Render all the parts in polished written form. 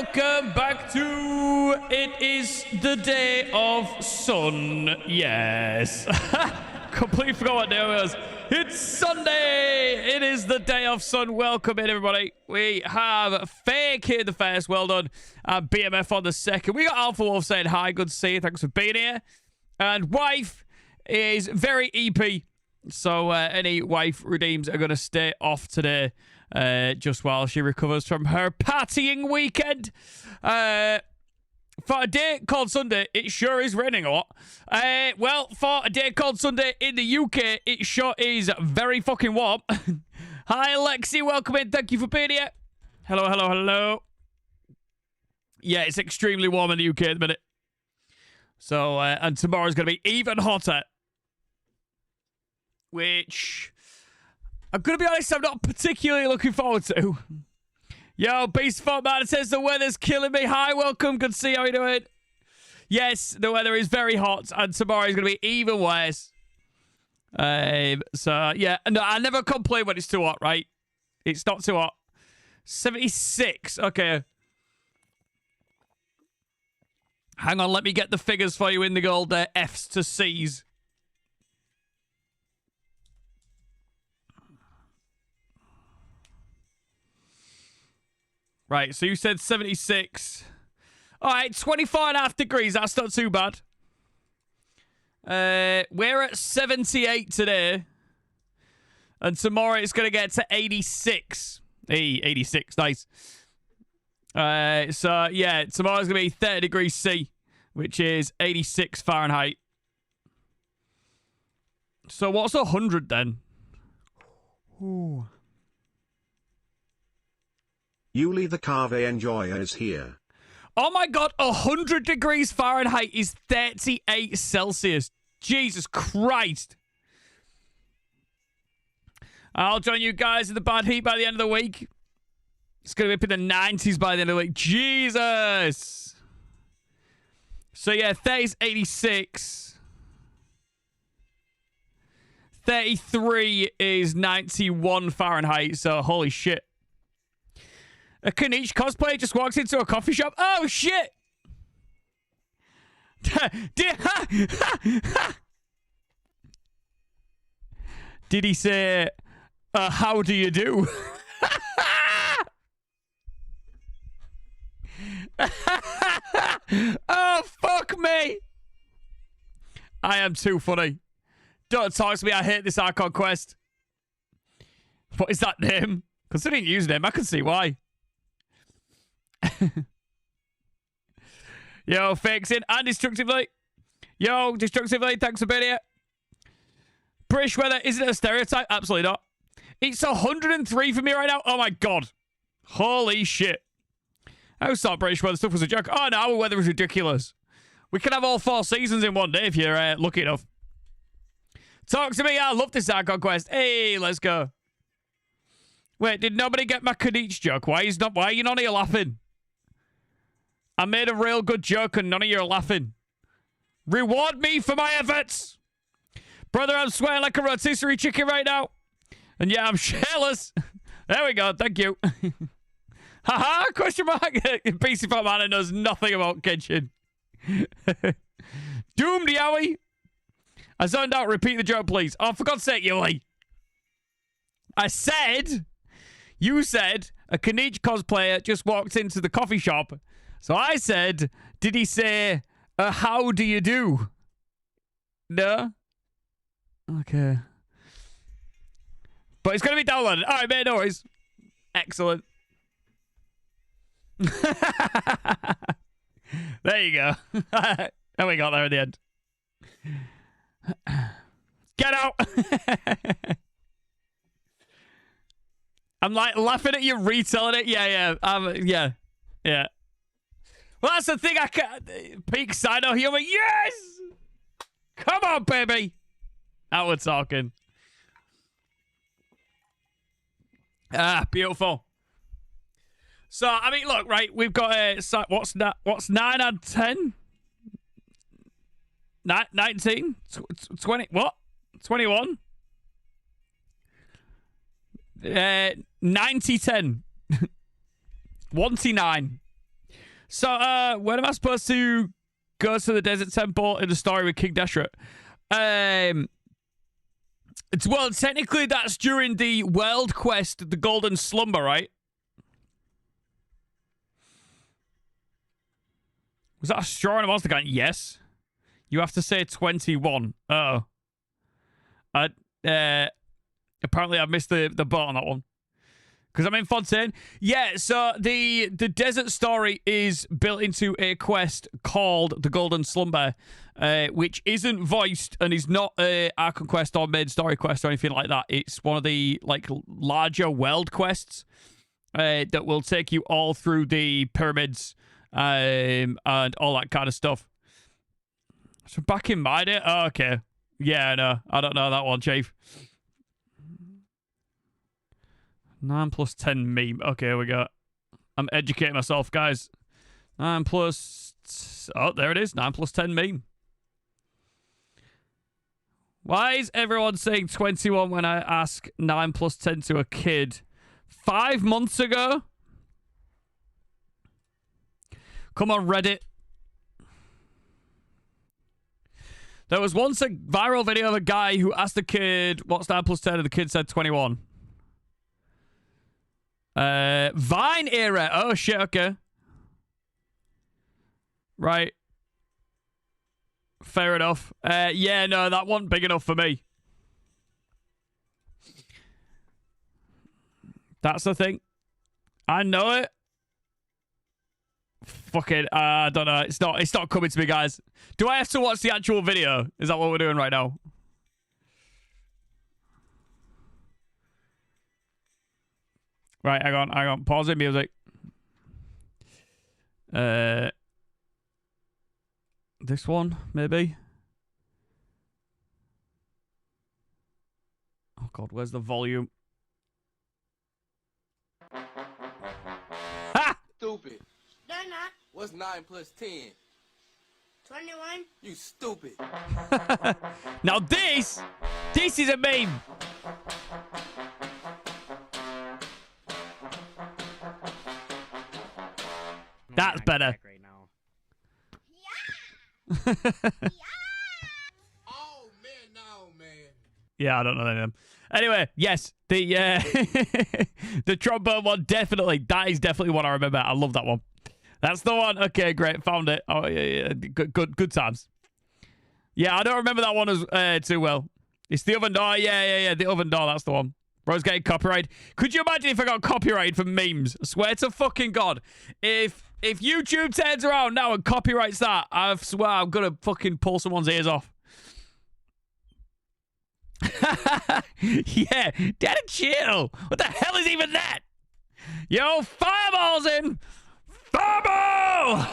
welcome back to It Is the Day of Sun. Yes. Completely forgot what day it was. It's Sunday. It is the Day of Sun. Welcome in, everybody. We have Fake here the first. Well done. BMF on the second. We got Alpha Wolf saying hi. Good to see you. Thanks for being here. And Wife is very EP. So any Wife redeems are going to stay off today. Just while she recovers from her partying weekend. For a day called Sunday, it sure is raining a lot. Well, for a day called Sunday in the UK, it sure is very fucking warm. Hi, Lexi. Welcome in. Thank you for being here. Hello, hello, hello. Yeah, it's extremely warm in the UK at the minute. So, and tomorrow's going to be even hotter. Which, I'm going to be honest, I'm not particularly looking forward to. Yo, Beast Fort Man says the weather's killing me. Hi, welcome. Good to see you. How you doing? Yes, the weather is very hot, and tomorrow is going to be even worse. So, yeah. No, I never complain when it's too hot, right? It's not too hot. 76. Okay. Hang on, let me get the figures for you in the gold F's to C's. Right, so you said 76. All right, 24.5 degrees. That's not too bad. We're at 78 today. And tomorrow it's going to get to 86. Hey, 86. Nice. So, yeah, tomorrow's going to be 30 degrees C, which is 86 Fahrenheit. So what's 100 then? Ooh. Yuli the Carve Enjoyer is here. Oh my god, 100 degrees Fahrenheit is 38 Celsius. Jesus Christ. I'll join you guys in the bad heat by the end of the week. It's going to be up in the 90s by the end of the week. Jesus. So yeah, 30 is 86. 33 is 91 Fahrenheit. So holy shit. A Kaniche cosplayer just walks into a coffee shop. Oh, shit! Did he say, how do you do? Oh, fuck me! I am too funny. Don't talk to me. I hate this Archon quest. What is that name? Considering you use name, I can see why. Yo, fixing and destructively. Yo, destructively, thanks for being here. British weather isn't a stereotype. Absolutely not. It's 103 for me right now. Oh my god. Holy shit. I always thought British weather stuff was a joke. Oh no, our weather is ridiculous. We can have all 4 seasons in one day if you're lucky enough. Talk to me. I love this Archon quest. Hey, let's go. Wait, did nobody get my Kaniche joke? Why are you none of you laughing? I made a real good joke and none of you are laughing. Reward me for my efforts. Brother, I'm sweating like a rotisserie chicken right now. And yeah, I'm shareless. There we go. Thank you. Haha, question mark. PC Fat Man knows nothing about Genshin. Doomed, Yowie. I zoned out. Repeat the joke, please. Oh, for God's sake, Yowie. I said... You said a Kaniche cosplayer just walked into the coffee shop. So I said, did he say, how do you do? No? Okay. But it's going to be downloaded. All right, mate, no worries. Excellent. There you go. And we got there at the end. Get out! I'm like laughing at you retelling it. Yeah. Yeah. Well, that's the thing. I can't. Peak Sino humor. Yes! Come on, baby. Now we're talking. Ah, beautiful. So, I mean, look, right? We've got what's 9 out of 10? 19? 20? What? 21? 90-10. 1-9. So, when am I supposed to go to the desert temple in the story with King Deshret? Well, technically that's during the world quest, the Golden Slumber, right? Was that a straw and a monster gun? Yes. You have to say 21. Uh-oh. Apparently I missed the boat on that one. Because I'm in Fontaine. Yeah, so the desert story is built into a quest called the Golden Slumber, which isn't voiced and is not a Archon quest or main story quest or anything like that. It's one of the like larger world quests that will take you all through the pyramids and all that kind of stuff. So back in my day, oh, okay, yeah, no, I don't know that one, Chief. 9 plus 10 meme. Okay, here we go. I'm educating myself, guys. 9 plus... Oh, there it is. 9 plus 10 meme. Why is everyone saying 21 when I ask 9 plus 10 to a kid? 5 months ago? Come on, Reddit. There was once a viral video of a guy who asked the kid, what's 9 plus 10? And the kid said 21. Vine era. Oh, shit, okay. Right. Fair enough. Yeah, no, that wasn't big enough for me. That's the thing. I know it. Fucking, I don't know. It's not coming to me, guys. Do I have to watch the actual video? Is that what we're doing right now? Right, hang on. Pause the music. This one, maybe? Oh, God, where's the volume? Ha! Stupid. They're not. What's 9 plus 10? 21. You stupid. Now this is a meme. That's better. Right now. Oh, man, no, man. Yeah, I don't know them. Anyway, yes, the the trombone one, definitely. That is definitely one I remember. I love that one. That's the one. Okay, great. Found it. Oh, yeah. Good times. Yeah, I don't remember that one as too well. It's the oven door. Yeah. The oven door. That's the one. Bro's getting copyrighted. Could you imagine if I got copyrighted for memes? I swear to fucking God. If YouTube turns around now and copyrights that, I swear I'm gonna fucking pull someone's ears off. Yeah, Daddy, chill. What the hell is even that? Yo, fireballs in. Fireball!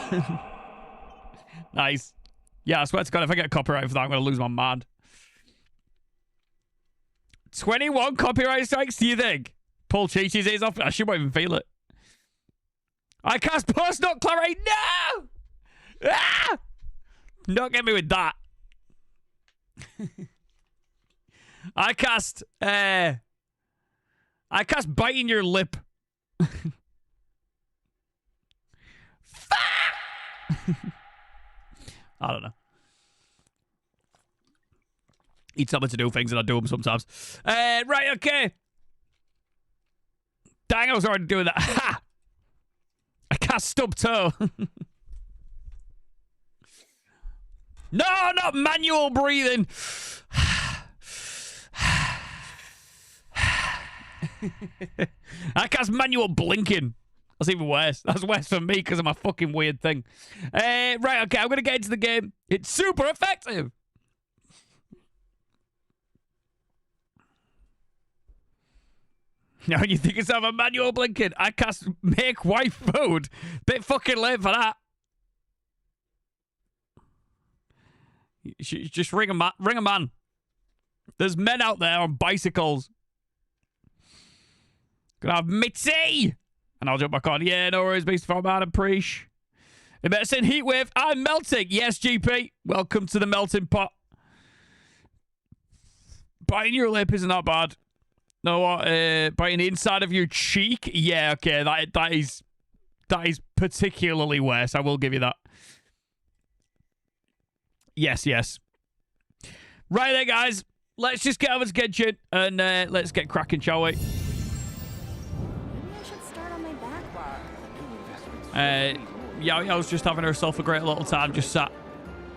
Nice. Yeah, I swear to God, if I get copyright for that, I'm gonna lose my mind. 21 copyright strikes, do you think? Pull Chi-Chi's ears off? I should not even feel it. I cast post-nut clarity. No! Ah! Don't get me with that. I cast biting your lip. I don't know. You tell me to do things and I do them sometimes. Right, okay. Dang, I was already doing that. Ha! I cast stub toe. No, not manual breathing. I cast manual blinking. That's even worse. That's worse for me because of my fucking weird thing. Right, okay, I'm going to get into the game. It's super effective. Now you think it's have a manual blinking. I cast make wife food. Bit fucking late for that. Just ring a man. There's men out there on bicycles. Gonna have Mitzi. And I'll jump back on. Yeah, no worries, beast from Adam Preach. Medicine Heatwave. I'm melting. Yes, GP. Welcome to the melting pot. Biting your lip isn't that bad. No, what? Biting the inside of your cheek? Yeah, okay. That That is particularly worse. I will give you that. Yes, yes. Right there, guys. Let's just get over to Genshin and let's get cracking, shall we? Maybe I should start on my backlog. Yao's just having herself a great little time, just sat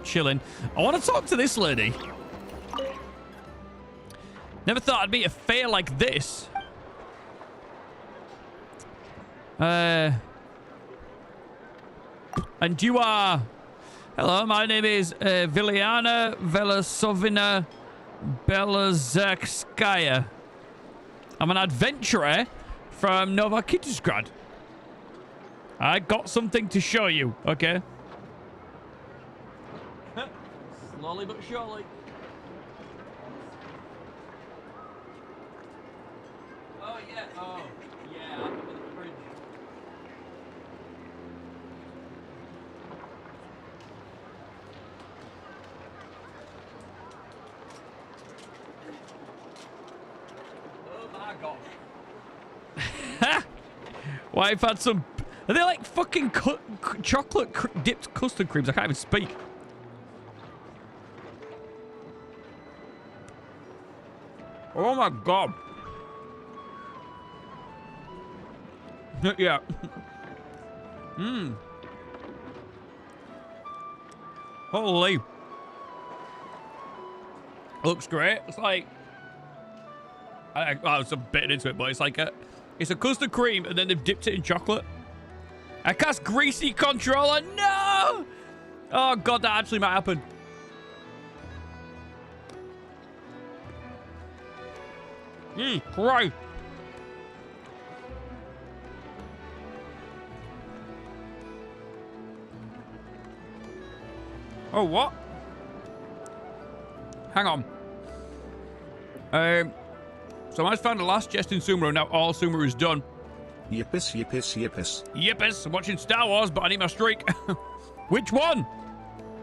chilling. I want to talk to this lady. Never thought I'd meet a fair like this. And you are... Hello, my name is Viliana Velasovina Belazakskaya. I'm an adventurer from Novokitizgrad. I got something to show you, okay? Slowly but surely. Oh, yeah. Oh, yeah. Under the fridge. Oh, my gosh. Well, I've had some... Are they like fucking chocolate dipped custard creams? I can't even speak. Oh my god. Yeah. Mmm. Holy. Looks great. It's like... I was a bit into it, but it's like it's a custard cream and then they've dipped it in chocolate. I cast greasy controller. No! Oh, God, that actually might happen. Christ. Oh, what? Hang on. So I just found the last chest in Sumeru. Now all Sumeru is done. Yippis, yippis, yippis. Yippis, I'm watching Star Wars, but I need my streak. Which one?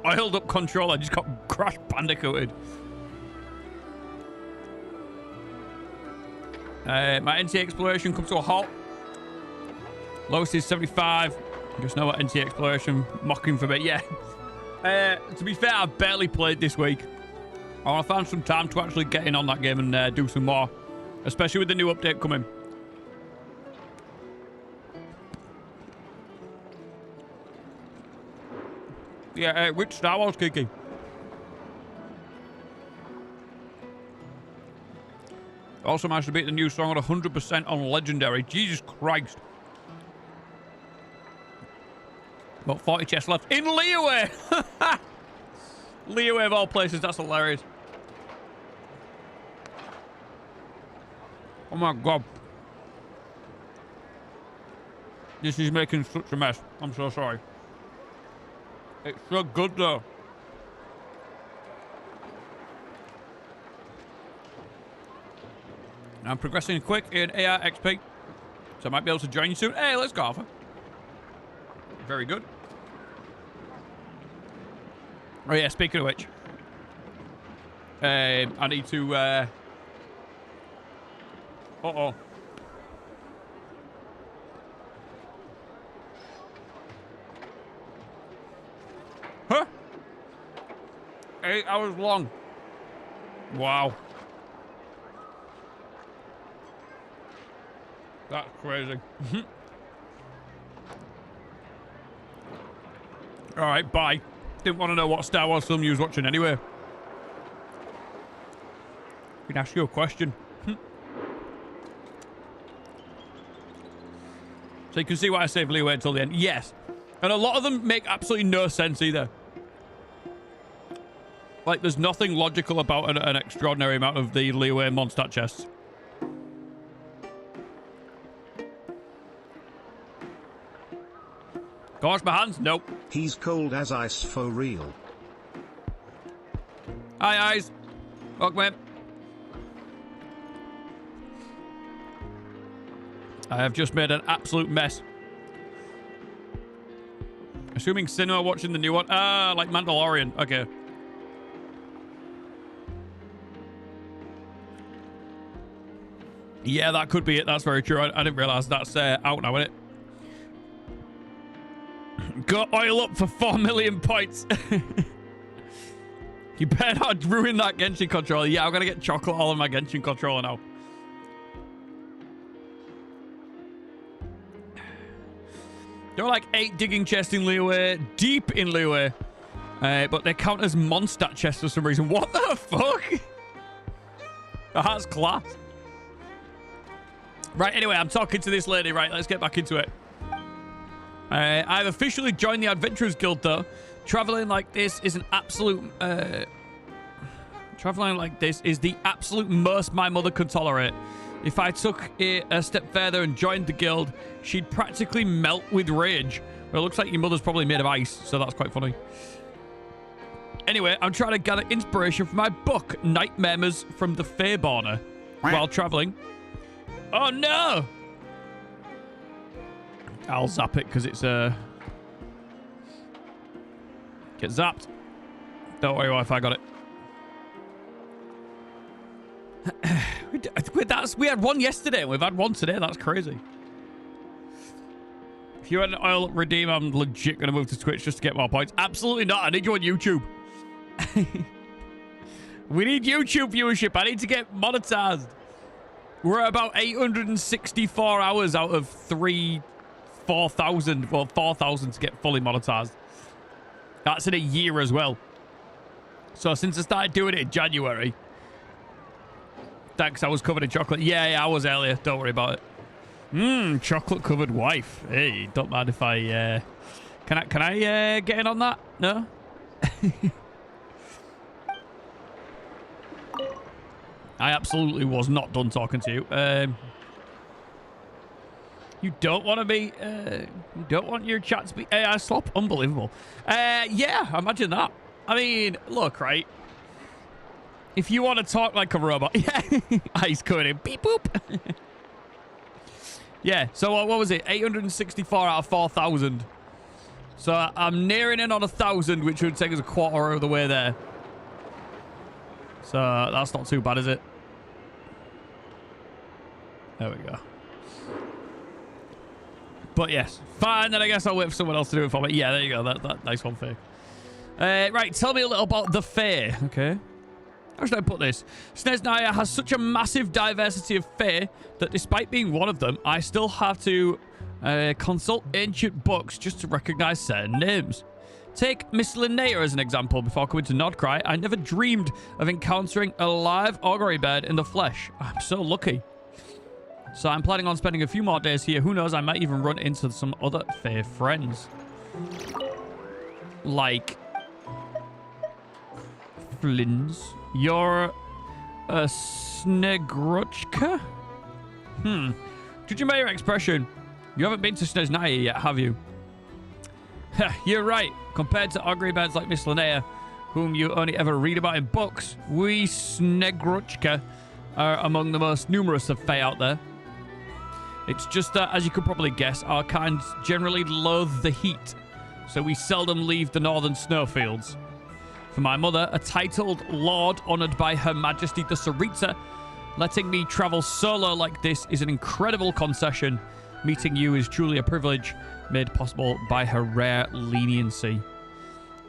I held up control. I just got Crash Bandicooted. My NT exploration comes to a halt. Lowest is 75. Just know what NT exploration mocking for me. Yeah. To be fair, I've barely played this week. I want to find some time to actually get in on that game and do some more. Especially with the new update coming. Yeah, which Star Wars, Kiki? Also managed to beat the new song at 100% on Legendary. Jesus Christ. About 40 chests left. In Liyue! Liyue of all places, that's hilarious. Oh my god. This is making such a mess. I'm so sorry. It's so good though. I'm progressing quick in AR XP. So I might be able to join you soon. Hey, let's go, Alpha. Very good. Oh yeah, speaking of which. I need to... Uh-oh. Huh? 8 hours long. Wow. That's crazy. Alright, bye. Didn't want to know what Star Wars film you was watching anyway. Can ask you a question. So you can see why I saved Liyue until the end. Yes. And a lot of them make absolutely no sense either. Like, there's nothing logical about an extraordinary amount of the Liyue Mondstadt chests. Go wash my hands? Nope. He's cold as ice for real. Hi, eyes. Welcome in. I have just made an absolute mess. Assuming Cinema watching the new one. Ah, like Mandalorian. Okay. Yeah, that could be it. That's very true. I didn't realize that's out now, isn't it? Go oil up for 4 million points. You better not ruin that Genshin controller. Yeah, I'm going to get chocolate all in my Genshin controller now. There are like 8 digging chests in Liyue, deep in Liyue. But they count as Mondstadt chests for some reason. What the fuck? That's class. Right, anyway, I'm talking to this lady. Right, let's get back into it. I've officially joined the Adventurers Guild, though. Traveling like this is an absolute... traveling like this is the absolute most my mother could tolerate. If I took it a step further and joined the guild, she'd practically melt with rage. Well, it looks like your mother's probably made of ice, so that's quite funny. Anyway, I'm trying to gather inspiration for my book, Nightmares from the Fairborner, while traveling. Oh, no! I'll zap it because it's get zapped. Don't worry, Wi-Fi got it. We had one yesterday and we've had one today. That's crazy. If you had an oil up redeem, I'm legit going to move to Twitch just to get more points. Absolutely not. I need you on YouTube. We need YouTube viewership. I need to get monetized. We're at about 864 hours out of 4,000. Well, 4,000 to get fully monetized. That's in a year as well. So since I started doing it in January... Thanks, I was covered in chocolate. Yeah, I was earlier. Don't worry about it. Chocolate-covered wife. Hey, don't mind if I... Can I get in on that? No? I absolutely was not done talking to you. You don't want to be... you don't want your chat to be AI slop? Unbelievable. Yeah, imagine that. I mean, look, right? If you want to talk like a robot... Yeah, ice coming in. Beep, boop. Yeah, so what was it? 864 out of 4,000. So I'm nearing in on 1,000, which would take us a quarter of the way there. So that's not too bad, is it? There we go. But yes, fine. Then I guess I'll wait for someone else to do it for me. Yeah, there you go. That nice one, Faye. Right, tell me a little about the Fae. Okay. How should I put this? Snezhnaya has such a massive diversity of Fae that despite being one of them, I still have to consult ancient books just to recognize certain names. Take Miss Linnea as an example. Before coming to Nordcry, I never dreamed of encountering a live augury bird in the flesh. I'm so lucky. So I'm planning on spending a few more days here. Who knows, I might even run into some other Fae friends. Like... Flins. You're a Snegruchka? Judging by your expression, you haven't been to Snezhnaya yet, have you? You're right. Compared to augury birds like Miss Linnea, whom you only ever read about in books, we Snegruchka are among the most numerous of Fae out there. It's just that, as you could probably guess, our kind generally loathe the heat, so we seldom leave the northern snowfields. For my mother, a titled lord honoured by Her Majesty the Tsaritsa, letting me travel solo like this is an incredible concession. Meeting you is truly a privilege, made possible by her rare leniency.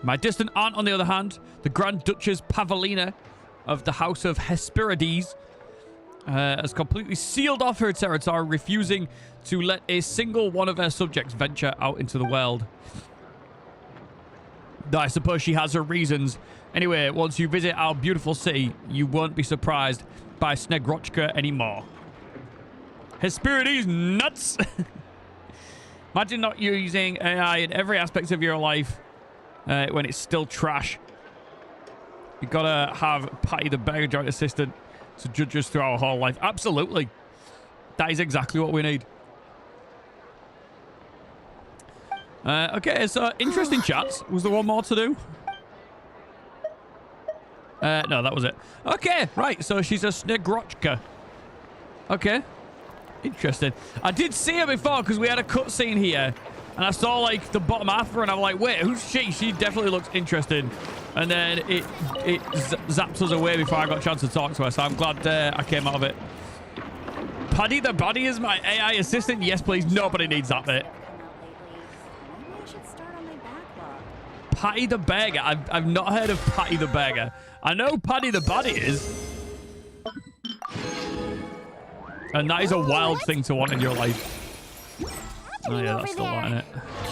My distant aunt, on the other hand, the Grand Duchess Pavlina of the House of Hesperides, has completely sealed off her territory, refusing to let a single one of her subjects venture out into the world. Though I suppose she has her reasons. Anyway, once you visit our beautiful city, you won't be surprised by Snegruchka anymore. Hesperides nuts! Imagine not using AI in every aspect of your life when it's still trash. You gotta have Patty the Burger Joint assistant to judge us through our whole life. Absolutely. That is exactly what we need. Okay, so interesting chats. Was there one more to do? No, that was it. Okay, right. So she's a Snegruchka. Okay. Interesting. I did see her before because we had a cutscene here. And I saw, like, the bottom half of her and I'm like, wait, who's she? She definitely looks interesting. And then it zapped us away before I got a chance to talk to her. So I'm glad I came out of it. Paddy the Buddy is my AI assistant? Yes, please. Nobody needs that bit. Maybe I should start on Patty the Beggar. I've not heard of Patty the Beggar. I know Paddy the Baddie is. And that is a wild thing to want in your life. Oh yeah, that's still not in it.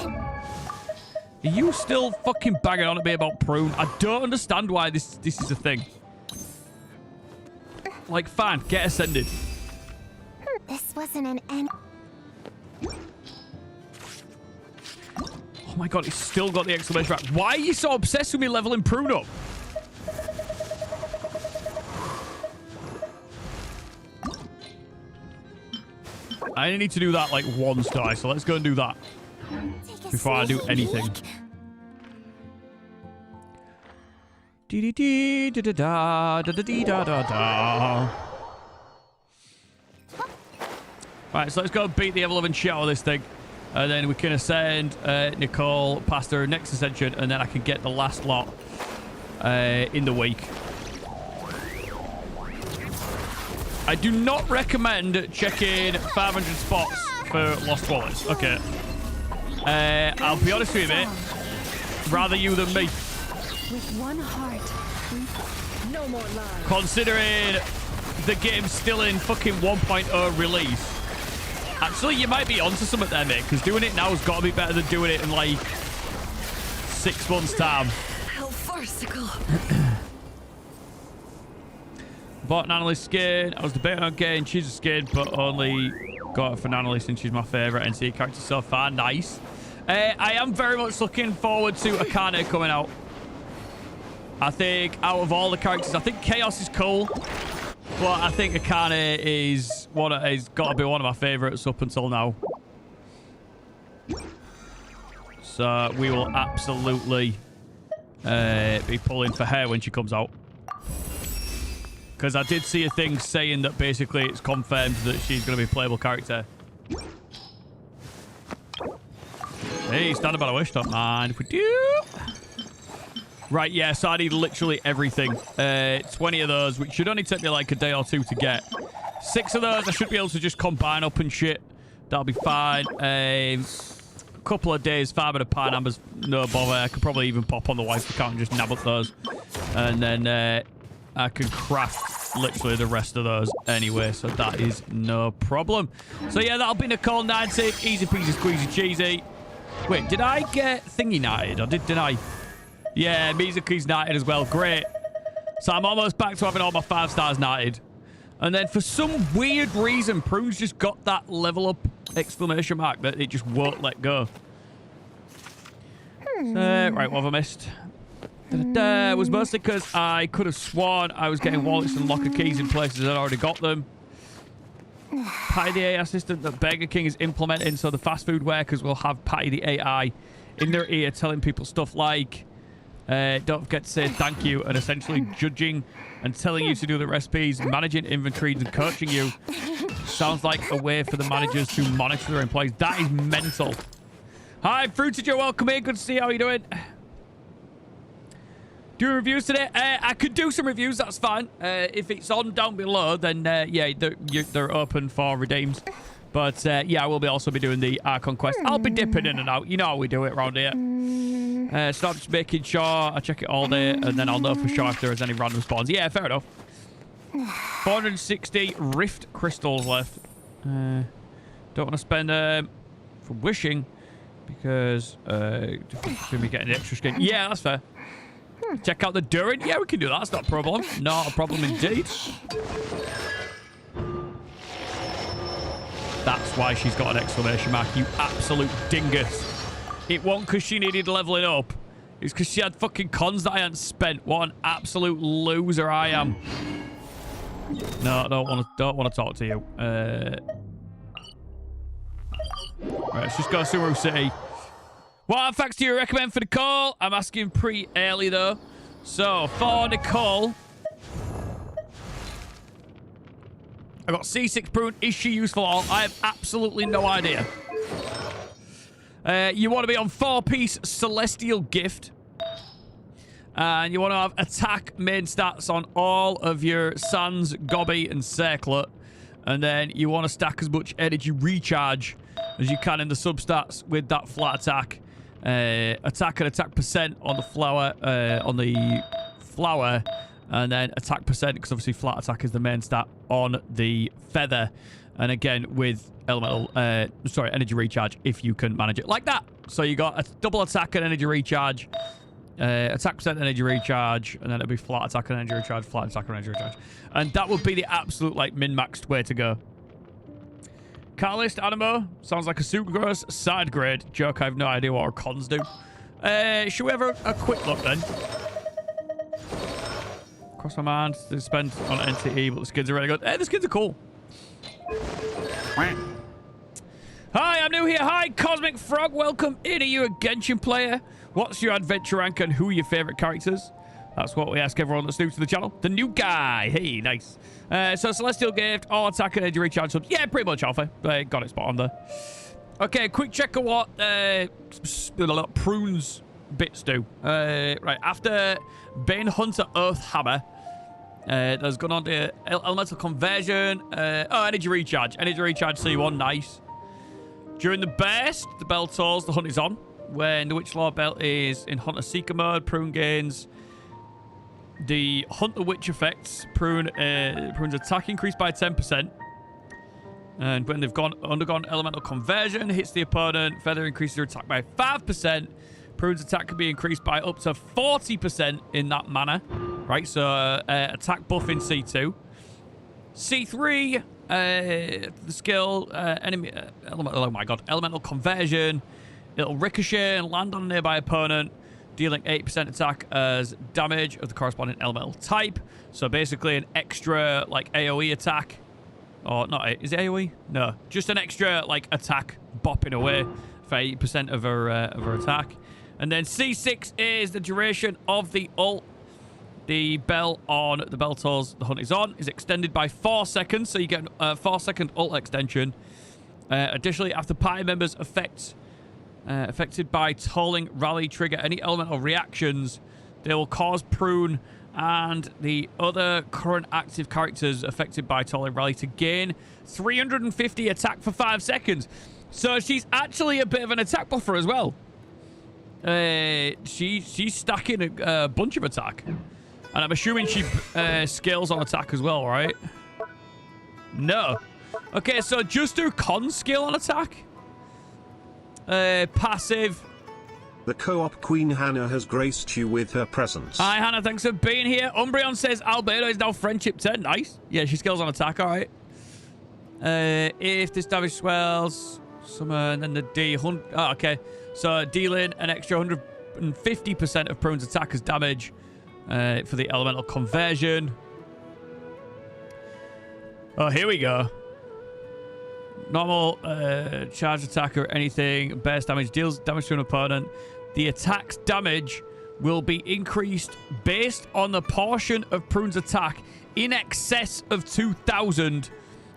Are you still fucking banging on at me about prune? I don't understand why this is a thing. Like, fine, get ascended. This wasn't an end. Oh my god, it's still got the exclamation mark. Why are you so obsessed with me leveling prune up? I only need to do that like once, die. So let's go and do that before I do anything. Right, so let's go beat the ever-loving shit out of this thing. And then we can ascend Nicole past her next ascension, and then I can get the last lot in the week. I do not recommend checking 500 spots for lost wallets. Okay. I'll be honest with you, mate. Rather you than me. With one heart. No more lies. Considering the game's still in fucking 1.0 release. Actually, you might be onto something there, mate, because doing it now has got to be better than doing it in, like, 6 months' time. How farcical. Bought Nanaly's skin. I was debating on getting Cheese's skin, but only got it for Nanaly since she's my favourite NC character so far. Nice. I am very much looking forward to Akane coming out. I think out of all the characters, I think Chaos is cool. But I think Akane is got to be one of my favourites up until now. So we will absolutely be pulling for her when she comes out. Because I did see a thing saying that basically it's confirmed that she's going to be a playable character. Hey, stand by the wish, don't mind if we do. Right, yeah, so I need literally everything. 20 of those, which should only take me like a day or two to get. 6 of those I should be able to just combine up and shit. That'll be fine. A couple of days, farming the pine ambers, no bother. I could probably even pop on the wife account and just nab up those. And then I can craft literally the rest of those anyway, so that is no problem. So yeah, that'll be Nicole 90. Easy peasy squeezy cheesy. Wait, did I get thingy knighted? Or didn't I? Yeah, Mizuki's knighted as well. Great. So I'm almost back to having all my 5 stars knighted. And then for some weird reason, Prune's just got that level up exclamation mark that it just won't let go. Right, what have I missed? It was mostly because I could have sworn I was getting wallets and locker keys in places I'd already got them. Patty the AI assistant that Burger King is implementing, so the fast food workers will have Patty the AI in their ear telling people stuff like, don't forget to say thank you, and essentially judging and telling you to do the recipes, managing inventories and coaching you. Sounds like a way for the managers to monitor their employees. That is mental. Hi, Fruited, you're welcome in. Good to see you. How are you doing? Do reviews today? I could do some reviews, that's fine. If it's on down below, then yeah, they're open for redeems. But yeah, I will also be doing the Archon quest. I'll be dipping in and out. You know how we do it around here. So I'm just making sure I check it all day, and then I'll know for sure if there's any random spawns. Yeah, fair enough. 460 Rift Crystals left. Don't want to spend for wishing, because to me getting the extra skin. Yeah, that's fair. Check out the Durin. Yeah, we can do that. That's not a problem. Not a problem indeed. That's why she's got an exclamation mark, you absolute dingus. It wasn't because she needed leveling up. It's because she had fucking cons that I hadn't spent. What an absolute loser I am. No, don't want to talk to you. Right, let's just go to Subaru City. What artifacts do you recommend for Nicole? I'm asking pretty early, though. So, for Nicole, I got C6 Prune. Is she useful at all? I have absolutely no idea. You want to be on 4-piece Celestial Gift. And you want to have attack main stats on all of your Sans, Gobby, and Circlet. And then you want to stack as much energy recharge as you can in the substats with that flat attack. attack and attack percent on the flower, and then attack percent, because obviously flat attack is the main stat on the feather. And again, with elemental, energy recharge, if you can manage it like that. So you got a double attack and energy recharge, attack percent energy recharge, and then it'll be flat attack and energy recharge, flat attack and energy recharge. And that would be the absolute, like, min-maxed way to go. Catalyst Animo sounds like a super gross side grade joke. I have no idea what our cons do. Should we have a quick look then? Cross my mind to spend on NTE, but the skins are really good. Hey, the skins are cool. Hi, I'm new here. Hi, Cosmic Frog. Welcome in. Are you a Genshin player? What's your adventure rank and who are your favorite characters? That's what we ask everyone that's new to the channel. The new guy. Hey, nice. So Celestial Gift, all attack and energy recharge subs. Yeah, pretty much Alpha. Got it spot on there. Okay, quick check of what Prune's bits do. Right, after Bane Hunter Earth Hammer, there's gone on to Elemental Conversion. Energy Recharge. Energy Recharge C1, nice. During the burst, the bell tolls, the hunt is on. When the Witch Lord belt is in Hunter Seeker mode, Prune gains the Hunter Witch effects. Prune's attack increased by 10%. And when they've undergone Elemental Conversion, hits the opponent, feather increases their attack by 5%. Prune's attack can be increased by up to 40% in that manner. Right, so attack buff in C2. C3, the skill, Elemental Conversion. It'll ricochet and land on a nearby opponent, dealing 8% attack as damage of the corresponding elemental type. So basically an extra, like, AoE attack. Or not, is it AoE? No, just an extra, like, attack bopping away for 8% of her attack. And then C6 is the duration of the ult. The bell on the bell tolls, the hunt is on, is extended by 4 seconds. So you get a 4-second ult extension. Additionally, after party members affected by tolling rally trigger any elemental reactions, they will cause Prune and the other current active characters affected by tolling rally to gain 350 attack for 5 seconds. So she's actually a bit of an attack buffer as well. She's stacking a bunch of attack. And I'm assuming she scales on attack as well, right? No. Okay, so just do con skill on attack. Passive. The co-op Queen Hannah has graced you with her presence. Hi, Hannah. Thanks for being here. Umbreon says Albedo is now friendship 10. Nice. Yeah, she scales on attack. All right. If this damage swells, summon, and then the D. Oh, okay. So dealing an extra 150% of Prune's attack as damage for the elemental conversion. Oh, here we go. Normal charge attack or anything. Burst damage deals damage to an opponent. The attack's damage will be increased based on the portion of Prune's attack in excess of 2,000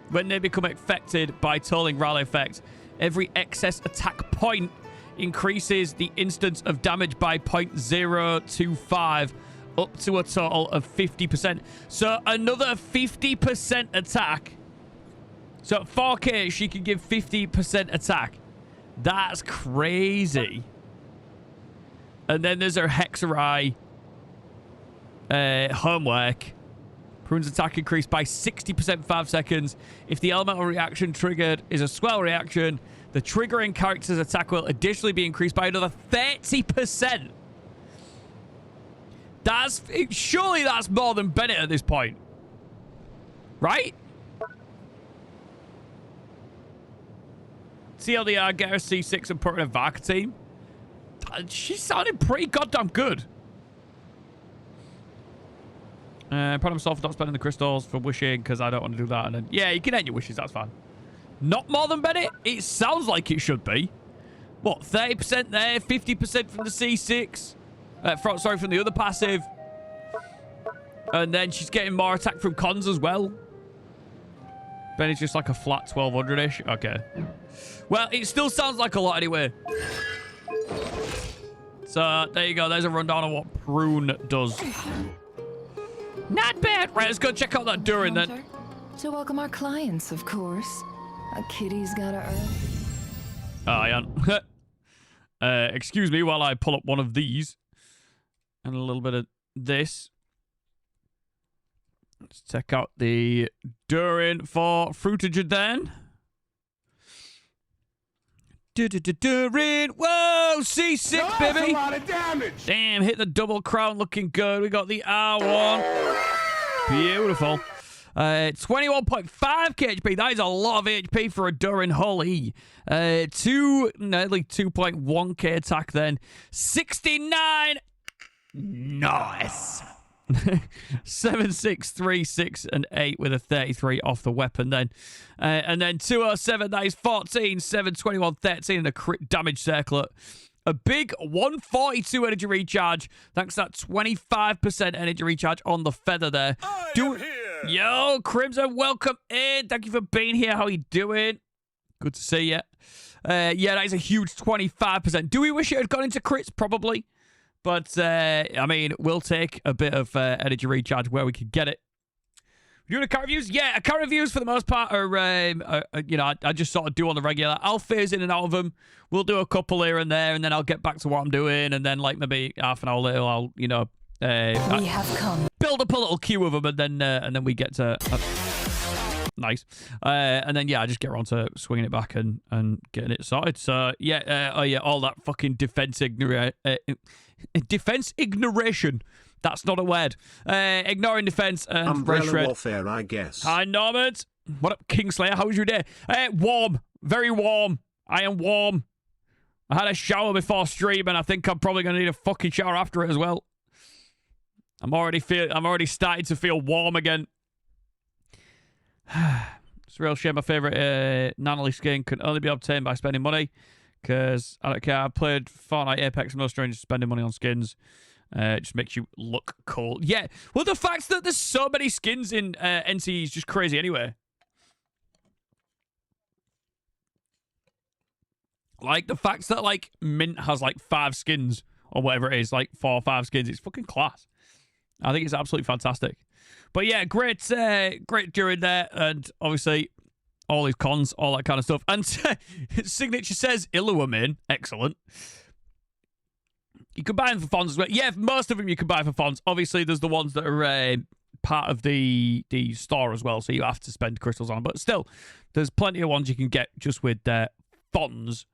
when they become affected by tolling rally effect. Every excess attack point increases the instance of damage by 0.025 up to a total of 50%. So another 50% attack. So at 4K, she can give 50% attack. That's crazy. And then there's her Hexerai homework. Prune's attack increased by 60% in 5 seconds. If the elemental reaction triggered is a swell reaction, the triggering character's attack will additionally be increased by another 30%. Surely that's more than Bennett at this point. Right? CLDR, get her C6 and put her in a Varka team. She sounded pretty goddamn good. Problem solved for not spending the crystals for wishing because I don't want to do that. And then, yeah, you can end your wishes. That's fine. Not more than Bennett? It sounds like it should be. What, 30% there, 50% from the C6? From the other passive. And then she's getting more attack from cons as well. Bennett's just like a flat 1200-ish. Okay. Well, it still sounds like a lot anyway. So, there you go. There's a rundown of what Prune does. Not bad. Right, let's go check out that Durin then. To welcome our clients, of course. A kitty's gotta earn. Oh, yeah. Excuse me while I pull up one of these. And a little bit of this. Let's check out the Durin for fruitage then. Durin. Whoa, C6, baby. That's a lot of damage. Damn, hit the double crown looking good. We got the R1. Beautiful. 21.5 HP. That is a lot of HP for a Durin hull E. Nearly 2.1k attack then. 69. Nice. 7, 6, 3, 6, and 8 with a 33 off the weapon then. And then 207, that is 14, 7, 21, 13, and a crit damage circlet. A big 142 energy recharge. Thanks to that 25% energy recharge on the feather there. Yo, Crimson, welcome in. Thank you for being here. How you doing? Good to see you. Yeah, that is a huge 25%. Do we wish it had gone into crits? Probably. But, I mean, we'll take a bit of energy recharge where we can get it. You doing account reviews? Yeah, account reviews for the most part are, you know, I just sort of do on the regular. I'll phase in and out of them. We'll do a couple here and there, and then I'll get back to what I'm doing. And then, like, maybe half an hour later, I'll, you know, We have come. build up a little queue of them, and then we get to... nice. And then, yeah, I just get around to swinging it back and getting it sorted. So, yeah, oh, yeah, all that fucking defense ignoration. That's not a word. Ignoring defense and Umbrella warfare, I guess. Hi, Norman. What up, Kingslayer? How was your day? Warm. Very warm. I am warm. I had a shower before stream, and I think I'm probably going to need a fucking shower after it as well. I'm already starting to feel warm again. It's a real shame my favourite Nanally skin can only be obtained by spending money, because I don't care. I've played Fortnite, Apex, and no stranger spending money on skins. It just makes you look cool. Yeah, well, the fact that there's so many skins in NC is just crazy anyway. Like, the fact that, like, Mint has, like, 5 skins, or whatever it is, like, 4 or 5 skins, it's fucking class. I think it's absolutely fantastic. But yeah, great during there, and obviously all these cons, all that kind of stuff. And Signature says Illumin, excellent. You can buy them for fonts as well. Yeah, most of them you can buy for fonts. Obviously, there's the ones that are part of the store as well, so you have to spend crystals on them. But still, there's plenty of ones you can get just with fonts.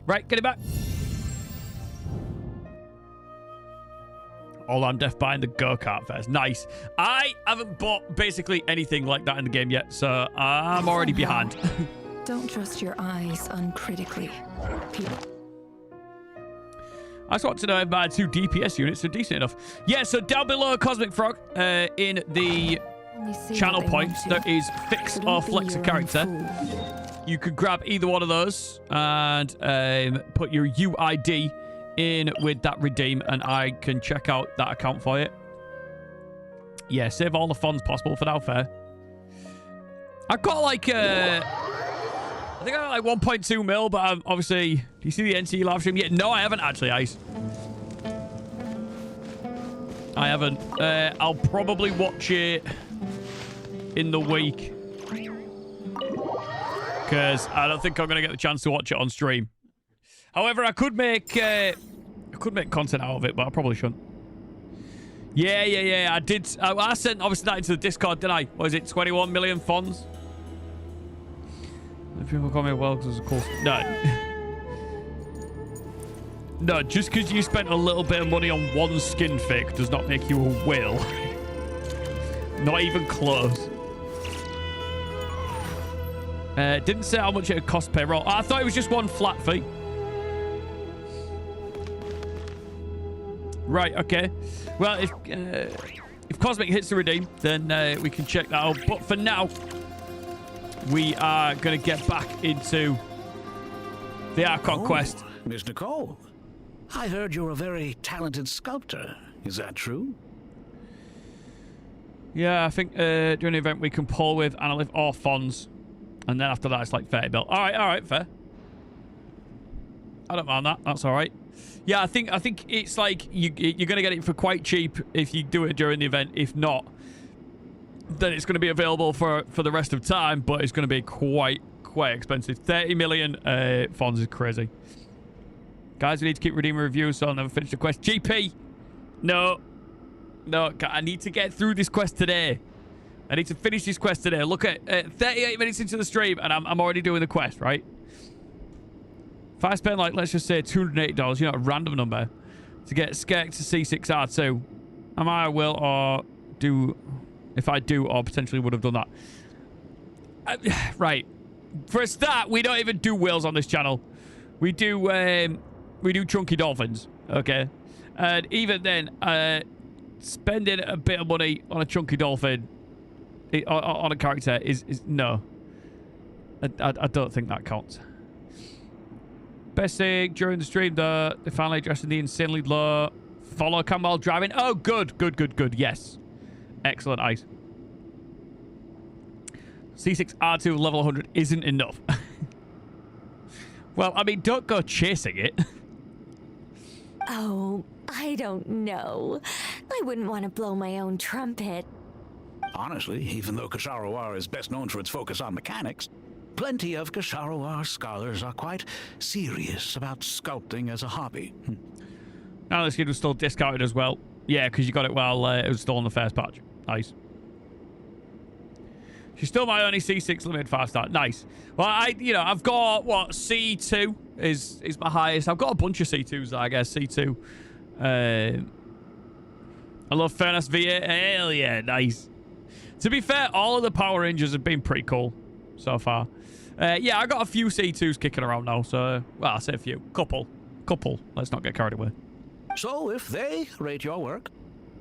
Right, get it back. All I'm deaf buying the go-kart first. Nice. I haven't bought basically anything like that in the game yet, so I'm already behind. Don't trust your eyes uncritically. People. I just want to know if my 2 DPS units are decent enough. Yeah, so down below Cosmic Frog, in the channel point, there is fix or flex a character. You could grab either one of those and put your UID in with that redeem, and I can check out that account for you. Yeah, save all the funds possible for now, fair. I got like I think I got like 1.2 mil, but I'm obviously, do you see the NC live stream yet? No, I haven't actually, Ice. I haven't. I'll probably watch it in the week, because I don't think I'm gonna get the chance to watch it on stream. However, I could make content out of it, but I probably shouldn't. Yeah. I did. I sent obviously that into the Discord, didn't I? What is it? 21 million fonts. If people call me well, because of course, no, just because you spent a little bit of money on one skin fic does not make you a whale. Not even close. Didn't say how much it would cost payroll. I thought it was just one flat fee. Right, okay. Well, if Cosmic hits the redeem, then we can check that out. But for now, we are going to get back into the Archon quest. Miss Nicole, I heard you're a very talented sculptor. Is that true? Yeah, I think during the event we can pull with Analyth or Fons. And then after that, it's like 30 bill. All right, fair. I don't mind that. That's all right. Yeah, I think it's like you're going to get it for quite cheap if you do it during the event. If not, then it's going to be available for the rest of time, but it's going to be quite expensive. 30 million Fons is crazy. Guys, we need to keep redeeming reviews so I'll never finish the quest. GP! No. No, I need to get through this quest today. I need to finish this quest today. Look at 38 minutes into the stream and I'm already doing the quest, right? If I spend, like, let's just say $280, you know, a random number, to get Skirk to C6R2, am I will or do... If I do or potentially would have done that. Right. For a start, we don't even do whales on this channel. We do chunky dolphins, okay? And even then, spending a bit of money on a chunky dolphin on a character is no. I don't think that counts. Best thing during the stream, though, they finally addressing the insanely low follow cam while driving. Oh, good. Yes. Excellent, Ice. C6R2 level 100 isn't enough. Well, I mean, don't go chasing it. Oh, I don't know. I wouldn't want to blow my own trumpet. Honestly, even though Kasharawar is best known for its focus on mechanics, plenty of Kasharawar scholars are quite serious about sculpting as a hobby. Now this kid was still discounted as well. Yeah, because you got it while it was still on the first patch. Nice. She's still my only C6 limited fast start. Nice. Well, I've got, what, C2 is my highest. I've got a bunch of C2s, I guess. C2. I love Furnace V8. Hell yeah, nice. To be fair, all of the Power Rangers have been pretty cool so far. Yeah, I got a few C2s kicking around now, so, well, I say a few. Couple. Let's not get carried away. So if they rate your work,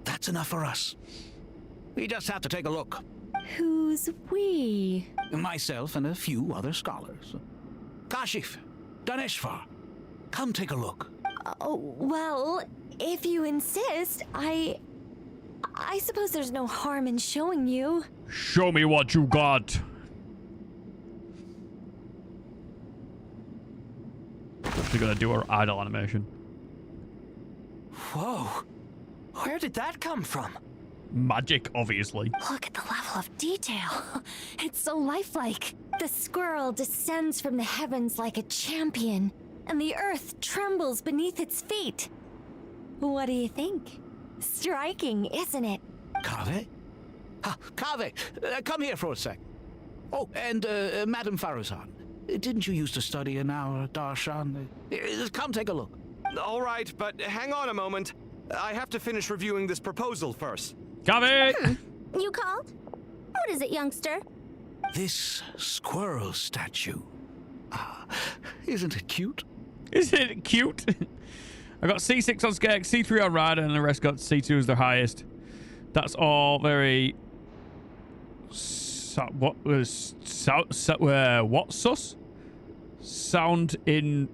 that's enough for us. We just have to take a look. Who's we? Myself and a few other scholars. Kashif, Daneshvar, come take a look. Oh, well, if you insist, I suppose there's no harm in showing you. Show me what you got. She's gonna do her idle animation. Whoa. Where did that come from? Magic, obviously. Look at the level of detail. It's so lifelike. The squirrel descends from the heavens like a champion, and the earth trembles beneath its feet. What do you think? Striking, isn't it? Kaveh? Kaveh, come here for a sec. Oh, and Madam Faruzan, didn't you used to study in our darshan? Come take a look. All right, but hang on a moment. I have to finish reviewing this proposal first. Kaveh! You called? What is it, youngster? This squirrel statue. Isn't it cute? Isn't it cute? I got C6 on Skirk, C3 on Rider, and the rest got C2 as their highest. That's all very... what was... what sus? Sound in...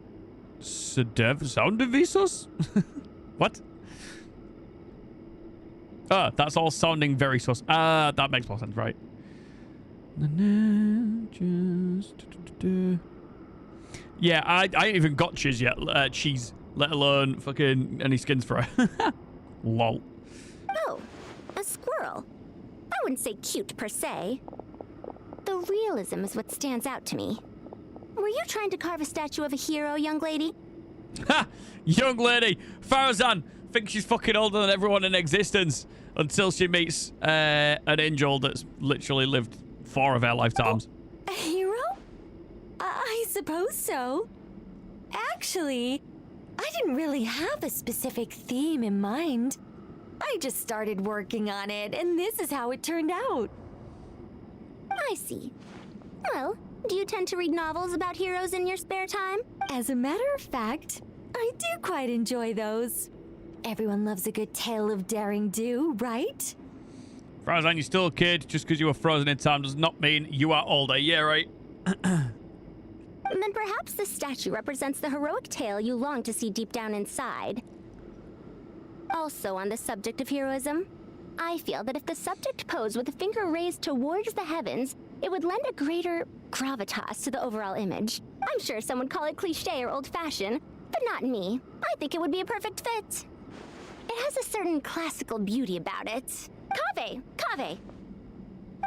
Sound in Visus? What? Oh, that's all sounding very sus. That makes more sense, right? Yeah, I ain't even got cheese yet. Cheese, let alone fucking any skins for her. Lol. Oh, a squirrel. I wouldn't say cute per se. The realism is what stands out to me. Were you trying to carve a statue of a hero, young lady? Ha! Young lady! Farazan thinks she's fucking older than everyone in existence until she meets an angel that's literally lived 4 of her lifetimes. A hero? I suppose so. Actually, I didn't really have a specific theme in mind. I just started working on it, and this is how it turned out. I see. Well, do you tend to read novels about heroes in your spare time? As a matter of fact, I do quite enjoy those. Everyone loves a good tale of daring do, right? Farazan, you're still a kid. Just because you were frozen in time does not mean you are older. Yeah, right? Then perhaps the statue represents the heroic tale you long to see deep down inside. Also on the subject of heroism, I feel that if the subject posed with a finger raised towards the heavens, it would lend a greater gravitas to the overall image. I'm sure some would call it cliché or old-fashioned, but not me. I think it would be a perfect fit. It has a certain classical beauty about it. Kaveh!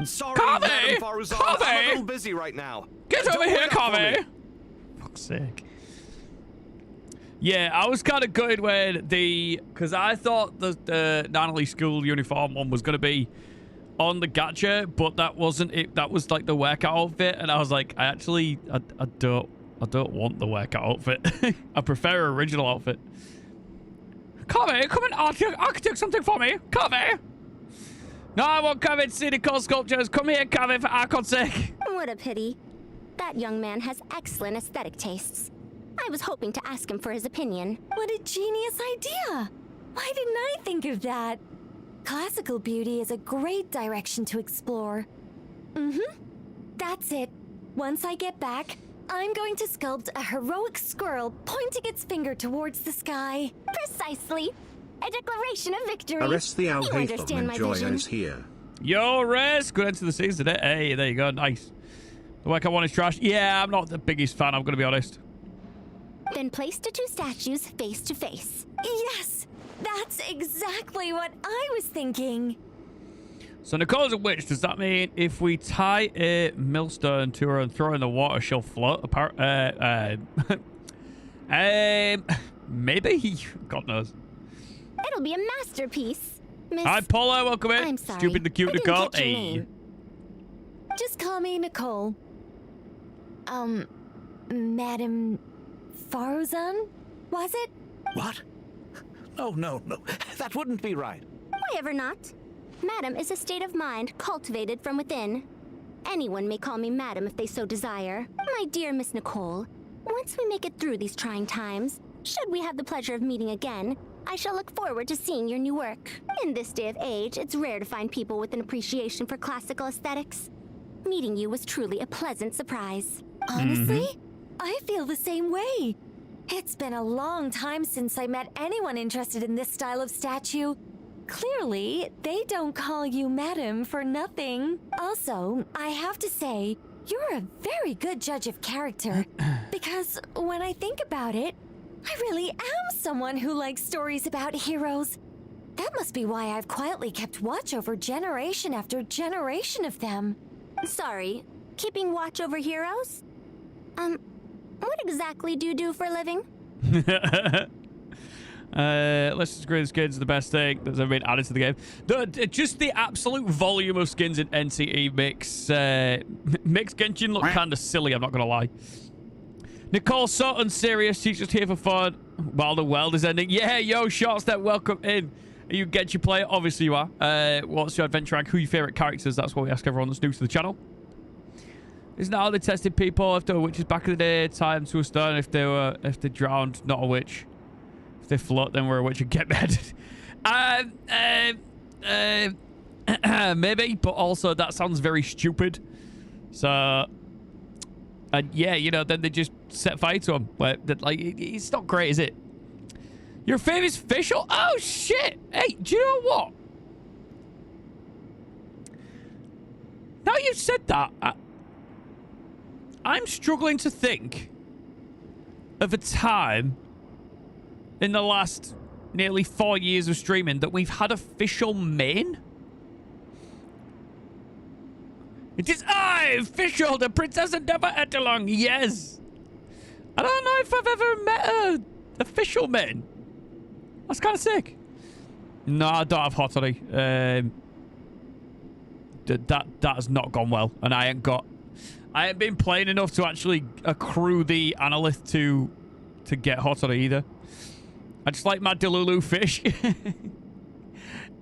Sorry, Kaveh! Madam Faruzan, Kaveh! I'm a little busy right now. Get Don't over here, wait up for me. Kaveh! Fuck's sake. Yeah, I was kind of gutted when because I thought the Nanley school uniform one was going to be on the gacha, but that wasn't it. That was like the workout outfit, and I was like, I don't want the workout outfit. I prefer original outfit. Covey, come and architect something for me. Covey. No, I want Covey to see the cool sculptures. Come here, Covey, for Archon's sake. What a pity. That young man has excellent aesthetic tastes. I was hoping to ask him for his opinion. What a genius idea! Why didn't I think of that? Classical beauty is a great direction to explore. That's it. Once I get back, I'm going to sculpt a heroic squirrel pointing its finger towards the sky. Precisely. A declaration of victory. Arrest the You Al understand my Joy vision. is here. Yo, Rez, good end to the season today. Hey, there you go. Nice. The workout one is trash. Yeah, I'm not the biggest fan, I'm going to be honest. Then place the two statues face to face. Yes! That's exactly what I was thinking. So Nicole's a witch. Does that mean if we tie a millstone to her and throw her in the water, she'll float apart? Maybe? God knows. It'll be a masterpiece. Miss... Hi, Paula. Welcome in. I'm sorry. Stupid the cute I didn't Nicole. catch your Hey. name. Just call me Nicole. Madam Faruzan? Was it? What? No. That wouldn't be right. Why ever not? Madam is a state of mind cultivated from within. Anyone may call me Madam if they so desire. My dear Miss Nicole, once we make it through these trying times, should we have the pleasure of meeting again, I shall look forward to seeing your new work. In this day of age, it's rare to find people with an appreciation for classical aesthetics. Meeting you was truly a pleasant surprise. Honestly, I feel the same way. It's been a long time since I met anyone interested in this style of statue. Clearly, they don't call you Madam for nothing. Also, I have to say, you're a very good judge of character. Because when I think about it, I really am someone who likes stories about heroes. That must be why I've quietly kept watch over generation after generation of them. Sorry, keeping watch over heroes? What exactly do you do for a living? Let's just agree the skins are the best thing that's ever been added to the game. Just the absolute volume of skins in NCE makes Genshin look kind of silly, I'm not going to lie. Nicole, so unserious. She's just here for fun while the world is ending. Yeah, yo, short step, welcome in. Are you Genshin player? Obviously you are. What's your adventure rank? Who are your favourite characters? That's what we ask everyone that's new to the channel. Isn't that how they tested people? If they were witches back in the day, tie them to a stone. If they drowned, not a witch. If they float, then we're a witch and get beheaded. Maybe, but also that sounds very stupid. So, and yeah, you know, then they just set fire to them. But like, it's not great, is it? Your favourite official? Oh shit! Hey, do you know what? Now you've said that, I'm struggling to think of a time in the last nearly 4 years of streaming that we've had official main. It is I, official, the Princess and Never Etalong. Yes. I don't know if I've ever met a official main. That's kind of sick. No, I don't have hot toddy. That has not gone well, and I ain't been playing enough to actually accrue the analyth to get hot toddy either. I just like my Delulu fish.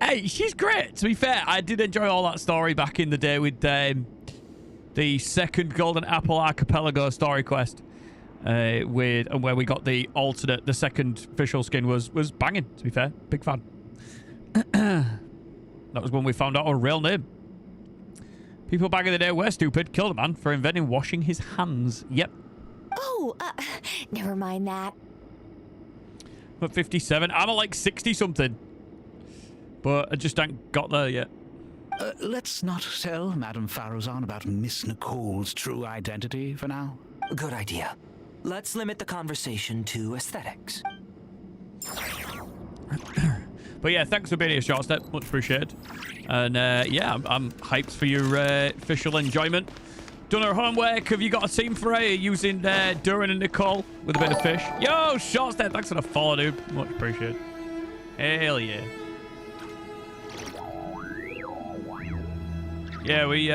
Hey, she's great. To be fair, I did enjoy all that story back in the day with the second Golden Apple Archipelago story quest. Where we got the alternate, the second official skin was banging, to be fair. Big fan. That was when we found out our real name. People back in the day were stupid. Killed a man for inventing washing his hands. Yep. Oh, never mind that. I'm at 57. I'm at like 60-something. But I just ain't got there yet. Let's not tell Madame Faruzan about Miss Nicole's true identity for now. Good idea. Let's limit the conversation to aesthetics. But yeah, thanks for being here, Short Step. Much appreciated. And yeah, I'm hyped for your official enjoyment Done her homework. Have you got a team for her using Duran and Nicole with a bit of fish? Yo, Short's there. Thanks for the follow, dude. Much appreciated. Hell yeah. Yeah, we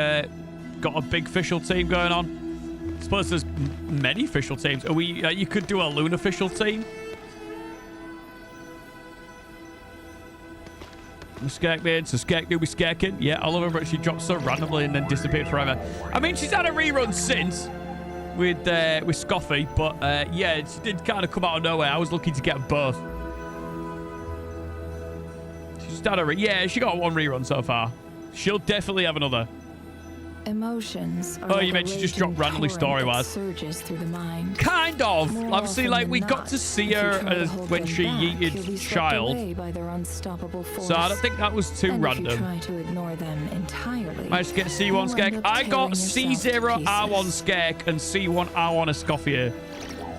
got a big official team going on. I suppose there's many official teams. Are we? You could do a Loon official team. Skek made, so Skek do be skeking. Yeah, I love her, but she dropped so randomly and then disappeared forever. I mean, she's had a rerun since with Scoffy, but yeah, she did kind of come out of nowhere. I was lucky to get both. She's had yeah, she got one rerun so far. She'll definitely have another. Emotions are oh, like you meant she just dropped randomly story-wise. Surges through the mind. Kind of. More Obviously, like, we got to see her when she yeeted Child. So I don't think that was too random. If you try to ignore them entirely, Managed to get C1 Skek. I got C0 R1 Skek and C1 R1 Escoffier.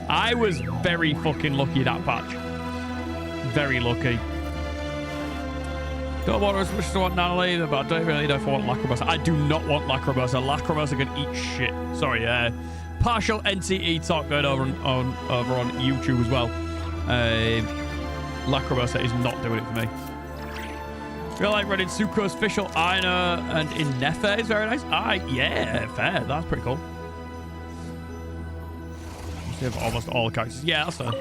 I was very fucking lucky that patch. Very lucky. Don't want as much as I want Natalie, but I don't really know if I want Lacrimosa. I do not want Lacrimosa. Lacrimosa can eat shit. Sorry, partial NCE talk going over on YouTube as well. Lacrimosa is not doing it for me. Feel like running Sucrose, Fischl, Aina, and Inefe is very nice. Yeah, fair. That's pretty cool. We have almost all the characters. Yeah, that's fair.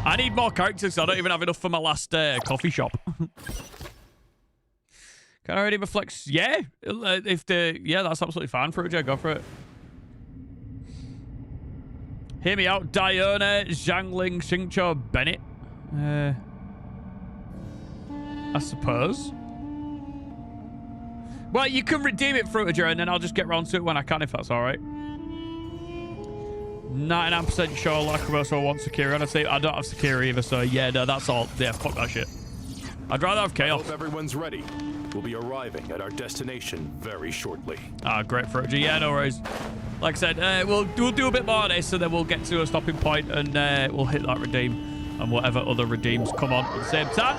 I need more characters, so I don't even have enough for my last coffee shop. Can I already reflex? Yeah. Yeah, that's absolutely fine for it, Jay. Go for it. Hear me out. Diana, Zhangling, Xingqiu, Bennett. I suppose. Well, you can redeem it through Jay, and then I'll just get round to it when I can, if that's all right. 99% sure Lacrimosa wants Sakiri on a team. I don't have Sakiri either, so yeah, no, that's all. Yeah, fuck that shit. I'd rather have Chaos. Hope everyone's ready. We'll be arriving at our destination very shortly. Ah, great for it. Yeah, no worries. Like I said, we'll do a bit more of this, and then we'll get to a stopping point, and we'll hit that redeem, and whatever other redeems come on at the same time.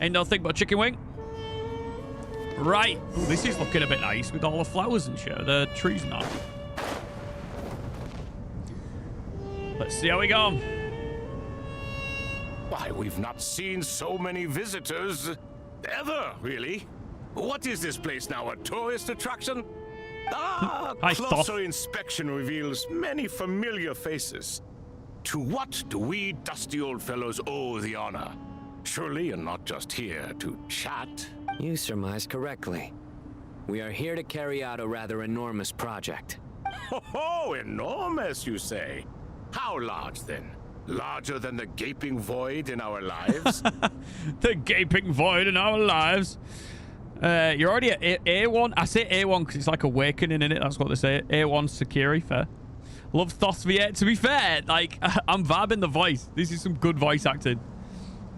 Ain't nothing but chicken wing. Right. Ooh, this is looking a bit nice with all the flowers and shit. The trees now. Let's see how we go. Why, we've not seen so many visitors ever, really. What is this place now, a tourist attraction? Closer inspection reveals many familiar faces. To what do we dusty old fellows owe the honor? Surely you're not just here to chat. You surmise correctly. We are here to carry out a rather enormous project. Oh, enormous, you say? How large, then? Larger than the gaping void in our lives? The gaping void in our lives. You're already at A1. I say A1 because it's like awakening in it. That's what they say. A1 Sakiri. Fair. Love Thothviet. To be fair, like, I'm vibing the voice. This is some good voice acting.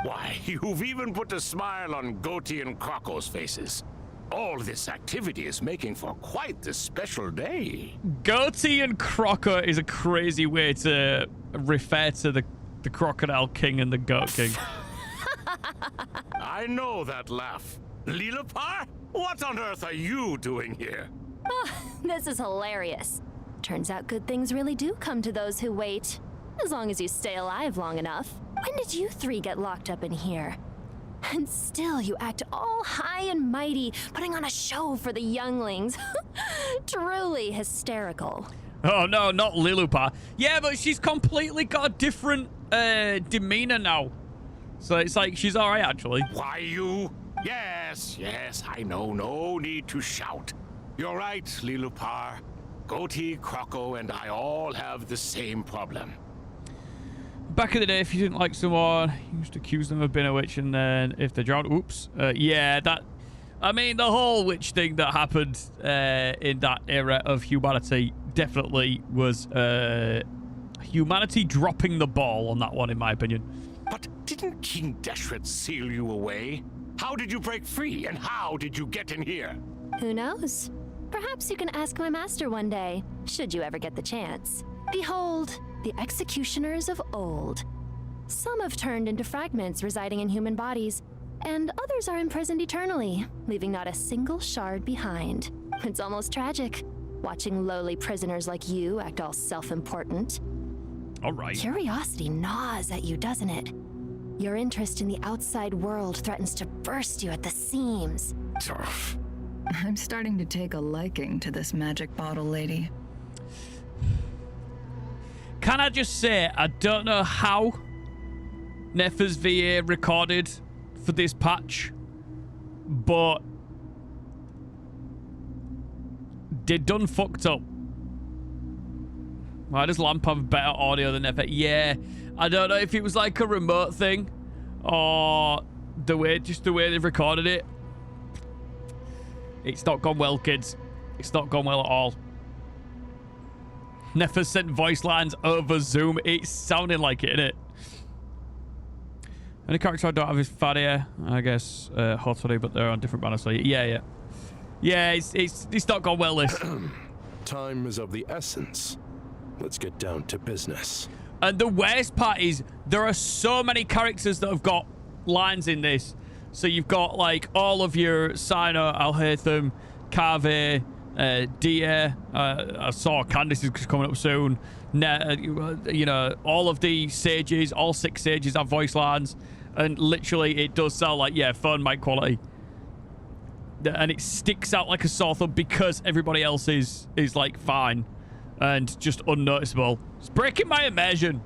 Why, you've even put a smile on Goatee and Croco's faces. All this activity is making for quite the special day. Goatee and Croco is a crazy way to refer to the Crocodile King and the Goat King. I know that laugh. Lilipar? What on earth are you doing here? Oh, this is hilarious. Turns out good things really do come to those who wait. As long as you stay alive long enough. When did you three get locked up in here? And still you act all high and mighty, putting on a show for the younglings. Truly hysterical. Oh, no, not Lilipar. Yeah, but she's completely got a different demeanor now. So it's like she's all right, actually. Why, you? Yes, I know. No need to shout. You're right, Lilipar. Goatee, Croco, and I all have the same problem. Back in the day, if you didn't like someone, you used to accuse them of being a witch, and then if they drowned, oops. Yeah, that... I mean, the whole witch thing that happened in that era of humanity definitely was humanity dropping the ball on that one, in my opinion. But didn't King Deshret seal you away? How did you break free, and how did you get in here? Who knows? Perhaps you can ask my master one day, should you ever get the chance. Behold, the executioners of old. Some have turned into fragments residing in human bodies, and others are imprisoned eternally, leaving not a single shard behind. It's almost tragic. watching lowly prisoners like you act all self-important. All right. Curiosity gnaws at you, doesn't it? Your interest in the outside world threatens to burst you at the seams. I'm starting to take a liking to this magic bottle lady. Can I just say, I don't know how Nephers VA recorded for this patch, but they done fucked up. Why does Lamp have better audio than Nephers? Yeah, I don't know if it was like a remote thing or just the way they've recorded it. It's not gone well, kids. It's not gone well at all. Nephers sent voice lines over Zoom. It's sounding like it, innit? Any character I don't have is Fadia, I guess, Hotori, but they're on different banners. So yeah. Yeah, it's not gone well, this. Time is of the essence. Let's get down to business. And the worst part is there are so many characters that have got lines in this. So you've got like all of your Sino, Alhaitham, Kave, Dia. I saw Candice is coming up soon. You know, all of the sages, all 6 sages have voice lines, and literally it does sound like, yeah, phone mic quality. And it sticks out like a sore thumb because everybody else is like fine and just unnoticeable. It's breaking my immersion.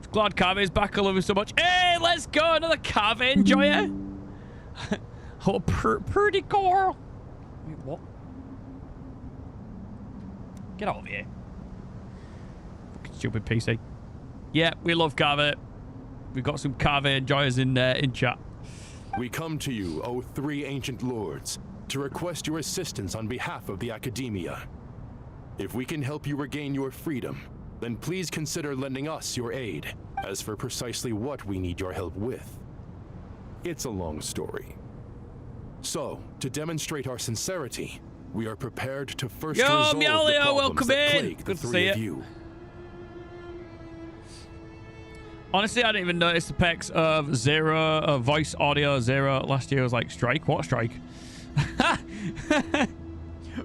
I'm glad Kave is back. I love you so much. Hey, let's go, another Kave enjoyer. Oh, pretty girl. Wait, what? Get out of here. Fucking stupid PC. Yeah, we love Kave. We've got some Kave enjoyers in chat. We come to you, O 3 ancient lords, to request your assistance on behalf of the Academia. If we can help you regain your freedom, then please consider lending us your aid. As for precisely what we need your help with, it's a long story. So, to demonstrate our sincerity, we are prepared to first resolve the problems that plague the 3 of you. Honestly, I didn't even notice the pecs of Zero, voice audio Zero. Last year was like, strike? What strike?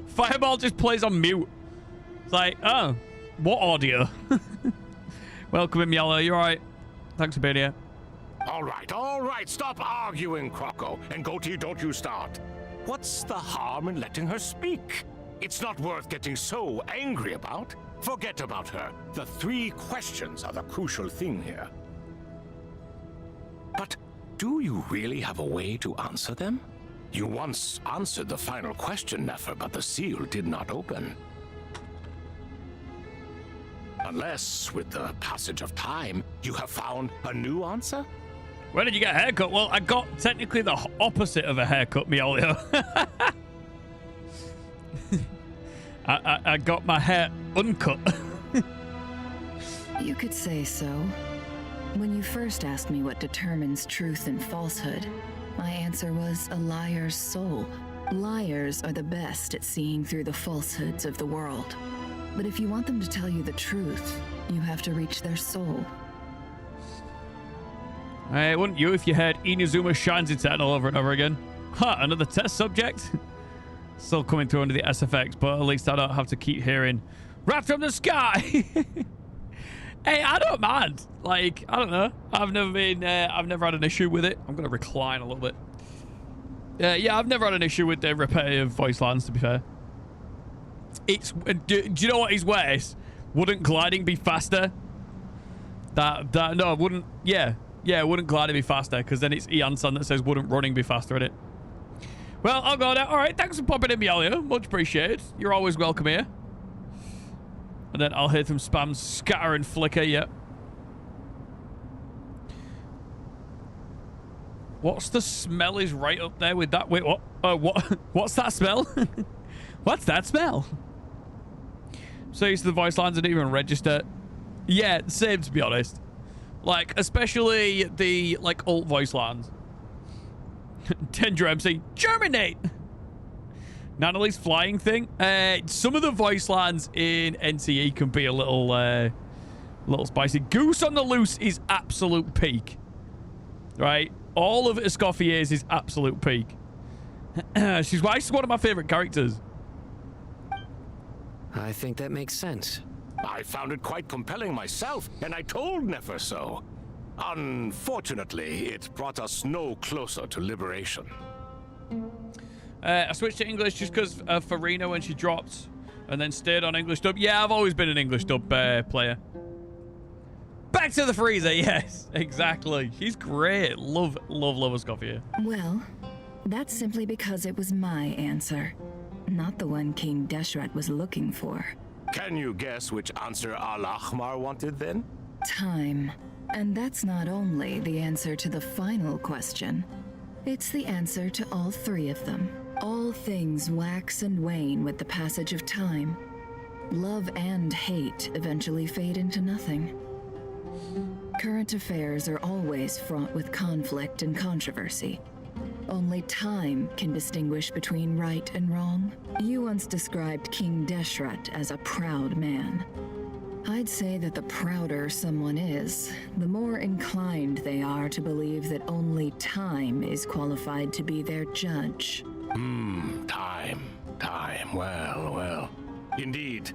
Fireball just plays on mute. It's like, oh, what audio? Welcome in, Yellow. You alright? Thanks for being here. All right. Stop arguing, Croco. And Goatee, don't you start. What's the harm in letting her speak? It's not worth getting so angry about. Forget about her. The 3 questions are the crucial thing here. But do you really have a way to answer them? You once answered the final question, Nefer, but the seal did not open. Unless, with the passage of time, you have found a new answer? Where did you get a haircut? Well, I got technically the opposite of a haircut, Miolio. I got my hair uncut. You could say so. When you first asked me what determines truth and falsehood, my answer was a liar's soul. Liars are the best at seeing through the falsehoods of the world. But if you want them to tell you the truth, you have to reach their soul. Hey, wouldn't you if you heard Inazuma shines eternal over and over again? Huh, another test subject? Still coming through under the SFX, but at least I don't have to keep hearing Rat from the sky! Hey, I don't mind. Like, I don't know. I've never had an issue with it. I'm going to recline a little bit. Yeah, I've never had an issue with the repetitive voice lines, to be fair. It's, do you know what is worse? Wouldn't gliding be faster? No, wouldn't, yeah, wouldn't gliding be faster? Because then it's Ian-san that says wouldn't running be faster in it. Well, I'll go now. All right, thanks for popping in, Mialia. Much appreciated. You're always welcome here. And then I'll hear them spam scatter and flicker, yeah. What's the smell is right up there with that? Wait, what? What's that smell? What's that smell? So used to the voice lines, I didn't even register. Yeah, same, to be honest. Like, especially the, like, alt voice lines. Tendra MC, germinate! Nanali's flying thing. Some of the voice lines in NCE can be a little spicy. Goose on the Loose is absolute peak. Right? All of Escoffier's is absolute peak. She's one of my favorite characters. I think that makes sense. I found it quite compelling myself, and I told Nefer so. Unfortunately, it brought us no closer to liberation. I switched to English just because of Farina when she dropped, and then stayed on English dub. Yeah, I've always been an English dub player. Back to the freezer, yes, exactly. She's great. Love Escoffier. Well, that's simply because it was my answer, not the one King Deshret was looking for. Can you guess which answer Al-Ahmar wanted then? Time. And that's not only the answer to the final question. It's the answer to all three of them. All things wax and wane with the passage of time. Love and hate eventually fade into nothing. Current affairs are always fraught with conflict and controversy. Only time can distinguish between right and wrong. You once described King Deshret as a proud man. I'd say that the prouder someone is, the more inclined they are to believe that only time is qualified to be their judge. Time. Well. Indeed.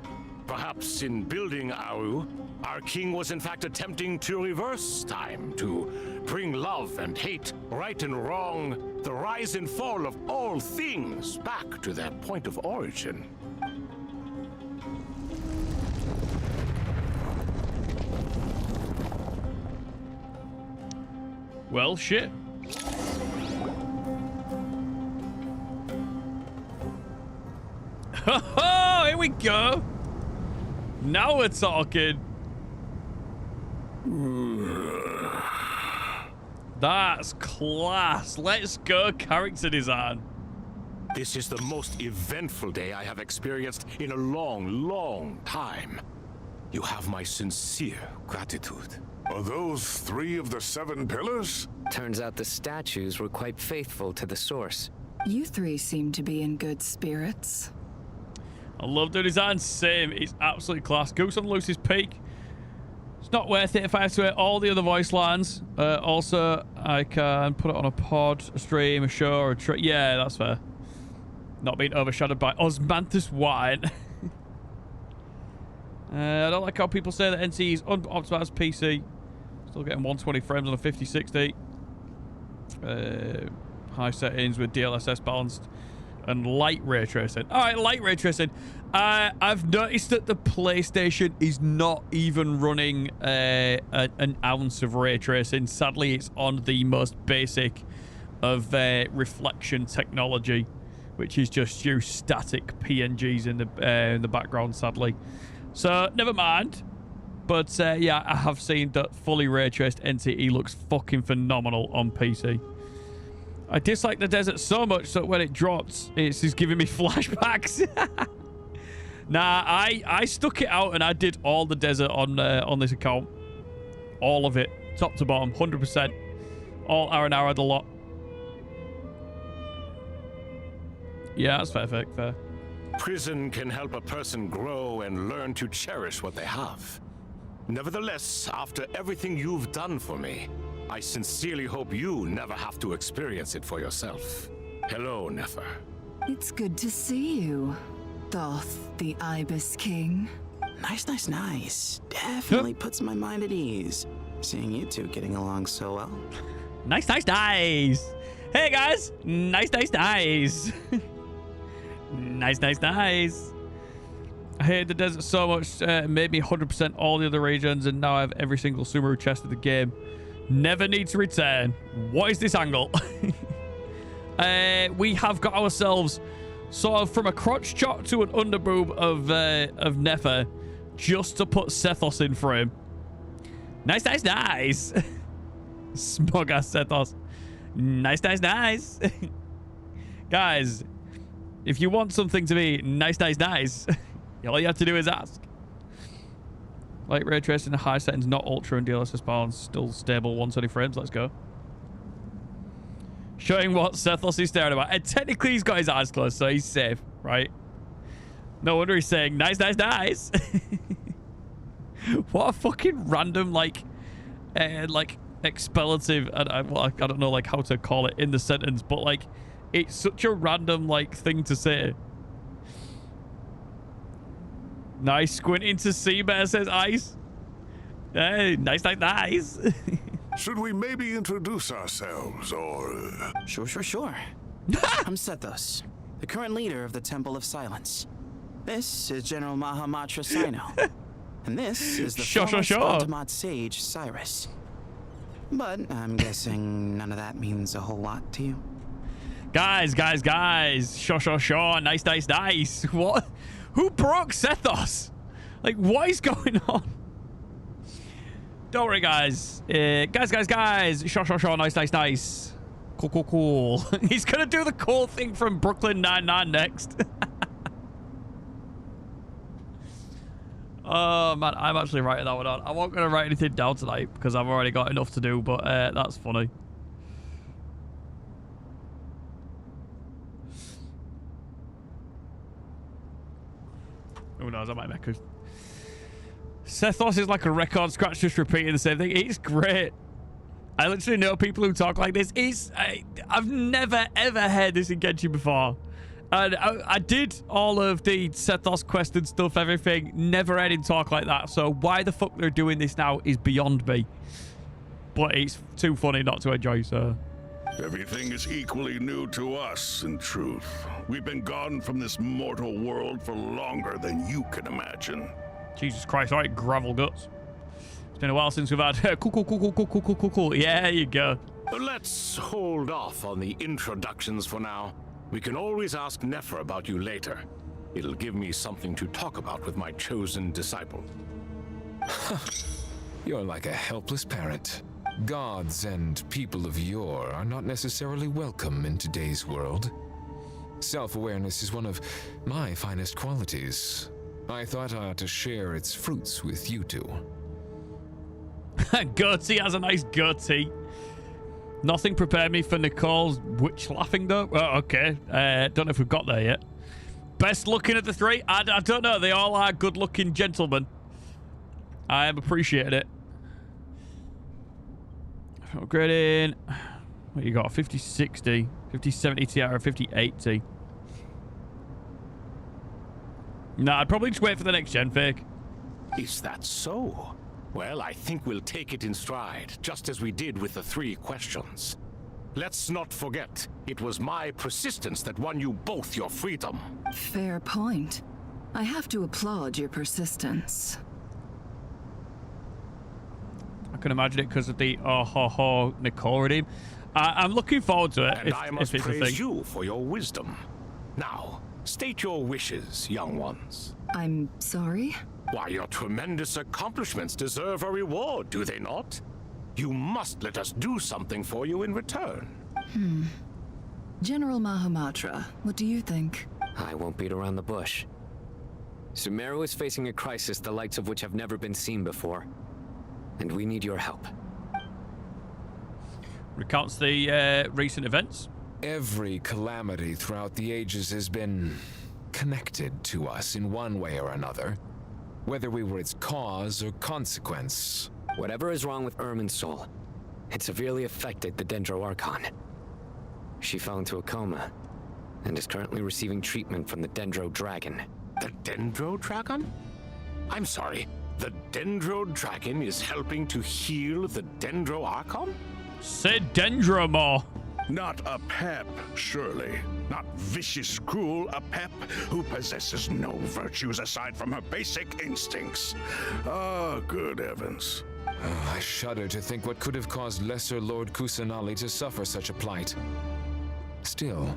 Perhaps in building Aru, our king was in fact attempting to reverse time, to bring love and hate, right and wrong, the rise and fall of all things back to their point of origin. Well, shit. Oh, here we go. Now we're talking. That's class. Let's go, character design. This is the most eventful day I have experienced in a long time. You have my sincere gratitude. Are those 3 of the 7 pillars? Turns out the statues were quite faithful to the source. You 3 seem to be in good spirits. I love the design. Same. It's absolutely class. Goose on Lucy's Peak. It's not worth it if I have to hear all the other voice lines. Also, I can put it on a pod, a stream, a show, or a yeah, that's fair. Not being overshadowed by osmanthus wine. I don't like how people say that NC is unoptimized PC. Still getting 120 frames on a 5060. High settings with DLSS balanced. And light ray tracing. Alright, light ray tracing. I've noticed that the PlayStation is not even running an ounce of ray tracing. Sadly, it's on the most basic of reflection technology, which is just use static PNGs in the background, sadly. So, never mind. But, yeah, I have seen that fully ray traced NTE looks fucking phenomenal on PC. I dislike the desert so much that when it drops, it's just giving me flashbacks. Nah, I stuck it out and I did all the desert on this account. All of it. Top to bottom. 100%. All hour the lot. Yeah, that's fair. Prison can help a person grow and learn to cherish what they have. Nevertheless, after everything you've done for me, I sincerely hope you never have to experience it for yourself. Hello, Nefer. It's good to see you, Thoth, the Ibis King. Nice. Definitely puts my mind at ease. Seeing you two getting along so well. Nice. Hey, guys. Nice. Nice. I hated the desert so much, it made me 100% all the other regions, and now I have every single Sumeru chest of the game. Never need to return. What is this angle? We have got ourselves sort of from a crotch chop to an underboob of Nefer, just to put Sethos in frame. Nice. Smug ass Sethos. Nice. Guys, if you want something to be nice, all you have to do is ask. Light ray tracing, high settings, not ultra, and DLSS balance, still stable 120 frames. Let's go. Showing what Sethos is staring about. And technically, he's got his eyes closed, so he's safe, right? No wonder he's saying nice. What a fucking random, like expletive. I don't know, like, how to call it in the sentence, but, like, it's such a random, like, thing to say. Nice. Squinting to see better, says Ice. Hey, nice. Should we maybe introduce ourselves, or... Sure. I'm Sethos, the current leader of the Temple of Silence. This is General Mahamatra Sino. And this is the former Spontamod sage, Cyrus. But I'm guessing none of that means a whole lot to you. Guys. Sure. Nice. What? Who broke Sethos? Like, what is going on? Don't worry, guys. Guys. Sure. Nice. Cool. He's gonna do the cool thing from Brooklyn Nine-Nine next. Oh, man. I'm actually writing that one on. I won't gonna write anything down tonight because I've already got enough to do, but that's funny. Who knows? I might make a... Sethos is like a record scratch just repeating the same thing. It's great. I literally know people who talk like this. I've never, ever heard this in Genshin before. And I did all of the Sethos quest and stuff, everything. Never heard him talk like that. So why the fuck they're doing this now is beyond me. But it's too funny not to enjoy, so... Everything is equally new to us, in truth. We've been gone from this mortal world for longer than you can imagine. Jesus Christ, all right, gravel guts. It's been a while since we've had... Cool. Yeah, there you go. Let's hold off on the introductions for now. We can always ask Nefer about you later. It'll give me something to talk about with my chosen disciple. You're like a helpless parent. Gods and people of yore are not necessarily welcome in today's world. Self-awareness is one of my finest qualities. I thought I ought to share its fruits with you two. Goatee has a nice goatee. Nothing prepared me for Nicole's witch laughing, though. Oh, okay. Don't know if we've got there yet. Best looking of the three? I don't know. They all are good-looking gentlemen. I am appreciating it. Upgrading. What you got? 5060, 5070 Ti, or 5080. Nah, I'd probably just wait for the next gen fake. Is that so? Well, I think we'll take it in stride, just as we did with the 3 questions. Let's not forget, it was my persistence that won you both your freedom. Fair point. I have to applaud your persistence. I can imagine it because of the Nicole redeem. I'm looking forward to it. And I must praise you for your wisdom. Now, state your wishes, young ones. I'm sorry? Why, your tremendous accomplishments deserve a reward, do they not? You must let us do something for you in return. General Mahamatra, what do you think? I won't beat around the bush. Sumeru is facing a crisis the likes of which have never been seen before. And we need your help. Recounts the recent events. Every calamity throughout the ages has been connected to us in one way or another. Whether we were its cause or consequence. Whatever is wrong with Irminsul, it severely affected the Dendro Archon. She fell into a coma and is currently receiving treatment from the Dendro Dragon. The Dendro Dragon? I'm sorry, the Dendro Dragon is helping to heal the Dendro Archon? Say Dendro more. Not a pep, surely. Not vicious, cruel, a pep who possesses no virtues aside from her basic instincts. Ah, good heavens. Oh, I shudder to think what could have caused Lesser Lord Kusanali to suffer such a plight. Still,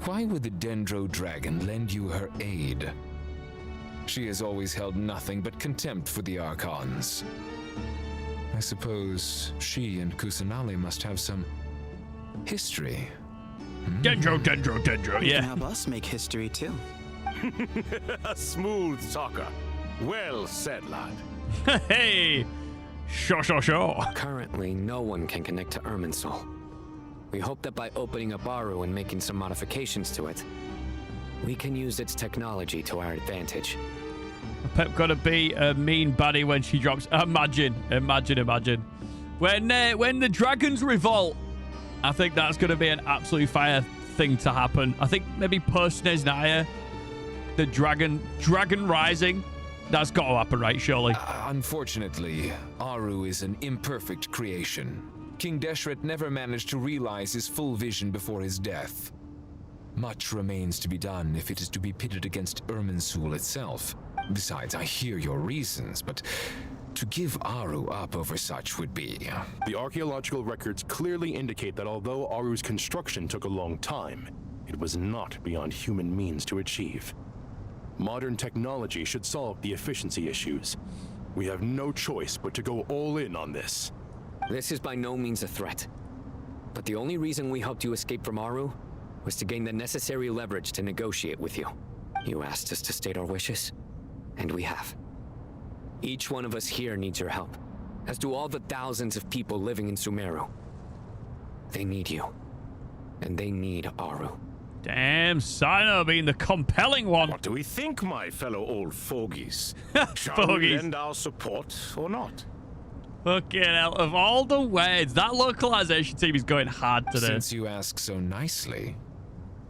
why would the Dendro Dragon lend you her aid? She has always held nothing but contempt for the Archons. I suppose she and Kusanali must have some history. Dendro, You yeah. can help us make history too. A smooth talker. Well said, lad. Hey! Sure. Currently, no one can connect to Irminsul. We hope that by opening a Baru and making some modifications to it, we can use its technology to our advantage. Pep gotta be a mean baddie when she drops. Imagine. When the dragons revolt, I think that's gonna be an absolute fire thing to happen. I think maybe post Nesnaya, the dragon rising That's got to happen, right? Surely. Unfortunately, Aru is an imperfect creation. King Deshret never managed to realize his full vision before his death. Much remains to be done if it is to be pitted against Irminsul itself. Besides, I hear your reasons, but to give Aru up over such would be... The archaeological records clearly indicate that although Aru's construction took a long time, it was not beyond human means to achieve. Modern technology should solve the efficiency issues. We have no choice but to go all in on this. This is by no means a threat. But the only reason we helped you escape from Aru was to gain the necessary leverage to negotiate with you. You asked us to state our wishes, and we have. Each one of us here needs your help, as do all the thousands of people living in Sumeru. They need you, and they need Aru. Damn, Sino being the compelling one. What do we think, my fellow old fogies? Shall Fogies. we lend our support or not? Fucking hell, of all the words, that localization team is going hard today. Since you ask so nicely,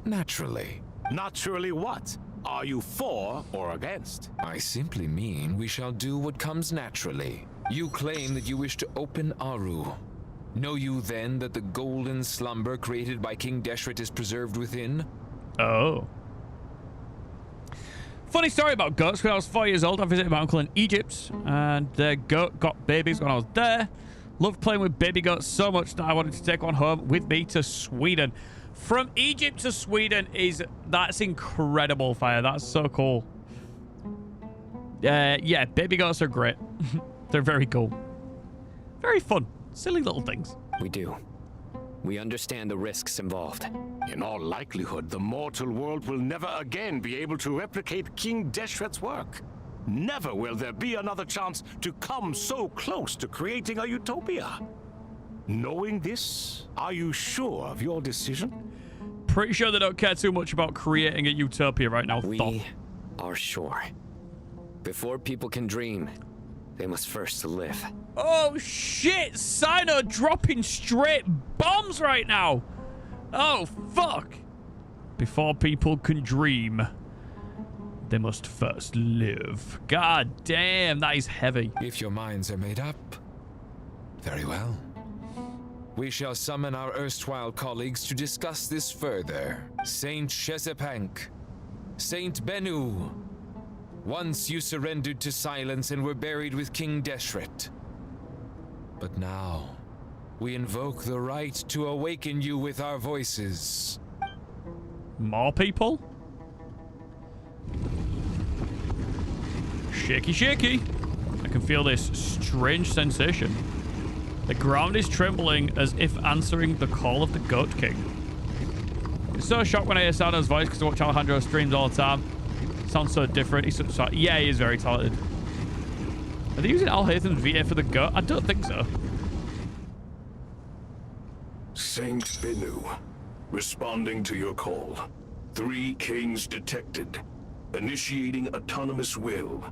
naturally. Naturally what? Are you for or against? I simply mean we shall do what comes naturally. You claim that you wish to open Aru. Know you then that the golden slumber created by King Deshret is preserved within? Oh. Funny story about goats. When I was 4 years old, I visited my uncle in Egypt, and their goat got babies when I was there. Loved playing with baby goats so much that I wanted to take one home with me to Sweden. From Egypt to Sweden that's incredible, Fire. That's so cool. Yeah, baby goats are great. They're very cool. Very fun. Silly little things. We do. We understand the risks involved. In all likelihood, the mortal world will never again be able to replicate King Deshret's work. Never will there be another chance to come so close to creating a utopia. Knowing this, are you sure of your decision? Pretty sure they don't care too much about creating a utopia right now. We are sure. Before people can dream, they must first live. Oh shit! Sino dropping straight bombs right now. Oh fuck! Before people can dream, they must first live. God damn, that is heavy. If your minds are made up, very well. We shall summon our erstwhile colleagues to discuss this further. Saint Shezepank, Saint Bennu. Once you surrendered to silence and were buried with King Deshret. But now, we invoke the right to awaken you with our voices. More people? Shaky, shaky. I can feel this strange sensation. The ground is trembling as if answering the call of the Goat King. I'm so shocked when I hear Sano's voice because I watch Alejandro's streams all the time. Sounds so different. He's such a... Yeah, he is very talented. Are they using Alhaithan's VA for the goat? I don't think so. Saint Bennu, responding to your call. 3 kings detected. Initiating autonomous will.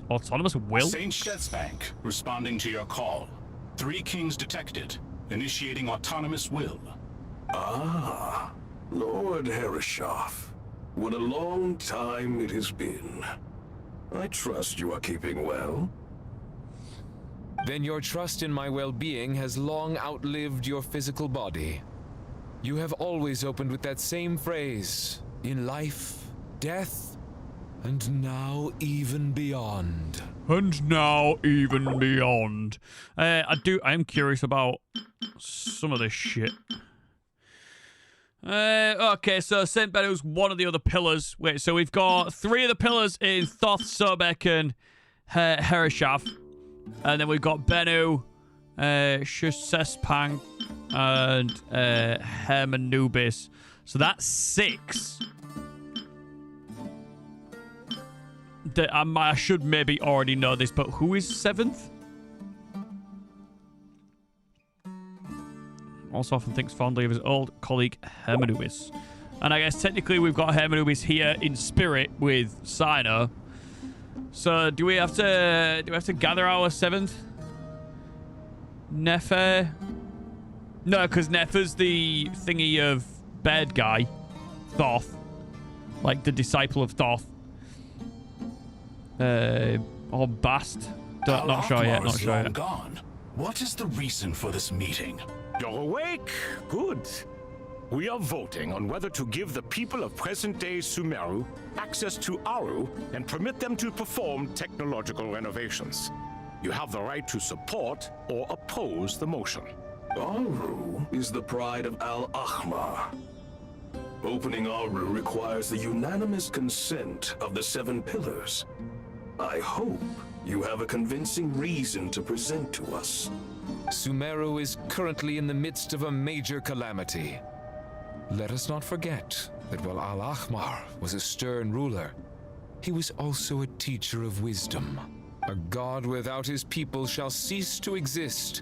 Autonomous will? Saint Shezepank, responding to your call. 3 kings detected. Initiating autonomous will. Ah, Lord Herreshoff. What a long time it has been. I trust you are keeping well. Then your trust in my well-being has long outlived your physical body. You have always opened with that same phrase. In life, death, and now even beyond. And now even beyond. I'm curious about some of this shit. Okay, so Saint Bennu's one of the other pillars. Wait, so we've got 3 of the pillars in Thoth, Sobek, and Herreshoff. And then we've got Bennu, Shezepank, and Hermanubis. So that's 6. I should maybe already know this, but who is 7th? Also often thinks fondly of his old colleague Hermanubis. And I guess technically we've got Hermanubis here in spirit with Sino. So do we have to gather our 7th? Nefer? No, because Nefer's the thingy of bad guy. Thoth. Like the disciple of Thoth. Or Bast. Not sure yet. Not sure yet. Gone. What is the reason for this meeting? You're awake? Good. We are voting on whether to give the people of present-day Sumeru access to Aru and permit them to perform technological renovations. You have the right to support or oppose the motion. Aru is the pride of Al-Ahmar. Opening Aru requires the unanimous consent of the 7 pillars. I hope you have a convincing reason to present to us. Sumeru is currently in the midst of a major calamity. Let us not forget that while Al-Ahmar was a stern ruler, he was also a teacher of wisdom. A god without his people shall cease to exist,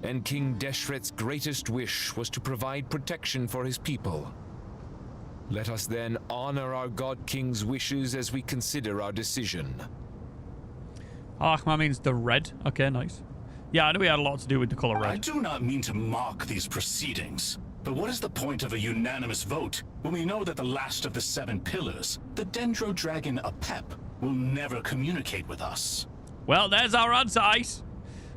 and King Deshret's greatest wish was to provide protection for his people. Let us then honor our God King's wishes as we consider our decision. Al-Ahmar means the red. Okay, nice. Yeah, I knew he had a lot to do with the color red. I do not mean to mock these proceedings, but what is the point of a unanimous vote when we know that the last of the 7 pillars, the Dendro Dragon Apep, will never communicate with us? Well, there's our answer, Ice.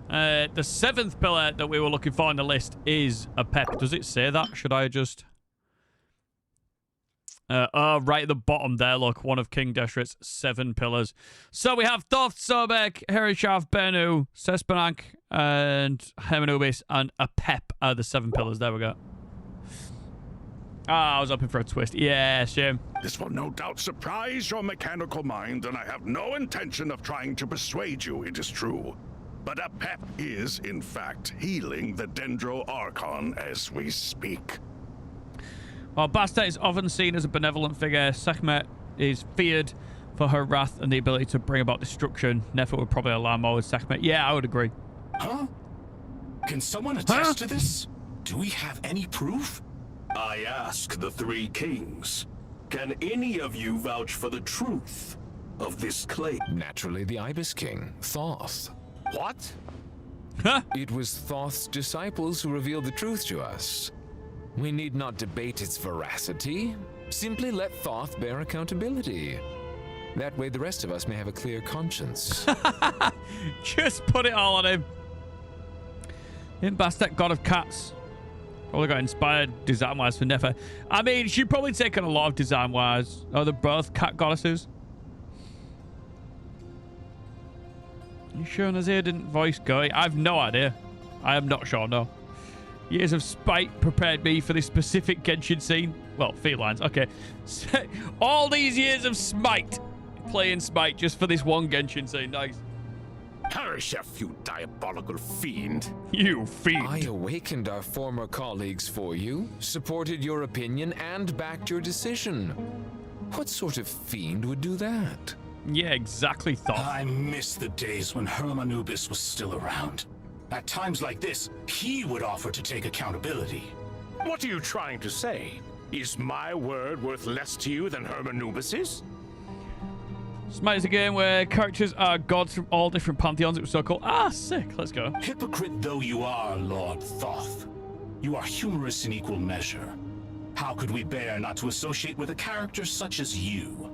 The 7th pillar that we were looking for on the list is Apep. Does it say that? Should I just... right at the bottom there, look. One of King Deshret's 7 pillars. So we have Thoth, Sobek, Herishaf, Bennu, Sespenank, and Hermanubis, and Apep are the 7 pillars. There we go. I was hoping for a twist. Yeah, shame. This will no doubt surprise your mechanical mind, and I have no intention of trying to persuade you it is true. But Apep is, in fact, healing the Dendro Archon as we speak. While Bastet is often seen as a benevolent figure, Sekhmet is feared for her wrath and the ability to bring about destruction. Nefer would probably align more with Sekhmet. Yeah, I would agree. Huh? Can someone attest to this? Do we have any proof? I ask the 3 kings. Can any of you vouch for the truth of this claim? Naturally, the Ibis King, Thoth. What? It was Thoth's disciples who revealed the truth to us. We need not debate its veracity. Simply let Thoth bear accountability. That way the rest of us may have a clear conscience. Just put it all on him. Isn't Bastet god of cats? Probably got inspired design-wise for Nefer. I mean, she'd probably taken a lot of design-wise. Oh, they're both cat goddesses. You sure Nazir didn't voice Goy? I have no idea. I am not sure, no. Years of spite prepared me for this specific Genshin scene. Well, felines, okay. All these years of smite. Playing smite just for this one Genshin scene. Nice. Harishef, you diabolical fiend. You fiend. I awakened our former colleagues for you, supported your opinion, and backed your decision. What sort of fiend would do that? Yeah, exactly, Thoth. I miss the days when Hermanubis was still around. At times like this, he would offer to take accountability. What are you trying to say? Is my word worth less to you than Hermanubis's? Smite is a game where characters are gods from all different pantheons. It was so cool. Ah, sick. Let's go. Hypocrite though you are, Lord Thoth, you are humorous in equal measure. How could we bear not to associate with a character such as you?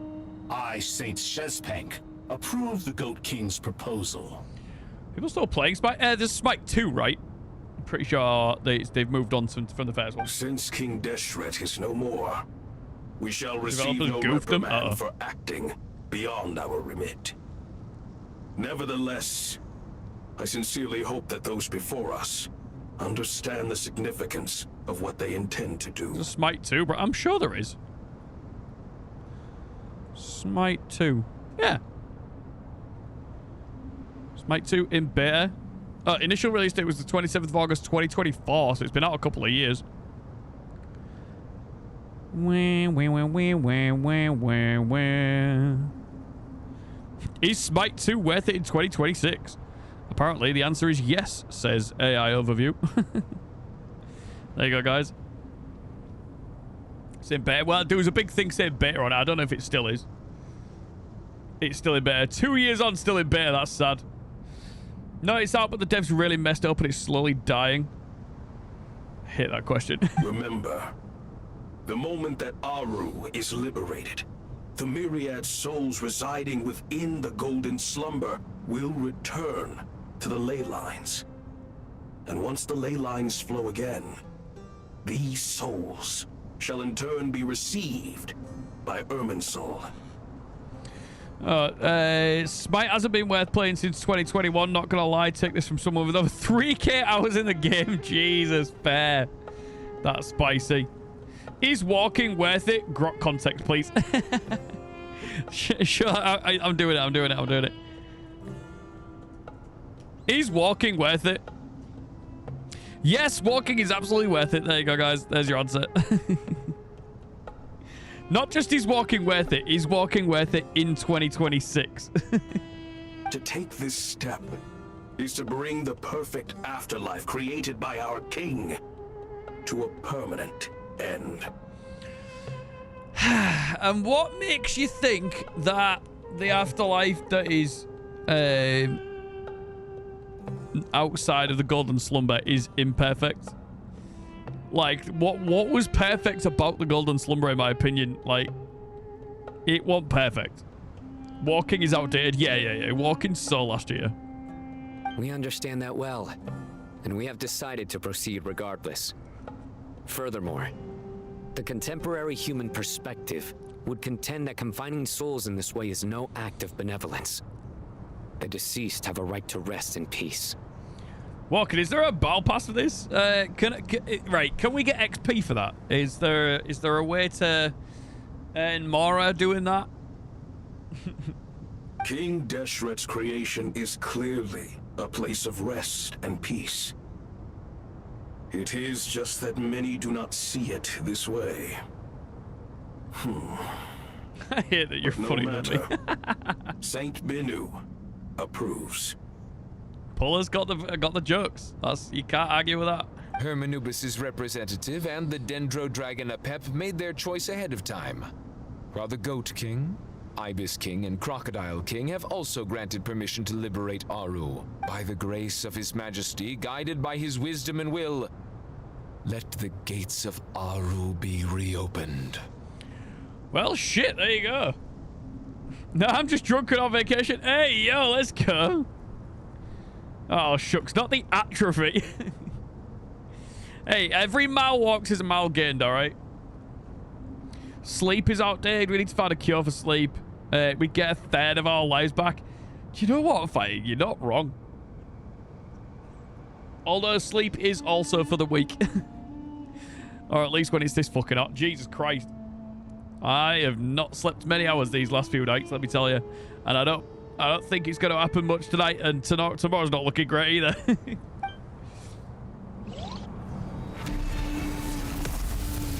I, Saint Shezpank, approve the Goat King's proposal. People still playing Smite? There's Smite 2, right? I'm pretty sure they've moved on from the first one. Since King Deshret is no more, we shall receive no reprimand for acting beyond our remit. Nevertheless, I sincerely hope that those before us understand the significance of what they intend to do. There's a Smite 2, but I'm sure there is. Smite 2. Yeah. Smite 2 in beta. Initial release date was the 27th of August 2024, so it's been out a couple of years. Is Smite 2 worth it in 2026? Apparently, the answer is yes, says AI Overview. There you go, guys. It's in beta. Well, there was a big thing saying beta on it. I don't know if it still is. It's still in beta. 2 years on, still in beta. That's sad. No, it's out, but the devs really messed up and it's slowly dying. I hate that question. Remember, the moment that Aru is liberated, the myriad souls residing within the golden slumber will return to the ley lines. And once the ley lines flow again, these souls shall in turn be received by Irminsul. Smite hasn't been worth playing since 2021, not gonna lie. Take this from someone with over 3k hours in the game. Jesus, fair. That's spicy. Is walking worth it? Grok context, please. Sure, I'm doing it. Is walking worth it? Yes, walking is absolutely worth it. There you go, guys. There's your answer. Not just is walking worth it, is walking worth it in 2026. To take this step is to bring the perfect afterlife created by our king to a permanent end. And what makes you think that the afterlife that is outside of the golden slumber is imperfect? Like, what was perfect about the golden slumber, in my opinion? Like, it wasn't perfect. Walking is outdated. Yeah. Walking so last year. We understand that well, and we have decided to proceed regardless. Furthermore, the contemporary human perspective would contend that confining souls in this way is no act of benevolence. The deceased have a right to rest in peace. Walking, is there a battle pass for this? Can we get XP for that? Is there a way to earn Mora doing that? King Deshret's creation is clearly a place of rest and peace. It is just that many do not see it this way. I hear that you're funny, matter. Saint Benu approves. Paula's got the jokes. You can't argue with that. Hermanubis' representative and the Dendro Dragon Apep made their choice ahead of time, while the Goat King, Ibis King, and Crocodile King have also granted permission to liberate Aru. By the grace of His Majesty, guided by his wisdom and will, let the gates of Aru be reopened. Well, shit, there you go. No, I'm just drunk and on vacation. Hey, yo, let's go. Oh, shucks, not the atrophy. Hey, every mile walked is a mile gained, all right? Sleep is outdated. We need to find a cure for sleep. We get a third of our lives back. Do you know what, Fighting? You're not wrong. Although sleep is also for the weak. Or at least when it's this fucking hot. Jesus Christ. I have not slept many hours these last few nights, let me tell you. And I don't think it's going to happen much tonight, and tomorrow's not looking great either.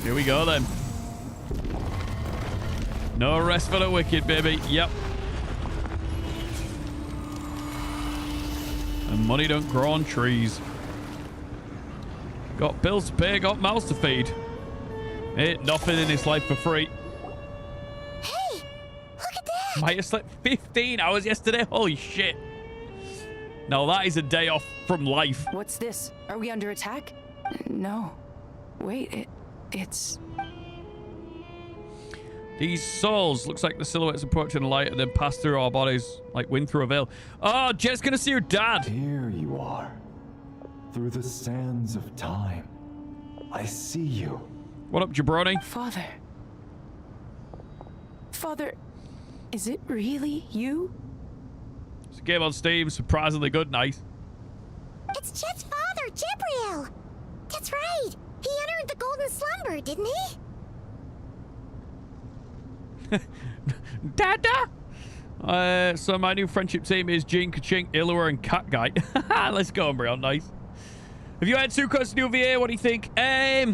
Here we go then. No rest for the wicked, baby. Yep. And money don't grow on trees. Got bills to pay, got mouths to feed. Ain't nothing in this life for free. Hey, look at that! Might have slept 15 hours yesterday. Holy shit. No, that is a day off from life. What's this? Are we under attack? No. Wait, it's... These souls, looks like the silhouettes approaching the light and then pass through our bodies like wind through a veil. Oh, Jet's gonna see her dad. Here you are. Through the sands of time. I see you. What up, jabroni? Father. Father, is it really you? It's a game on Steam, surprisingly good, nice. It's Jet's father, Jibriel. That's right. He entered the golden slumber, didn't he? Dada! So my new friendship team is Jean, Kachink, Illua, and Cat Guy. Let's go, Umbreon. Nice. Have you had Suko's new VA? What do you think? I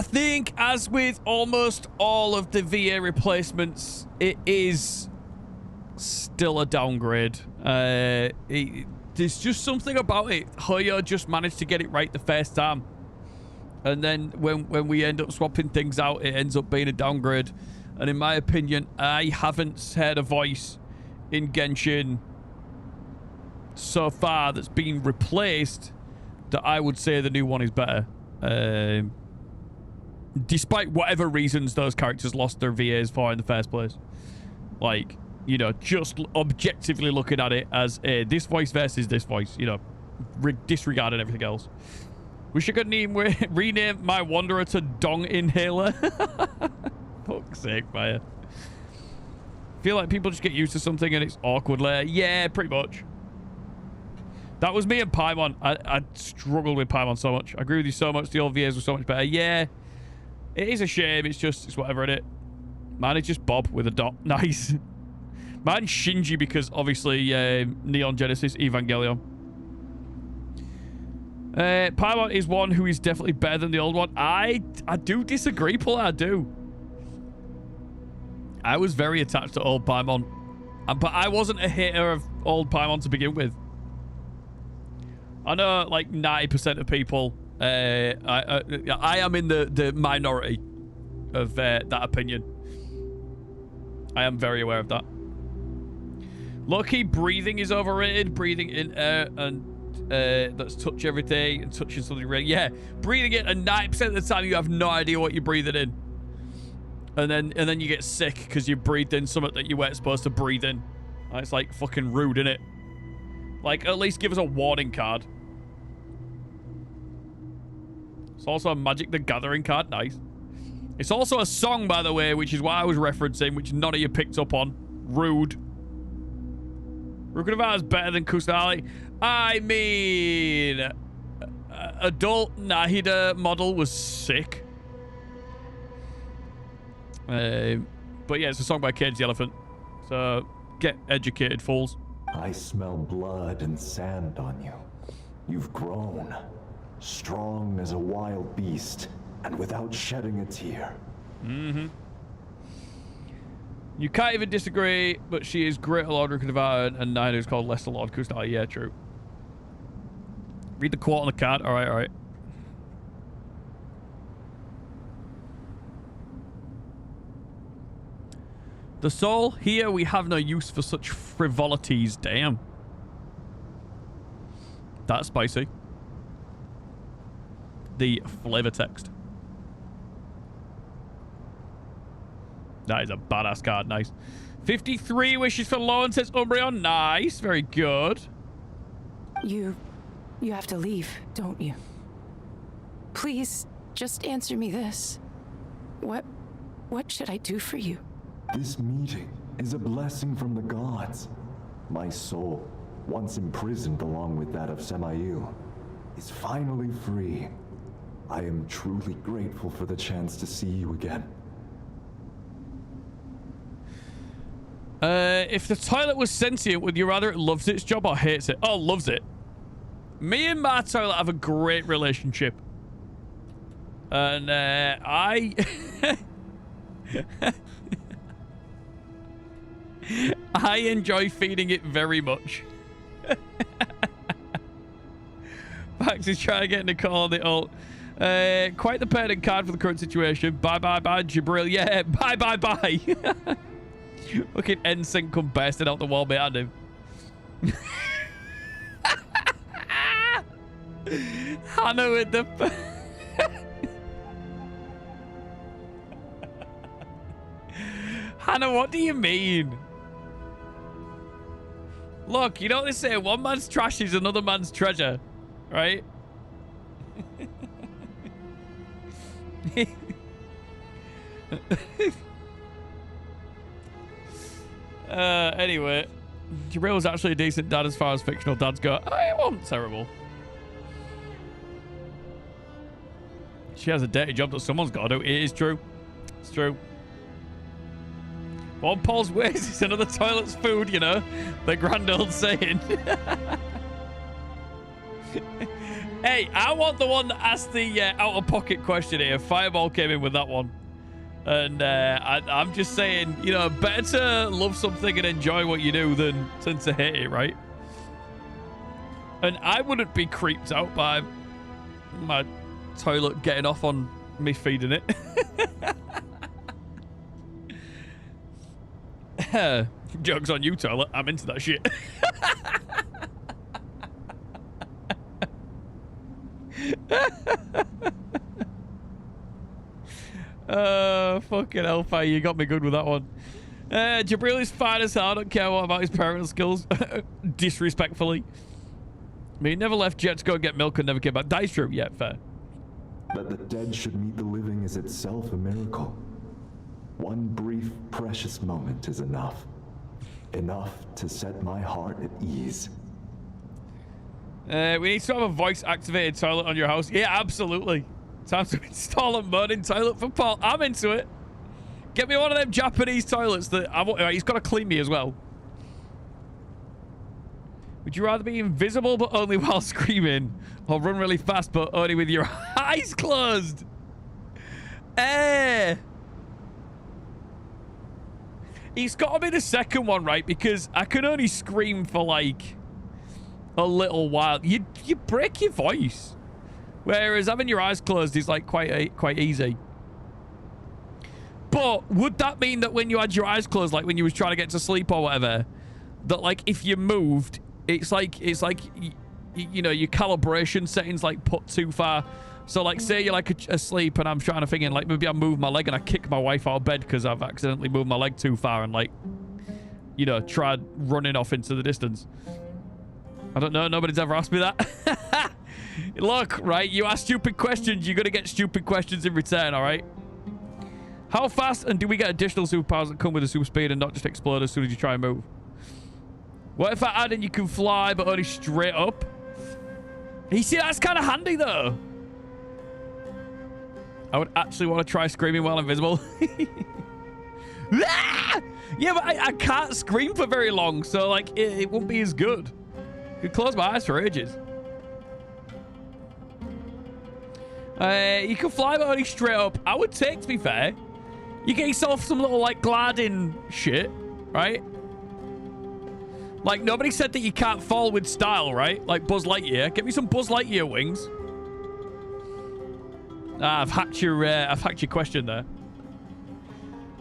think, as with almost all of the VA replacements, it is still a downgrade. There's just something about it. Hoyo just managed to get it right the first time. And then when we end up swapping things out, it ends up being a downgrade. And in my opinion, I haven't heard a voice in Genshin so far that's been replaced that I would say the new one is better. Despite whatever reasons those characters lost their VAs for in the first place. Like, you know, just objectively looking at it as this voice versus this voice, you know, disregarding everything else. Wish I could rename my Wanderer to Dong Inhaler. Fuck's sake, Fire. Feel like people just get used to something and it's awkward later. Yeah, pretty much. That was me and Paimon. I struggled with Paimon so much. I agree with you so much. The old VAs were so much better. Yeah, it is a shame. It's whatever in it. Man, it's just Bob with a dot. Nice. Man, Shinji because obviously Neon Genesis Evangelion. Paimon is one who is definitely better than the old one. I do disagree, Paul. I do. I was very attached to old Paimon. But I wasn't a hater of old Paimon to begin with. I know like 90% of people, I am in the minority of that opinion. I am very aware of that. Low-key, breathing is overrated. Breathing in air and let's touch everything and touching something real. Yeah, breathing in and 90% of the time you have no idea what you're breathing in. And then you get sick because you breathed in something that you weren't supposed to breathe in. It's like fucking rude, innit? Like, at least give us a warning card. It's also a Magic the Gathering card. Nice. It's also a song, by the way, which is what I was referencing, which none of you picked up on. Rude. Rukadavara is better than Kusanali. I mean, adult Nahida model was sick. But yeah, it's a song by Cage the Elephant. So get educated, fools. I smell blood and sand on you. You've grown. Strong as a wild beast, and without shedding a tear. Mm-hmm. You can't even disagree, but she is Greater Lord Rukadavara, and Nahida is called Lesser Lord Kusanali. Yeah, true. Read the quote on the card. Alright, alright. The soul, here we have no use for such frivolities. Damn. That's spicy. The flavor text. That is a badass card. Nice. 53 wishes for Lawrence, says Umbreon. Nice. Very good. You have to leave, don't you? Please, just answer me this. What should I do for you? This meeting is a blessing from the gods. My soul, once imprisoned along with that of Semayu, is finally free. I am truly grateful for the chance to see you again. If the toilet was sentient, would you rather it loves its job or hates it? Oh, loves it. Me and my toilet have a great relationship. And I enjoy feeding it very much. Max is trying to get Nicole on the ult. Quite the pertinent card for the current situation. Bye, Jibril. Yeah, bye. Fucking NSYNC come bursting out the wall behind him. Hannah with the... Hannah, what do you mean? Look, you know what they say? One man's trash is another man's treasure. Right? Anyway, Jibril was actually a decent dad as far as fictional dads go. It wasn't terrible. She has a dirty job that someone's got to do. It is true. It's true. One Paul's ways is another toilet's food, you know. The grand old saying. Hey, I want the one that asked the out-of-pocket question here. Fireball came in with that one. And I'm just saying, you know, better to love something and enjoy what you do than to hate it, right? And I wouldn't be creeped out by my toilet getting off on me feeding it. Joke's on you, toilet. I'm into that shit. Fucking hellfire. You got me good with that one. Jabril is fine as hell. I don't care what about his parental skills. Disrespectfully. I mean, he never left Jet to go and get milk and never came back. That is true. Yeah, fair. That the dead should meet the living is itself a miracle. One brief, precious moment is enough. Enough to set my heart at ease. We need to have a voice-activated toilet on your house. Yeah, absolutely. Time to install a modding toilet for Paul. I'm into it. Get me one of them Japanese toilets that I want. He's got to clean me as well. Would you rather be invisible but only while screaming, or run really fast but only with your eyes closed? It's got to be the second one, right? Because I can only scream for like a little while. You break your voice, whereas having your eyes closed is like quite easy. But would that mean that when you had your eyes closed, like when you was trying to get to sleep or whatever, that like if you moved, it's like you know, your calibration settings like put too far. So like say you're like asleep and I'm trying to think, like maybe I move my leg and I kick my wife out of bed because I've accidentally moved my leg too far and like, you know, tried running off into the distance. I don't know. Nobody's ever asked me that. Look, right, you ask stupid questions, you're gonna get stupid questions in return, all right? How fast and do we get additional superpowers that come with a super speed and not just explode as soon as you try and move? What if I add in you can fly but only straight up? You see, that's kind of handy though. I would actually want to try screaming while invisible. Yeah, but I can't scream for very long, so like it won't be as good. I could close my eyes for ages. You can fly but only straight up. I would take, to be fair. You get yourself some little like gliding shit, right? Like nobody said that you can't fall with style, right? Like Buzz Lightyear. Get me some Buzz Lightyear wings. I've hacked your question there.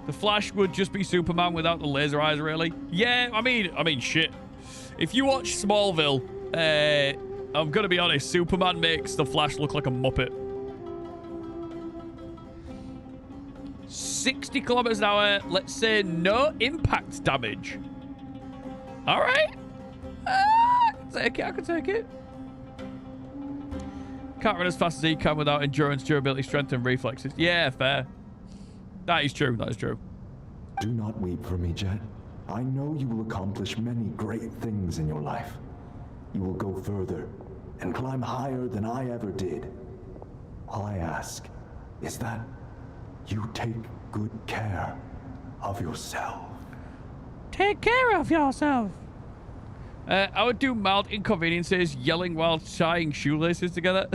The Flash would just be Superman without the laser eyes, really. Yeah, I mean, shit. If you watch Smallville, I'm gonna be honest. Superman makes the Flash look like a muppet. 60 kilometers an hour. Let's say no impact damage. All right. I can take it. Can't run as fast as he can without endurance, durability, strength, and reflexes. Yeah, fair. That is true. That is true. Do not weep for me, Jet. I know you will accomplish many great things in your life. You will go further and climb higher than I ever did. All I ask is that you take good care of yourself. Take care of yourself. I would do mild inconveniences, yelling while tying shoelaces together.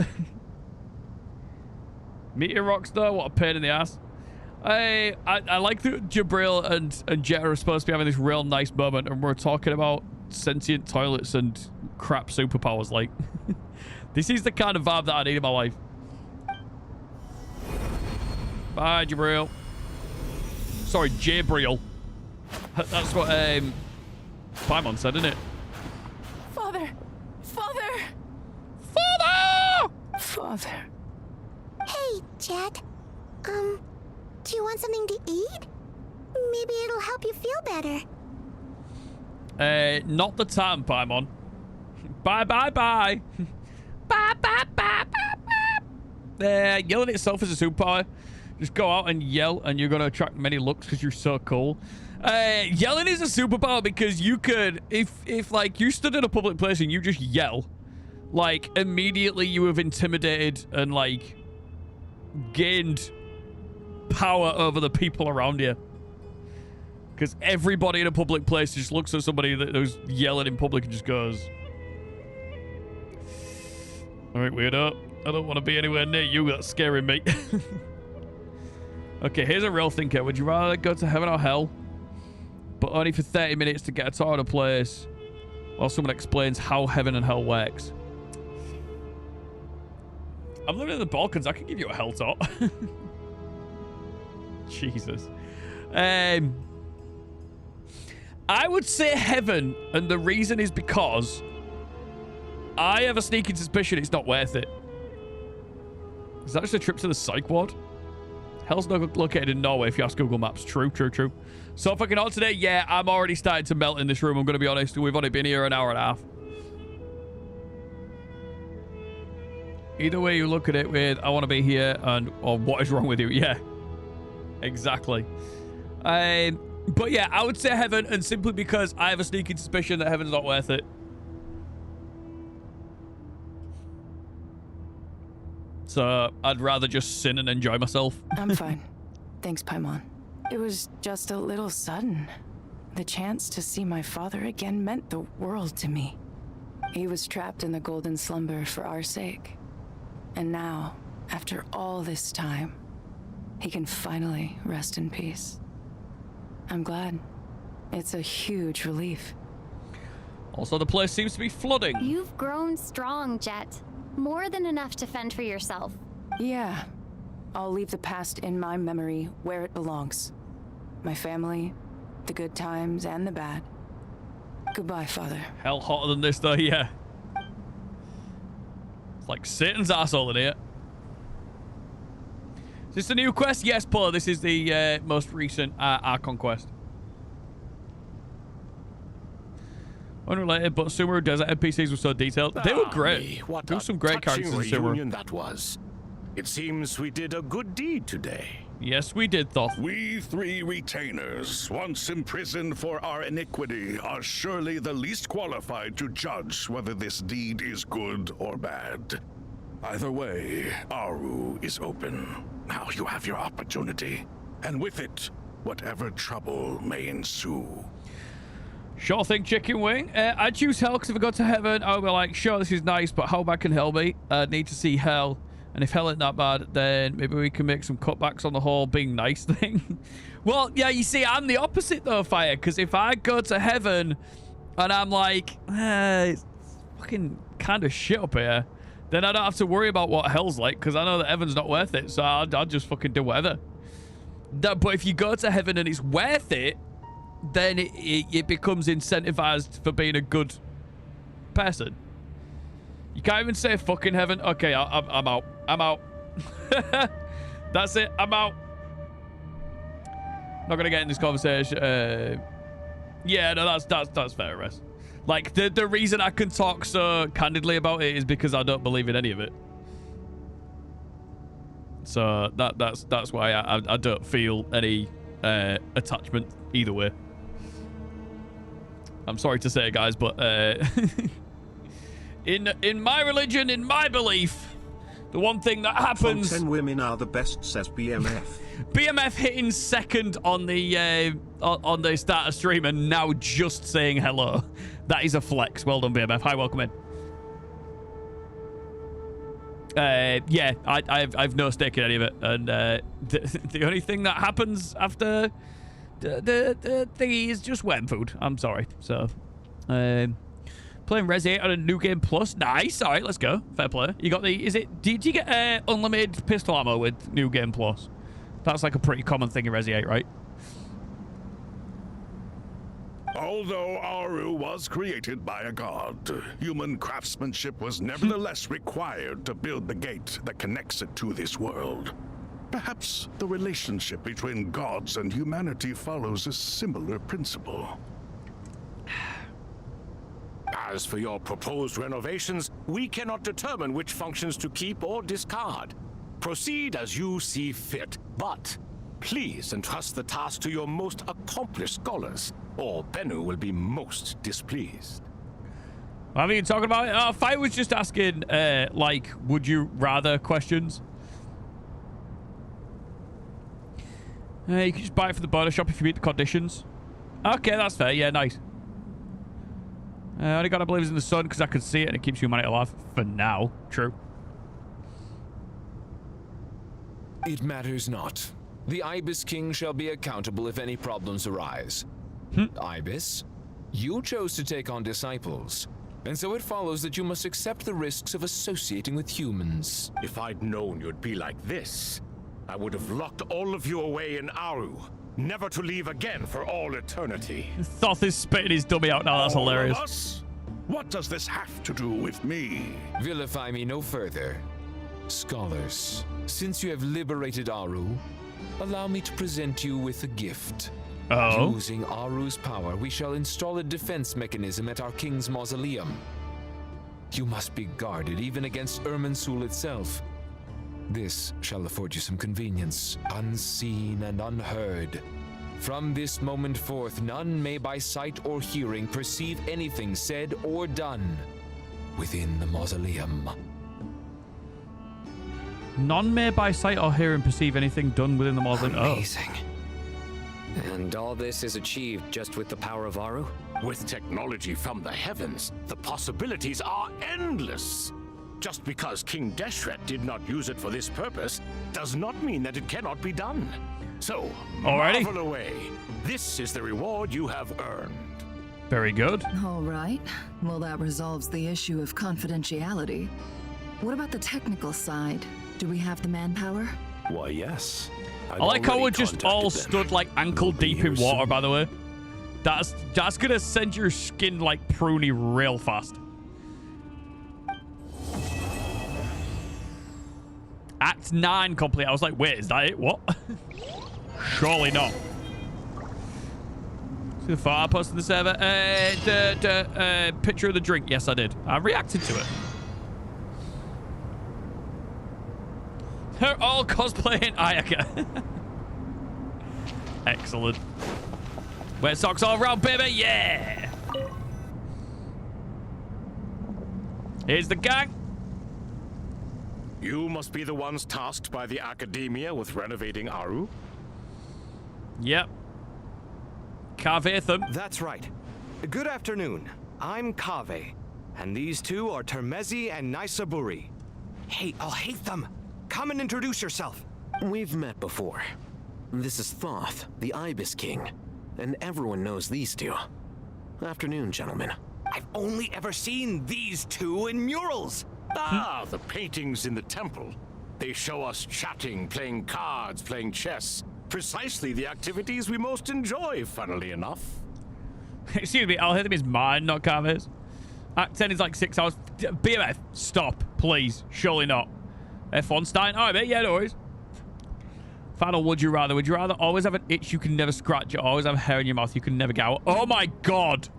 Meteor rocks, though, what a pain in the ass. I like that Jabril and Jet are supposed to be having this real nice moment, and we're talking about sentient toilets and crap superpowers. Like, this is the kind of vibe that I need in my life. Bye, Jabril. Sorry, Jabril. That's what Paimon said, isn't it? Father! Father! Father! Father. Hey, Jet. Do you want something to eat? Maybe it'll help you feel better. Not the time, Paimon. Bye, bye, bye. Bye, bye, bye, bye, bye. Yelling itself is a superpower. Just go out and yell, and you're going to attract many looks because you're so cool. Yelling is a superpower because you could, if like you stood in a public place and you just yell, like immediately you have intimidated and like gained power over the people around you. Because everybody in a public place just looks at somebody who's yelling in public and just goes, "All right, weirdo. I don't want to be anywhere near you. That's scaring me." Okay, here's a real thinker. Would you rather go to heaven or hell, but only for 30 minutes to get a tour of a place while someone explains how heaven and hell works? I'm living in the Balkans. I can give you a hell tour. Jesus. I would say heaven, and the reason is because I have a sneaking suspicion it's not worth it. Is that just a trip to the psych ward? Hell's not located in Norway if you ask Google Maps. True. So fucking hot today? Yeah, I'm already starting to melt in this room. I'm going to be honest. We've only been here an hour and a half. Either way you look at it with, I want to be here, or what is wrong with you? Yeah, exactly. But yeah, I would say heaven, and simply because I have a sneaking suspicion that heaven's not worth it. So I'd rather just sin and enjoy myself. I'm fine. Thanks, Paimon. It was just a little sudden. The chance to see my father again meant the world to me. He was trapped in the golden slumber for our sake. And now, after all this time, he can finally rest in peace. I'm glad. It's a huge relief. Also, the place seems to be flooding. You've grown strong, Jet. More than enough to fend for yourself. Yeah. I'll leave the past in my memory where it belongs. My family, the good times and the bad. Goodbye, Father. Hell hotter than this, though, yeah. It's like Satan's asshole in here. Is this a new quest? Yes, Paul. This is the most recent Archon quest. Unrelated, but Sumeru Desert NPCs were so detailed. They were great. There were some great characters in Sumeru. That was. It seems we did a good deed today. Yes, we did, Thoth. We three retainers, once imprisoned for our iniquity, are surely the least qualified to judge whether this deed is good or bad. Either way, Aru is open. Now you have your opportunity, and with it, whatever trouble may ensue. Sure thing, chicken wing. I'd choose hell because if I go to heaven, I would be like, sure, this is nice, but how bad can hell be? I'd need to see hell. And if hell ain't that bad, then maybe we can make some cutbacks on the whole being nice thing. Well, yeah, you see, I'm the opposite though, Fire, because if I go to heaven and I'm like, it's fucking kind of shit up here, then I don't have to worry about what hell's like because I know that heaven's not worth it. So I'll just fucking do whatever. But if you go to heaven and it's worth it, then it becomes incentivized for being a good person. You can't even say fucking heaven. Okay, I'm out. I'm out. That's it. I'm out. Not gonna get in this conversation. Yeah, no, that's fair, Rest. Like the reason I can talk so candidly about it is because I don't believe in any of it. So that's why I don't feel any attachment either way. I'm sorry to say, guys, but in my religion, in my belief, the one thing that happens... 10 women are the best, says BMF. BMF hitting second on the starter stream and now just saying hello. That is a flex. Well done, BMF. Hi, welcome in. Yeah, I've no stake in any of it. And the only thing that happens after the thingy is just wet food. I'm sorry. So, playing Resi 8 on a New Game Plus. Nice. All right, let's go. Fair play. You got the... Did you get unlimited pistol ammo with New Game Plus? That's like a pretty common thing in Resi 8, right? Although Aru was created by a god, human craftsmanship was nevertheless required to build the gate that connects it to this world. Perhaps the relationship between gods and humanity follows a similar principle. As for your proposed renovations, we cannot determine which functions to keep or discard. Proceed as you see fit, but please entrust the task to your most accomplished scholars, or Bennu will be most displeased. What are you talking about? Fight was just asking, like, would you rather questions. You can just buy it from the border shop if you meet the conditions. Okay, that's fair. Yeah, nice. Only God I believe is in the sun because I can see it and it keeps humanity alive. For now. True. It matters not. The Ibis King shall be accountable if any problems arise. Ibis, you chose to take on disciples, and so it follows that you must accept the risks of associating with humans. If I'd known you'd be like this, I would have locked all of you away in Aru, never to leave again for all eternity. Thoth is spitting his dummy out now. That's hilarious. All of us? What does this have to do with me? Vilify me no further. Scholars, since you have liberated Aru, allow me to present you with a gift. Oh? Using Aru's power, we shall install a defense mechanism at our king's mausoleum. You must be guarded even against Irminsul itself. This shall afford you some convenience, unseen and unheard. From this moment forth, none may by sight or hearing perceive anything said or done within the mausoleum. None may by sight or hearing perceive anything done within the mausoleum. Amazing. And all this is achieved just with the power of Aru? With technology from the heavens, the possibilities are endless. Just because King Deshret did not use it for this purpose does not mean that it cannot be done. So, alrighty. marvel away. This is the reward you have earned. Very good. All right. Well, that resolves the issue of confidentiality. What about the technical side? Do we have the manpower? Why, yes. I like how we're just all stood like ankle deep in water, by the way. That's gonna send your skin like pruny real fast. Act 9 complete. I was like, wait, is that it? What? Surely not. See the photo I posted in the server? The picture of the drink. Yes, I did. I reacted to it. They're all cosplaying Ayaka. Excellent. Wear socks all around, baby. Yeah. Here's the gang. You must be the ones tasked by the Academia with renovating Aru? Yep. Kavetham. That's right. Good afternoon. I'm Kave, and these two are Termezi and Naisaburi. Hey, I'll hate them. Come and introduce yourself. We've met before. This is Thoth, the Ibis King, and everyone knows these two. Afternoon, gentlemen. I've only ever seen these two in murals. Ah, the paintings in the temple. They show us chatting, playing cards, playing chess. Precisely the activities we most enjoy, funnily enough. Excuse me, I'll hit him is mine, not Kave's. Act 10 is like 6 hours. BMF, stop, please. Surely not. F1 Stein. Alright, mate, yeah, no worries. Final, would you rather? Would you rather always have an itch you can never scratch or always have hair in your mouth you can never get out? Oh my god.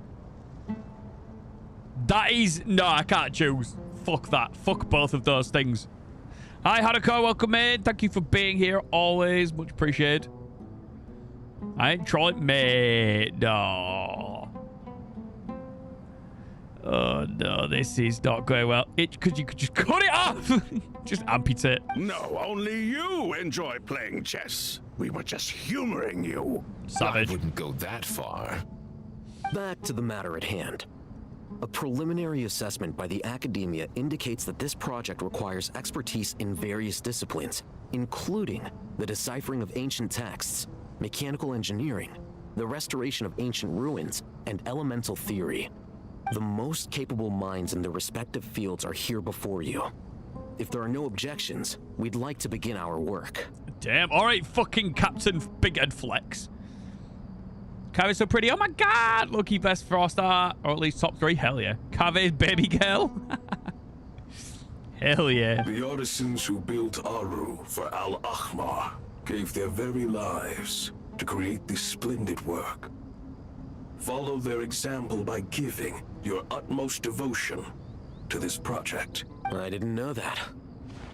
That is... No, I can't choose. Fuck that. Fuck both of those things. Hi, Haruko. Welcome in. Thank you for being here. Always. Much appreciated. I ain't trolling. Mate. No. Oh, no. This is not going well. Because you could just cut it off. Just amputate. No, only you enjoy playing chess. We were just humoring you. Savage. I wouldn't go that far. Back to the matter at hand. A preliminary assessment by the Academia indicates that this project requires expertise in various disciplines, including the deciphering of ancient texts, mechanical engineering, the restoration of ancient ruins, and elemental theory. The most capable minds in their respective fields are here before you. If there are no objections, we'd like to begin our work. Damn. All right, fucking Captain Big Head Flex. Kave's so pretty. Oh my god. Lucky best Frost art. Or at least top 3. Hell yeah. Kave's baby girl. Hell yeah. The artisans who built Aru for Al-Ahmar gave their very lives to create this splendid work. Follow their example by giving your utmost devotion to this project. I didn't know that.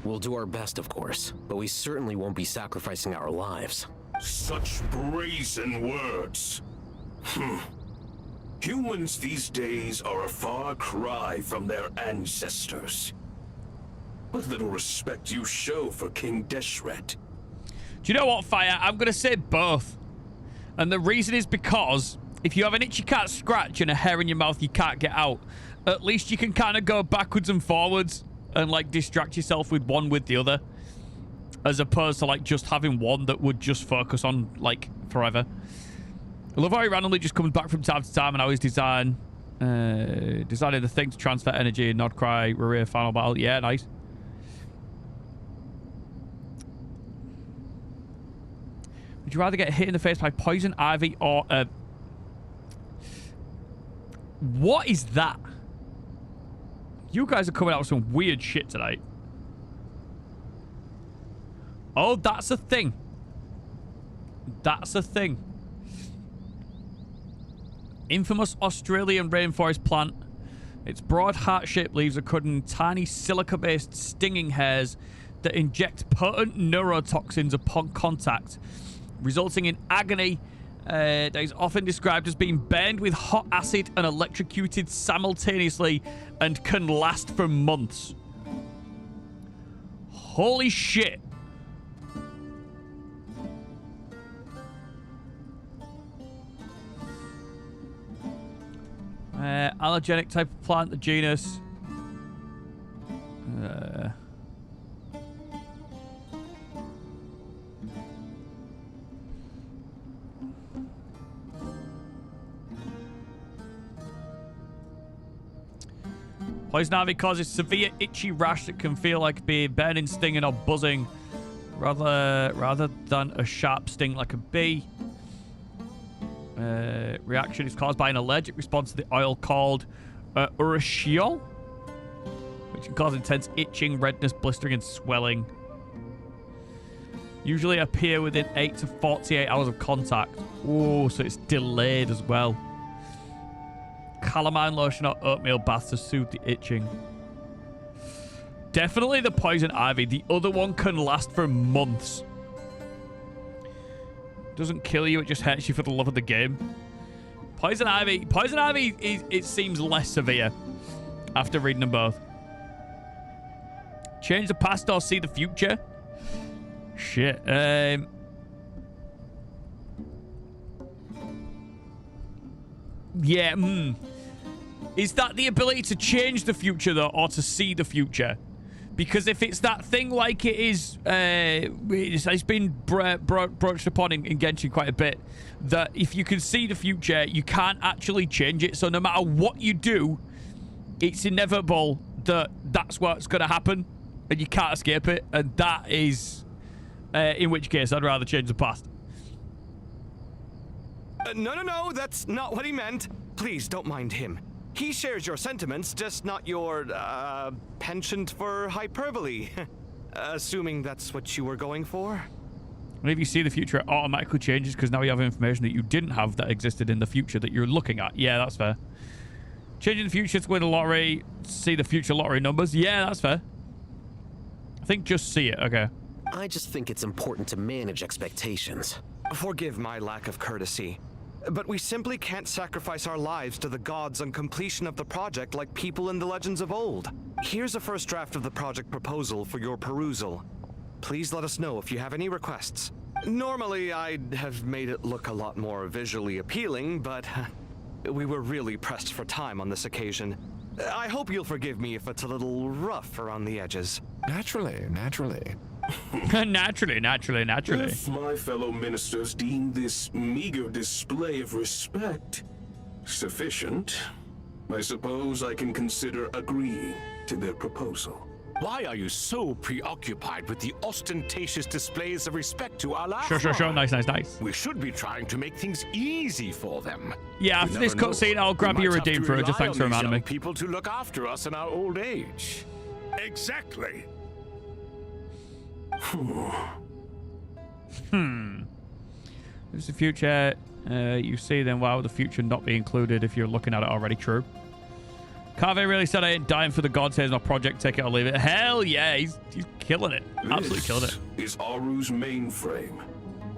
We'll do our best, of course, but we certainly won't be sacrificing our lives. Such brazen words. Humans these days are a far cry from their ancestors. What little respect you show for King Deshret. Do you know what, Fire? I'm going to say both. And the reason is because if you have an itch you can't scratch and a hair in your mouth you can't get out, at least you can kind of go backwards and forwards and, like, distract yourself with one with the other. As opposed to, like, just having one that would just focus on, like, forever. I love how he randomly just comes back from time to time and how he's designing the thing to transfer energy, Nod Cry, Raria, Final Battle. Yeah, nice. Would you rather get hit in the face by poison, ivy, or... What is that? You guys are coming out with some weird shit tonight. Oh, that's a thing. That's a thing. Infamous Australian rainforest plant. Its broad heart-shaped leaves are covered in tiny silica-based stinging hairs that inject potent neurotoxins upon contact, resulting in agony that is often described as being burned with hot acid and electrocuted simultaneously and can last for months. Holy shit. Allergenic type of plant, the genus. Poison ivy causes severe itchy rash that can feel like being burning, stinging, or buzzing, rather than a sharp sting like a bee. Reaction is caused by an allergic response to the oil called Archon, which can cause intense itching, redness, blistering, and swelling. Usually appear within 8 to 48 hours of contact. Oh, so it's delayed as well. Calamine lotion or oatmeal bath to soothe the itching. Definitely the poison ivy. The other one can last for months. Doesn't kill you, it just hurts you for the love of the game. Poison ivy it seems less severe after reading them both. Change the past or see the future. Shit. Yeah, Is that the ability to change the future, though, or to see the future? Because if it's that thing like it is, it's been broached upon in Genshin quite a bit, that if you can see the future, you can't actually change it. So no matter what you do, it's inevitable that that's what's going to happen, and you can't escape it. And that is, in which case, I'd rather change the past. No, that's not what he meant. Please don't mind him. He shares your sentiments, just not your, penchant for hyperbole. Assuming that's what you were going for? And if you see the future, it automatically changes because now you have information that you didn't have that existed in the future that you're looking at. Yeah, that's fair. Changing the future to win the lottery, see the future lottery numbers. Yeah, that's fair. I think just see it. Okay. I just think it's important to manage expectations. Forgive my lack of courtesy. But we simply can't sacrifice our lives to the gods on completion of the project like people in the legends of old. Here's a first draft of the project proposal for your perusal. Please let us know if you have any requests. Normally, I'd have made it look a lot more visually appealing, but we were really pressed for time on this occasion. I hope you'll forgive me if it's a little rough around the edges. Naturally. naturally. If my fellow ministers deem this meager display of respect sufficient, I suppose I can consider agreeing to their proposal. Why are you so preoccupied with the ostentatious displays of respect to Allah? Sure. Nice. We should be trying to make things easy for them. Yeah, after this cutscene, I'll grab your redeem for it. Just thanks for reminding me. People to look after us in our old age. Exactly. There's the future. You see, then why would the future not be included if you're looking at it already? True. Carve really said I ain't dying for the gods. Here's my project. Take it or leave it. Hell yeah, he's killing it. Absolutely killing it. This is Aru's mainframe.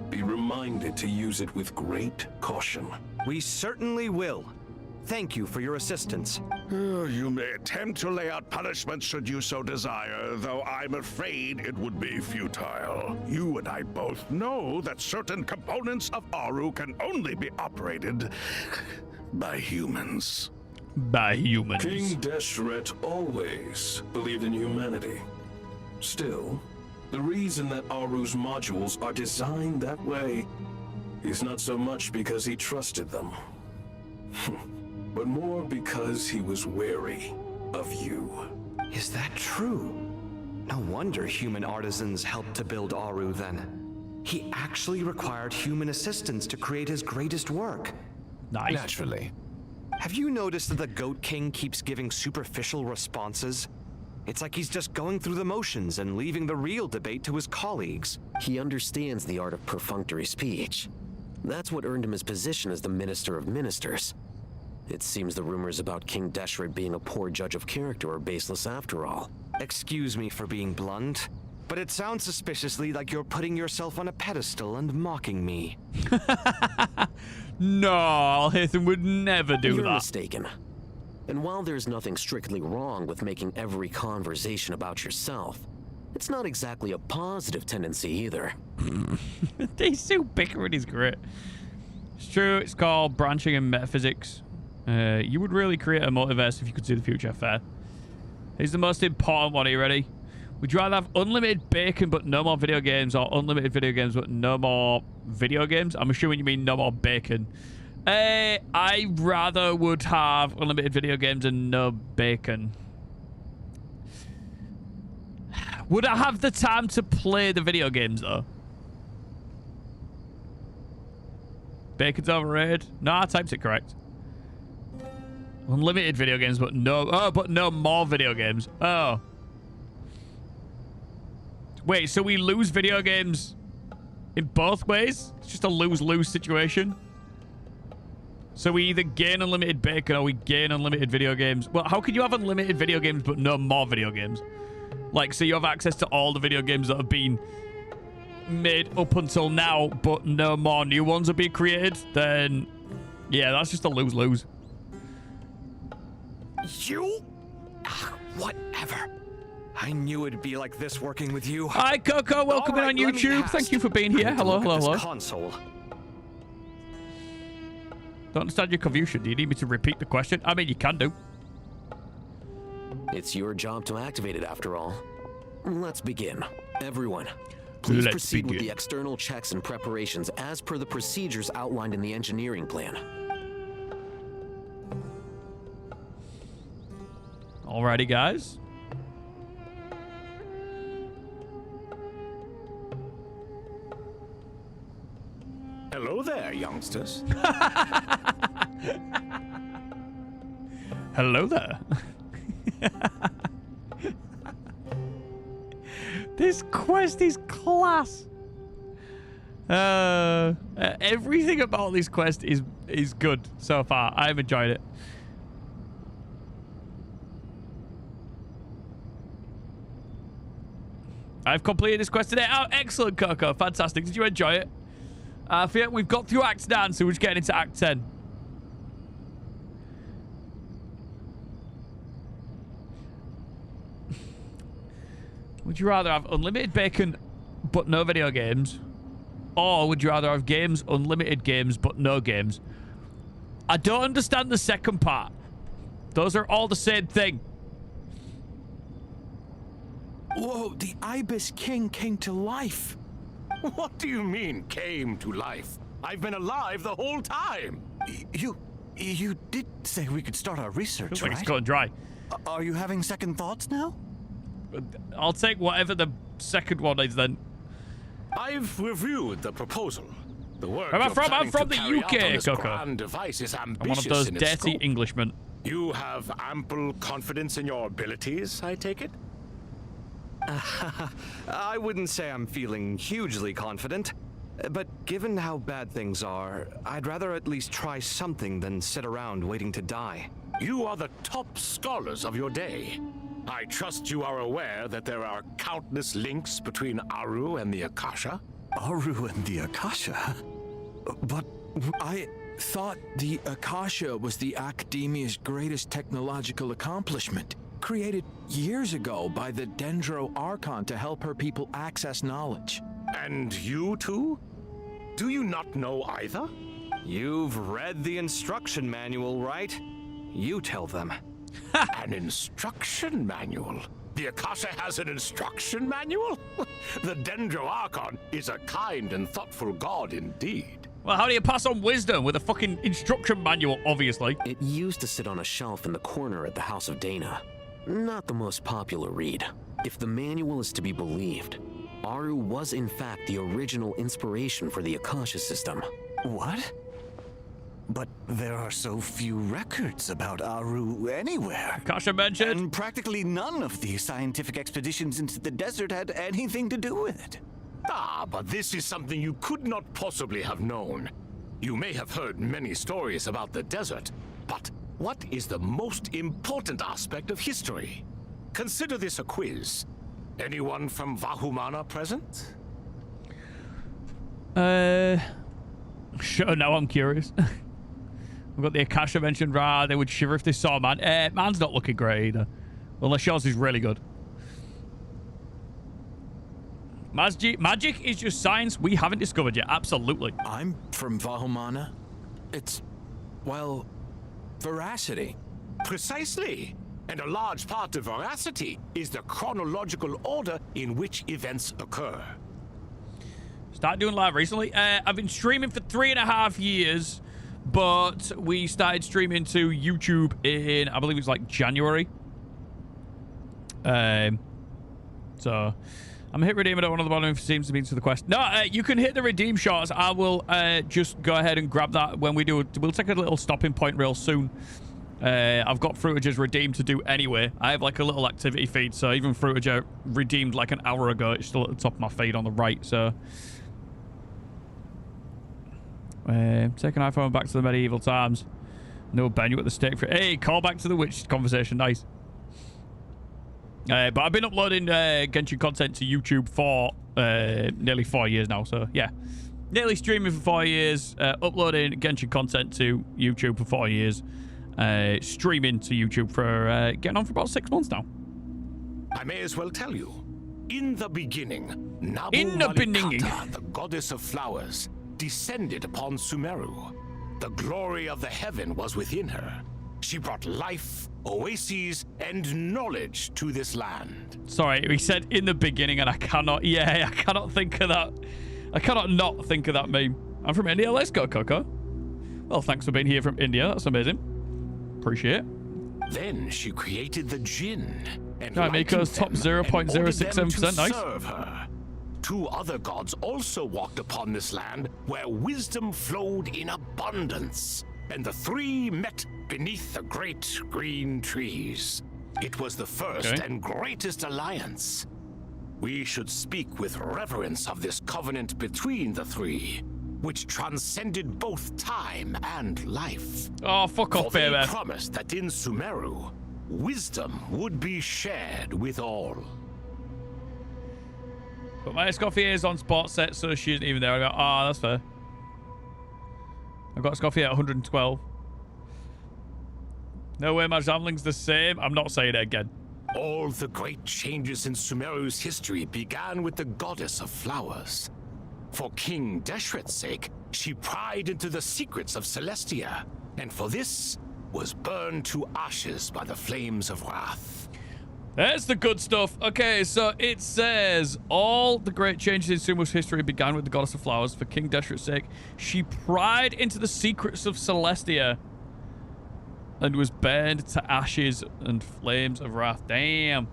Be reminded to use it with great caution. We certainly will. Thank you for your assistance. You may attempt to lay out punishments should you so desire, though I'm afraid it would be futile. You and I both know that certain components of Aru can only be operated by humans. King Deshret always believed in humanity. Still, the reason that Aru's modules are designed that way is not so much because he trusted them, but more because he was wary of you. Is that true? No wonder human artisans helped to build Aru then. He actually required human assistance to create his greatest work. Nice. Naturally. Have you noticed that the Goat King keeps giving superficial responses? It's like he's just going through the motions and leaving the real debate to his colleagues. He understands the art of perfunctory speech. That's what earned him his position as the Minister of Ministers. It seems the rumors about King Deshret being a poor judge of character are baseless after all. Excuse me for being blunt, but it sounds suspiciously like you're putting yourself on a pedestal and mocking me. No, Al-Haytham would never do that. You're mistaken. And while there's nothing strictly wrong with making every conversation about yourself, it's not exactly a positive tendency either. These two bickering is great. It's true, it's called branching in metaphysics. You would really create a multiverse if you could see the future. Fair. Here's the most important one. Are you ready? Would you rather have unlimited bacon but no more video games, or unlimited video games but no more video games? I'm assuming you mean no more bacon. I rather would have unlimited video games and no bacon. Would I have the time to play the video games, though? Bacon's overrated. No, I typed it correct. Unlimited video games, but no more video games. Oh. Wait, so we lose video games in both ways? It's just a lose-lose situation. So we either gain unlimited bacon or we gain unlimited video games. Well, how can you have unlimited video games but no more video games? Like, so you have access to all the video games that have been made up until now, but no more new ones are being created? Then, yeah, that's just a lose-lose. You? Whatever. I knew it'd be like this working with you. Hi, Coco. Welcome in on YouTube. Thank you for being here. Hello, hello, hello. Console. Don't understand your confusion. Do you need me to repeat the question? I mean, you can do. It's your job to activate it, after all. Let's begin. Everyone, please proceed with the external checks and preparations as per the procedures outlined in the engineering plan. Alrighty, guys. Hello there, youngsters. Hello there. This quest is class. Everything about this quest is good so far. I've enjoyed it. I've completed this quest today. Oh, excellent, Coco. Fantastic. Did you enjoy it? I feel we've got through Act 9, so we're just getting into Act 10. Would you rather have unlimited bacon but no video games? Or would you rather have games, unlimited games, but no games? I don't understand the second part. Those are all the same thing. Whoa, the Ibis King came to life. What do you mean, came to life? I've been alive the whole time. You did say we could start our research, Feels like right? it's going dry. Are you having second thoughts now? I'll take whatever the second one is then. I've reviewed the proposal. The work Where am I you're from? I'm planning from to the carry out on UK, this Coco. grand device is I'm ambitious one of those in its dirty scope. Englishmen. You have ample confidence in your abilities, I take it? I wouldn't say I'm feeling hugely confident, but given how bad things are, I'd rather at least try something than sit around waiting to die. You are the top scholars of your day. I trust you are aware that there are countless links between Aru and the Akasha? Aru and the Akasha? But I thought the Akasha was the Academia's greatest technological accomplishment, created years ago by the Dendro Archon to help her people access knowledge. And you too? Do you not know either? You've read the instruction manual, right? You tell them. An instruction manual? The Akasha has an instruction manual? The Dendro Archon is a kind and thoughtful god indeed. Well, how do you pass on wisdom with a fucking instruction manual, obviously? It used to sit on a shelf in the corner at the House of Dana. Not the most popular read. If the manual is to be believed, Aru was in fact the original inspiration for the Akasha system. What? But there are so few records about Aru anywhere. Kasha mentioned. And practically none of the scientific expeditions into the desert had anything to do with it. Ah, but this is something you could not possibly have known. You may have heard many stories about the desert, but what is the most important aspect of history? Consider this a quiz. Anyone from Vahumana present? Sure, now I'm curious. We've got the Akasha mentioned. Right, they would shiver if they saw man. Man's not looking great either. Unless yours is really good. Magic is just science we haven't discovered yet. Absolutely. I'm from Vahumana. It's, well, veracity. Precisely. And a large part of veracity is the chronological order in which events occur. Started doing live recently. I've been streaming for 3.5 years, but we started streaming to YouTube in, I believe it was like January. So I'm hit redeem. I don't want the bottom if it seems to be to the quest. No, you can hit the redeem shots. I will just go ahead and grab that when we do. We'll take a little stopping point real soon. I've got Fruitage's redeemed to do anyway. I have like a little activity feed, so even Fruitage redeemed like an hour ago. It's still at the top of my feed on the right, so... take an iPhone back to the medieval times. No, Ben, you at the stake for... Hey, call back to the witch conversation. Nice. But I've been uploading Genshin content to YouTube for nearly 4 years now, so yeah. Nearly streaming for 4 years, uploading Genshin content to YouTube for 4 years, streaming to YouTube for getting on for about 6 months now. I may as well tell you. In the beginning, Nabu-Malikata, the goddess of flowers, descended upon Sumeru. The glory of the heaven was within her. She brought life, oases, and knowledge to this land. Sorry, we said in the beginning, and I cannot think of that. I cannot not think of that meme. I'm from India. Let's go, Coco. Well, thanks for being here from India. That's amazing. Appreciate it. Then she created the Jinn. And Miko's top 0.067%. Nice. Serve her. 2 other gods also walked upon this land where wisdom flowed in abundance, and the 3 met beneath the great green trees. It was the first and greatest alliance. We should speak with reverence of this covenant between the 3, which transcended both time and life. Oh, fuck off, baby. They promised that in Sumeru, wisdom would be shared with all. But my Escoffier is on spot set, so she isn't even there. I go, that's fair. I've got Escoffier at 112. No way my Zamling's the same. I'm not saying it again. All the great changes in Sumeru's history began with the goddess of flowers. For King Deshret's sake, she pried into the secrets of Celestia, and for this was burned to ashes by the flames of wrath. There's the good stuff. Okay, so it says, all the great changes in Sumeru's history began with the goddess of flowers. For King Deshret's sake, she pried into the secrets of Celestia and was burned to ashes and flames of wrath. Damn.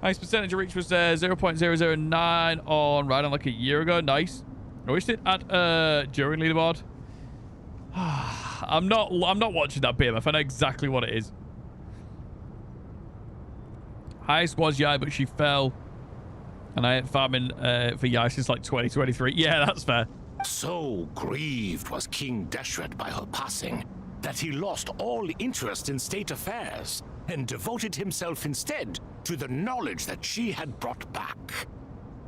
Highest percentage of reach was 0.009 on Rhydon like a year ago. Nice. I wished it at during leaderboard. I'm not watching that BMF. I know exactly what it is. Highest was Yai, but she fell. And I ain't farming for Yai since like 2023. Yeah, that's fair. So grieved was King Deshret by her passing that he lost all interest in state affairs and devoted himself instead to the knowledge that she had brought back.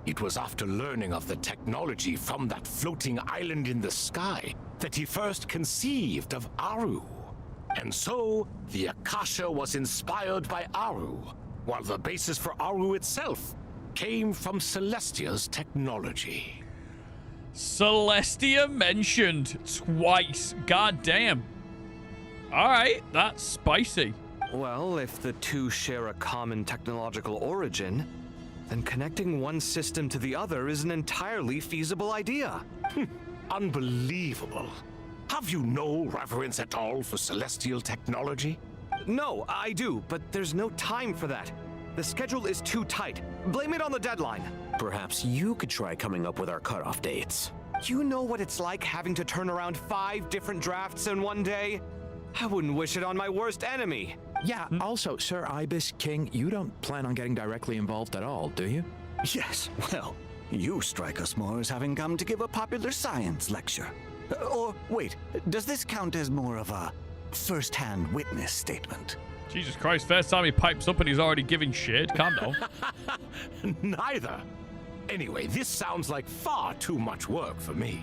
It was after learning of the technology from that floating island in the sky that he first conceived of Aru. And so, the Akasha was inspired by Aru, while the basis for Aru itself came from Celestia's technology. Celestia mentioned twice. God damn. Alright, that's spicy. Well, if the 2 share a common technological origin, then connecting one system to the other is an entirely feasible idea. Unbelievable. Have you no reverence at all for celestial technology? No, I do, but there's no time for that. The schedule is too tight. Blame it on the deadline. Perhaps you could try coming up with our cutoff dates. You know what it's like having to turn around 5 different drafts in one day? I wouldn't wish it on my worst enemy. Yeah, also, Sir Ibis King, you don't plan on getting directly involved at all, do you? Yes, well, you strike us more as having come to give a popular science lecture. Or, wait, does this count as more of a first-hand witness statement? Jesus Christ, first time he pipes up and he's already giving shit. Calm down. Neither. Anyway, this sounds like far too much work for me.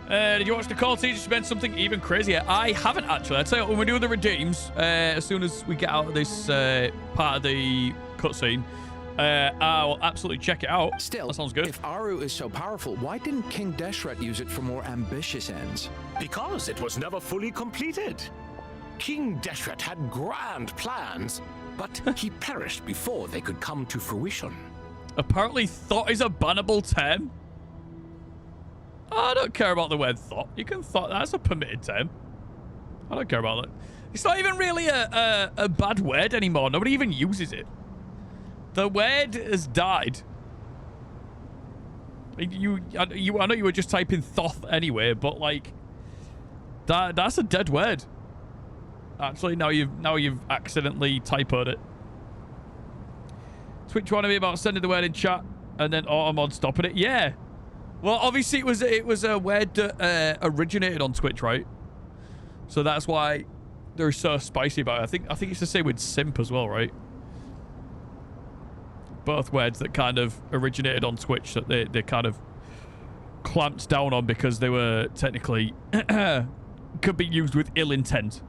Did you watch the call teacher spend something even crazier? I haven't actually. I'd say when we do the redeems, as soon as we get out of this part of the cutscene, I'll absolutely check it out. Still, that sounds good. If Aru is so powerful, why didn't King Deshret use it for more ambitious ends? Because it was never fully completed. King Deshret had grand plans, but he perished before they could come to fruition. Apparently, thought is a bannable term. I don't care about the word thought. You can thought. That's a permitted term. I don't care about that. It's not even really a bad word anymore. Nobody even uses it. The word has died. I know you were just typing thoth anyway, but like that's a dead word. Actually, now you've accidentally typoed it. Twitch wanted me about sending the word in chat and then Automod stopping it. Yeah. Well, obviously it was a word that originated on Twitch, right? So that's why they're so spicy about it. I think it's the same with simp as well, right? Both words that kind of originated on Twitch that they kind of clamped down on because they were technically could be used with ill intent.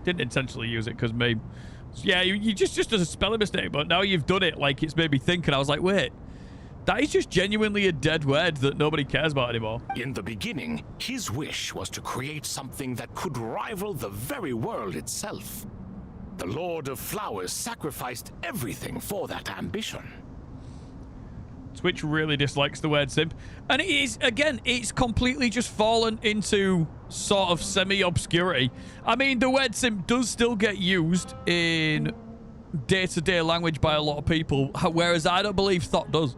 Didn't intentionally use it because maybe, yeah, you just as a spelling mistake, but now you've done it, like it's made me think, and I was like, wait, that is just genuinely a dead word that nobody cares about anymore. In the beginning, his wish was to create something that could rival the very world itself. The Lord of Flowers sacrificed everything for that ambition. Twitch really dislikes the word simp. And it is, again, it's completely just fallen into sort of semi-obscurity. I mean, the word simp does still get used in day-to-day language by a lot of people, whereas I don't believe thought does.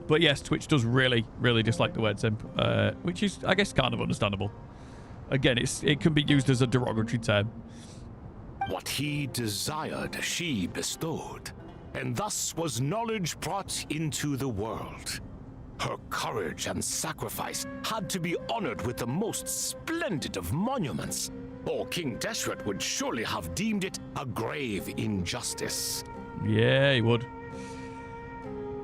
But yes, Twitch does really, really dislike the word simp, which is, I guess, kind of understandable. Again, it can be used as a derogatory term. What he desired, she bestowed, and thus was knowledge brought into the world. Her courage and sacrifice had to be honored with the most splendid of monuments, or King Deshret would surely have deemed it a grave injustice. Yeah, he would.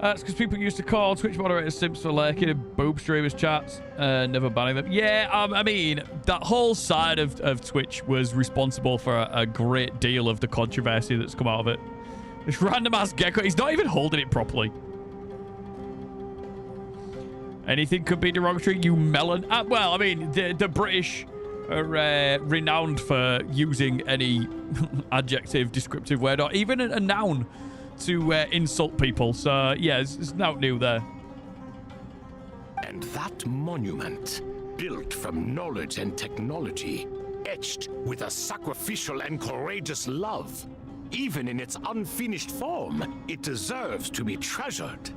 That's because people used to call Twitch moderators simps for lurking in boob streamers chats, never banning them. Yeah, I mean, that whole side of Twitch was responsible for a great deal of the controversy that's come out of it. This random-ass gecko, he's not even holding it properly. Anything could be derogatory, you melon. Well, I mean, the British are renowned for using any adjective, descriptive word, or even a noun to insult people. So, yeah, it's not new there. And that monument, built from knowledge and technology, etched with a sacrificial and courageous love, even in its unfinished form, it deserves to be treasured.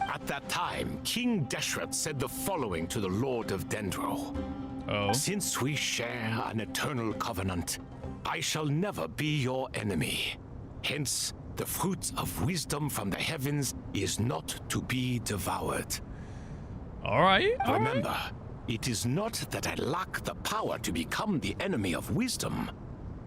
At that time, King Deshret said the following to the Lord of Dendro. Oh. Since we share an eternal covenant, I shall never be your enemy. Hence, the fruit of wisdom from the heavens is not to be devoured. All right. Remember, it is not that I lack the power to become the enemy of wisdom.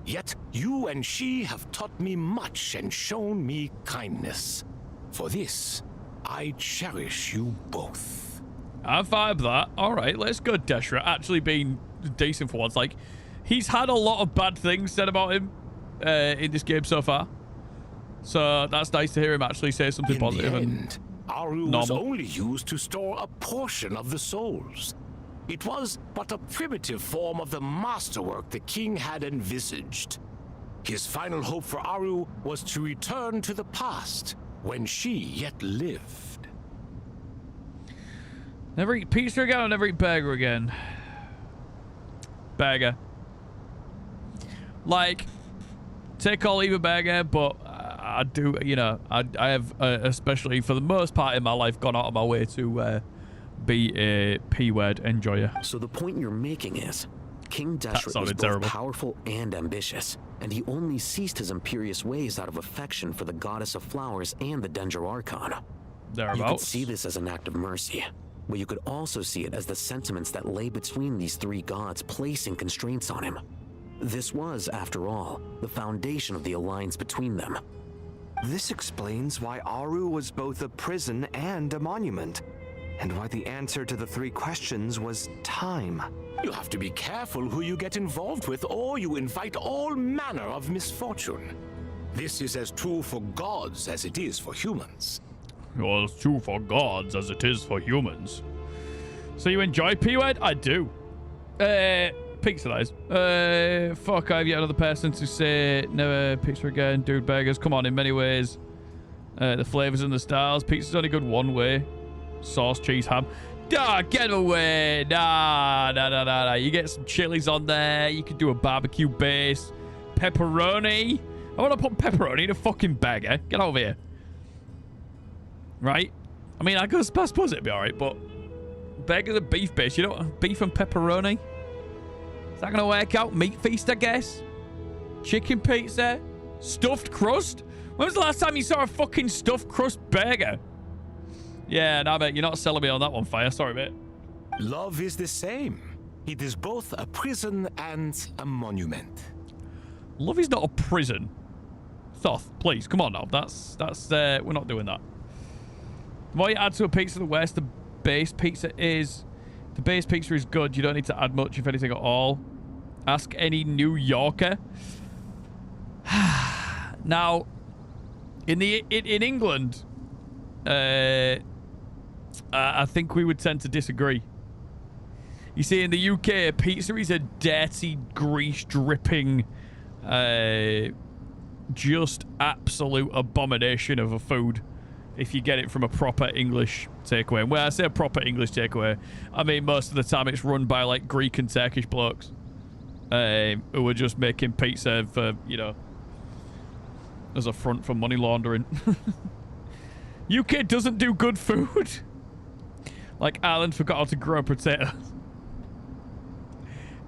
Yet you and she have taught me much and shown me kindness. For this, I cherish you both. I vibe that. All right, let's go, Deshret. Actually being decent for once. Like, he's had a lot of bad things said about him in this game so far. So that's nice to hear him actually say something positive. In the end, Aru was only used to store a portion of the souls. It was but a primitive form of the masterwork the king had envisaged. His final hope for Aru was to return to the past, when she yet lived. Never eat pizza again or never eat burger again? Burger. Like, take or leave a burger, but I do, you know, I have, especially for the most part in my life, gone out of my way to be a P-word enjoyer. So the point you're making is, King Deshret was both powerful and ambitious, and he only ceased his imperious ways out of affection for the goddess of flowers and the Dendro Archon. You could see this as an act of mercy, but you could also see it as the sentiments that lay between these three gods placing constraints on him. This was, after all, the foundation of the alliance between them. This explains why Aru was both a prison and a monument, and why the answer to the three questions was time. You have to be careful who you get involved with, or you invite all manner of misfortune. This is as true for gods as it is for humans. Well, it's true for gods as it is for humans. So you enjoy P-word? I do. Pixelize. Fuck, I have yet another person to say never pizza again. Dude, burgers, come on, in many ways. The flavors and the styles. Pizza's only good one way. Sauce, cheese, ham. Nah, get away. Nah. You get some chilies on there. You could do a barbecue base. Pepperoni. I want to put pepperoni in a fucking burger. Get over here. Right? I mean, I suppose it'd be alright, but burgers are beef base. You know, beef and pepperoni. Is that going to work out? Meat feast, I guess? Chicken pizza? Stuffed crust? When was the last time you saw a fucking stuffed crust burger? Yeah, nah, mate, you're not selling me on that one, Fire. Sorry, mate. Love is the same. It is both a prison and a monument. Love is not a prison. Thoth, please, come on now. That's we're not doing that. The more you add to a pizza, the worse the base pizza is. The base pizza is good. You don't need to add much, if anything at all. Ask any New Yorker. Now, in England, I think we would tend to disagree. You see, in the UK, pizza is a dirty, grease-dripping, just absolute abomination of a food. If you get it from a proper English takeaway. And when I say a proper English takeaway, I mean most of the time it's run by like Greek and Turkish blokes who are just making pizza for, you know, as a front for money laundering. UK doesn't do good food. Like Ireland forgot how to grow potatoes.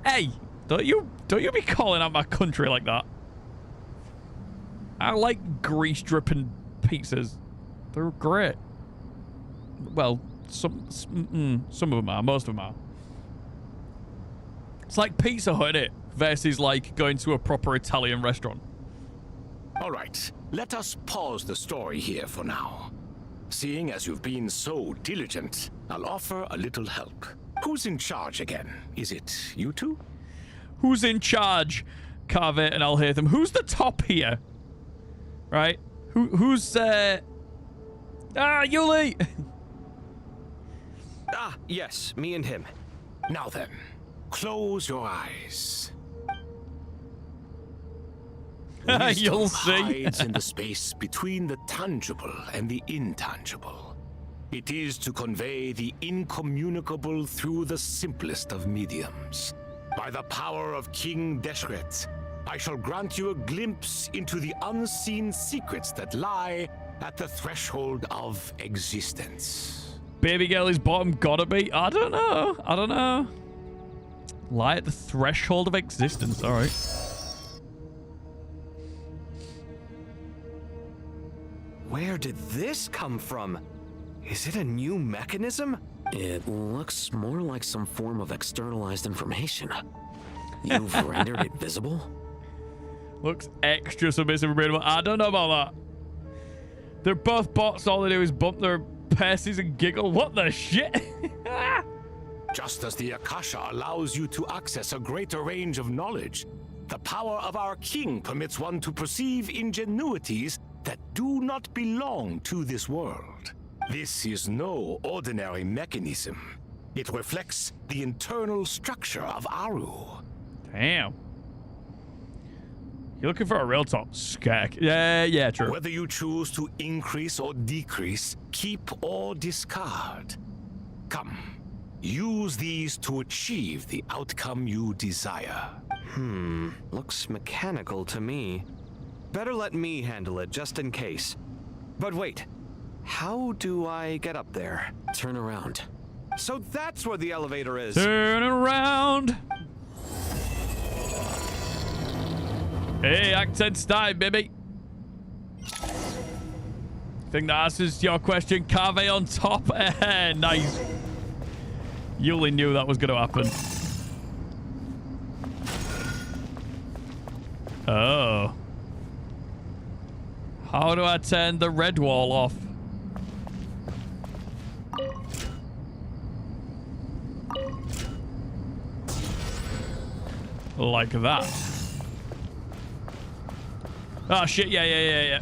Hey, don't you be calling out my country like that. I like grease dripping pizzas. They're great. Well, some of them are. Most of them are. It's like Pizza Hut, innit? Versus like going to a proper Italian restaurant. All right, let us pause the story here for now. Seeing as you've been so diligent, I'll offer a little help. Who's in charge again? Is it you two? Who's in charge? Carvet and Alhaitham. Who's the top here? Right? Who's Yuli! Yes, me and him. Now then, close your eyes. You'll see. Hides in the space between the tangible and the intangible. It is to convey the incommunicable through the simplest of mediums. By the power of King Deshret, I shall grant you a glimpse into the unseen secrets that lie at the threshold of existence. Baby girl is bottom gotta be? I don't know. Lie at the threshold of existence, alright. Where did this come from? Is it a new mechanism? It looks more like some form of externalized information. You've rendered it visible? Looks extra submissive and readable. I don't know about that. They're both bots. All they do is bump their purses and giggle. What the shit? Just as the Akasha allows you to access a greater range of knowledge, the power of our king permits one to perceive ingenuities that do not belong to this world. This is no ordinary mechanism. It reflects the internal structure of Aru. Damn. You're looking for a real top skag. Yeah, true. Whether you choose to increase or decrease, keep or discard. Come, use these to achieve the outcome you desire. Looks mechanical to me. Better let me handle it, just in case. But wait, how do I get up there? Turn around. So that's where the elevator is. Turn around. Hey, accent style, baby. Think that answers your question. Cave on top. Nice. Yuli knew that was going to happen. Oh. How do I turn the red wall off? Like that. Oh, shit. Yeah.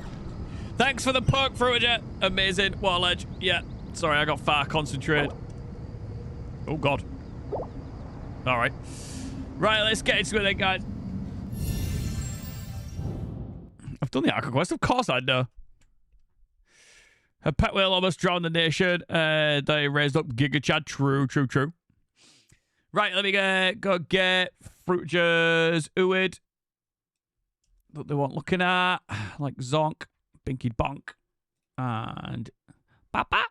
Thanks for the poke, Fruiter. Amazing. Wall edge. Yeah. Sorry, I got far concentrated. Oh, God. All right. Right, let's get into it then, guys. I've done the Archon quest. Of course I know. Her pet whale almost drowned the nation. They raised up Giga Chad. True. Right, let me go get Fruiters, Uid. That they weren't looking at. Like Zonk, Binky Bonk, and Papa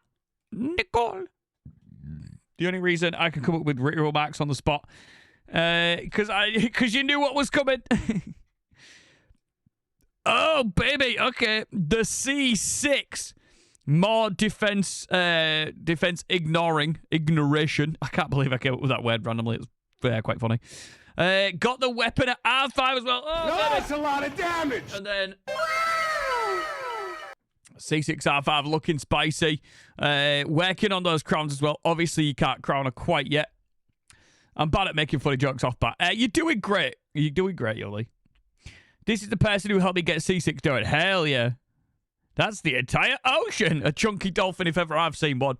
Nicole. The only reason I can come up with Ritual Max on the spot, because you knew what was coming. Oh, baby. Okay. The C6. More defense ignoration. I can't believe I came up with that word randomly. It was quite funny. Got the weapon at R5 as well. Oh, no, that's a lot of damage. And then C6 R5 looking spicy. Working on those crowns as well. Obviously, you can't crown her quite yet. I'm bad at making funny jokes off bat. You're doing great. You're doing great, Yoli. This is the person who helped me get C6 going. Hell yeah. That's the entire ocean. A chunky dolphin if ever I've seen one.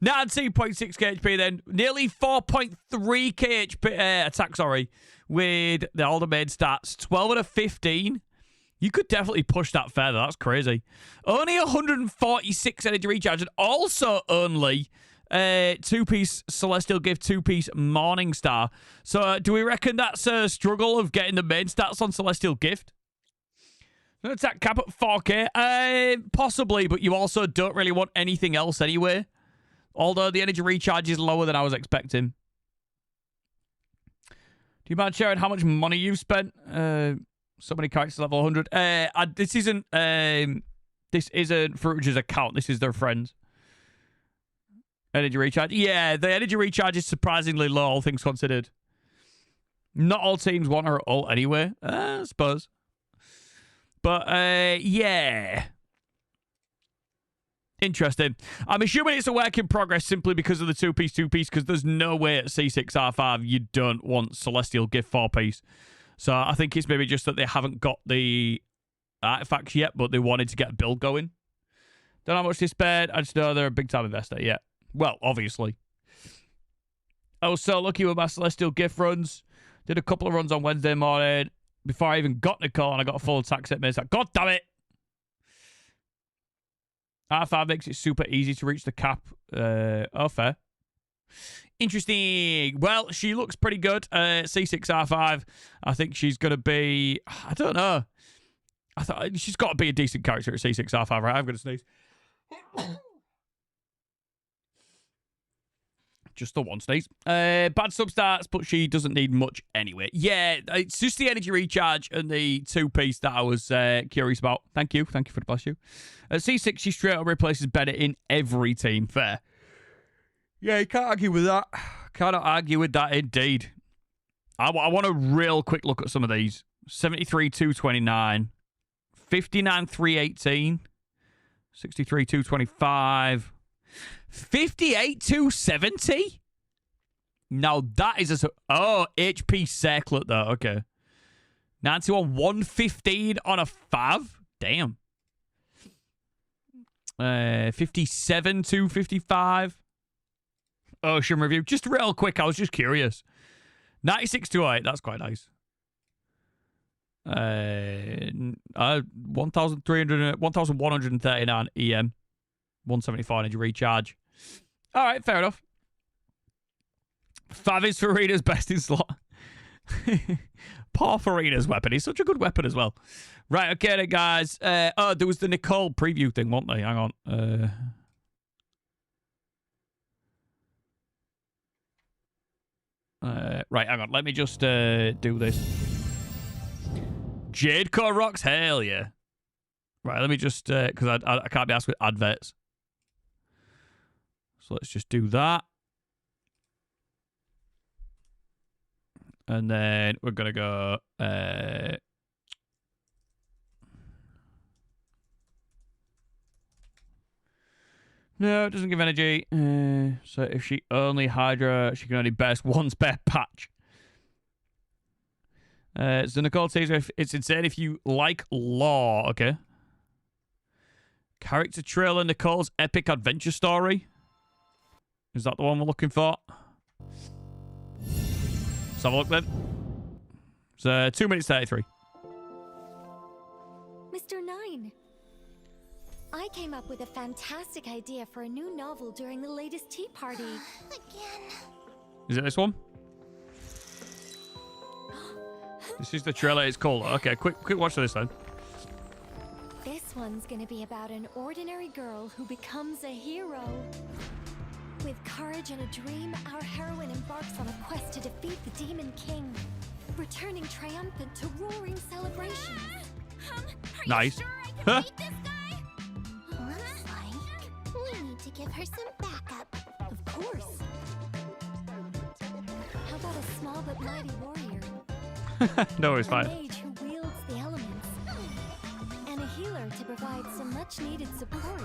19.6 KHP then. Nearly 4.3 KHP attack, sorry. With all the main stats. 12 and a 15. You could definitely push that further. That's crazy. Only 146 energy recharge. And also only 2-piece Celestial Gift, 2-piece Morning Star. So do we reckon that's a struggle of getting the main stats on Celestial Gift? Attack cap at 4k? Possibly, but you also don't really want anything else anyway. Although the energy recharge is lower than I was expecting. Do you mind sharing how much money you've spent? So many characters level 100. This isn't Fruitage's account. This is their friends. Energy recharge. Yeah, the energy recharge is surprisingly low, all things considered. Not all teams want her at all anyway, I suppose. But, yeah. Interesting. I'm assuming it's a work in progress simply because of the 2-piece, because there's no way at C6R5 you don't want Celestial Gift 4-piece. So I think it's maybe just that they haven't got the artifacts yet, but they wanted to get a build going. Don't know how much they spent. I just know they're a big-time investor, yeah. Well, obviously. I was so lucky with my Celestial Gift runs. Did a couple of runs on Wednesday morning before I even got Nicole, and I got a full attack set. God damn it! R5 makes it super easy to reach the cap. Oh, fair. Interesting. Well, she looks pretty good. C6 R5. I think she's going to be... I don't know. I thought she's got to be a decent character at C6 R5, right? I'm going to sneeze. Just the one sneeze. Bad substats, but she doesn't need much anyway. Yeah, it's just the energy recharge and the 2-piece that I was curious about. Thank you. Thank you for the bless you. At C6, she straight up replaces Bennett in every team. Fair. Yeah, you can't argue with that. Cannot argue with that, indeed. I want a real quick look at some of these. 73,229. 59,318. 63,225. 58,270? Now that is a... Oh, HP Circlet though. Okay. 91, 115 on a fav? Damn. 57, 255. Ocean Review. Just real quick, I was just curious. 96 to 8, that's quite nice. 1,139 EM. 174 energy recharge. All right, fair enough. Fav is for readers best in slot. Poor Farina's weapon. He's such a good weapon as well. Right, okay then, guys. Oh, there was the Nicole preview thing, wasn't there? Hang on. Right, hang on. Let me just do this. Jade Core rocks? Hell yeah. Right, let me just... Because I can't be asked with adverts. So let's just do that. And then we're going to go... No, it doesn't give energy. So if she only Hydra, she can only burst one spare patch. So Nicole says it's insane if you like lore. Okay. Character trailer, Nicole's epic adventure story. Is that the one we're looking for? Let's have a look then. It's 2 minutes 33. Mr. Nine, I came up with a fantastic idea for a new novel during the latest tea party. Again. Is it this one? This is the trailer. It's called. Okay, quick watch this then. This one's gonna be about an ordinary girl who becomes a hero. With courage and a dream, our heroine embarks on a quest to defeat the Demon King, returning triumphant to roaring celebrations. Nice. Looks like we need to give her some backup. Of course. How about a small but mighty warrior? No, it's fine. A mage who wields the elements. And a healer to provide some much-needed support.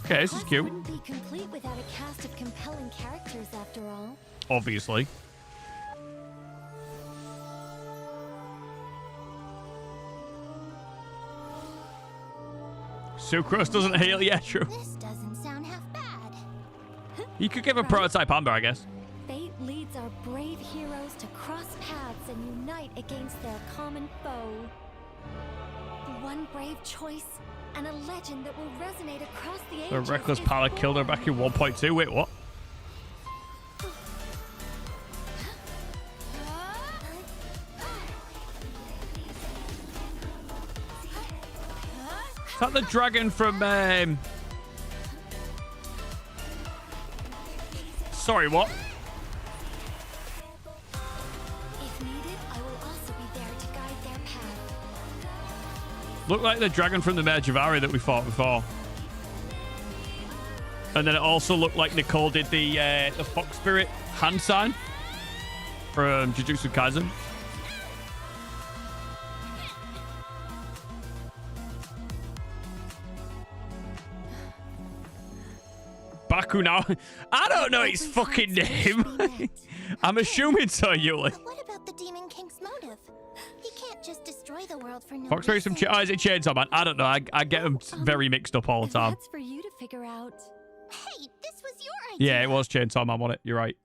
Okay, this is cute. Wouldn't be complete without a cast of compelling characters, after all. Obviously. Sucrose doesn't heal. Yeah, true. This doesn't sound half bad. You could give a prototype Amber, I guess. Fate leads our brave heroes to cross paths and unite against their common foe. One brave choice and a legend that will resonate across the ages. The reckless pilot killed her back in 1.2. Wait, what? Is that the dragon from... Sorry, what? If needed, I will also be there to guide their path. Looked like the dragon from the Mare Javari that we fought before. And then it also looked like Nicole did the fox spirit hand sign from Jujutsu Kaisen. Baku now. I don't know his fucking name. I'm assuming so, Yuli. What about the Demon King's motive? He can't just destroy the world for no Fox Spirit, some is it Chainsaw Man? I don't know. I get them very mixed up all the time. That's for you to figure out. Hey, this was your idea. Yeah, it was Chainsaw Man on it. You're right.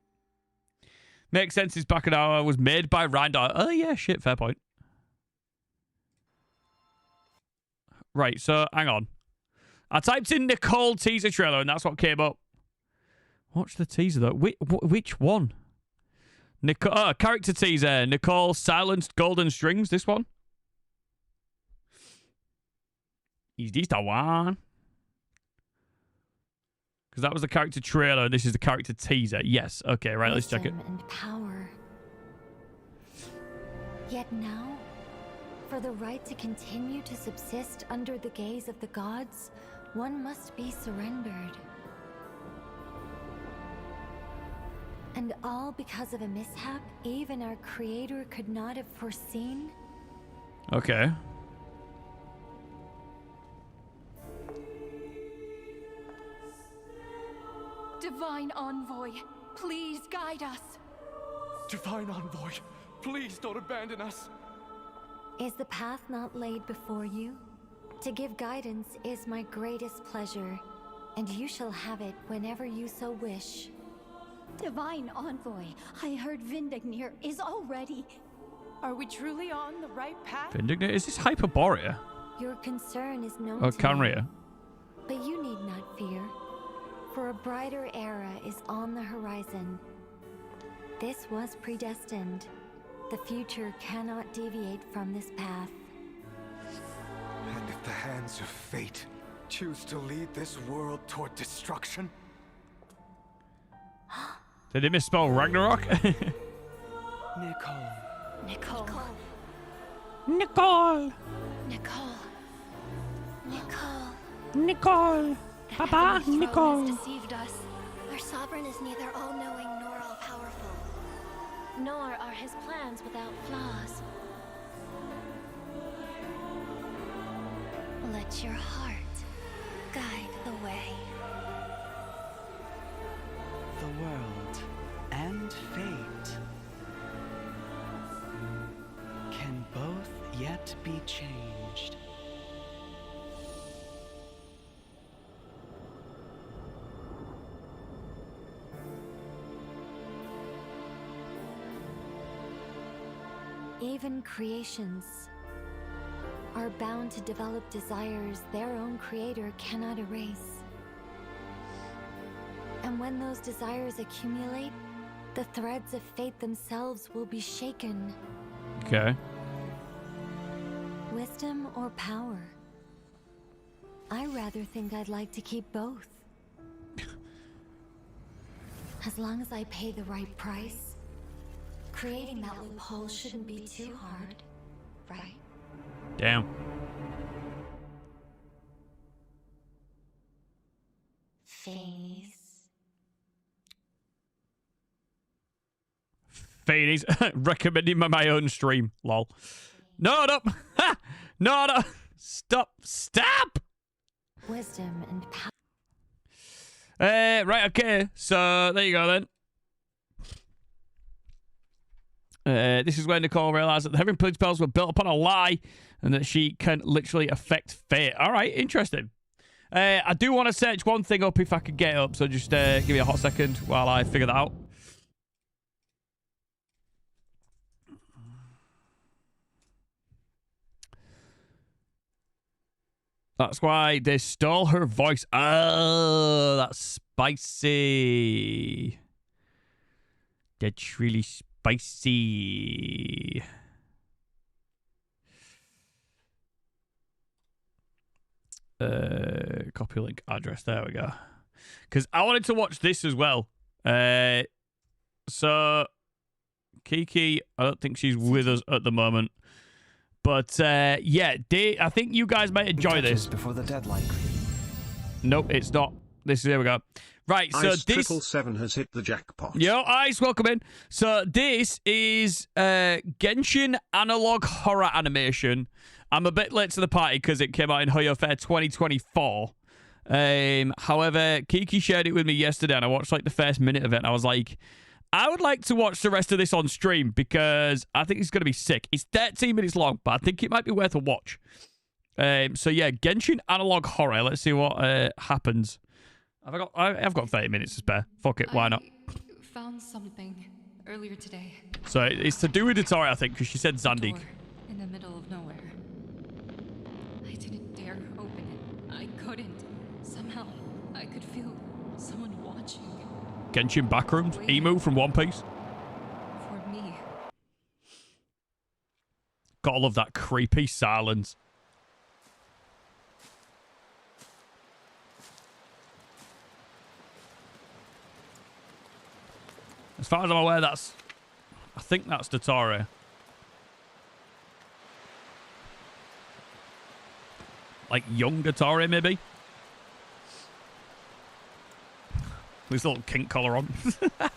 Makes sense. His Bakunawa was made by Rindar. Oh yeah, shit. Fair point. Right. So hang on. I typed in Nicole teaser trailer and that's what came up. Watch the teaser though. Which one? Nicole character teaser. Nicole silenced golden strings. This one. Is this the one? Because that was the character trailer and this is the character teaser. Yes. Okay. Right. Let's check it. And power. Yet now, for the right to continue to subsist under the gaze of the gods, one must be surrendered. And all because of a mishap even our creator could not have foreseen? Okay. Divine Envoy, please guide us. Divine Envoy, please don't abandon us. Is the path not laid before you? To give guidance is my greatest pleasure, and you shall have it whenever you so wish. Divine Envoy, I heard Vindignir is already... Are we truly on the right path? Vindignir? Is this Hyperborea? Your concern is known Or to me, Canria? but you need not fear, for a brighter era is on the horizon. This was predestined. The future cannot deviate from this path. And if the hands of fate choose to lead this world toward destruction? Did they misspell Ragnarok? Nicole. Nicole. Nicole. Nicole. Nicole. Nicole. Papa, Nicole. Has deceived us. Our sovereign is neither all-knowing nor all-powerful. Nor are his plans without flaws. Let your heart guide the way. The world and fate can both yet be changed. Even creations are bound to develop desires their own creator cannot erase. And when those desires accumulate, the threads of fate themselves will be shaken. Okay. Wisdom or power? I rather think I'd like to keep both. As long as I pay the right price, creating that loophole shouldn't be too hard, right? Damn. Face. Fades recommending my own stream. Lol. No, no. No, no. Stop. Stop. Wisdom and power. Right, okay. So, there you go then. This is where Nicole realized that the heaven plague spells were built upon a lie and that she can literally affect fate. All right, interesting. I do want to search one thing up if I could get it up, so just give me a hot second while I figure that out. That's why they stole her voice. Oh, that's spicy. That's really spicy. Copy link address. There we go. Because I wanted to watch this as well. So, Kiki, I don't think she's with us at the moment. But, yeah, I think you guys might enjoy this. Before the deadline. Nope, it's not. Here we go. Right, so Ice this... 777 has hit the jackpot. Yo, Ice, welcome in. So this is Genshin Analog Horror Animation. I'm a bit late to the party because it came out in Hoyo Fair 2024. However, Kiki shared it with me yesterday and I watched like the first minute of it and I was like, I would like to watch the rest of this on stream because I think it's going to be sick. It's 13 minutes long, but I think it might be worth a watch. So yeah, Genshin Analog Horror. Let's see what happens. I've got 30 minutes to spare. Fuck it, why not? Found something earlier today. So it's to do with Dottore, I think, because she said Zandig. In the middle of nowhere. I didn't dare open it. I couldn't. Somehow, I could feel someone watching. Genshin Backrooms. Emu from One Piece. For me. Gotta love that creepy silence. As far as I'm aware, I think that's Dottore. Like young Dottore, maybe? With a little kink collar on. I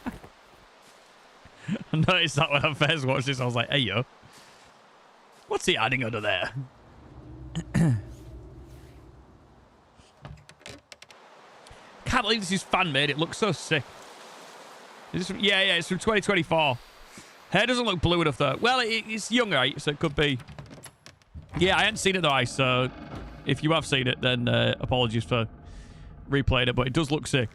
noticed that when I first watched this, I was like, hey, yo. What's he adding under there? Can't believe this is fan-made. It looks so sick. Is this from, yeah, it's from 2024. Hair doesn't look blue enough, though. Well, it's young, right? So it could be... Yeah, I hadn't seen it, though, Ice. So if you have seen it, then apologies for replaying it. But it does look sick.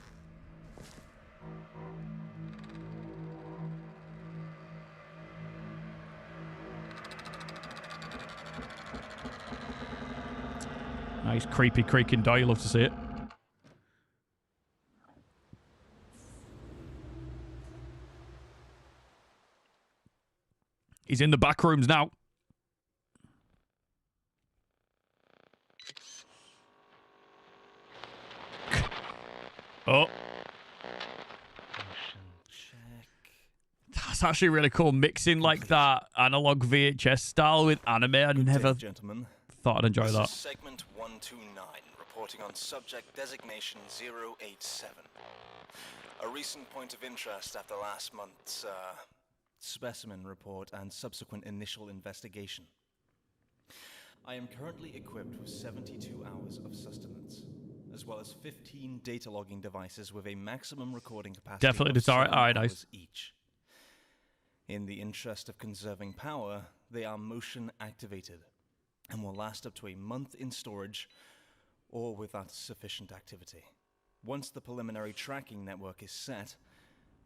Nice creepy creaking door. You love to see it. He's in the back rooms now. Oh. That's actually really cool. Mixing like that analog VHS style with anime. I never thought I'd enjoy that. Segment 129, reporting on subject designation 087. A recent point of interest after last month's specimen report and subsequent initial investigation. I am currently equipped with 72 hours of sustenance, as well as 15 data logging devices with a maximum recording capacity Definitely, of it's alright. 7 Alright, hours nice. each. In the interest of conserving power, they are motion activated and will last up to a month in storage or without sufficient activity. Once the preliminary tracking network is set,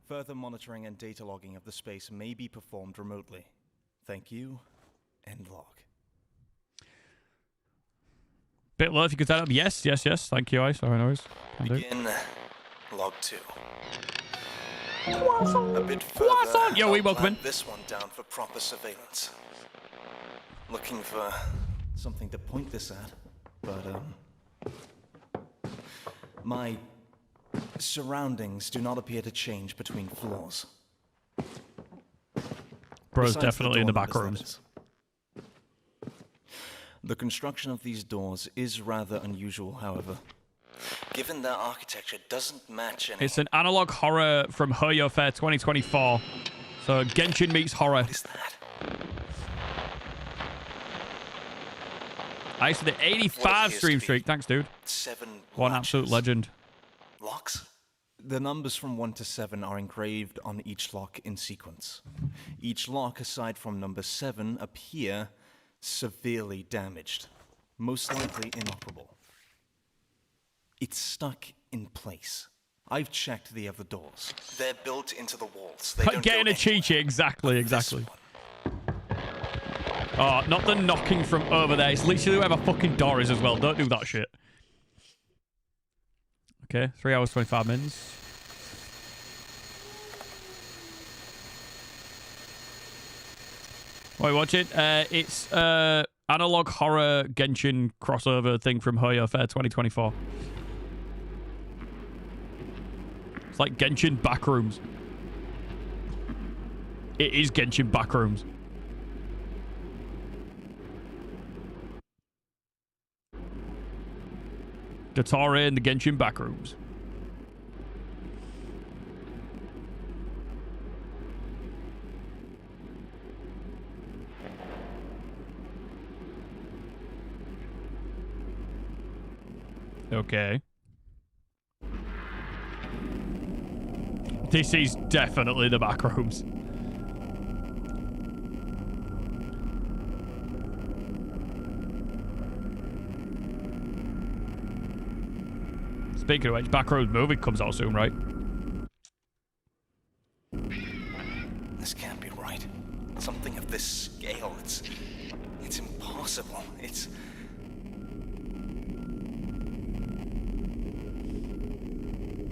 further monitoring and data logging of the space may be performed remotely. Thank you, end log. Bit low if you could set up. Yes, yes, yes. Thank you, Ice. Sorry, noise. Begin log 2. A bit further, Yo, we I'll welcome in. plant this one down for proper surveillance. Looking for something to point this at, but my surroundings do not appear to change between floors. Bro's Besides definitely in the door back numbers, rooms. that is. The construction of these doors is rather unusual, however. Given their architecture doesn't match any... It's an analog horror from Hoyo Fair 2024. So Genshin meets horror. What is that? Ice for the 85 stream streak. Thanks, dude. 7 One absolute legend. locks? The numbers from 1 to 7 are engraved on each lock in sequence. Each lock, aside from number 7, appear severely damaged, most likely inoperable. It's stuck in place. I've checked the other doors. They're built into the walls. They don't Getting go a Chi-Chi, exactly. Oh, not the knocking from over there. It's literally where the fucking door is as well. Don't do that shit. Okay, 3 hours, 25 minutes. What are you watching? It's analog horror Genshin crossover thing from Hoyo Fair 2024. It's like Genshin Backrooms. It is Genshin Backrooms. Datara in the Genshin Backrooms. Okay. This is definitely the back rooms. Speaking of which, Backroads movie comes out soon, right? This can't be right. Something of this scale, it's impossible. It's...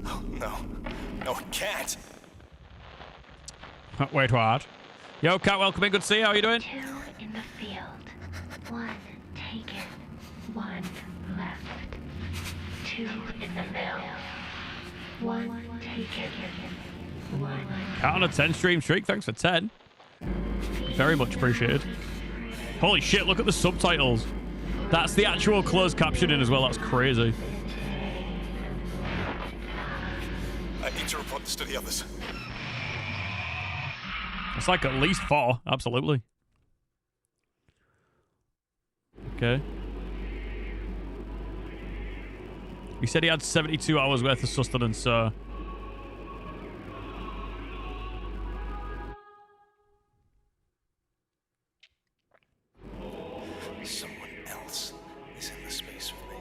Oh, no. No, it can't. Wait, what? Yo, Cat, welcome in. Good to see you. How you doing? 2 in the field. 1 taken. 1 left. 2 in the mill. 1 taken. 1. Cat on a 10 stream streak. Thanks for 10. Very much appreciated. Holy shit, look at the subtitles. That's the actual closed captioning as well. That's crazy. I need to report this to the others. It's like at least 4. Absolutely. Okay. He said he had 72 hours worth of sustenance, so... Someone else is in the space with me.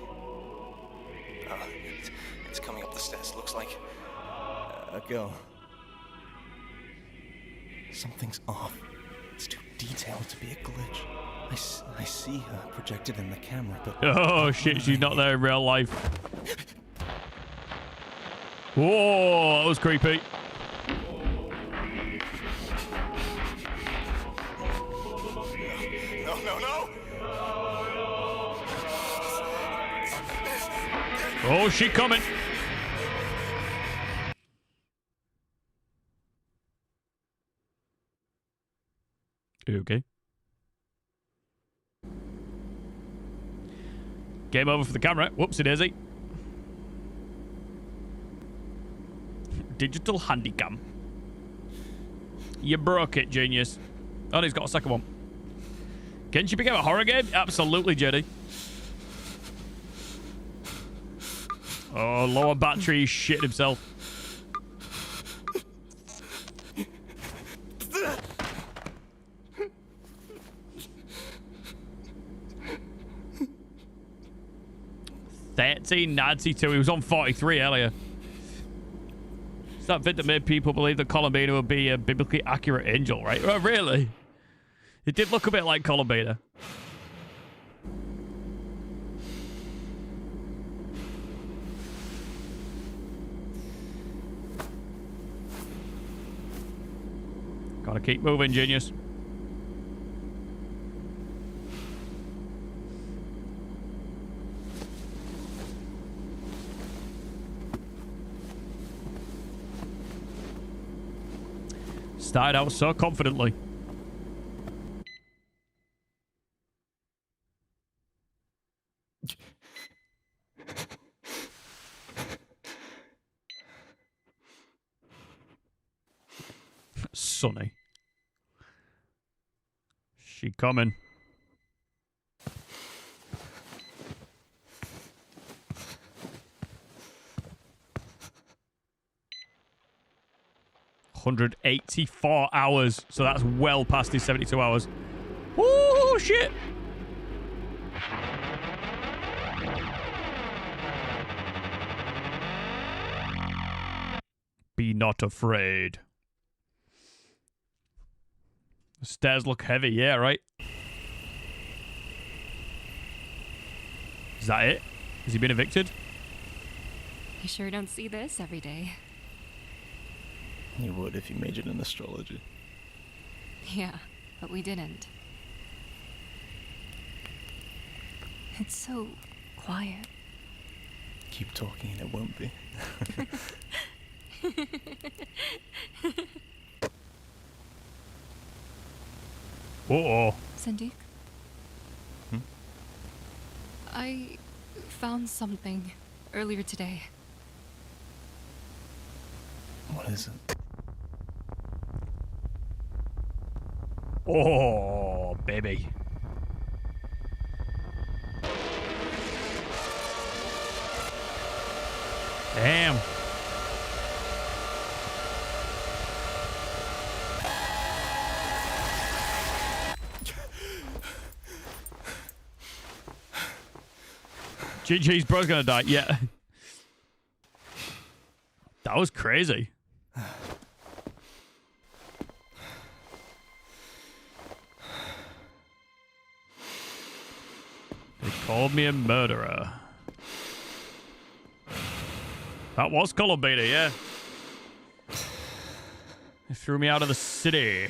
It's coming up the stairs. Looks like a girl. Something's off. It's too detailed to be a glitch. I see her projected in the camera, but... Oh shit, she's not there in real life. Whoa, that was creepy. No, no, no! Oh, she coming. Okay. Game over for the camera. Whoopsie daisy. Digital handycam. You broke it, genius. Oh, he's got a second one. Genshin became a horror game? Absolutely, Jedi. Oh, lower battery shit himself. $13.92. He was on 43 earlier. It's that vid that made people believe that Columbina would be a biblically accurate angel, right? Oh, really? It did look a bit like Columbina. Gotta keep moving, genius. Started out so confidently. Sonny. She coming. $184 hours. So that's well past his 72 hours. Woo, shit. Be not afraid. The stairs look heavy. Yeah, right? Is that it? Has he been evicted? You sure don't see this every day. You would if you majored in astrology. Yeah, but we didn't. It's so quiet. Keep talking and it won't be. Uh-oh. Sandeep? Hmm? I found something earlier today. What is it? Oh, baby. Damn. GG's bro's gonna die. Yeah. That was crazy. They called me a murderer. That was Columbina, yeah. They threw me out of the city.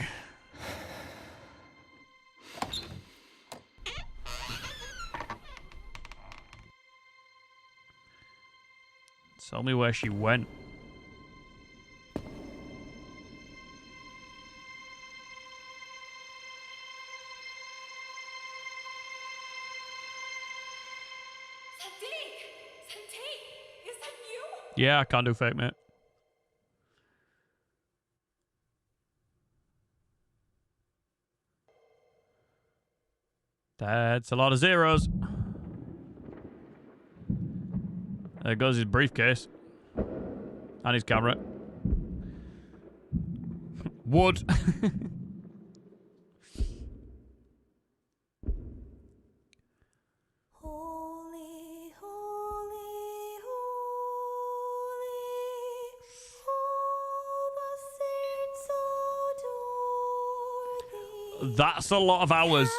Tell me where she went. Yeah, I can't do fake, mate. That's a lot of zeros. There goes his briefcase. And his camera. Wood. That's a lot of hours.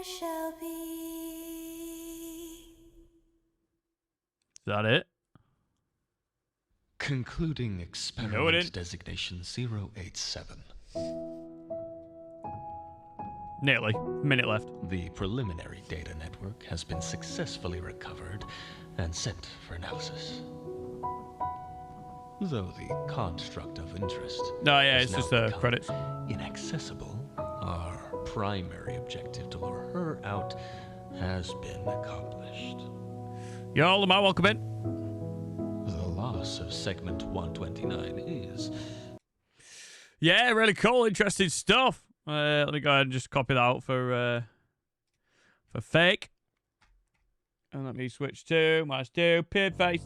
shall be. Is that it? Concluding experiment No, it ain't. designation 087. Nearly. Minute left. The preliminary data network has been successfully recovered and sent for analysis. Though the construct of interest It's just credits. inaccessible, our primary objective to lure her out has been accomplished. Y'all, am I welcome in? The loss of segment 129 is... Yeah, really cool, interesting stuff. Let me go ahead and just copy that out for fake. And let me switch to my stupid face.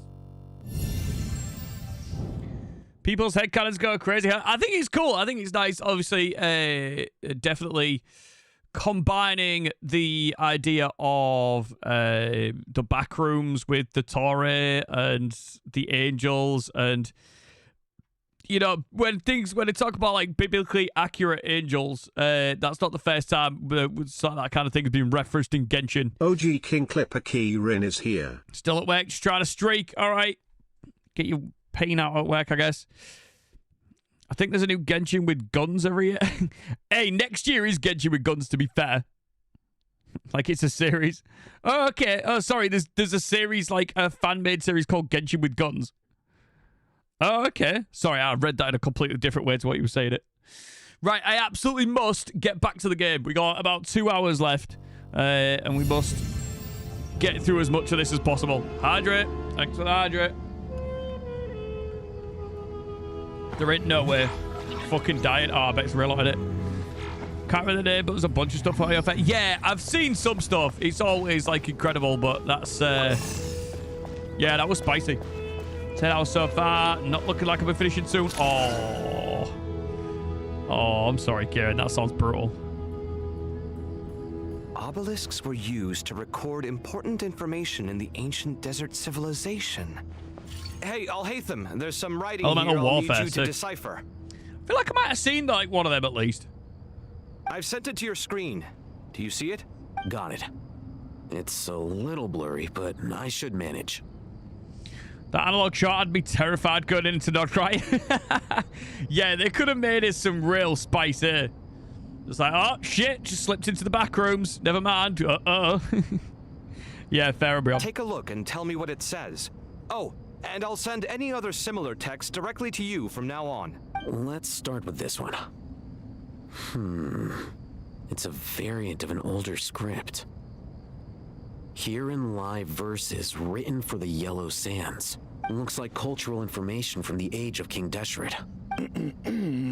People's headcanons go crazy. I think it's cool. I think it's nice. Obviously, definitely combining the idea of the back rooms with the Torah and the angels, and you know, when they talk about like biblically accurate angels, that's not the first time that kind of thing has been referenced in Genshin. OG King Clipper Keyrin is here. Still at work, just trying to streak. All right, get your pain out at work, I guess. I think there's a new Genshin with guns every year. Hey, next year is Genshin with guns, to be fair. Like it's a series. Oh, okay. Oh, sorry. There's a series, like a fan-made series called Genshin with guns. Oh, okay. Sorry, I read that in a completely different way to what you were saying it. Right, I absolutely must get back to the game. We got about 2 hours left, and we must get through as much of this as possible. Hydrate. Thanks for the hydrate. There ain't no way. Fucking dying. Oh, I bet it's real on it. Can't remember the name, but there's a bunch of stuff on your face. Yeah, I've seen some stuff. It's always, like, incredible, but that's, yeah, that was spicy. 10 hours so far. Not looking like I'll be finishing soon. Oh. Oh, I'm sorry, Kieran. That sounds brutal. Obelisks were used to record important information in the ancient desert civilization. Hey, Al-Haytham, there's some writing Elemental here warfare, I'll need you to sick. decipher. I feel like I might have seen, like, one of them at least. I've sent it to your screen. Do you see it? Got it. It's a little blurry, but I should manage. That analog shot, I'd be terrified going into Not Right. Yeah, they could have made it some real spice here. Just like, oh, shit, just slipped into the back rooms. Never mind. Uh-oh. Yeah, fair and real. Take a look and tell me what it says. Oh, and I'll send any other similar text directly to you from now on. Let's start with this one. It's a variant of an older script. Herein lie verses written for the Yellow Sands. Looks like cultural information from the age of King Deshret.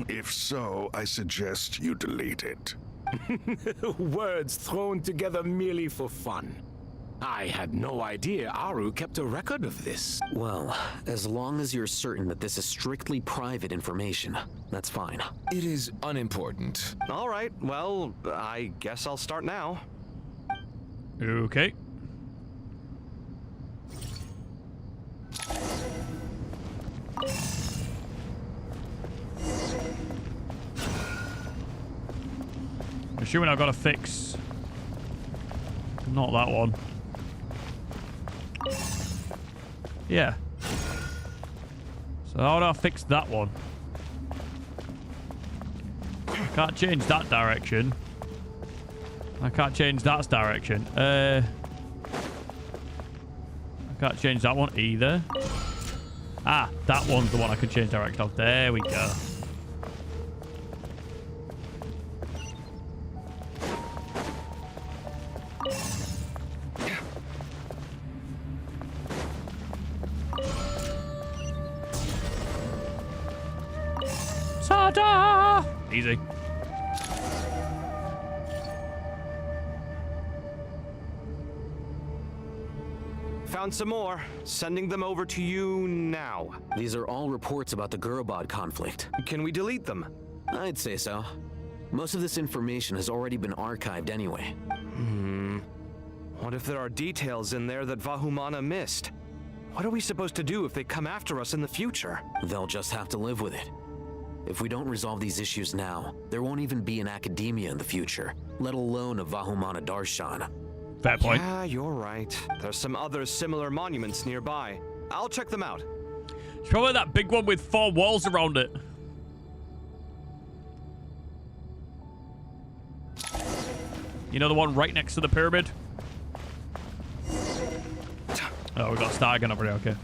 If so, I suggest you delete it. Words thrown together merely for fun. I had no idea Aru kept a record of this. Well, as long as you're certain that this is strictly private information, that's fine. It is unimportant. All right, well, I guess I'll start now. Okay. Assuming I've got to fix... Not that one. Yeah. So how do I fix that one? I can't change that direction. I can't change that direction. I can't change that one either. Ah, that one's the one I can change direction of. There we go. Ta-da! Easy. Found some more. Sending them over to you now. These are all reports about the Gurubad conflict. Can we delete them? I'd say so. Most of this information has already been archived anyway. What if there are details in there that Vahumana missed? What are we supposed to do if they come after us in the future? They'll just have to live with it. If we don't resolve these issues now, there won't even be an academia in the future, let alone a Vahumana Darshan. Fair point. Yeah, you're right. There's some other similar monuments nearby. I'll check them out. It's probably that big one with 4 walls around it. You know the one right next to the pyramid? Oh, we got a star again over there, okay.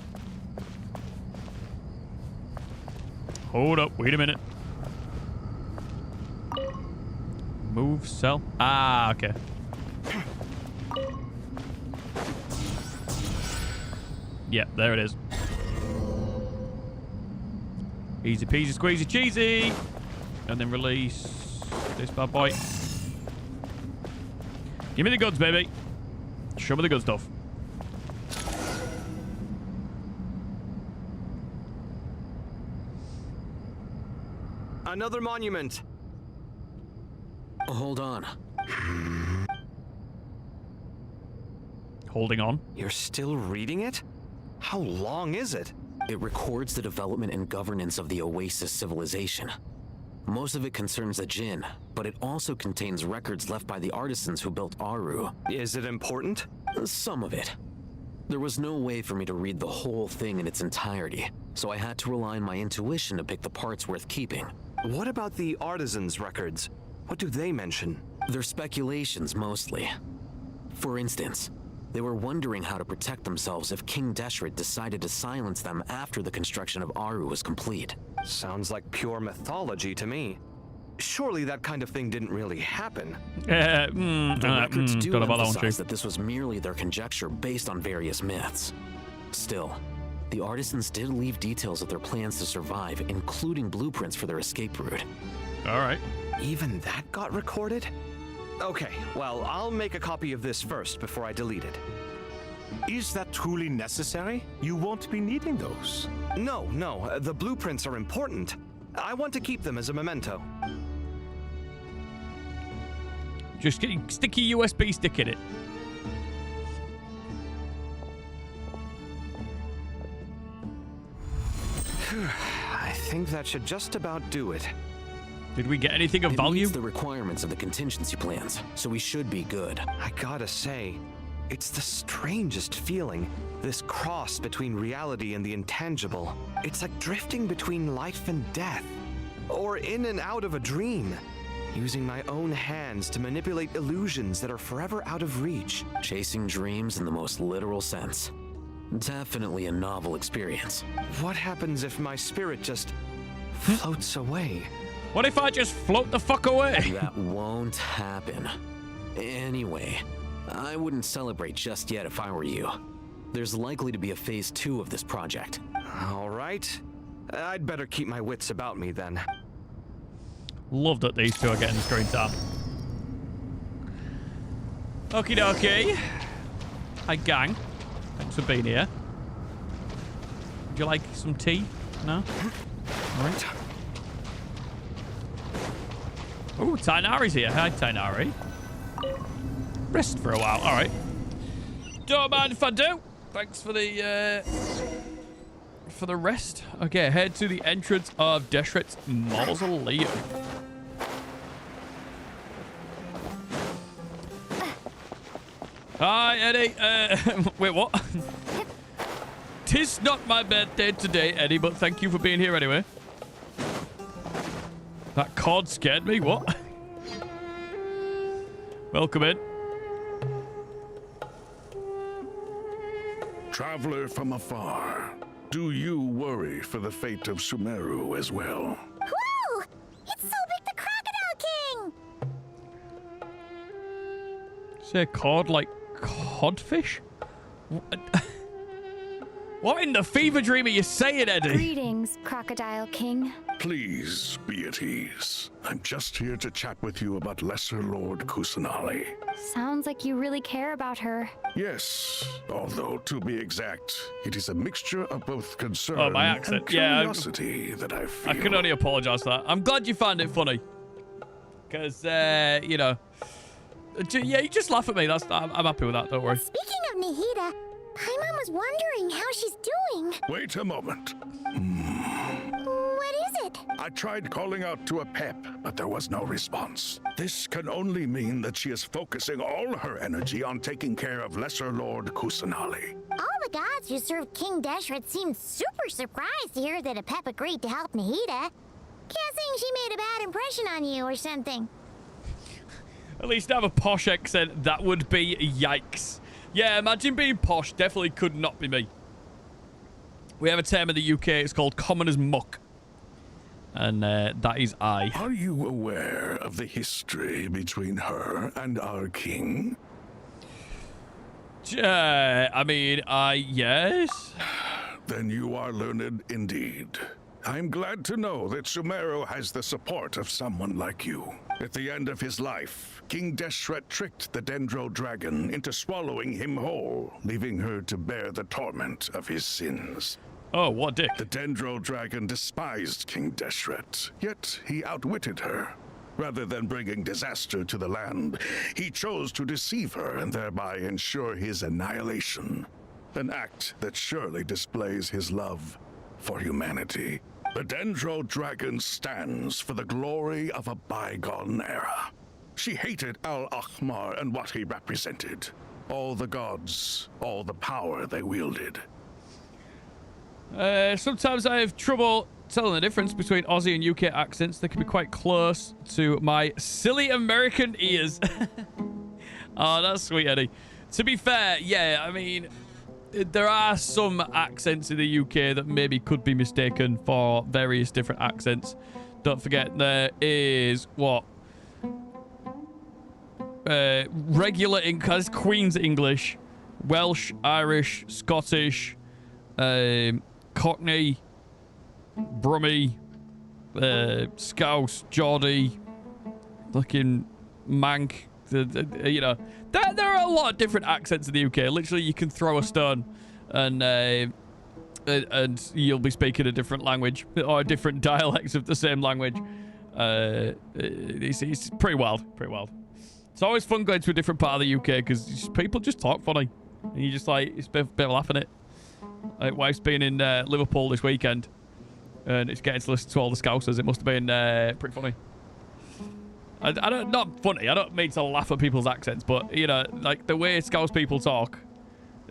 Hold up, wait a minute. Move, sell. Ah, okay. Yeah, there it is. Easy peasy, squeezy, cheesy. And then release this bad boy. Give me the goods, baby. Show me the good stuff. Another monument. Hold on. Holding on. You're still reading it? How long is it? It records the development and governance of the Oasis civilization. Most of it concerns the Jinn, but it also contains records left by the artisans who built Aru. Is it important? Some of it. There was no way for me to read the whole thing in its entirety, so I had to rely on my intuition to pick the parts worth keeping. What about the artisans' records? What do they mention? They're speculations, mostly. For instance, they were wondering how to protect themselves if King Deshret decided to silence them after the construction of Aru was complete. Sounds like pure mythology to me. Surely that kind of thing didn't really happen. The records do emphasize that this was merely their conjecture based on various myths. Still, the artisans did leave details of their plans to survive, including blueprints for their escape route. All right. Even that got recorded? Okay, well, I'll make a copy of this first before I delete it. Is that truly necessary? You won't be needing those. No, the blueprints are important. I want to keep them as a memento. Just stick your USB stick in it. I think that should just about do it. Did we get anything of It value? meets the requirements of the contingency plans, so we should be good. I gotta say, it's the strangest feeling. This cross between reality and the intangible. It's like drifting between life and death. Or in and out of a dream. Using my own hands to manipulate illusions that are forever out of reach. Chasing dreams in the most literal sense. Definitely a novel experience. What happens if my spirit just floats away? What if I just float the fuck away? That won't happen. Anyway, I wouldn't celebrate just yet if I were you. There's likely to be a phase 2 of this project. All right. I'd better keep my wits about me then. Love that these two are getting the screen time. Okie dokie. Hi, gang. Thanks for being here. Would you like some tea? No? All right. Ooh, Tainari's here. Hi, Tainari. Rest for a while. All right. Don't mind if I do. Thanks for the rest. Okay, head to the entrance of Deshret's mausoleum. Hi, Eddie. Wait, what? Tis not my birthday today, Eddie, but thank you for being here anyway. That card scared me. What? Welcome in. Traveler from afar, do you worry for the fate of Sumeru as well? Whoa! It's Sobek the Crocodile King! Say a card like codfish? What in the fever dream are you saying, Eddie? Greetings, Crocodile King. Please be at ease. I'm just here to chat with you about Lesser Lord Kusanali. Sounds like you really care about her. Yes, although to be exact, it is a mixture of both concern Oh, my accent. and Yeah, curiosity that I feel. I can only apologize for that. I'm glad you found it funny. Because, you know... Yeah, you just laugh at me. I'm happy with that. Don't worry. Speaking of Nihida, Paimon was wondering how she's doing. Wait a moment. What is it? I tried calling out to Apep, but there was no response. This can only mean that she is focusing all her energy on taking care of Lesser Lord Kusanali. All the gods who served King Deshret seemed super surprised to hear that Apep agreed to help Nahida. Guessing she made a bad impression on you or something. At least have a posh accent. That would be yikes. Yeah, imagine being posh. Definitely could not be me. We have a term in the UK. It's called common as muck. And that is I. Are you aware of the history between her and our king? I mean, yes. Then you are learned indeed. I'm glad to know that Sumeru has the support of someone like you. At the end of his life, King Deshret tricked the Dendro Dragon into swallowing him whole, leaving her to bear the torment of his sins. Oh, what dick. The Dendro Dragon despised King Deshret, yet he outwitted her. Rather than bringing disaster to the land, he chose to deceive her and thereby ensure his annihilation. An act that surely displays his love for humanity. The Dendro Dragon stands for the glory of a bygone era. She hated Al-Ahmar and what he represented. All the gods, all the power they wielded. Sometimes I have trouble telling the difference between Aussie and UK accents. They can be quite close to my silly American ears. Oh, that's sweet, Eddie. To be fair, yeah, I mean, there are some accents in the UK that maybe could be mistaken for various different accents. Don't forget, there is, what? Regular English, Queen's English, Welsh, Irish, Scottish, Cockney, Brummie, Scouse, Geordie, looking Manc. You know, there are a lot of different accents in the UK. Literally, you can throw a stone and you'll be speaking a different language or different dialects of the same language. It's pretty wild, pretty wild. It's always fun going to a different part of the UK because people just talk funny. And you just like, it's a bit of a laugh in it. Like, wife's been in Liverpool this weekend and it's getting to listen to all the Scousers. It must have been pretty funny. I don't, not funny. I don't mean to laugh at people's accents, but, you know, like the way Scouse people talk,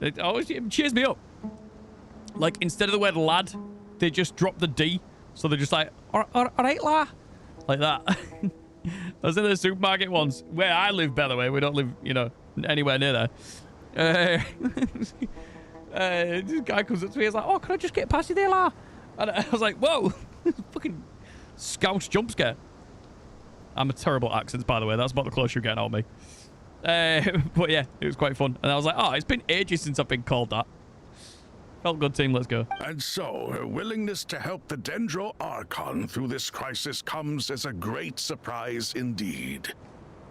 it always cheers me up. Like, instead of the word lad, they just drop the D. So they're just like, all right, la. Like that. I was in the supermarket once, where I live, by the way. We don't live, you know, anywhere near there. This guy comes up to me, he's like, oh, can I just get past you there, la? And I was like, whoa. Fucking Scouse jump scare. I'm a terrible accents, by the way. That's about the closest you're getting on me. But yeah, it was quite fun. And I was like, oh, it's been ages since I've been called that. Felt good, team. Let's go. And so, her willingness to help the Dendro Archon through this crisis comes as a great surprise indeed.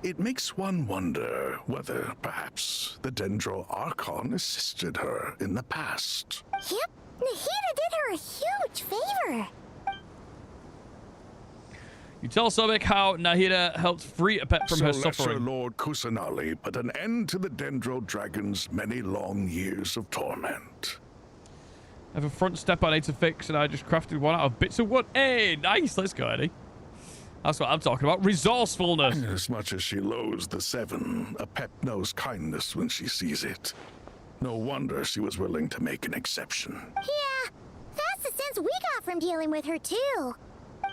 It makes one wonder whether, perhaps, the Dendro Archon assisted her in the past. Yep, Nahida did her a huge favor. You tell Sobek how Nahida helped free Apep from her suffering. Lesser Lord Kusanali put an end to the Dendro Dragon's many long years of torment. I have a front step I need to fix, and I just crafted one out of bits of wood. Hey, nice. Let's go, Eddie. That's what I'm talking about. Resourcefulness. As much as she loathes the Seven, Apep knows kindness when she sees it. No wonder she was willing to make an exception. Yeah, that's the sense we got from dealing with her, too.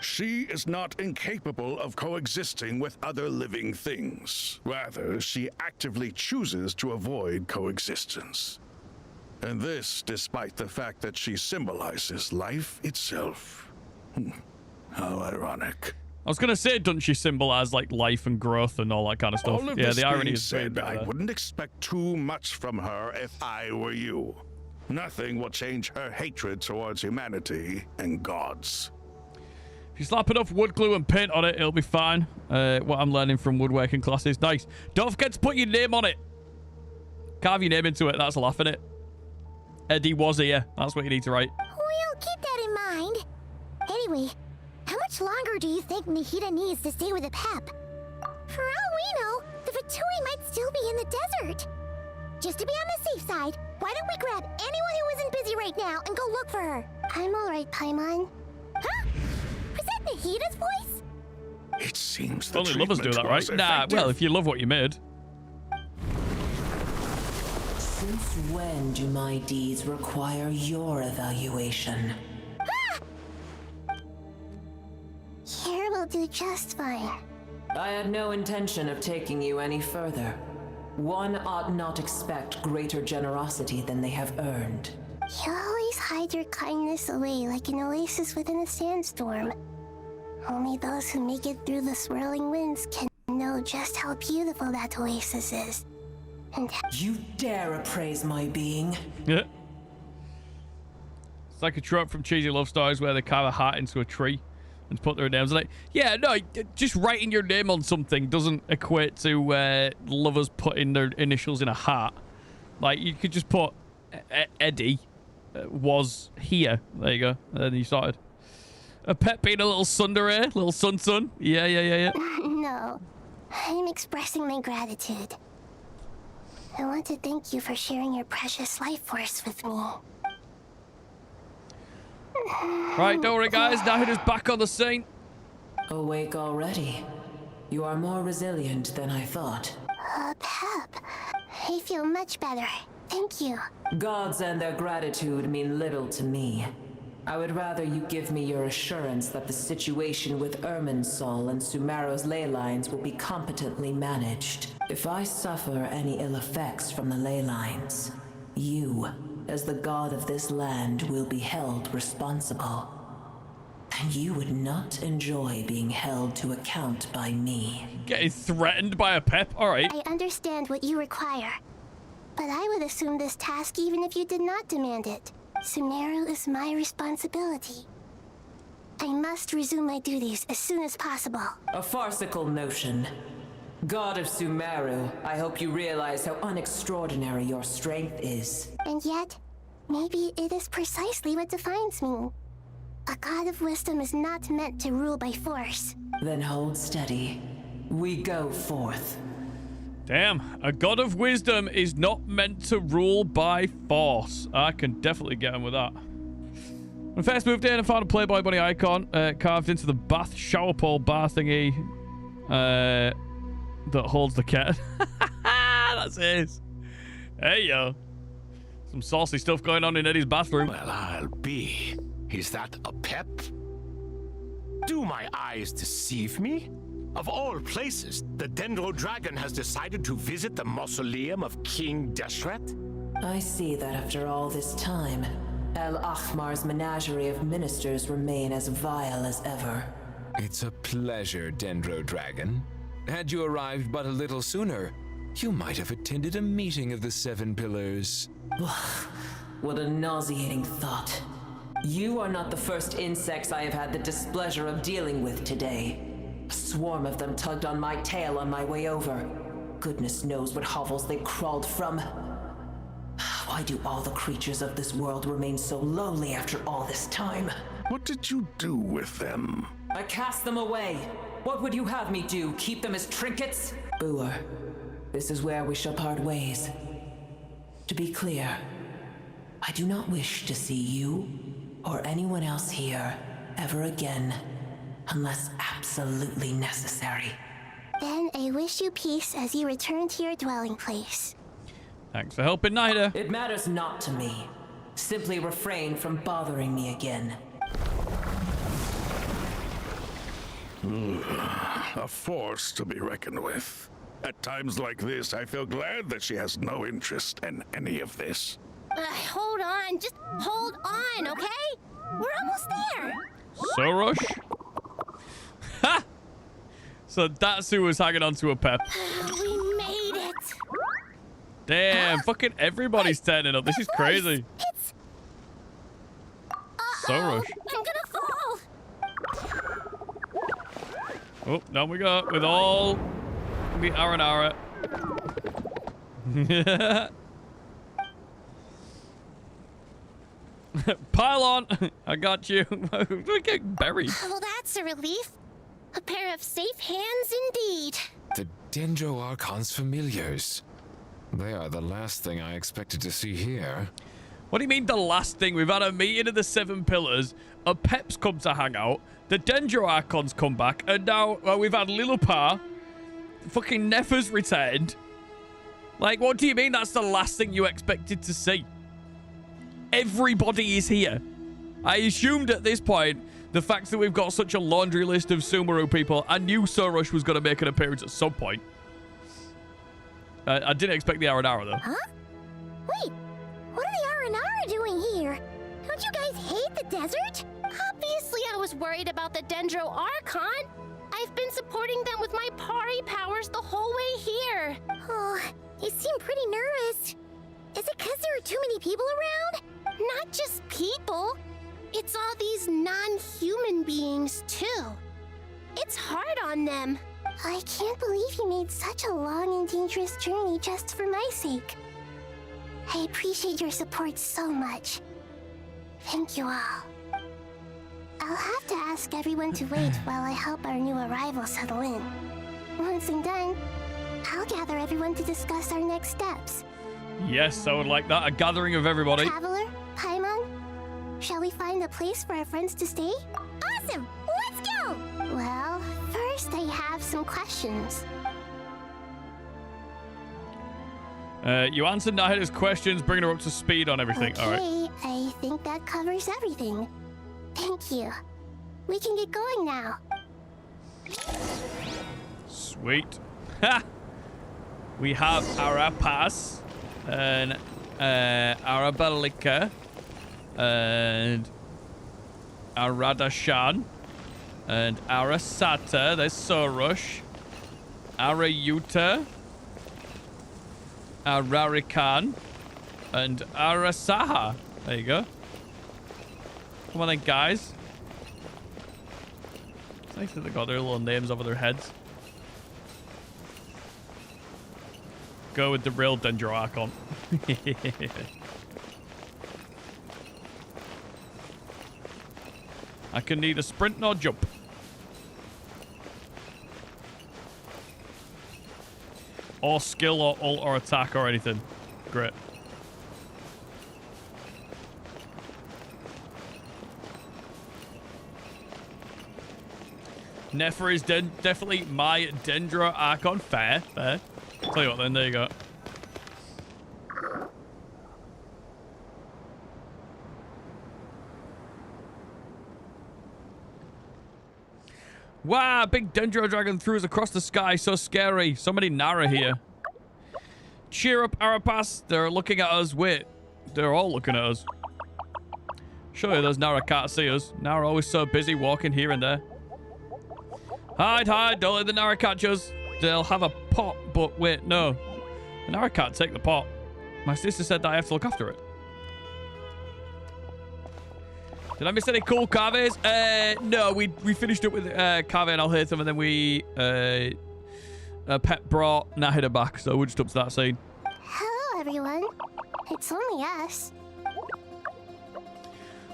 She is not incapable of coexisting with other living things. Rather, she actively chooses to avoid coexistence. And this despite the fact that she symbolizes life itself. How ironic. I was going to say, doesn't she symbolize, like, life and growth and all that kind of stuff? All of Yeah, this the irony being is said, better. I wouldn't expect too much from her if I were you. Nothing will change her hatred towards humanity and gods. If you slap enough wood glue and paint on it, it'll be fine. What I'm learning from woodworking classes. Nice. Don't forget to put your name on it. Carve your name into it. That's a laugh, innit? Eddie was here. That's what you need to write. We'll keep that in mind. Anyway, how much longer do you think Nahida needs to stay with Apep? For all we know, the Fatui might still be in the desert. Just to be on the safe side, why don't we grab anyone who isn't busy right now and go look for her? I'm alright, Paimon. Huh? Was that Nahida's voice? It seems the Only lovers do that, treatment right? was Nah, effective. well, if you love what you made. Since when do my deeds require your evaluation? Here will do just fine. I had no intention of taking you any further. One ought not expect greater generosity than they have earned. You always hide your kindness away like an oasis within a sandstorm. Only those who make it through the swirling winds can know just how beautiful that oasis is. And You dare appraise my being? Yeah. It's like a trope from cheesy love stories where they carve a heart into a tree and put their names on it. Yeah, no, just writing your name on something doesn't equate to lovers putting their initials in a heart. Like, you could just put Eddie was here. There you go. And then you started. A pet being a little tsundere, little sun. Yeah. no, I'm expressing my gratitude. I want to thank you for sharing your precious life force with me. Right, don't worry, guys. Nahida's back on the scene. Awake already. You are more resilient than I thought. Pep, I feel much better. Thank you. Gods and their gratitude mean little to me. I would rather you give me your assurance that the situation with Irminsul and Sumeru's ley lines will be competently managed. If I suffer any ill effects from the ley lines, you, as the god of this land, will be held responsible. And you would not enjoy being held to account by me. Getting threatened by a pep? Alright. I understand what you require, but I would assume this task even if you did not demand it. Sumeru is my responsibility. I must resume my duties as soon as possible. A farcical notion. God of Sumeru, I hope you realize how unextraordinary your strength is. And yet, maybe it is precisely what defines me. A god of wisdom is not meant to rule by force. Then hold steady. We go forth. Damn, a god of wisdom is not meant to rule by force. I can definitely get him with that. When I first moved in, I found a Playboy bunny icon carved into the bath shower pole bar thingy that holds the cat. That's it. Hey, yo. Some saucy stuff going on in Eddie's bathroom. Well, I'll be. Is that a pep? Do my eyes deceive me? Of all places, the Dendro Dragon has decided to visit the mausoleum of King Deshret? I see that after all this time, El Ahmar's menagerie of ministers remain as vile as ever. It's a pleasure, Dendro Dragon. Had you arrived but a little sooner, you might have attended a meeting of the Seven Pillars. What a nauseating thought. You are not the first insects I have had the displeasure of dealing with today. A swarm of them tugged on my tail on my way over. Goodness knows what hovels they crawled from. Why do all the creatures of this world remain so lowly after all this time? What did you do with them? I cast them away. What would you have me do? Keep them as trinkets? Boer, this is where we shall part ways. To be clear, I do not wish to see you or anyone else here ever again, unless absolutely necessary. Then I wish you peace as you return to your dwelling place. Thanks for helping, Nahida. It matters not to me. Simply refrain from bothering me again. A force to be reckoned with. At times like this, I feel glad that she has no interest in any of this. Hold on, just hold on, okay? We're almost there. So rush. Ha! So that's who was hanging on to a pep. We made it. Damn, fucking everybody's turning up. This is crazy. It's... So rush. I'm gonna fall. Oh, down we go with all the Aranara. Pile on. I got you. We're getting buried. Well, that's a relief. A pair of safe hands indeed. The Dendro Archon's familiars. They are the last thing I expected to see here. What do you mean the last thing? We've had a meeting of the 7 pillars. A Pep's come to hang out. The Dendro Archons come back. And now we've had Lilupar. Fucking Nefer's returned. Like, what do you mean that's the last thing you expected to see? Everybody is here. I assumed at this point, the fact that we've got such a laundry list of Sumeru people, I knew Sorush was going to make an appearance at some point. I didn't expect the Aranara, though. Huh? Wait, what are the Aranara doing here? Don't you guys hate the desert? Obviously, I was worried about the Dendro Archon. I've been supporting them with my Pari powers the whole way here. Oh, you seem pretty nervous. Is it because there are too many people around? Not just people. It's all these non-human beings, too. It's hard on them. I can't believe you made such a long and dangerous journey just for my sake. I appreciate your support so much. Thank you all. I'll have to ask everyone to wait while I help our new arrival settle in. Once I'm done, I'll gather everyone to discuss our next steps. Yes, I would like that. A gathering of everybody. Traveler, Paimon, shall we find a place for our friends to stay? Awesome! Let's go! Well, first I have some questions. You answered Nahida's questions, bringing her up to speed on everything. Okay, All right. I think that covers everything. Thank you. We can get going now. Sweet. Ha! We have Arapas and Arabelika and Aradashan and Arasata. There's Sorush. Arayuta. Ararikan. And Arasaha. There you go. Come on then, guys. It's nice that they got their little names over their heads. Go with the real Dendro Archon. I can neither sprint nor jump. Or skill or ult or attack or anything. Great. Nefer is definitely my Dendro Archon. Fair, fair. Tell you what then, there you go. Wow, big Dendro dragon threw us across the sky. So scary. So many Nara here. Cheer up, Arapas. They're looking at us. Wait, they're all looking at us. Surely those Nara can't see us. Nara always so busy walking here and there. Hide, hide. Don't let the Nara catch us. They'll have a pot, but wait, no. The Nara can't take the pot. My sister said that I have to look after it. Did I miss any cool carves? No, we finished up with Carve and Alhaitham, and then we Pep brought Nahida back, so we're just up to that scene. Hello, everyone. It's only us.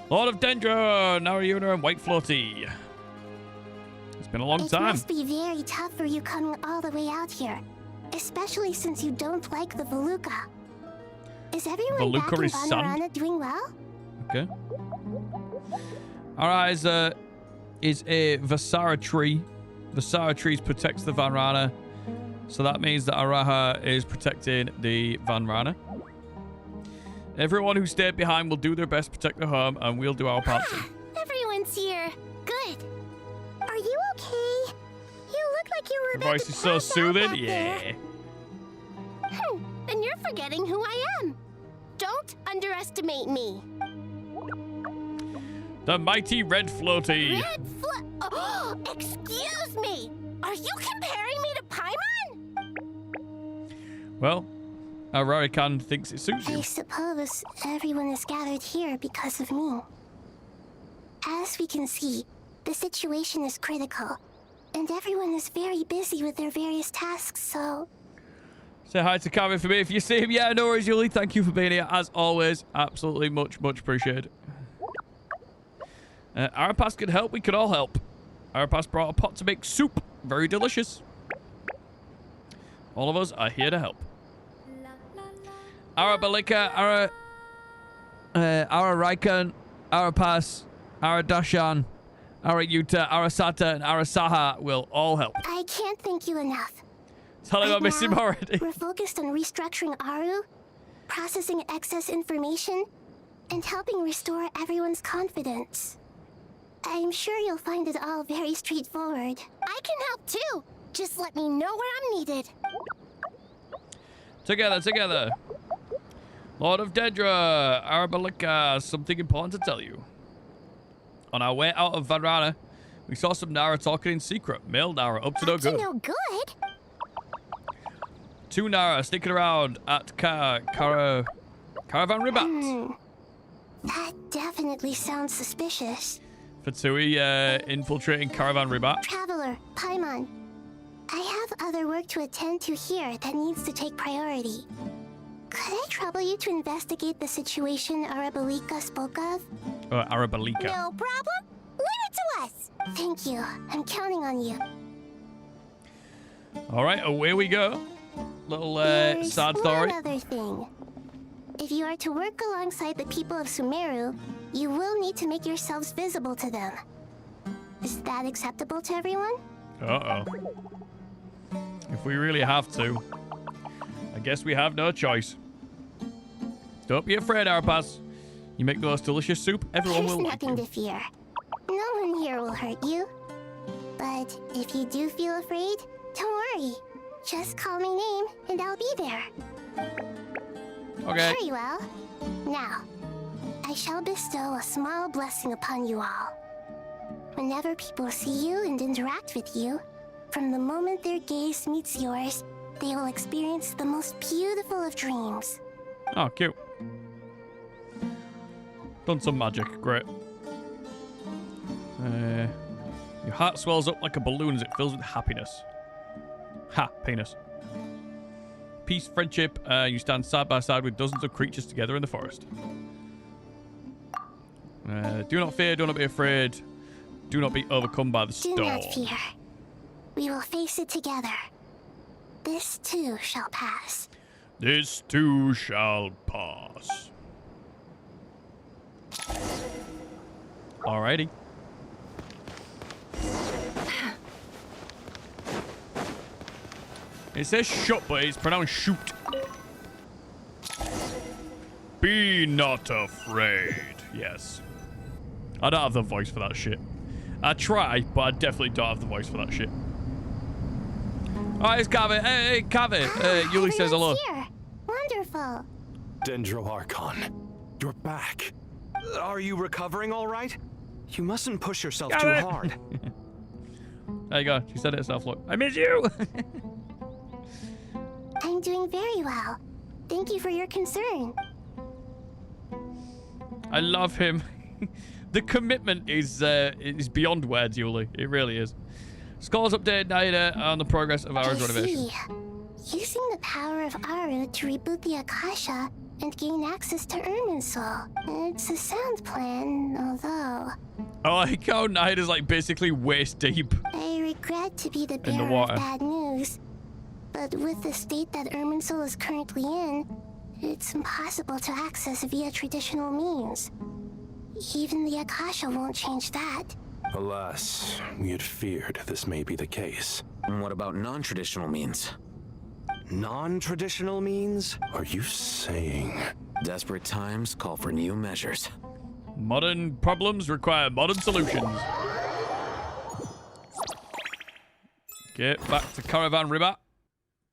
Lord of Dendro, Narayuna, and White Floaty. It's been a long time. It must be very tough for you coming all the way out here, especially since you don't like the Veluca. Is everyone back in Vanarana doing well? Okay. Our eyes is a Vasara tree. Vasara trees protects the Vanrana. So that means that Araha is protecting the Vanrana. Everyone who stayed behind will do their best to protect the home, and we'll do our part too. Everyone's here. Good. Are you okay? You look like you were Your about voice to is so pass soothing. out back Yeah. there. Then you're forgetting who I am. Don't underestimate me. The mighty Red Floaty. Oh, excuse me. Are you comparing me to Paimon? Well, Ararikan thinks it suits you. I suppose everyone is gathered here because of me. As we can see, the situation is critical, and everyone is very busy with their various tasks, so... Say hi to Carvin for me if you see him. Yeah, no worries, Julie. Thank you for being here, as always. Absolutely much appreciated. Arapas could help. We could all help. Arapas brought a pot to make soup. Very delicious. All of us are here to help. Arabelika, Ara Raikon, Ara Pass, Ara Dashan, Ara Yuta, Arasata, and Arasaha will all help. I can't thank you enough. Tell him I miss him already. We're focused on restructuring Aru, processing excess information, and helping restore everyone's confidence. I'm sure you'll find it all very straightforward. I can help too. Just let me know where I'm needed. Together. Lord of Dedra, Arabalika, something important to tell you. On our way out of Vanrana, we saw some Nara talking in secret. Male Nara, up to no good. No good? 2 Nara sneaking around at Caravan Ribat. That definitely sounds suspicious. Fatui infiltrating Caravan Ribat. Traveler, Paimon. I have other work to attend to here that needs to take priority. Could I trouble you to investigate the situation Arabalika spoke of? Arabalika. No problem. Leave it to us. Thank you. I'm counting on you. All right, away we go. Little sad story. Another thing. If you are to work alongside the people of Sumeru, you will need to make yourselves visible to them. Is that acceptable to everyone? Uh-oh. If we really have to, I guess we have no choice. Don't be afraid, Arpas. You make the most delicious soup. Everyone will like you. There's nothing to fear. No one here will hurt you. But if you do feel afraid, don't worry. Just call my name and I'll be there. Okay. Very well. Now, I shall bestow a small blessing upon you all. Whenever people see you and interact with you, from the moment their gaze meets yours, they will experience the most beautiful of dreams. Oh, cute. Done some magic. Great. Your heart swells up like a balloon as it fills with happiness. Ha, penis. Peace, friendship. You stand side by side with dozens of creatures together in the forest. Do not fear, do not be afraid. Do not be overcome by the storm. Do not fear. We will face it together. This too shall pass. This too shall pass. Alrighty. It says shut, but it's pronounced shoot. Be not afraid. Yes. I don't have the voice for that shit. I try, but I definitely don't have the voice for that shit. Alright, it's Kavi. Hey, Kavi. Yuli says hello. Here. Wonderful. Dendro Archon, you're back. Are you recovering all right? You mustn't push yourself too hard. There you go. She said it herself. Look, I miss you. I'm doing very well. Thank you for your concern. I love him. The commitment is beyond words, Yuli. It really is. Scholars updated Naida on the progress of Aru's renovation. Using the power of Aru to reboot the Akasha and gain access to Irminsul. It's a sound plan, although... I like how Naida's like basically waist deep. I regret to be the bearer of bad news, but with the state that Irminsul is currently in, it's impossible to access via traditional means. Even the Akasha won't change that. Alas, we had feared this may be the case. And what about non-traditional means? Non-traditional means? Are you saying? Desperate times call for new measures. Modern problems require modern solutions. Get back to Caravan Ribat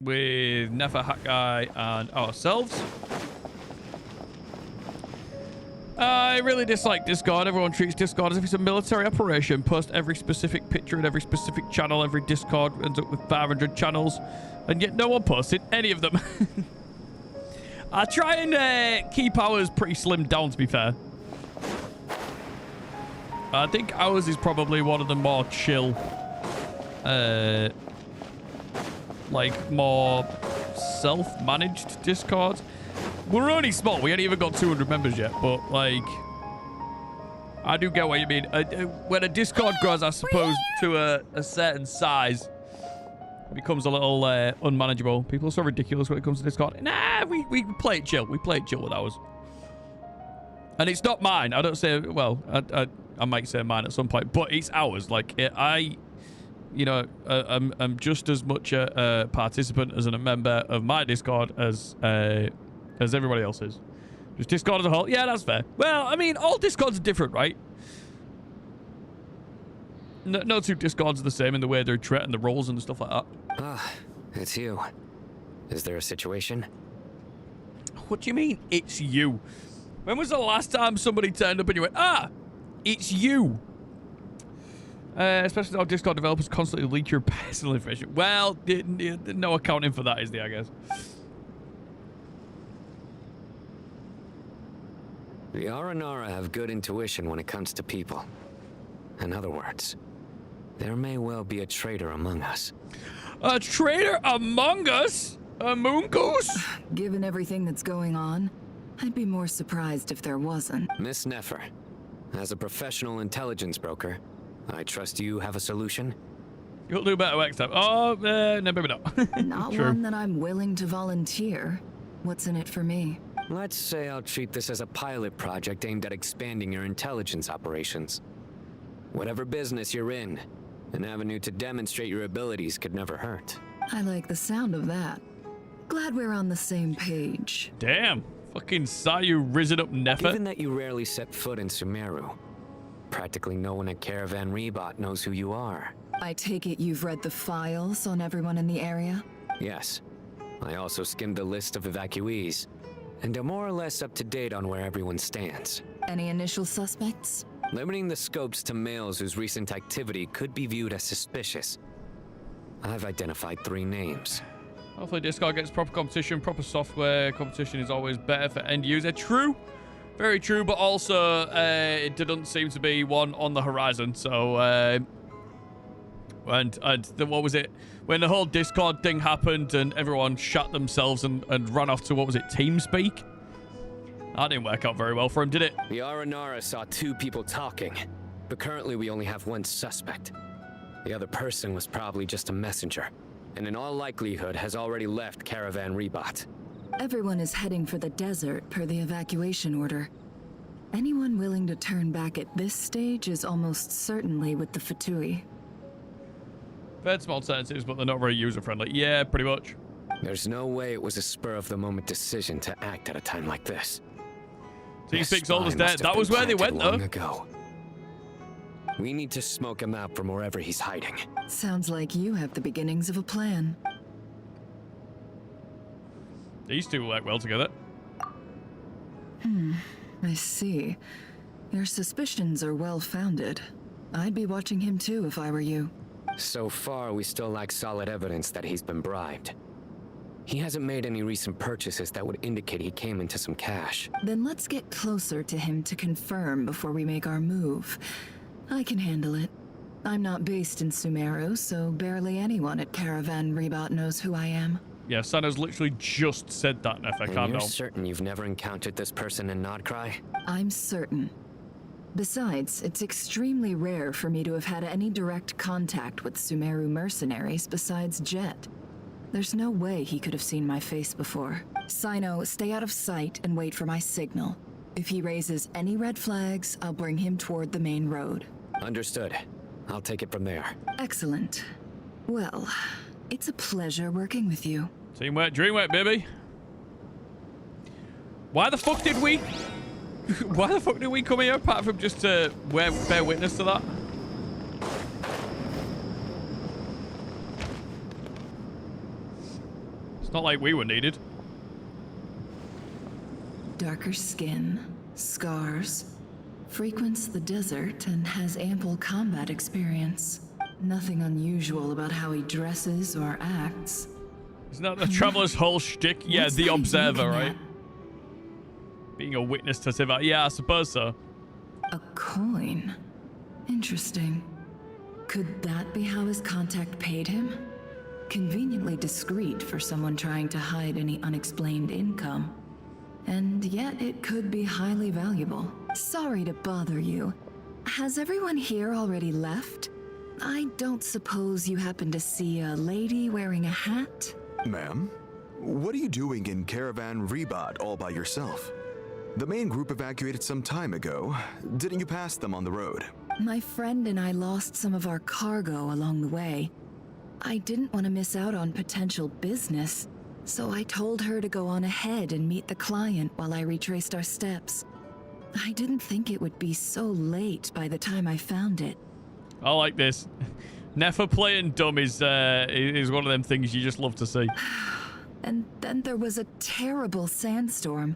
with Nefer Hakai and ourselves. I really dislike Discord. Everyone treats Discord as if it's a military operation. Post every specific picture in every specific channel. Every Discord ends up with 500 channels. And yet no one posted any of them. I try and keep ours pretty slimmed down, to be fair. I think ours is probably one of the more chill, like more self-managed Discords. We're only small. We ain't even got 200 members yet, but like, I do get what you mean. When a Discord grows, I suppose, to a certain size, it becomes a little unmanageable. People are so ridiculous when it comes to Discord. Nah, we play it chill. We play it chill with ours. And it's not mine. I don't say, well, I might say mine at some point, but it's ours. Like, I'm just as much a participant as a member of my Discord as everybody else is. Just Discord as a whole. Yeah, that's fair. Well, I mean, all Discords are different, right? No two Discords are the same in the way they're treating the roles and stuff like that. Ah, it's you. Is there a situation? What do you mean, it's you? When was the last time somebody turned up and you went, ah, it's you? Especially how Discord developers constantly leak your personal information. Well, no accounting for that, is there, I guess. The Aranara have good intuition when it comes to people. In other words, there may well be a traitor among us. A traitor among us? A moongoose? Given everything that's going on, I'd be more surprised if there wasn't. Miss Nefer, as a professional intelligence broker, I trust you have a solution? You'll do better next time. Oh, no, maybe not. Not True. one that I'm willing to volunteer. What's in it for me? Let's say I'll treat this as a pilot project aimed at expanding your intelligence operations. Whatever business you're in, an avenue to demonstrate your abilities could never hurt. I like the sound of that. Glad we're on the same page. Damn. Fucking saw you risen up Nefer. Given that you rarely set foot in Sumeru, practically no one at Caravan Rebot knows who you are. I take it you've read the files on everyone in the area? Yes. I also skimmed the list of evacuees, and am more or less up to date on where everyone stands. Any initial suspects? Limiting the scopes to males whose recent activity could be viewed as suspicious, I've identified 3 names. Hopefully Discord gets proper competition, proper software. Competition is always better for end user. True. Very true, but also it didn't seem to be one on the horizon. So, and what was it? When the whole Discord thing happened and everyone shut themselves and ran off to, what was it, TeamSpeak? That didn't work out very well for him, did it? The Aranara saw 2 people talking, but currently we only have 1 suspect. The other person was probably just a messenger, and in all likelihood has already left Caravan Rebot. Everyone is heading for the desert per the evacuation order. Anyone willing to turn back at this stage is almost certainly with the Fatui. Fair small alternatives, but they're not very user-friendly. Yeah, pretty much. There's no way it was a spur-of-the-moment decision to act at a time like this. TeamSpeak's oldest dead. That was where they went, though. Long ago. We need to smoke him out from wherever he's hiding. Sounds like you have the beginnings of a plan. These two work well together. I see. Your suspicions are well-founded. I'd be watching him too if I were you. So far, we still lack solid evidence that he's been bribed. He hasn't made any recent purchases that would indicate he came into some cash. Then let's get closer to him to confirm before we make our move. I can handle it. I'm not based in Sumeru, so barely anyone at Caravan Rebot knows who I am. Yeah, Sana's literally just said that, Nefer. And you're certain you've never encountered this person in Nodcry? I'm certain. Besides, it's extremely rare for me to have had any direct contact with Sumeru mercenaries besides Jet. There's no way he could have seen my face before. Sino, stay out of sight and wait for my signal. If he raises any red flags, I'll bring him toward the main road. Understood. I'll take it from there. Excellent. Well, it's a pleasure working with you. Teamwork, dreamwork, baby. Why the fuck did we... Why the fuck did we come here apart from just to bear witness to that? It's not like we were needed. Darker skin, scars, frequents the desert and has ample combat experience. Nothing unusual about how he dresses or acts. Isn't that the Traveler's whole shtick? Yeah, the Observer, right? Being a witness to Siva. Yeah, I suppose so. A coin. Interesting. Could that be how his contact paid him? Conveniently discreet for someone trying to hide any unexplained income. And yet it could be highly valuable. Sorry to bother you. Has everyone here already left? I don't suppose you happen to see a lady wearing a hat? Ma'am, what are you doing in Caravan Rebot all by yourself? The main group evacuated some time ago. Didn't you pass them on the road? My friend and I lost some of our cargo along the way. I didn't want to miss out on potential business, so I told her to go on ahead and meet the client while I retraced our steps. I didn't think it would be so late by the time I found it. I like this. Nefer playing dumb is one of them things you just love to see. And then there was a terrible sandstorm.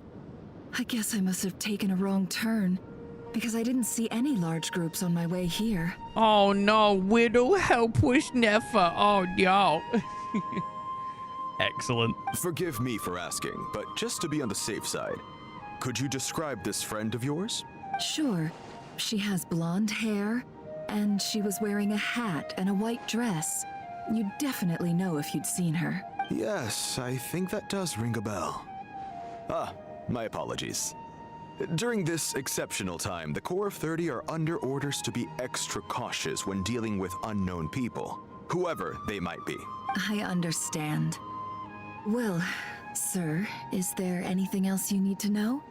I guess I must have taken a wrong turn, because I didn't see any large groups on my way here. Oh no, Widow, help with Nefer. Oh no. Excellent. Forgive me for asking, but just to be on the safe side, could you describe this friend of yours? Sure. She has blonde hair, and she was wearing a hat and a white dress. You'd definitely know if you'd seen her. Yes, I think that does ring a bell. Ah, my apologies. During this exceptional time, the Corps of 30 are under orders to be extra cautious when dealing with unknown people, whoever they might be. I understand. Well, sir, is there anything else you need to know?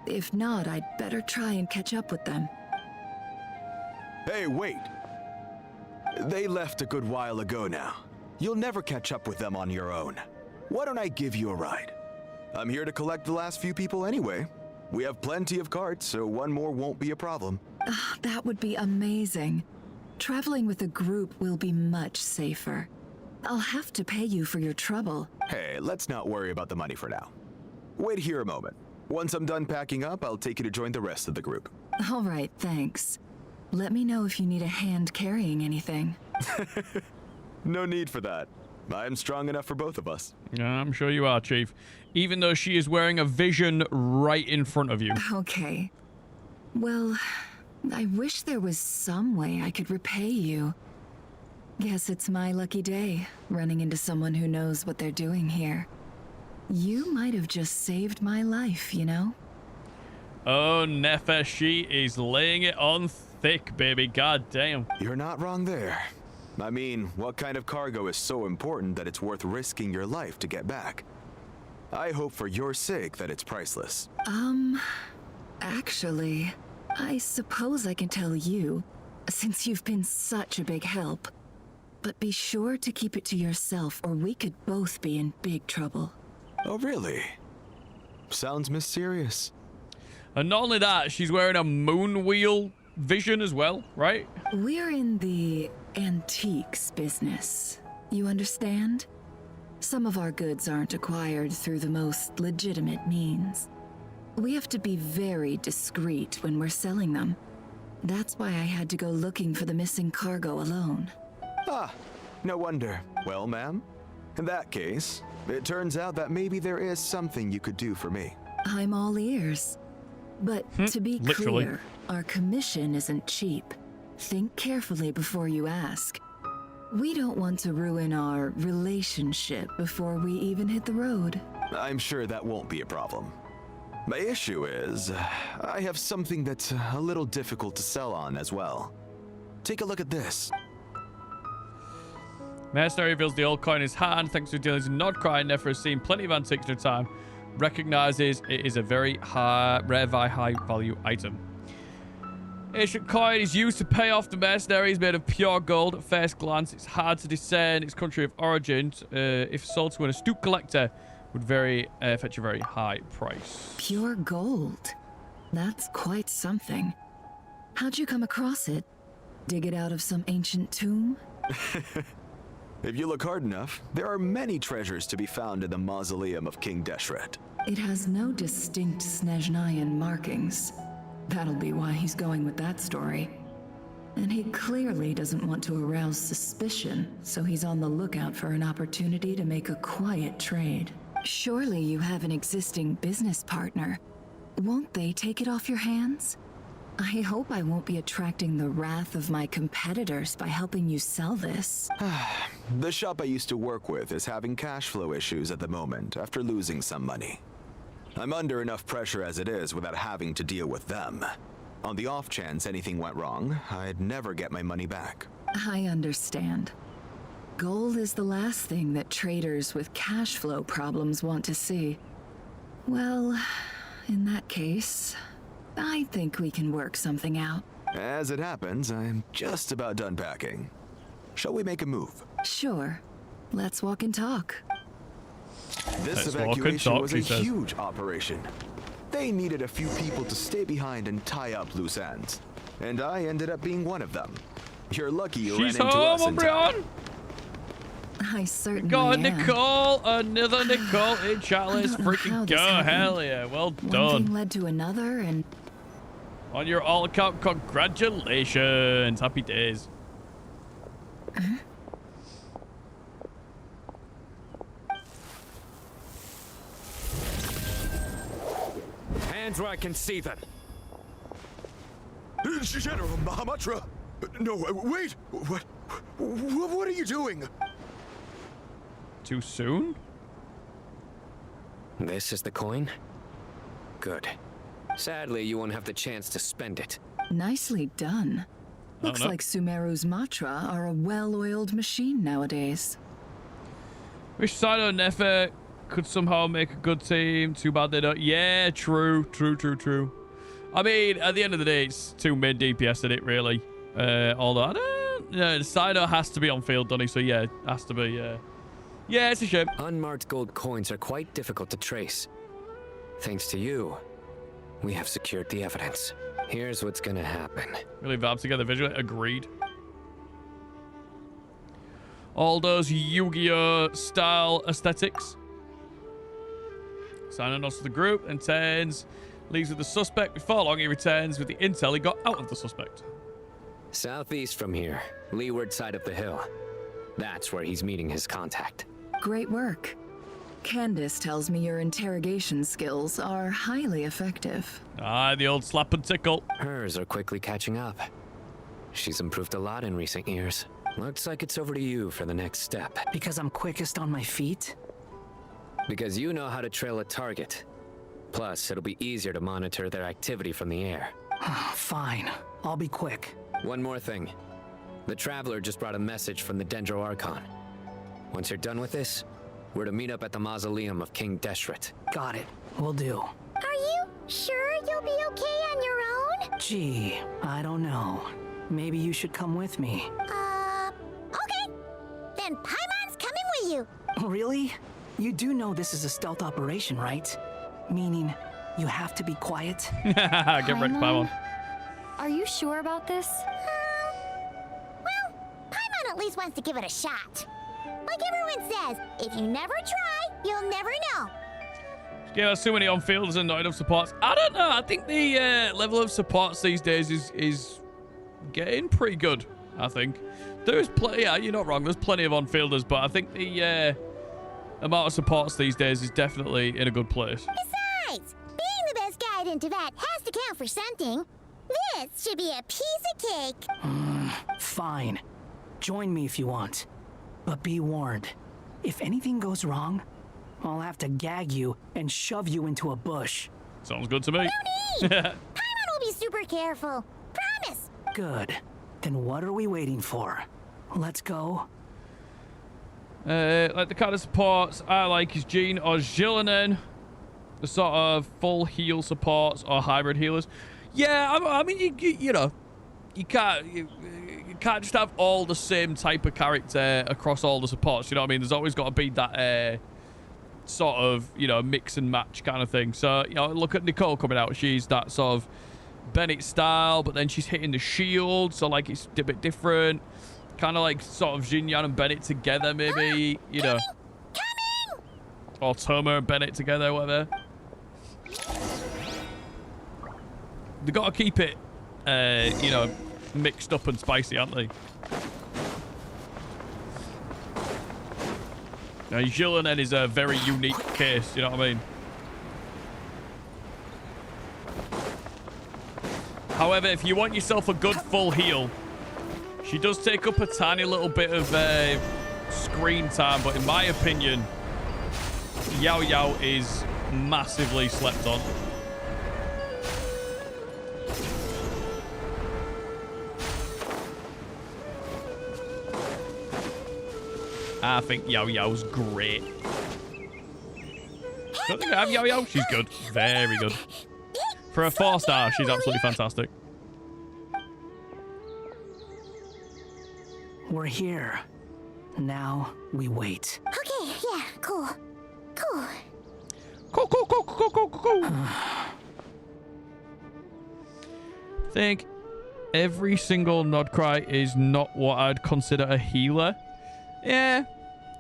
If not, I'd better try and catch up with them. Hey, wait! They left a good while ago now. You'll never catch up with them on your own. Why don't I give you a ride? I'm here to collect the last few people anyway. We have plenty of carts, so one more won't be a problem. That would be amazing. Traveling with a group will be much safer. I'll have to pay you for your trouble. Hey, let's not worry about the money for now. Wait here a moment. Once I'm done packing up, I'll take you to join the rest of the group. All right, thanks. Let me know if you need a hand carrying anything. No need for that. I'm strong enough for both of us. Yeah, I'm sure you are, Chief. Even though she is wearing a vision right in front of you. Okay. Well, I wish there was some way I could repay you. Guess it's my lucky day, running into someone who knows what they're doing here. You might have just saved my life, you know? Oh, Nefer, she is laying it on thick, baby. God damn. You're not wrong there. I mean, what kind of cargo is so important that it's worth risking your life to get back? I hope for your sake that it's priceless. Actually, I suppose I can tell you, since you've been such a big help. But be sure to keep it to yourself, or we could both be in big trouble. Oh, really? Sounds mysterious. And not only that, she's wearing a moon wheel vision as well, right? We're in the antiques business. You understand? Some of our goods aren't acquired through the most legitimate means. We have to be very discreet when we're selling them. That's why I had to go looking for the missing cargo alone. Ah, no wonder. Well, ma'am, in that case, it turns out that maybe there is something you could do for me. I'm all ears. But to be clear, our commission isn't cheap. Think carefully before you ask. We don't want to ruin our relationship before we even hit the road. I'm sure that won't be a problem. My issue is, I have something that's a little difficult to sell on as well. Take a look at this. Mercenary reveals the old coin in his hand. Thanks to dealings in Nordcry, Nefer has seen plenty of antiques in her time. Recognizes it is a very rare, high value item. Ancient coin is used to pay off the mercenaries, made of pure gold. At first glance, it's hard to discern its country of origin. If sold to an astute collector, would fetch a very high price. Pure gold? That's quite something. How'd you come across it? Dig it out of some ancient tomb? If you look hard enough, there are many treasures to be found in the mausoleum of King Deshret. It has no distinct Snezhnayan markings. That'll be why he's going with that story. And he clearly doesn't want to arouse suspicion, so he's on the lookout for an opportunity to make a quiet trade. Surely you have an existing business partner. Won't they take it off your hands? I hope I won't be attracting the wrath of my competitors by helping you sell this. The shop I used to work with is having cash flow issues at the moment after losing some money. I'm under enough pressure as it is without having to deal with them. On the off chance anything went wrong, I'd never get my money back. I understand. Gold is the last thing that traders with cash flow problems want to see. Well, in that case, I think we can work something out. As it happens, I'm just about done packing. Shall we make a move? Sure. Let's walk and talk. This Let's walk and evacuation talk, was he a says. huge operation. They needed a few people to stay behind and tie up loose ends. And I ended up being one of them. You're lucky you ran She's into us home, in time. Umbreon! I certainly Got a am. Nicole, another Nicole in chat. Let's freaking go. Hell yeah, well One done. thing led to another, and On your all account, congratulations. Happy days. Hands where I can see them. General Mahamatra! No, wait! What are you doing? Too soon? This is the coin? Good. Sadly, you won't have the chance to spend it. nicely done. Looks know. like Sumeru's Matra are a well-oiled machine nowadays. Wish Sido and Nefer could somehow make a good team. Too bad they don't. Yeah, true. I mean, at the end of the day, it's two mid DPS in it, really. Although, I don't... Yeah, Sido has to be on field, doesn't he? So, yeah, it has to be, Yeah, it's a shame. Unmarked gold coins are quite difficult to trace. Thanks to you, we have secured the evidence. Here's what's gonna happen. Really vibes together visually. Agreed. All those Yu-Gi-Oh! Style aesthetics. Signing us to the group and turns. Leaves with the suspect. Before long, he returns with the intel he got out of the suspect. Southeast from here, leeward side of the hill. That's where he's meeting his contact. Great work. Candace tells me your interrogation skills are highly effective. Ah, the old slap and tickle. Hers are quickly catching up. She's improved a lot in recent years. Looks like it's over to you for the next step. Because I'm quickest on my feet? Because you know how to trail a target. Plus, it'll be easier to monitor their activity from the air. Fine. I'll be quick. One more thing. The Traveler just brought a message from the Dendro Archon. Once you're done with this, we're to meet up at the mausoleum of King Deshret. Got it. Will do. Are you sure you'll be okay on your own? Gee, I don't know. Maybe you should come with me. Okay. Then Paimon's coming with you. Really? You do know this is a stealth operation, right? Meaning, you have to be quiet? Get wrecked, Paimon. Are you sure about this? Well, Paimon at least wants to give it a shot. Like everyone says, if you never try, you'll never know. Yeah, there's too many on-fielders and not enough supports. I don't know. I think the level of supports these days is getting pretty good, I think. There's plenty, yeah, you're not wrong. There's plenty of on-fielders, but I think the amount of supports these days is definitely in a good place. Besides, being the best guide into that has to count for something. This should be a piece of cake. Fine. Join me if you want. But be warned. If anything goes wrong, I'll have to gag you and shove you into a bush. Sounds good to me. No need! Paimon will be super careful. Promise! Good. Then what are we waiting for? Let's go. Like the kind of supports I like is Jean or Zhillanen. The sort of full heal supports or hybrid healers. Yeah, I mean, you know, you can't just have all the same type of character across all the supports. You know what I mean? There's always got to be that sort of, you know, mix and match kind of thing. So, you know, look at Nicole coming out. She's that sort of Bennett style, but then she's hitting the shield, so like it's a bit different. Kind of like sort of Xinyan and Bennett together, maybe, you know. Coming! Or Toma and Bennett together, whatever. They got to keep it, you know, mixed up and spicy, aren't they? Now, Zhillanen is a very unique case, you know what I mean? However, if you want yourself a good full heal, she does take up a tiny little bit of screen time, but in my opinion, Yao Yao is massively slept on. I think Yao Yao's great. Don't think I have Yo-Yo. She's good. Very good. For a 4-star, she's absolutely fantastic. We're here. Now we wait. Okay, yeah, cool. Cool. Cool. Think every single Nodcry is not what I'd consider a healer. Yeah.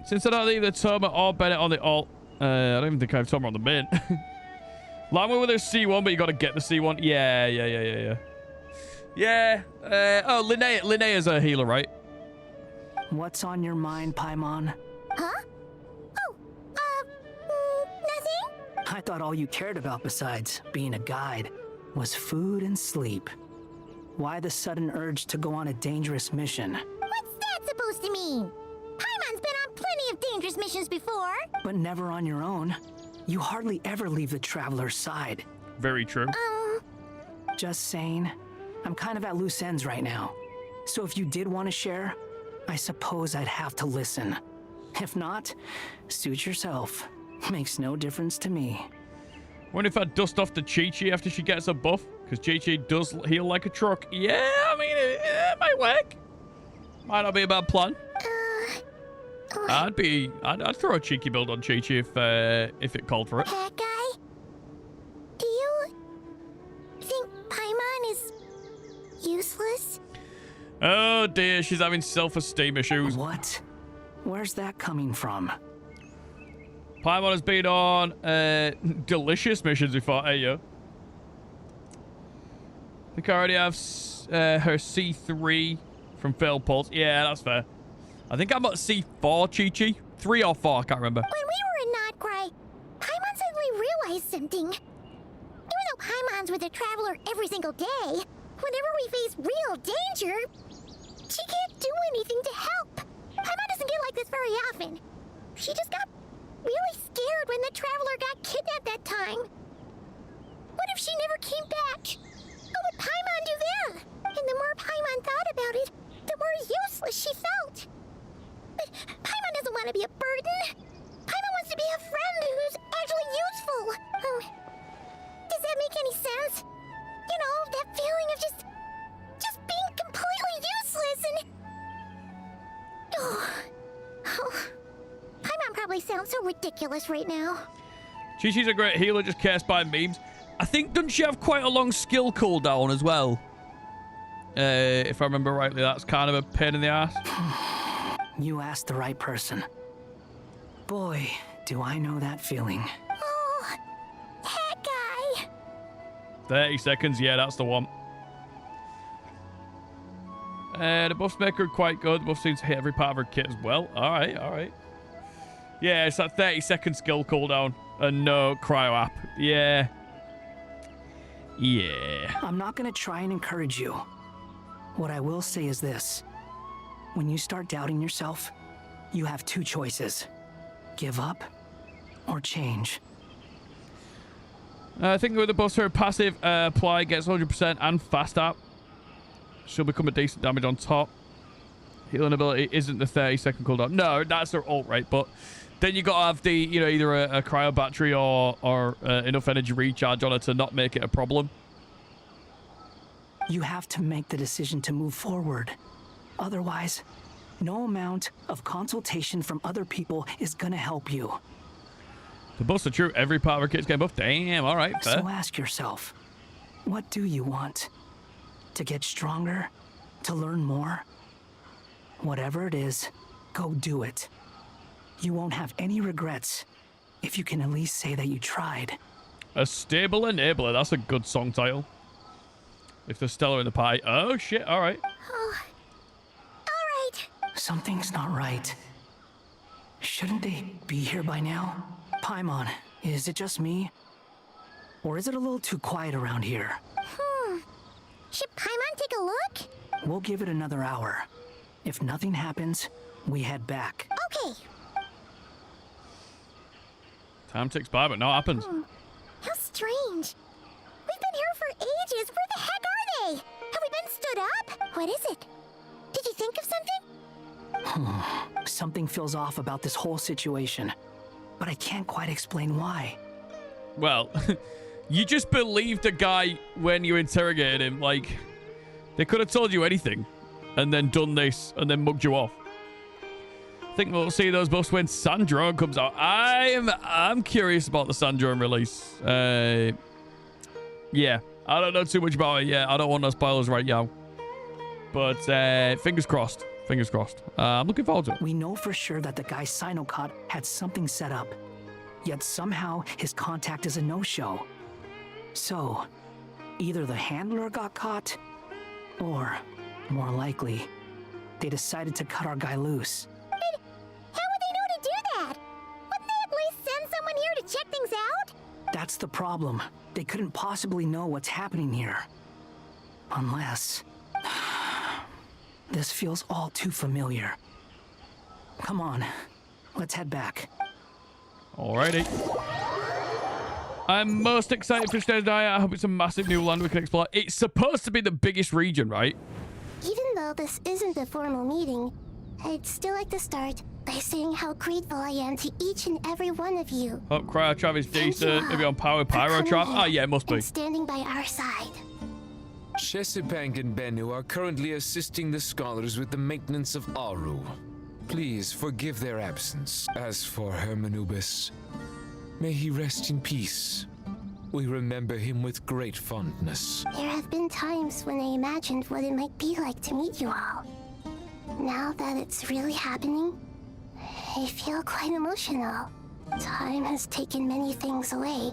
Since I don't leave the Toma or Bennett on the alt, I don't even think I have Toma on the bin. Line with a C1, but you got to get the C1. Yeah. Oh, Linnea's a healer, right? What's on your mind, Paimon? Huh? Oh, nothing? I thought all you cared about besides being a guide was food and sleep. Why the sudden urge to go on a dangerous mission? What's that supposed to mean? Paimon's been on plenty of dangerous missions before. But never on your own. You hardly ever leave the Traveler's side. Very true. Just saying, I'm kind of at loose ends right now. So if you did want to share, I suppose I'd have to listen. If not, suit yourself. Makes no difference to me. Wonder if I'd dust off the Chi-Chi after she gets a buff, because Chi-Chi does heal like a truck. Yeah, I mean, it might work. Might not be a bad plan. I'd throw a cheeky build on Chi-Chi if it called for it. That guy? Do you think Paimon is useless? Oh dear, she's having self-esteem issues. What? Where's that coming from? Paimon has been on delicious missions before. Hey, yo. I think I already have her C3 from Failed Pulse. Yeah, that's fair. I think I'm at C4 Chi-Chi. 3 or 4, I can't remember. When we were in Nodcry, Paimon suddenly realized something. Even though Paimon's with a Traveler every single day, whenever we face real danger, she can't do anything to help. Paimon doesn't get like this very often. She just got really scared when the Traveler got kidnapped that time. What if she never came back? What would Paimon do then? And the more Paimon thought about it, the more useless she felt. But Paimon doesn't want to be a burden. Paimon wants to be a friend who's actually useful. Does that make any sense? You know, that feeling of just being completely useless and... Paimon probably sounds so ridiculous right now. Chi-Chi's a great healer, just cares by memes. I think, doesn't she have quite a long skill cooldown as well? If I remember rightly, that's kind of a pain in the ass. You asked the right person. Boy, do I know that feeling. Oh, that guy. 30 seconds, yeah, that's the one. The buffs make her quite good. The buff seems to hit every part of her kit as well. Alright. Yeah, it's that 30-second skill cooldown. And no cryo app. Yeah. I'm not gonna try and encourage you. What I will say is this. When you start doubting yourself, you have 2 choices. Give up or change. I think with the buffs, her passive apply gets 100% and fast up. She'll become a decent damage on top. Healing ability isn't the 30-second cooldown. No, that's her ult rate, but then you got to have the, either a cryo battery or enough energy recharge on her to not make it a problem. You have to make the decision to move forward. Otherwise, no amount of consultation from other people is gonna help you. The buffs are true. Every part of her kit's getting buffed. Damn, all right, fair. So ask yourself, what do you want? To get stronger? To learn more? Whatever it is, go do it. You won't have any regrets if you can at least say that you tried. A stable enabler. That's a good song title. If there's Stella in the pie. Oh, shit. All right. Oh. All right. Something's not right. Shouldn't they be here by now? Paimon, is it just me? Or is it a little too quiet around here? Should Paimon take a look? We'll give it another hour. If nothing happens, we head back. Okay. Time ticks by, but no happens. How strange. We've been here for ages. Where the heck are they? Have we been stood up? What is it? Did you think of something? Something feels off about this whole situation. but I can't quite explain why. Well, you just believed the guy when you interrogated him. Like, they could have told you anything and then done this and then mugged you off. I think we'll see those buffs when Sandrone comes out. I'm curious about the Sandrone release. Yeah, I don't know too much about it yet. I don't want no spoilers right now. But fingers crossed. Fingers crossed. I'm looking forward to it. We know for sure that the guy Sinocot had something set up. Yet somehow his contact is a no-show. So, either the handler got caught, or, more likely, they decided to cut our guy loose. How would they know to do that? Wouldn't they at least send someone here to check things out? That's the problem. They couldn't possibly know what's happening here. Unless... This feels all too familiar. Come on, let's head back. Alrighty. I'm most excited for today's night. I hope it's a massive new land we can explore. It's supposed to be the biggest region, right? Even though this isn't a formal meeting, I'd still like to start by saying how grateful I am to each and every one of you. Hope Cryotrap is decent. Maybe on Power Pyrotrap. Oh, yeah, it must be. Standing by our side. Shesipank and Bennu are currently assisting the scholars with the maintenance of Aru. Please forgive their absence. As for Hermanubis, may he rest in peace. We remember him with great fondness. There have been times when I imagined what it might be like to meet you all. Now that it's really happening, I feel quite emotional. Time has taken many things away,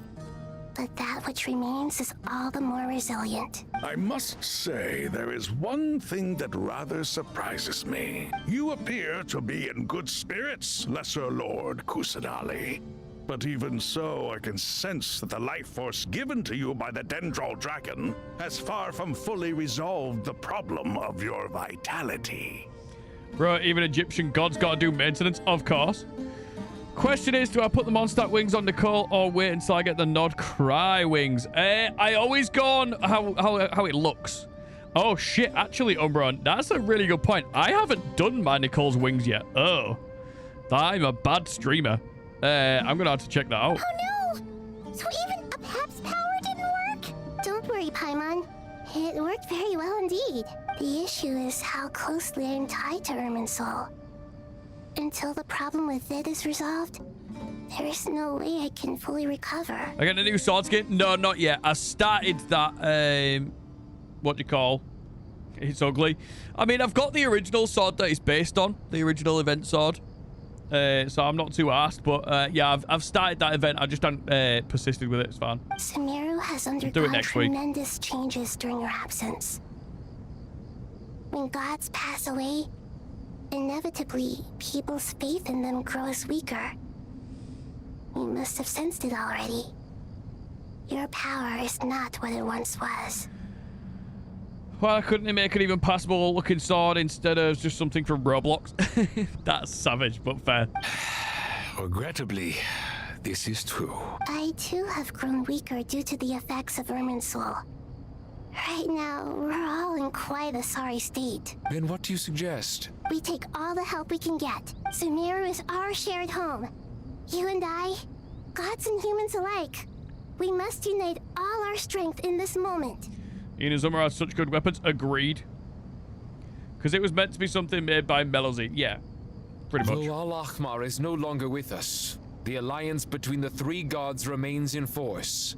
but that which remains is all the more resilient. I must say, there is one thing that rather surprises me. You appear to be in good spirits, Lesser Lord Kusanali. But even so, I can sense that the life force given to you by the Dendral Dragon has far from fully resolved the problem of your vitality. Bro, even Egyptian gods gotta do maintenance, of course. Question is, do I put the Mondstadt wings on Nicole or wait until I get the Nod Cry wings? I always go on how it looks. Oh, shit. Actually, Umbron, that's a really good point. I haven't done my Nicole's wings yet. Oh, I'm a bad streamer. I'm going to have to check that out. Oh, no! So even a Pep's power didn't work? Don't worry, Paimon. It worked very well indeed. The issue is how closely I'm tied to Irminsul. Until the problem with it is resolved, there is no way I can fully recover. I got a new sword skin? No, not yet. I started that, what do you call? It's ugly. I mean, I've got the original sword that it's based on, the original event sword. So I'm not too asked, but yeah, I've started that event. I just haven't persisted with it. It's fine. Sumeru has undergone tremendous changes during your absence. When gods pass away, inevitably, people's faith in them grows weaker. You must have sensed it already. Your power is not what it once was. Why couldn't they make an even passable looking sword instead of just something from Roblox? That's savage, but fair. Regrettably, this is true. I too have grown weaker due to the effects of Irminsul. Right now, we're all in quite a sorry state. Then what do you suggest? We take all the help we can get. Sumeru is our shared home. You and I, gods and humans alike. We must unite all our strength in this moment. Inazuma has such good weapons. Agreed. Because it was meant to be something made by Melozy. Yeah, pretty much. Though Al-Ahmar is no longer with us, the alliance between the three gods remains in force.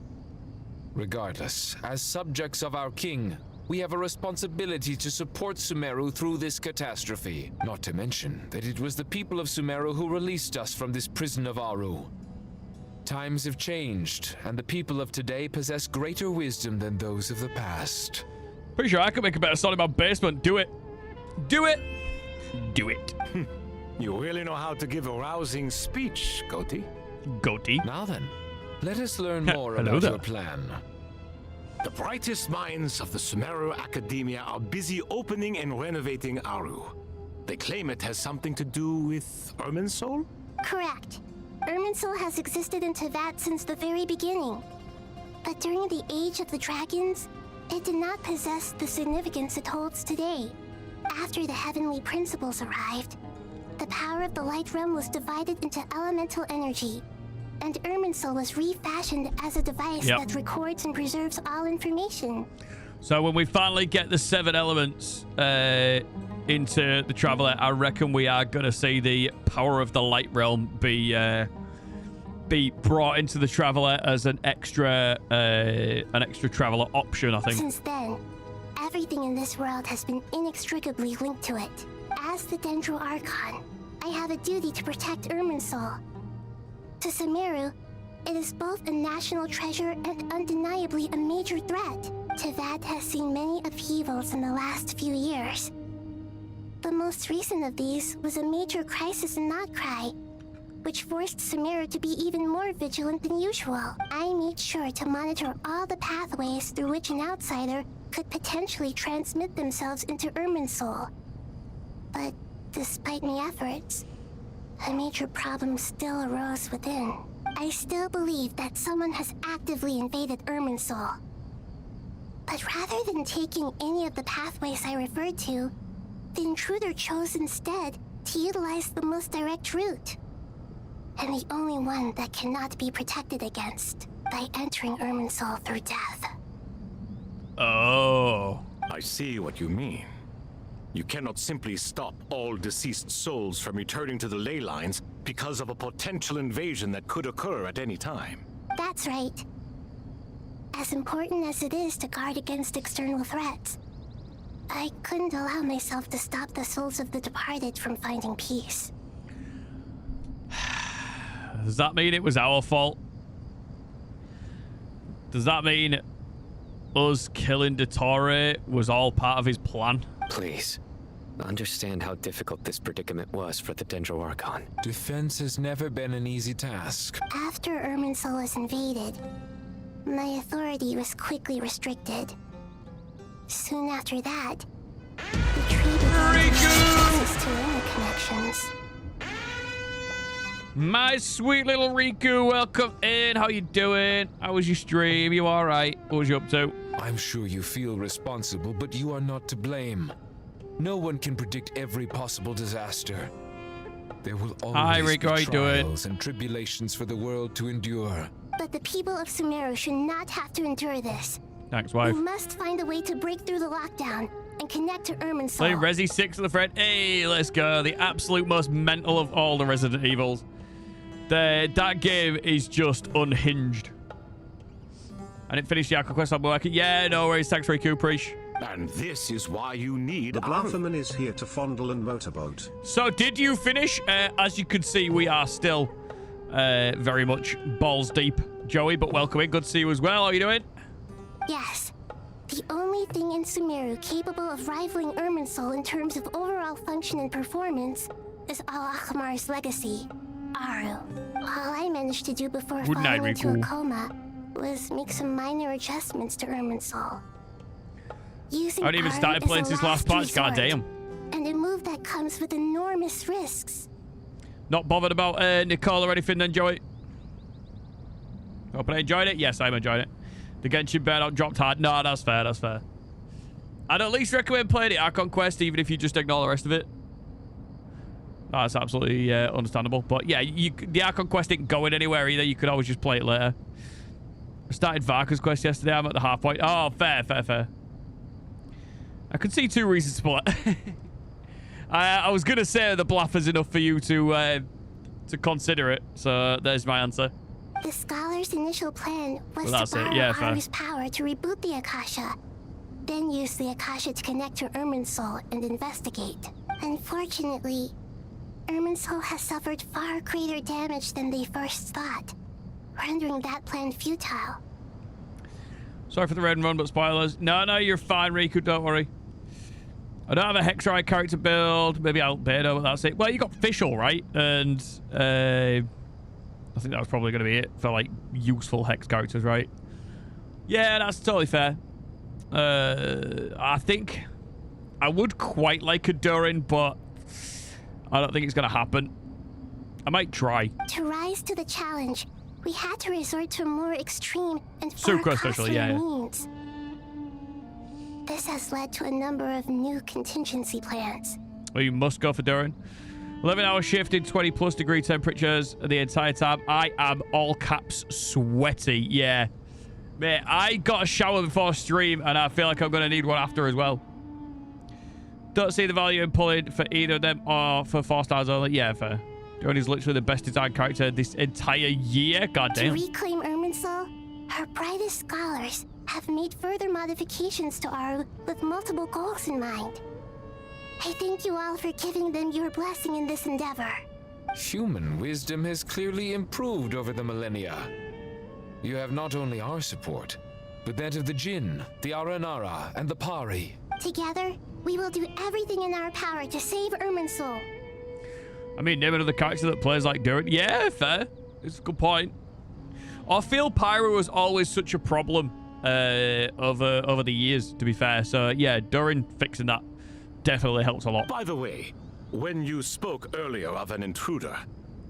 Regardless, as subjects of our king, we have a responsibility to support Sumeru through this catastrophe. Not to mention that it was the people of Sumeru who released us from this prison of Aru. Times have changed, and the people of today possess greater wisdom than those of the past. Pretty sure I could make a better song in my basement. Do it. Do it. Do it. You really know how to give a rousing speech, Goatee. Goatee. Now then, let us learn more about your plan. The brightest minds of the Sumeru Academia are busy opening and renovating Aru. They claim it has something to do with Irminsul? Correct. Irminsul has existed in Teyvat since the very beginning. But during the Age of the Dragons, it did not possess the significance it holds today. After the heavenly principles arrived, the power of the Light Realm was divided into elemental energy, and Irminsul was refashioned as a device that records and preserves all information. So when we finally get the 7 elements into the Traveler, I reckon we are going to see the power of the Light Realm be brought into the Traveler as an extra Traveler option, I think. Since then, everything in this world has been inextricably linked to it. As the Dendro Archon, I have a duty to protect Irminsul. To Sumeru, it is both a national treasure and undeniably a major threat. Teyvat has seen many upheavals in the last few years. The most recent of these was a major crisis in Notcry, which forced Sumeru to be even more vigilant than usual. I made sure to monitor all the pathways through which an outsider could potentially transmit themselves into Irminsul. But despite my efforts, a major problem still arose within. I still believe that someone has actively invaded Irminsul. But rather than taking any of the pathways I referred to, the intruder chose instead to utilize the most direct route. And the only one that cannot be protected against by entering Irminsul through death. Oh. I see what you mean. You cannot simply stop all deceased souls from returning to the ley lines because of a potential invasion that could occur at any time. That's right. As important as it is to guard against external threats, I couldn't allow myself to stop the souls of the departed from finding peace. Does that mean it was our fault? Does that mean us killing Dottore was all part of his plan? Please, understand how difficult this predicament was for the Dendro Archon. Defense has never been an easy task. After Irminsul was invaded, my authority was quickly restricted. Soon after that, the tree began to access to inner connections. My sweet little Riku, welcome in. How you doing? How was your stream? You all right? What was you up to? I'm sure you feel responsible, but you are not to blame. No one can predict every possible disaster. There will always be trials and tribulations for the world to endure. But the people of Sumeru should not have to endure this. Thanks, wife. We must find a way to break through the lockdown and connect to Irminsul. Play Resi 6 of the friend. Hey, let's go. The absolute most mental of all the Resident Evils. That game is just unhinged. I didn't finish the Archon quest. I'm working. Yeah, no worries. Thanks, Riku. Preach. And this is why you need... The Blafferman is here to fondle and motorboat. So, did you finish? As you can see, we are still very much balls deep, Joey, but welcome in. Good to see you as well. How are you doing? Yes. The only thing in Sumeru capable of rivaling Irminsul in terms of overall function and performance is Al-Akhmar's legacy, Aru. All I managed to do before falling into a coma was make some minor adjustments to Irminsul. Using I haven't even started playing since last patch. God damn. And a move that comes with enormous risks. Not bothered about Nicole or anything then, Joey? Hope I enjoyed it. Yes, I'm enjoying it. The Genshin Impact dropped hard. No, that's fair. That's fair. I'd at least recommend playing the Archon quest, even if you just ignore the rest of it. That's absolutely understandable. But yeah, the Archon quest ain't going anywhere either. You could always just play it later. I started Varka's quest yesterday. I'm at the half point. Oh, fair. I could see 2 reasons to play. I was going to say the Blaffer's enough for you to consider it. So there's my answer. The Scholar's initial plan was to borrow Aru's power to reboot the Akasha, then use the Akasha to connect to Irminsul and investigate. Unfortunately, Irminsul has suffered far greater damage than they first thought, rendering that plan futile. Sorry for the red run, but spoilers. No, you're fine, Riku. Don't worry. I don't have a Hexrite character build. Maybe Albedo, but that's it. Well, you got Fischl, right? And I think that was probably going to be it for, like, useful Hex characters, right? Yeah, that's totally fair. I think I would quite like a Durin, but I don't think it's going to happen. I might try. To rise to the challenge, we had to resort to more extreme and far Sucrose, costlier means. This has led to a number of new contingency plans. Well, you must go for Durin. 11-hour shift in 20+ degree temperatures the entire time. I am all caps sweaty. Yeah. Mate, I got a shower before stream, and I feel like I'm going to need one after as well. Don't see the value in pulling for either of them or for 4 stars only. Yeah, fair. Durin is literally the best designed character this entire year. Goddamn. To reclaim Irminsul, her brightest scholars have made further modifications to Aru with multiple goals in mind. I thank you all for giving them your blessing in this endeavor. Human wisdom has clearly improved over the millennia. You have not only our support, but that of the Jinn, the Aranara, and the Pari. Together, we will do everything in our power to save Irminsul. I mean, name another character that plays like Durin. Yeah, fair. It's a good point. I feel Pyro was always such a problem over the years, to be fair. So, yeah, Durin fixing that definitely helps a lot. By the way, when you spoke earlier of an intruder,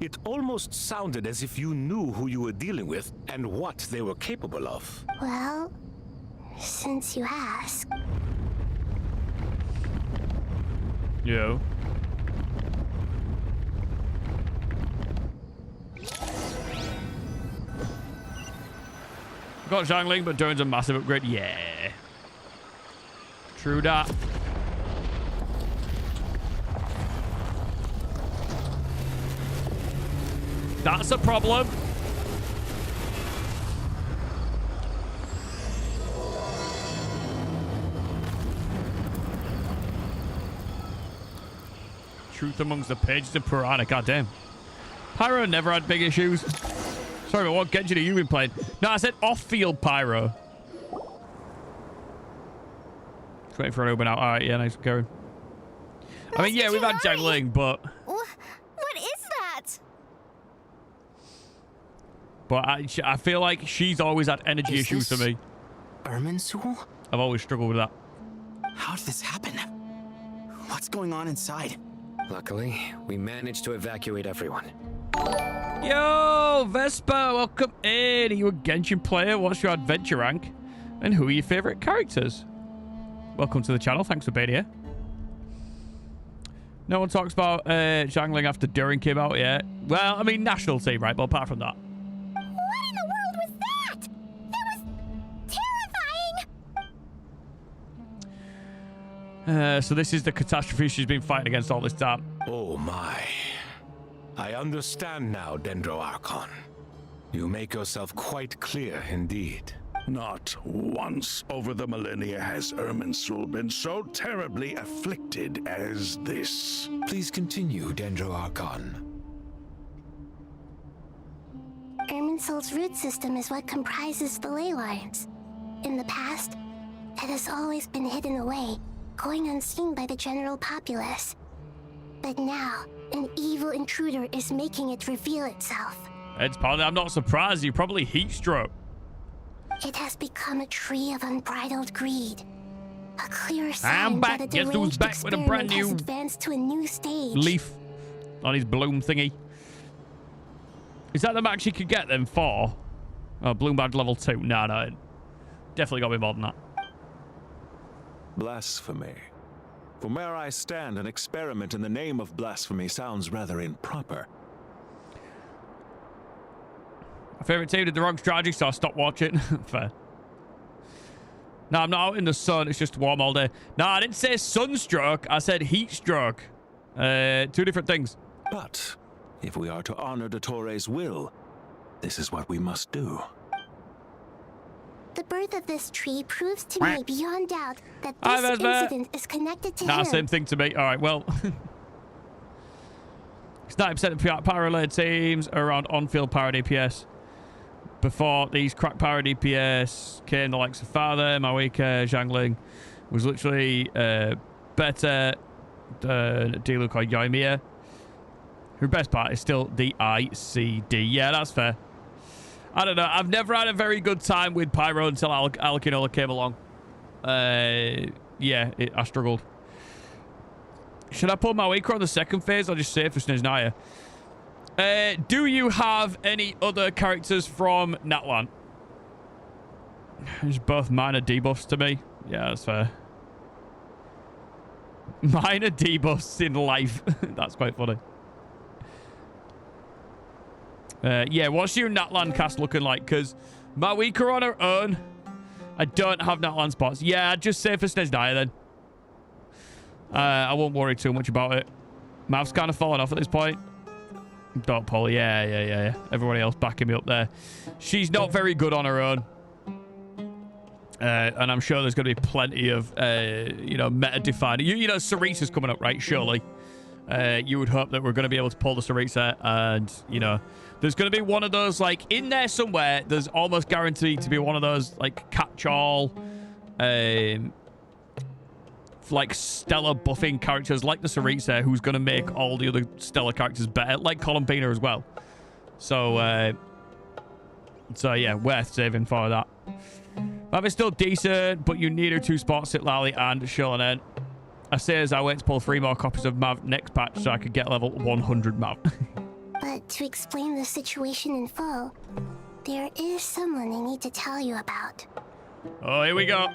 it almost sounded as if you knew who you were dealing with and what they were capable of. Well, since you ask. Yo. Got Zhangling, but Durin's a massive upgrade. Yeah. True that. That's a problem. Truth amongst the pages of Purana. Goddamn. Pyro never had big issues. Sorry, but what Genshin have you been playing? No, I said off-field Pyro. Just waiting for an open out. All right, yeah, nice, Karen. I mean, yeah, we've had Zhangling, but... What is that? But I feel like she's always had energy issues for me. Irminsul? I've always struggled with that. How did this happen? What's going on inside? Luckily, we managed to evacuate everyone. Yo, Vespa, welcome in. Are you a Genshin player? What's your adventure rank? And who are your favorite characters? Welcome to the channel. Thanks for being here. No one talks about Zhangling after Durin came out yet. Well, I mean, national team, right? But apart from that. What in the world was that? That was terrifying! So this is the catastrophe she's been fighting against all this time. Oh my. I understand now, Dendro Archon. You make yourself quite clear indeed. Not once over the millennia has Irminsul been so terribly afflicted as this. Please continue, Dendro Archon. Irminsul's root system is what comprises the ley lines. In the past, it has always been hidden away, going unseen by the general populace. But now, an evil intruder is making it reveal itself. It's probably, I'm not surprised. You probably heat stroke. It has become a tree of unbridled greed. A clear sign that a Guess who's back with a brand new has advanced to a new stage. leaf on his bloom thingy. Is that the max you could get them for? Oh, bloom badge level 2. No, it definitely got me more than that. Blasphemy. From where I stand, an experiment in the name of blasphemy sounds rather improper. My favorite team did the wrong strategy, so I stopped watching. Fair. No, I'm not out in the sun. It's just warm all day. No, I didn't say sunstroke. I said heat stroke. 2 different things. But if we are to honor Dottores' will, this is what we must do. The birth of this tree proves to me beyond doubt that this incident is connected to him. Same thing to me. All right, well. It's 90% of pyro-led teams are around on-field pyro DPS. Before these crack pyro DPS came the likes of Father, Mawika, Zhangling was literally better than Diluc or Yoimiya. Her best part is still the ICD. Yeah, that's fair. I don't know. I've never had a very good time with Pyro until Alkinola came along. Yeah, I struggled. Should I pull Mawika on the second phase or just save for Snezhnaya? Do you have any other characters from Natlan? It's both minor debuffs to me. Yeah, that's fair. Minor debuffs in life. That's quite funny. Yeah, what's your Natlan cast looking like? Because Mawika on her own, I don't have Natlan spots. Yeah, I'd just say for Snezdiah then. I won't worry too much about it. Mav's kind of fallen off at this point. Don't pull. Yeah. Everybody else backing me up there. She's not very good on her own. And I'm sure there's going to be plenty of, meta-defining. You know, Saritsa's coming up, right? Surely. You would hope that we're going to be able to pull the Saritsa. And, you know, there's going to be one of those, like, in there somewhere, there's almost guaranteed to be one of those, like, catch-all, like, stellar buffing characters like the Saritsa, who's going to make all the other stellar characters better, like Columbina as well. So yeah, worth saving for that. Mav is still decent, but you need her to spot Sitlali and Shulanen. I say as I wait to pull 3 more copies of Mav next patch so I could get level 100 Mav. But to explain the situation in full, there is someone I need to tell you about. Oh, here we go.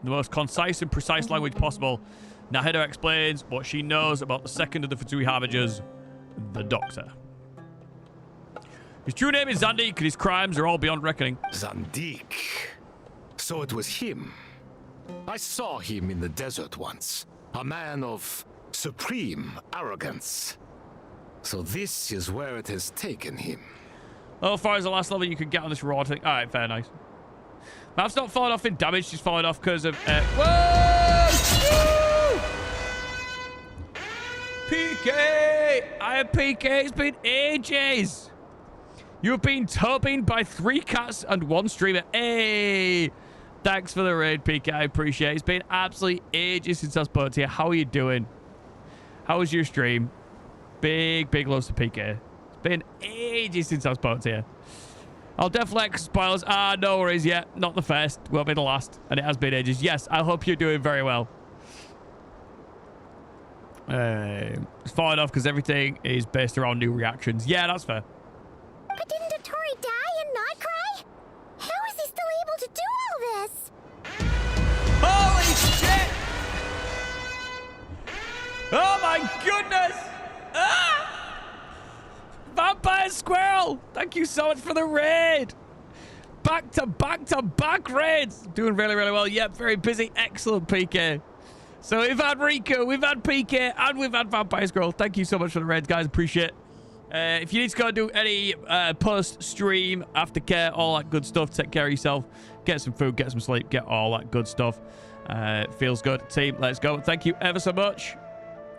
The most concise and precise language possible. Nahida explains what she knows about the second of the Fatui Harbingers, the Doctor. His true name is Zandik, and his crimes are all beyond reckoning. Zandik. So it was him. I saw him in the desert once. A man of supreme arrogance. So this is where it has taken him. Well, as far as the last level you could get on this raw thing. Alright, fair, nice. Mav's not falling off in damage, she's falling off because of... Whoa! PK! I have PK, it's been ages! You've been toping by 3 cats and 1 streamer. Hey! Thanks for the raid, PK, I appreciate it. It's been absolutely ages since I spoke to you. How are you doing? How was your stream? Big loves to PK. It's been ages since I spoke to you. I'll definitely like spoilers. No worries yet. Not the first. Won't be the last. And it has been ages. Yes, I hope you're doing very well. It's falling off because everything is based around new reactions. Yeah, that's fair. But didn't Tori die and not cry? How is he still able to do all this? Holy shit! Oh my goodness! Ah! Vampire Squirrel! Thank you so much for the raid! Back to back raids! Doing really well. Yep, very busy. Excellent, PK. So we've had Riku, we've had PK, and we've had Vampire Squirrel. Thank you so much for the raids, guys. Appreciate it. If you need to go do any post-stream, aftercare, all that good stuff, take care of yourself. Get some food, get some sleep, get all that good stuff. Feels good. Team, let's go. Thank you ever so much.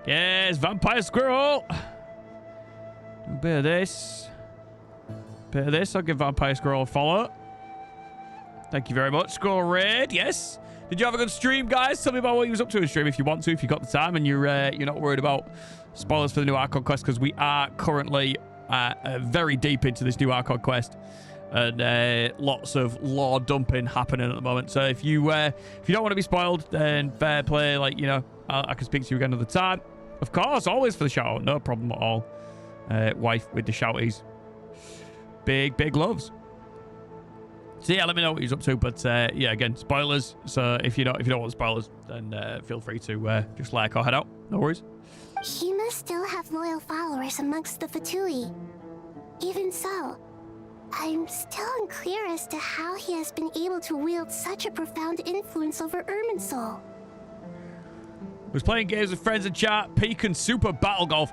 Yes, Vampire Squirrel! A bit of this. Bit of this. I'll give Vampire Squirrel a follow. Thank you very much. Squirrel raid. Yes. Did you have a good stream, guys? Tell me about what you was up to in stream if you want to, if you got the time and you're not worried about spoilers for the new Archon quest, because we are currently very deep into this new Archon quest and lots of lore dumping happening at the moment. So if you don't want to be spoiled, then fair play. Like, you know, I can speak to you again another time. Of course, always for the shout out. No problem at all. Wife with the shouties. Big loves. So yeah, let me know what you're up to. But yeah, again, spoilers. So if you don't want spoilers, then feel free to just like or head out. No worries. He must still have loyal followers amongst the Fatui. Even so, I'm still unclear as to how he has been able to wield such a profound influence over Irminsul. Was playing games with friends in chat, Peak and Super Battle Golf.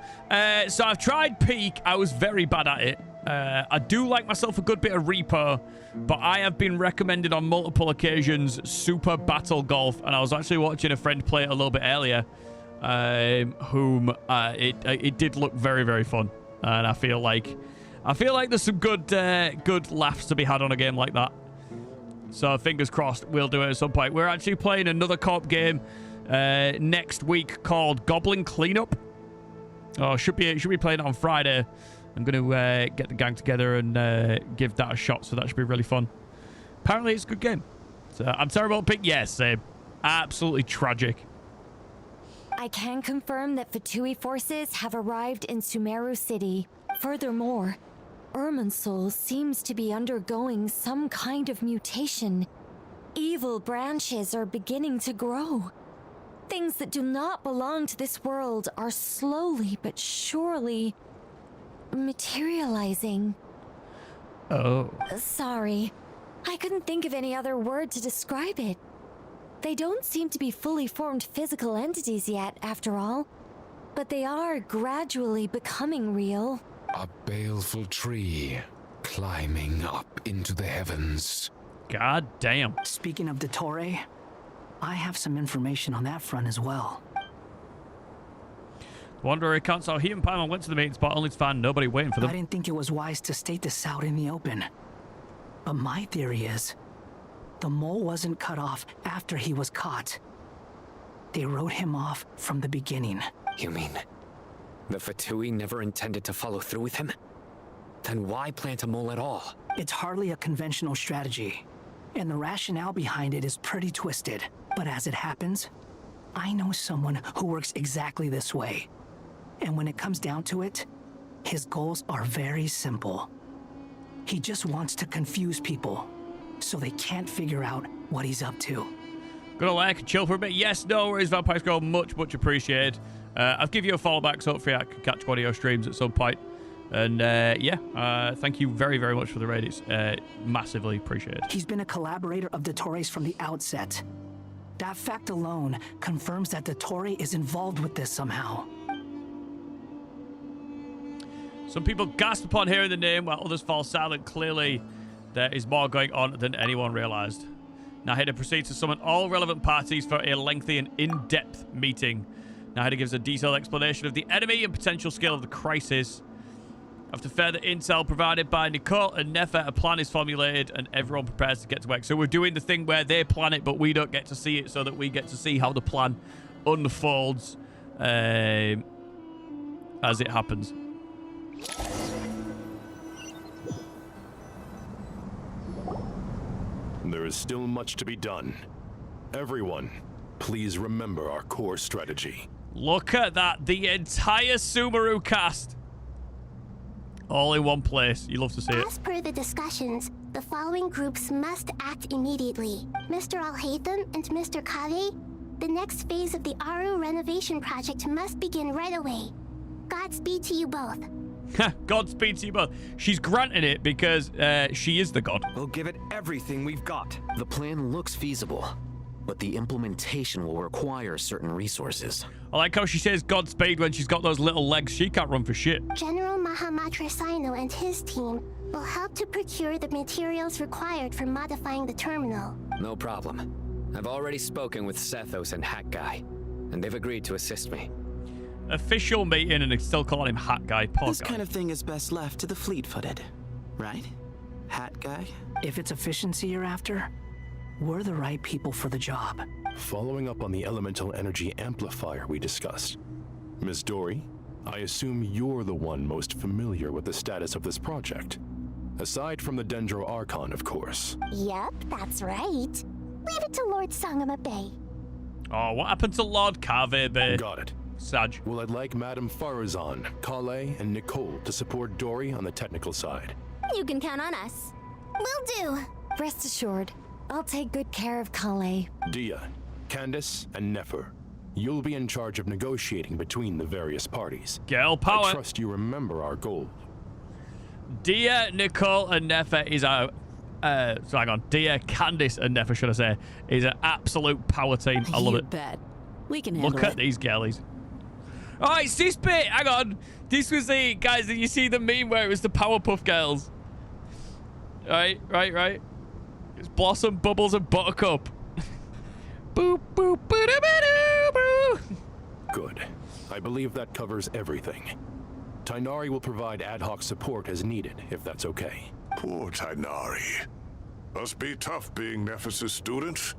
So I've tried Peak. I was very bad at it. I do like myself a good bit of Reaper, but I have been recommended on multiple occasions Super Battle Golf, and I was actually watching a friend play it a little bit earlier, whom it did look very fun, and I feel like there's some good laughs to be had on a game like that. So fingers crossed we'll do it at some point. We're actually playing another co-op game next week called Goblin Cleanup. Oh, should be playing it on Friday. I'm going to get the gang together and give that a shot, so that should be really fun. Apparently, it's a good game. So I'm terrible at pick. Yes, same. Absolutely tragic. I can confirm that Fatui forces have arrived in Sumeru City. Furthermore, Irminsul seems to be undergoing some kind of mutation. Evil branches are beginning to grow. Things that do not belong to this world are slowly but surely materializing. Oh. Sorry. I couldn't think of any other word to describe it. They don't seem to be fully formed physical entities yet, after all. But they are gradually becoming real. A baleful tree climbing up into the heavens. God damn. Speaking of Dottore, I have some information on that front as well. Wanderer can't saw he and Paimon went to the meeting spot only to find nobody waiting for them. I didn't think it was wise to state this out in the open. But my theory is, the mole wasn't cut off after he was caught. They wrote him off from the beginning. You mean the Fatui never intended to follow through with him? Then why plant a mole at all? It's hardly a conventional strategy, and the rationale behind it is pretty twisted. But as it happens, I know someone who works exactly this way. And when it comes down to it, his goals are very simple. He just wants to confuse people, so they can't figure out what he's up to. Gonna like and chill for a bit. Yes, no worries, Vampire Scroll. Much appreciated. I'll give you a follow back, so hopefully I can catch one of your streams at some point. And thank you very much for the raid. It's massively appreciated. He's been a collaborator of Dottore's from the outset. That fact alone confirms that Dottore is involved with this somehow. Some people gasp upon hearing the name, while others fall silent. Clearly, there is more going on than anyone realized. Nahida proceeds to summon all relevant parties for a lengthy and in-depth meeting. Nahida gives a detailed explanation of the enemy and potential scale of the crisis. After further intel provided by Nicole and Nefer, a plan is formulated and everyone prepares to get to work. So we're doing the thing where they plan it, but we don't get to see it, so that we get to see how the plan unfolds as it happens. There is still much to be done. Everyone, please remember our core strategy. Look at that. The entire Sumeru cast. All in one place. You love to see it. As per the discussions, the following groups must act immediately. Mr. Al-Haytham and Mr. Kave, the next phase of the Aru renovation project must begin right away. Godspeed to you both. Godspeed to you both. She's granting it because she is the god. We'll give it everything we've got. The plan looks feasible, but the implementation will require certain resources. I like how she says Godspeed when she's got those little legs. She can't run for shit. General Mahamatra Sino and his team will help to procure the materials required for modifying the terminal. No problem. I've already spoken with Sethos and Hat Guy, and they've agreed to assist me. Official meeting and they still calling him Hat Guy. Poor This guy. kind of thing is best left to the fleet-footed, right? Hat Guy? If it's efficiency you're after, we're the right people for the job. Following up on the elemental energy amplifier we discussed. Ms. Dory, I assume you're the one most familiar with the status of this project. Aside from the Dendro Archon, of course. Yep, that's right. Leave it to Lord Sangama Bay. Oh, what happened to Lord Kave Bay? Got it. Saj. Well, I'd like Madame Farazan, Kale, and Nicole to support Dory on the technical side. You can count on us. Will do. Rest assured, I'll take good care of Kale. Dia, Candace, and Nefer, you'll be in charge of negotiating between the various parties. Girl power. I trust you remember our goal. Dia, Nicole, and Nefer is our... Dia, Candace, and Nefer, should I say, is an absolute power team. I love You it. bet. We can handle Look at these girlies. Oh, it's this bit. Hang on. This was the... Guys, did you see the meme where it was the Powerpuff Girls? Right. It's Blossom, Bubbles, and Buttercup. Boop, boop, boo-da-ba-doo, boo. Good. I believe that covers everything. Tainari will provide ad hoc support as needed, if that's okay. Poor Tainari. Must be tough being Nephis' student.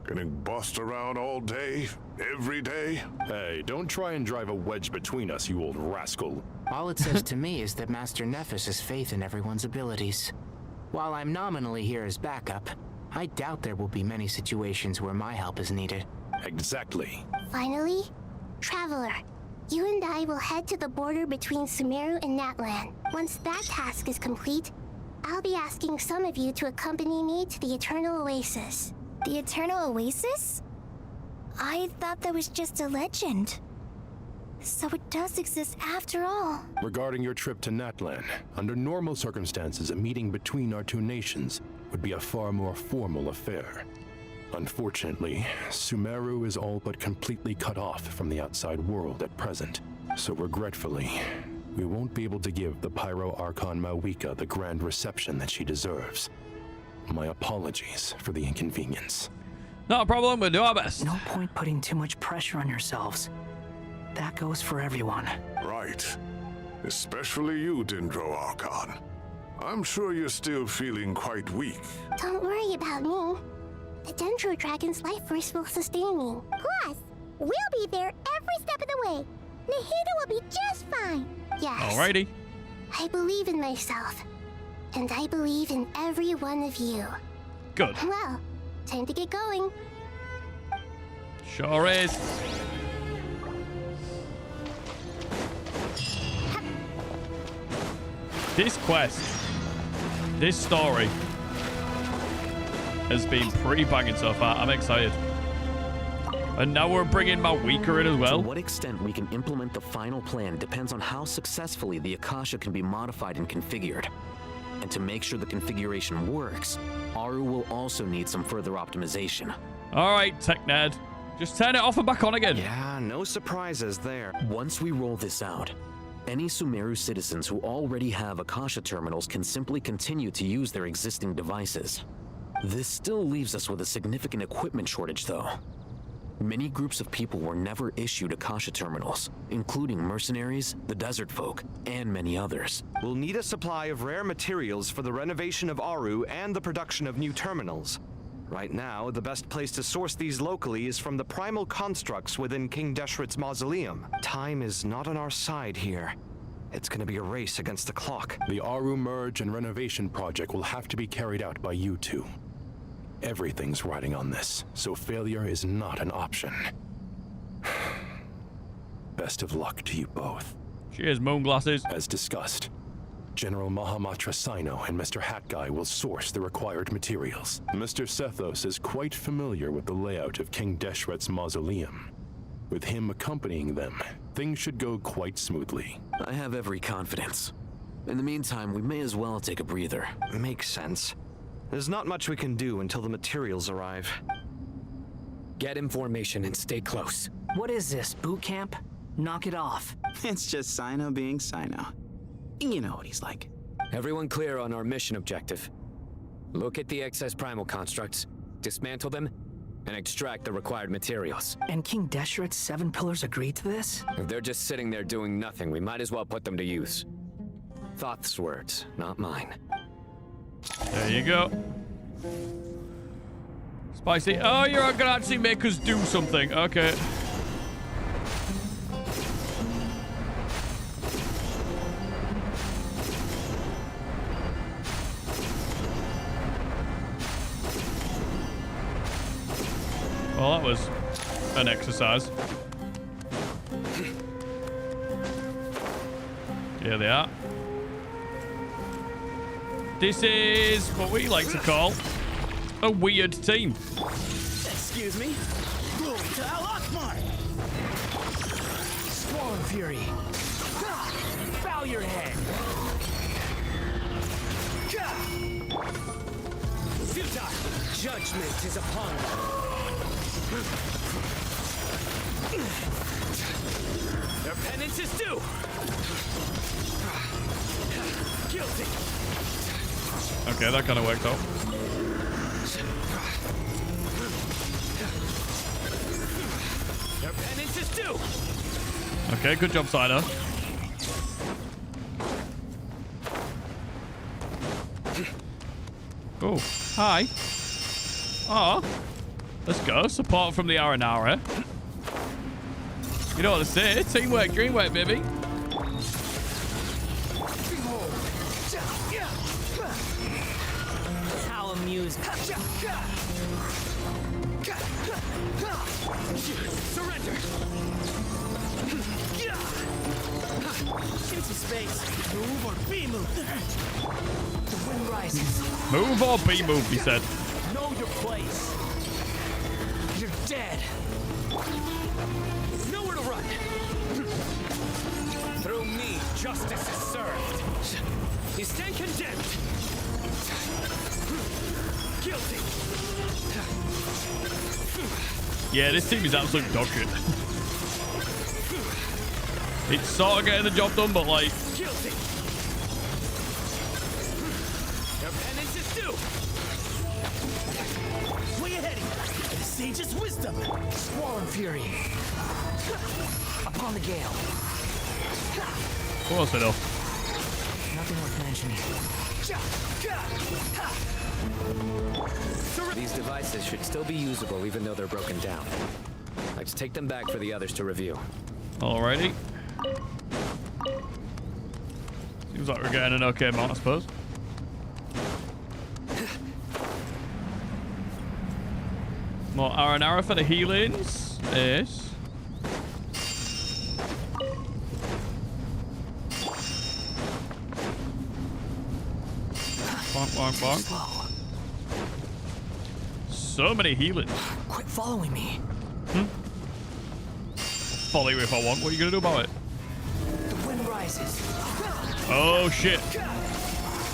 Getting bossed around all day, every day. Hey, don't try and drive a wedge between us, you old rascal. All it says to me is that Master Nephis has faith in everyone's abilities. While I'm nominally here as backup, I doubt there will be many situations where my help is needed. Exactly. Finally, Traveler, you and I will head to the border between Sumeru and Natlan. Once that task is complete, I'll be asking some of you to accompany me to the Eternal Oasis. The Eternal Oasis? I thought that was just a legend. So it does exist after all. Regarding your trip to Natlan, under normal circumstances, a meeting between our two nations would be a far more formal affair. Unfortunately, Sumeru is all but completely cut off from the outside world at present. So regretfully, we won't be able to give the Pyro Archon Mawika the grand reception that she deserves. My apologies for the inconvenience. Not a problem, we'll do our best. No point putting too much pressure on yourselves. That goes for everyone. Right. Especially you, Dendro Archon. I'm sure you're still feeling quite weak. Don't worry about me. The Dendro Dragon's life force will sustain me. Plus, we'll be there every step of the way. Nahida will be just fine. Yes. Alrighty. I believe in myself. And I believe in every one of you. Good. Well, time to get going. Sure is. This quest, this story, has been pretty banging so far. I'm excited. And now we're bringing Mawika in as well. To what extent we can implement the final plan depends on how successfully the Akasha can be modified and configured. And to make sure the configuration works, Aru will also need some further optimization. All right, Tech Nerd. Just turn it off and back on again. Yeah, no surprises there. Once we roll this out, any Sumeru citizens who already have Akasha terminals can simply continue to use their existing devices. This still leaves us with a significant equipment shortage, though. Many groups of people were never issued Akasha terminals, including mercenaries, the desert folk, and many others. We'll need a supply of rare materials for the renovation of Aru and the production of new terminals. Right now, the best place to source these locally is from the primal constructs within King Deshret's mausoleum. Time is not on our side here. It's gonna be a race against the clock. The Aru merge and renovation project will have to be carried out by you two. Everything's riding on this, so failure is not an option. Best of luck to you both. Cheers, moon glasses. As discussed, General Mahamatra Sino and Mr. Hat Guy will source the required materials. Mr. Sethos is quite familiar with the layout of King Deshret's mausoleum. With him accompanying them, things should go quite smoothly. I have every confidence. In the meantime, we may as well take a breather. Makes sense. There's not much we can do until the materials arrive. Get in formation and stay close. What is this, boot camp? Knock it off. It's just Sino being Sino. You know what he's like. Everyone clear on our mission objective. Look at the excess primal constructs, dismantle them, and extract the required materials. And King Deshret's 7 pillars agreed to this? If they're just sitting there doing nothing, we might as well put them to use. Thoth's words, not mine. There you go. Spicy. Oh, you're gonna actually make us do something. Okay. Well, that was an exercise. Here they are. This is what we like to call a weird team. Excuse me? Glory to Al Akbar! Squall and Fury! Bow your head! Futile! Judgment is upon you! Their penance is due! Guilty! Okay, that kind of worked out. Their penance is due! Okay, good job, Sino. Oh, hi. Oh, let's go. Support from the Aranara. You know what to say. Teamwork, dreamwork, baby. How amused. Surrender! Into space. Move or be moved. The wind rises. Move or be moved, he said. Know your place. You're dead. Nowhere to run. Through me, justice is served. You stand condemned. Guilty. Yeah, this team is absolute dog shit. It's sort of getting the job done, but like... Guilty. Your penance is due. Swing ahead. The sage's wisdom. Squall fury. Upon the gale. Of course I know. Nothing worth mentioning. These devices should still be usable even though they're broken down. Let's take them back for the others to review. Alrighty. Seems like we're getting an okay amount, I suppose. More Aranara for the healings. Yes. Bonk, bonk, bonk. So many healings. Quit following me. Follow you if I want. What are you gonna do about it? The wind rises. Oh shit.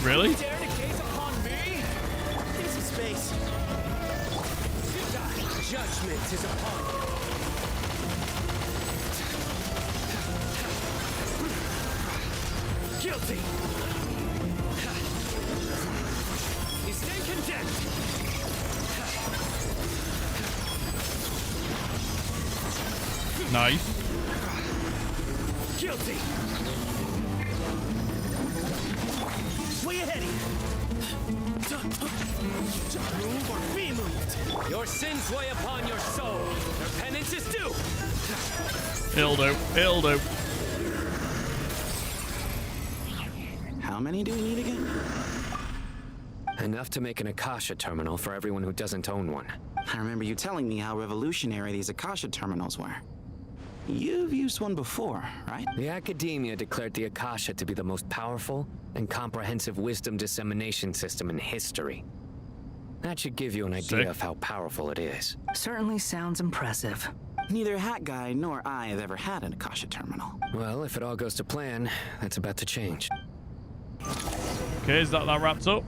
Really? Dare to gaze upon me? Easy space. Judgment is upon you. Guilty. You stand condemned. Nice. Guilty. Swing ahead. Move or be moved. Your sins weigh upon your soul. Your penance is due. It'll do. It'll do. How many do we need again? Enough to make an Akasha terminal for everyone who doesn't own one. I remember you telling me how revolutionary these Akasha terminals were. You've used one before, right? The Academia declared the Akasha to be the most powerful and comprehensive wisdom dissemination system in history. That should give you an idea of how powerful it is. Certainly sounds impressive. Neither Hat Guy nor I have ever had an Akasha terminal. Well, if it all goes to plan, that's about to change. Okay, is that wrapped up?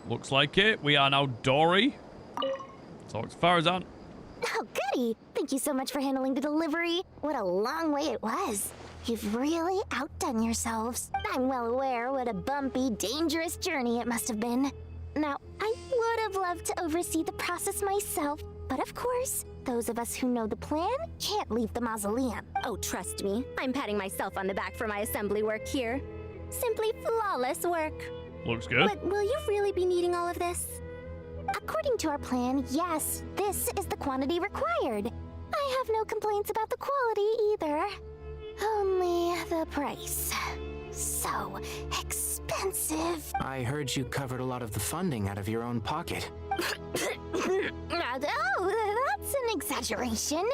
Looks like it. We are now Dory. Talk to Farazan. Oh, goody! Thank you so much for handling the delivery. What a long way it was. You've really outdone yourselves. I'm well aware what a bumpy, dangerous journey it must have been. Now, I would have loved to oversee the process myself, but of course, those of us who know the plan can't leave the mausoleum. Oh, trust me, I'm patting myself on the back for my assembly work here. Simply flawless work. Looks good. But will you really be needing all of this? According to our plan, yes, this is the quantity required. I have no complaints about the quality either. Only the price. So expensive. I heard you covered a lot of the funding out of your own pocket. Oh, that's an exaggeration.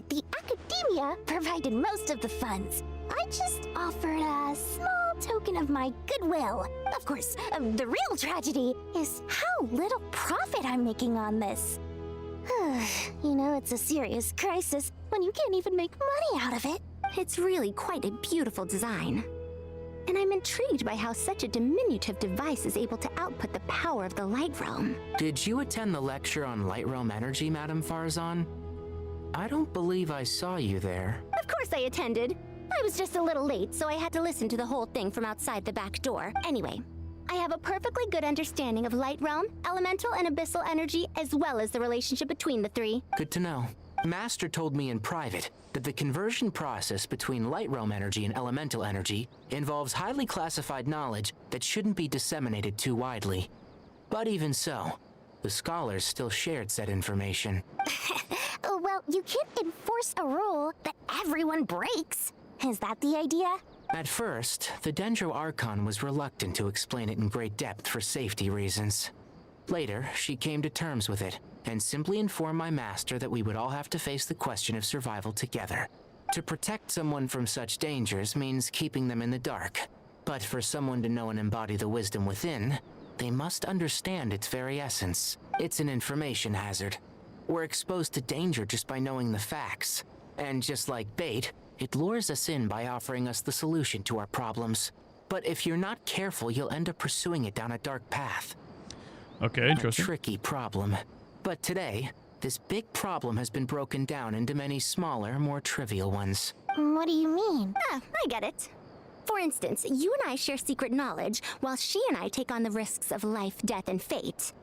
The Academia provided most of the funds. I just offered a small token of my goodwill. Of course, the real tragedy is how little profit I'm making on this. You know, it's a serious crisis when you can't even make money out of it. It's really quite a beautiful design. And I'm intrigued by how such a diminutive device is able to output the power of the Light Realm. Did you attend the lecture on Light Realm energy, Madame Farazan? I don't believe I saw you there. Of course I attended. I was just a little late, so I had to listen to the whole thing from outside the back door. Anyway, I have a perfectly good understanding of Light Realm, elemental and abyssal energy, as well as the relationship between the three. Good to know. Master told me in private that the conversion process between Light Realm energy and elemental energy involves highly classified knowledge that shouldn't be disseminated too widely. But even so, the scholars still shared said information. Well, you can't enforce a rule that everyone breaks. Is that the idea? At first, the Dendro Archon was reluctant to explain it in great depth for safety reasons. Later, she came to terms with it, and simply informed my master that we would all have to face the question of survival together. To protect someone from such dangers means keeping them in the dark. But for someone to know and embody the wisdom within, they must understand its very essence. It's an information hazard. We're exposed to danger just by knowing the facts. And just like bait, it lures us in by offering us the solution to our problems. But if you're not careful, you'll end up pursuing it down a dark path. Okay, interesting. A tricky problem. But today, this big problem has been broken down into many smaller, more trivial ones. What do you mean? Ah, I get it. For instance, you and I share secret knowledge, while she and I take on the risks of life, death, and fate.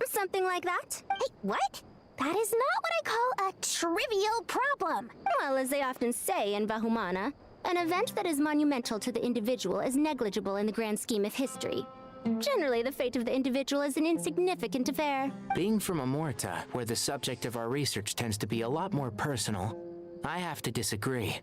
Something like that? Hey, what? That is not what I call a trivial problem. Well, as they often say in Bahumana, an event that is monumental to the individual is negligible in the grand scheme of history. Generally, the fate of the individual is an insignificant affair. Being from Amorta, where the subject of our research tends to be a lot more personal, I have to disagree.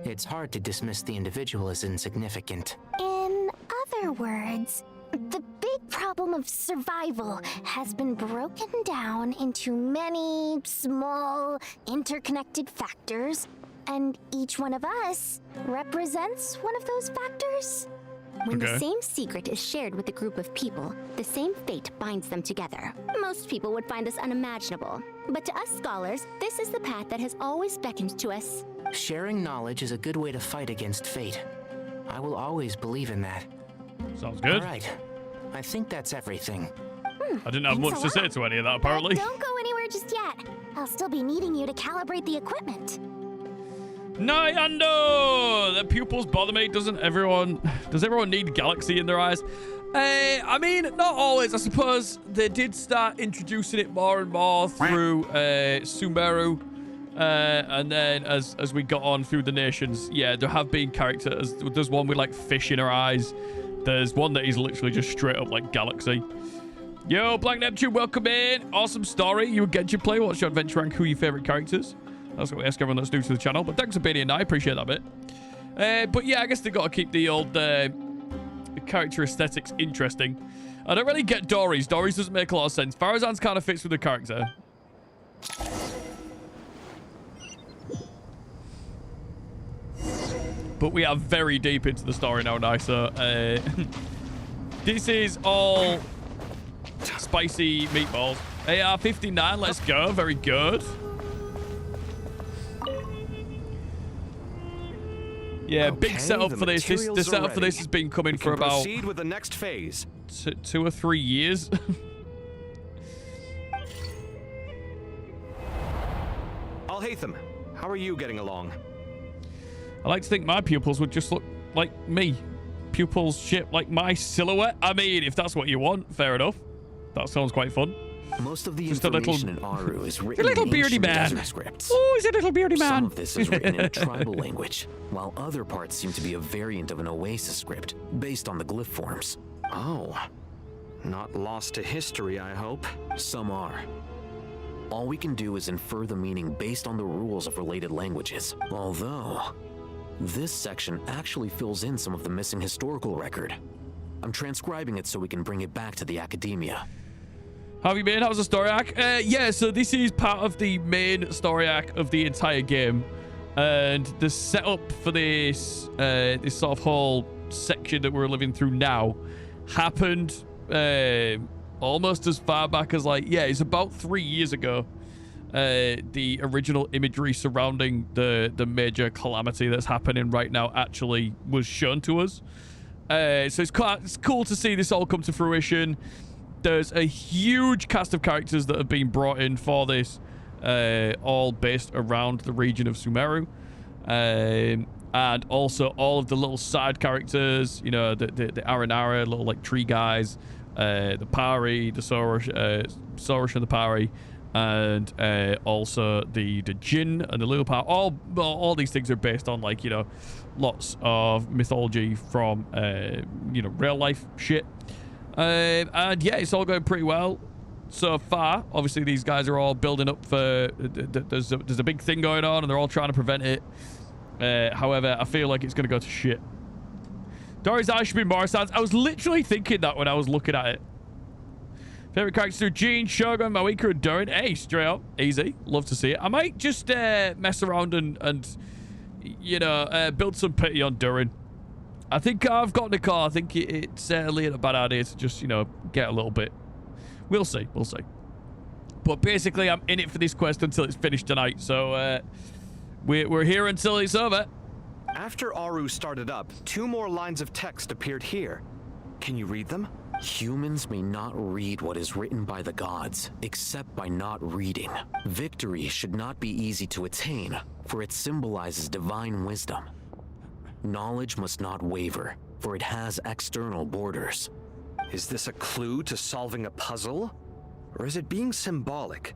It's hard to dismiss the individual as insignificant. In other words, the big problem of survival has been broken down into many small, interconnected factors, and each one of us represents one of those factors. When the same secret is shared with a group of people, the same fate binds them together. Most people would find this unimaginable, but to us scholars, this is the path that has always beckoned to us. Sharing knowledge is a good way to fight against fate. I will always believe in that. Sounds good. All right. I think that's everything. I didn't have much to say to any of that, apparently. Don't go anywhere just yet. I'll still be needing you to calibrate the equipment. Nyando! The pupils bother me. Does everyone need galaxy in their eyes? I mean, not always. I suppose they did start introducing it more and more through Sumeru. And then as we got on through the nations, yeah, there have been characters. There's one with like fish in her eyes. There's one that is literally just straight up like galaxy. Yo, Black Neptune, welcome in. Awesome story. You would get your play. What's your adventure rank? Who are your favorite characters? That's what we ask everyone that's new to the channel. But thanks for being here, I appreciate that bit. But yeah, I guess they've got to keep the old character aesthetics interesting. I don't really get Dory's. Dory's doesn't make a lot of sense. Farazan's kind of fits with the character. But we are very deep into the story now, Nysa. This is all spicy meatballs. AR-59, let's go. Very good. Yeah, okay, big setup for this. The setup for this has been coming for about... proceed with the next phase. 2 or 3 years. Al-Haytham, how are you getting along? I like to think my pupils would just look like me. Pupils shaped like my silhouette. I mean, if that's what you want, fair enough. That sounds quite fun. Most of the just information in Aru is written in a little beardy man. Scripts. Oh, he's a little beardy man. Some of this is written in a tribal language, while other parts seem to be a variant of an Oasis script, based on the glyph forms. Oh. Not lost to history, I hope. Some are. All we can do is infer the meaning based on the rules of related languages. Although, this section actually fills in some of the missing historical record. I'm transcribing it so we can bring it back to the academia. How have you been? How's the story arc? Yeah, so this is part of the main story arc of the entire game. And the setup for this this sort of whole section that we're living through now happened almost as far back as, like, yeah, it's about 3 years ago. The original imagery surrounding the major calamity that's happening right now actually was shown to us. So it's cool to see this all come to fruition. There's a huge cast of characters that have been brought in for this, all based around the region of Sumeru. And also all of the little side characters, you know, the Aranara, little like tree guys, the Pari, the Sorosh and the Pari, and also the Jinn and the Leopard. All these things are based on, like, you know, lots of mythology from, you know, real life shit. And yeah, it's all going pretty well so far. Obviously, these guys are all building up for... There's a big thing going on, and they're all trying to prevent it. However, I feel like it's going to go to shit. Dory's eyes should be more stands. I was literally thinking that when I was looking at it. Favorite characters are Jean, Shogun, Mawika, and Durin. Hey, straight up. Easy. Love to see it. I might just mess around and you know, build some pity on Durin. I think I've got Nicole. I think it's certainly a bad idea to just, you know, get a little bit. We'll see. We'll see. But basically, I'm in it for this quest until it's finished tonight. So, We're here until it's over. After Aru started up, 2 more lines of text appeared here. Can you read them? Humans may not read what is written by the gods, except by not reading. Victory should not be easy to attain, for it symbolizes divine wisdom. Knowledge must not waver, for it has external borders. Is this a clue to solving a puzzle? Or is it being symbolic?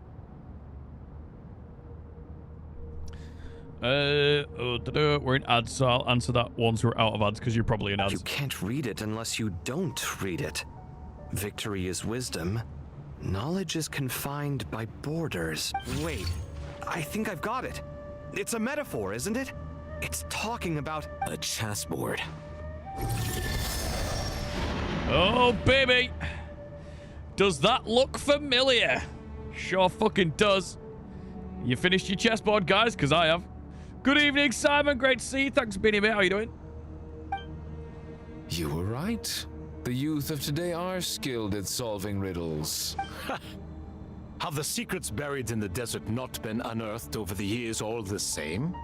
We're in ads, so I'll answer that once we're out of ads, because you're probably in ads. You can't read it unless you don't read it. Victory is wisdom. Knowledge is confined by borders. Wait, I think I've got it. It's a metaphor, isn't it? It's talking about a chessboard. Oh, baby. Does that look familiar? Sure fucking does. You finished your chessboard, guys? Because I have. Good evening, Simon. Great to see you. Thanks for being here, mate. How you doing? You were right. The youth of today are skilled at solving riddles. Have the secrets buried in the desert not been unearthed over the years all the same?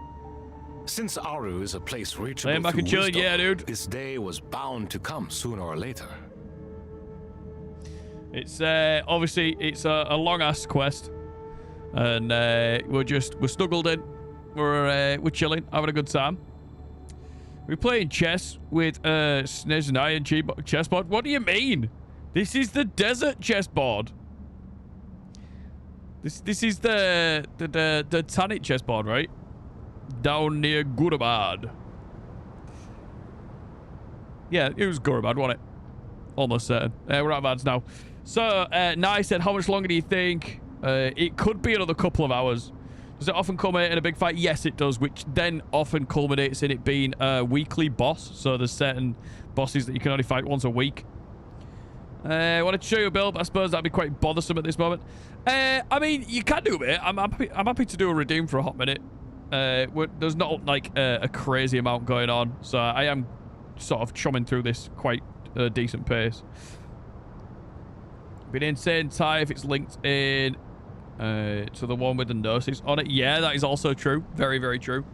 Since Aru is a place reachable Laying back through and chilling, wisdom, yeah, dude. this day was bound to come sooner or later. It's obviously it's a long ass quest, and we're snuggled in. We're chilling, having a good time. We're playing chess with SNES and Iron chessboard. What do you mean? This is the desert chessboard. This is the Tanit chessboard, right? Down near Gurabad. Yeah, it was Gurabad, wasn't it? Almost certain. We're out of ads now. So, Nai said, how much longer do you think? It could be another couple of hours. Does it often culminate in a big fight? Yes, it does, which then often culminates in it being a weekly boss. So there's certain bosses that you can only fight once a week. I wanted to show you a build, but I suppose that'd be quite bothersome at this moment. I mean, you can do it. I'm happy to do a redeem for a hot minute. There's not like a crazy amount going on, so I am sort of chumming through this quite a decent pace. Been insane Ty if it's linked in to the one with the nurses on it. Yeah, that is also true. Very, very true.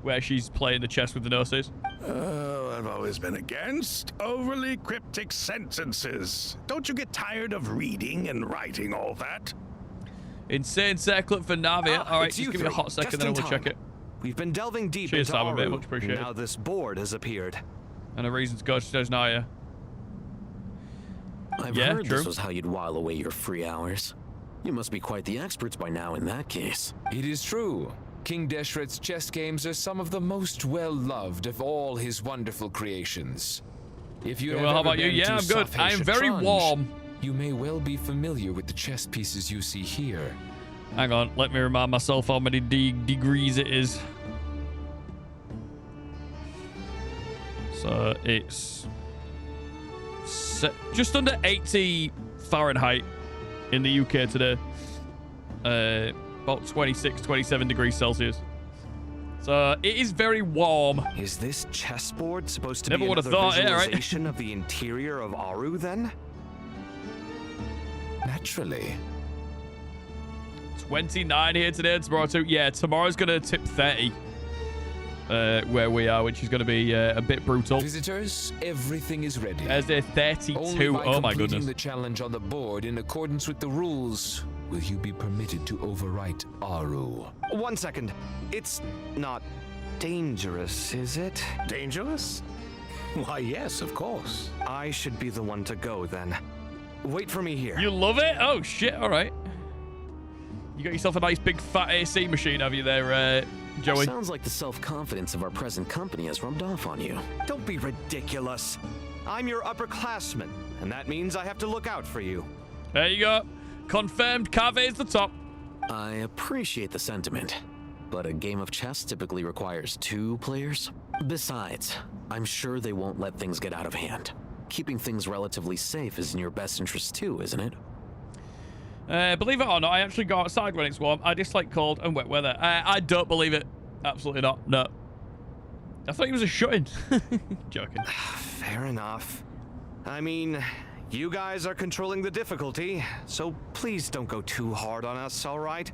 Where she's playing the chess with the nurses. I've always been against overly cryptic sentences. Don't you get tired of reading and writing all that? Insane circlet for Navia. All right, just give me a hot second, then we'll check it. We've been delving deep Cheers, into Simon, mate. Aru. Much appreciated. Now this board has appeared. And a reason to go, she says Naya. I've heard this was how you'd while away your free hours. You must be quite the experts by now in that case. It is true. King Deshret's chess games are some of the most well-loved of all his wonderful creations. If you well, how about you? Yeah, I'm good. I am very warm. You may well be familiar with the chess pieces you see here. Hang on, let me remind myself how many degrees it is. So it's just under 80 Fahrenheit in the UK today. About 26, 27 degrees Celsius. So it is very warm. Is this chessboard supposed to Never be would have another thought, yeah, right? visualization of the interior of Aru then? Naturally. 29 here today, tomorrow too. Yeah, tomorrow's going to tip 30. Where we are, which is going to be a bit brutal. Visitors, everything is ready. There's a 32. Only by oh my completing goodness. the challenge on the board in accordance with the rules will you be permitted to overwrite Aru. 1 second. It's not dangerous, is it? Dangerous? Why, yes, of course. I should be the one to go then. Wait for me here. You love it? Oh shit! All right. You got yourself a nice big fat AC machine, have you there, Joey? Sounds like the self-confidence of our present company has rubbed off on you. Don't be ridiculous. I'm your upperclassman, and that means I have to look out for you. There you go. Confirmed. Cave's the top. I appreciate the sentiment, but a game of chess typically requires 2 players. Besides, I'm sure they won't let things get out of hand. Keeping things relatively safe is in your best interest too, isn't it? Believe it or not, I actually go outside when it's warm. I dislike cold and wet weather. I don't believe it. Absolutely not. No. I thought he was a shut-in. Joking. Fair enough. I mean, you guys are controlling the difficulty, so please don't go too hard on us, all right?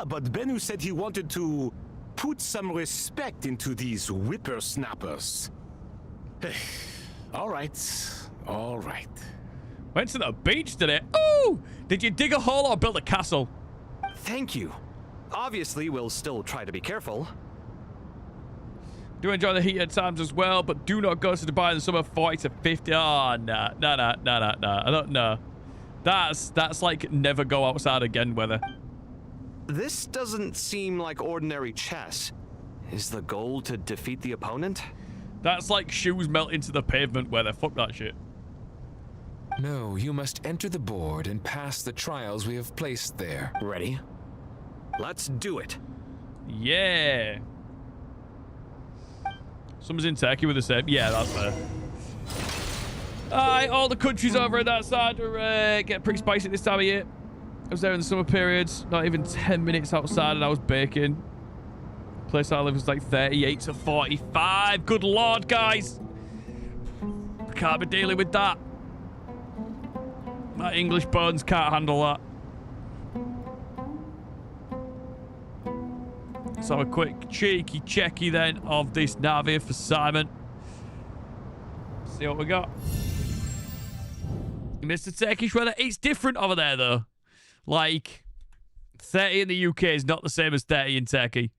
But Bennu said he wanted to put some respect into these whippersnappers. All right. All right. Went to the beach today. Oh! Did you dig a hole or build a castle? Thank you. Obviously, we'll still try to be careful. Do enjoy the heat at times as well, but do not go to Dubai in the summer 40 to 50. Oh, nah. I don't know. That's like never go outside again weather. This doesn't seem like ordinary chess. Is the goal to defeat the opponent? That's like shoes melt into the pavement weather. Fuck that shit. No, you must enter the board and pass the trials we have placed there. Ready? Let's do it. Yeah. Someone's in Turkey with the same. Yeah, that's fair. Alright, all the countries over at that side are get pretty spicy this time of year. I was there in the summer periods, not even 10 minutes outside, and I was baking. Place I live was like 38 to 45. Good lord, guys. Can't be dealing with that. My English bones can't handle that. Let's have a quick cheeky checky then of this Navi for Simon. See what we got. Mr. Turkish weather. It's different over there though. Like 30 in the UK is not the same as 30 in Turkey.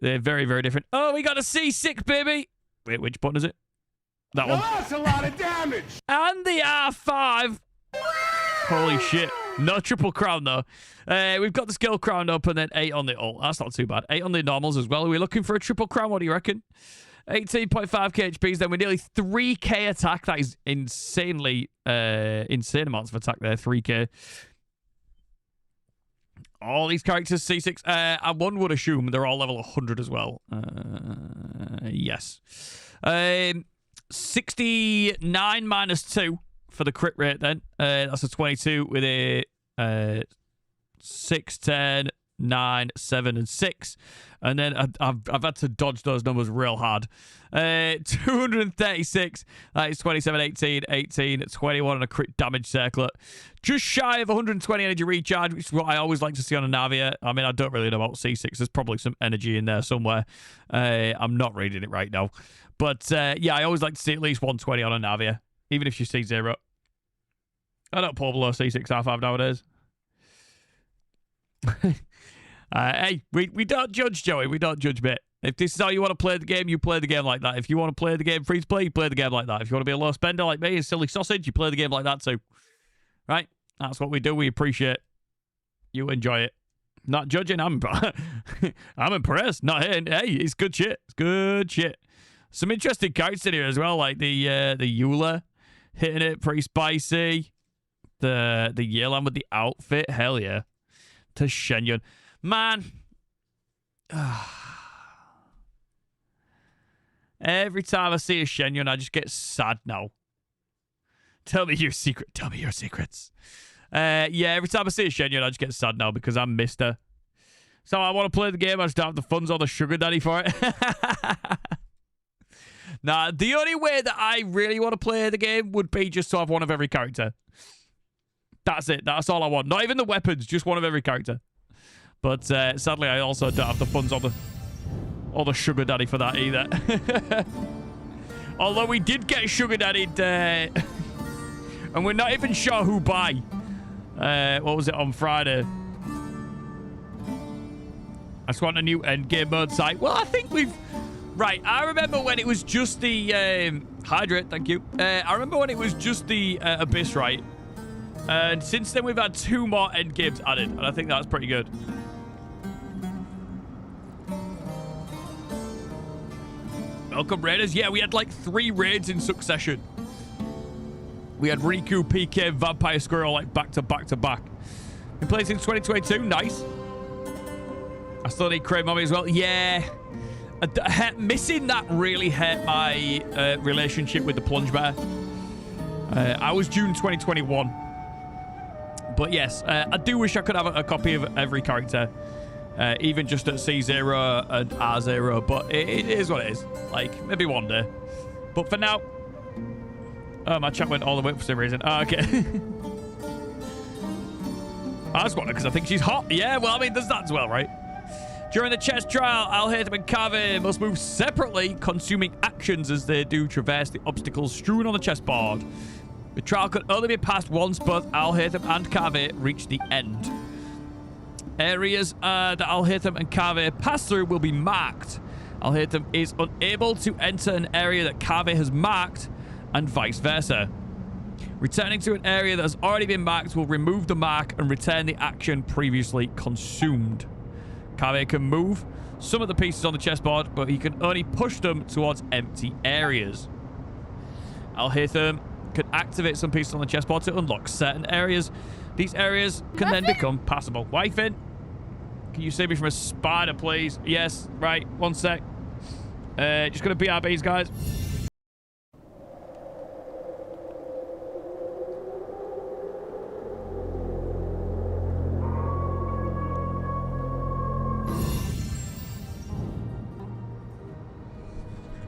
They're very, very different. Oh, we got a C6, baby. Wait, which button is it? That one. That's a lot of damage. And the R5. Holy shit. No triple crown, though. We've got the skill crown up and then 8 on the ult. That's not too bad. 8 on the normals as well. Are we looking for a triple crown? What do you reckon? 18.5k HPs. Then we're nearly 3k attack. That is insanely, insane amounts of attack there. 3k. All these characters, C6. And one would assume they're all level 100 as well. Yes. 69 minus 2. For the crit rate then. That's a 22 with a 6, 10, 9, 7, and 6. And then I've had to dodge those numbers real hard. 236. That is 27, 18, 18, 21 on a crit damage circlet. Just shy of 120 energy recharge, which is what I always like to see on a Navia. I mean, I don't really know about C6. There's probably some energy in there somewhere. I'm not reading it right now. But yeah, I always like to see at least 120 on a Navia. Even if you see 0. I don't pull below C6 R5 nowadays. Hey, we don't judge, Joey. We don't judge, mate. If this is how you want to play the game, you play the game like that. If you want to play the game free to play, you play the game like that. If you want to be a low spender like me, a silly sausage, you play the game like that too. Right? That's what we do. We appreciate you enjoy it. Not judging. I'm impressed. Not here. Hey, it's good shit. It's good shit. Some interesting characters in here as well, like the Eula hitting it pretty spicy. The Yelan with the outfit, hell yeah. To Shenyun. Man. Every time I see a Shenyun, I just get sad now. Tell me your secret. Tell me your secrets. Yeah, every time I see a Shenyun, I just get sad now because I missed her. So I want to play the game, I just don't have the funds or the sugar daddy for it. Nah, the only way that I really want to play the game would be just to have one of every character. That's it. That's all I want. Not even the weapons, just one of every character. But sadly, I also don't have the funds or the sugar daddy for that either. Although we did get sugar daddied, and we're not even sure who by. What was it on Friday? I just want a new endgame mode site. Well, I think we've... Right, I remember when it was just the... Hydrate, thank you. I remember when it was just the Abyss, right? And since then, we've had 2 more endgames added. And I think that's pretty good. Welcome, Raiders. Yeah, we had like 3 raids in succession. We had Riku, PK, Vampire Squirrel, like back to back to back. Been playing since 2022. Nice. I still need Crave Mommy as well. Yeah. Missing that really hurt my relationship with the Plunge Bear. I was June 2021. But yes, I do wish I could have a copy of every character. Even just at C0 and R0. But it is what it is. Like, maybe one day. But for now... Oh, my chat went all the way up for some reason. Oh, okay. I just want her because I think she's hot. Yeah, well, I mean, there's that as well, right? During the chess trial, Alhaitham and Kaveh must move separately, consuming actions as they do traverse the obstacles strewn on the chessboard. The trial could only be passed once both Alhaitham and Kaveh reach the end. Areas that Alhaitham and Kaveh pass through will be marked. Alhaitham is unable to enter an area that Kaveh has marked, and vice versa. Returning to an area that has already been marked will remove the mark and return the action previously consumed. Kaveh can move some of the pieces on the chessboard, but he can only push them towards empty areas. Alhaitham can activate some pieces on the chessboard to unlock certain areas. These areas can then become passable. Wifin, can you save me from a spider, please? Yes, right, 1 sec. Just gonna BRBs, guys.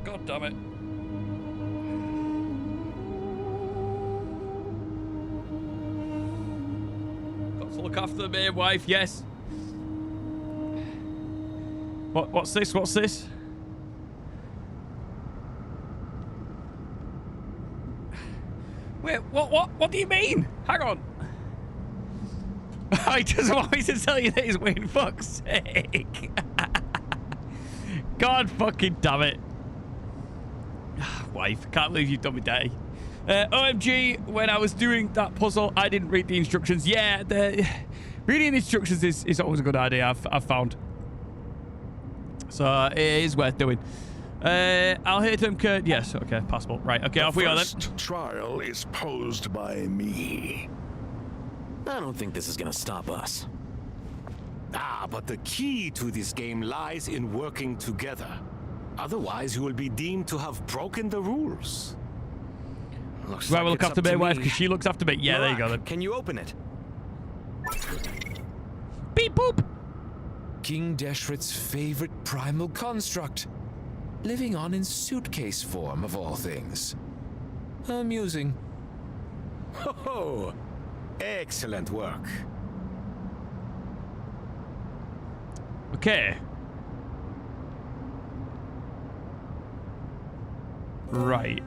God damn it. Got to look after the main wife, yes. What's this? What's this? Wait, what do you mean? Hang on. I just want me to tell you that he's winning, fuck's sake. God fucking damn it. Wife, can't believe you've done me dirty. OMG, when I was doing that puzzle, I didn't read the instructions. Yeah, reading the instructions is always a good idea, I've found. So it is worth doing. Alhaitham could... Yes, okay, possible. Right, okay, off we go then. The first trial is posed by me. I don't think this is gonna stop us. Ah, but the key to this game lies in working together. Otherwise, you will be deemed to have broken the rules. Looks right, we'll look after my wife because she looks after me. Yeah, there you go then. Can you open it? Beep boop. King Deshret's favorite primal construct. Living on in suitcase form, of all things. Amusing. Ho-ho! Excellent work. Okay. Right.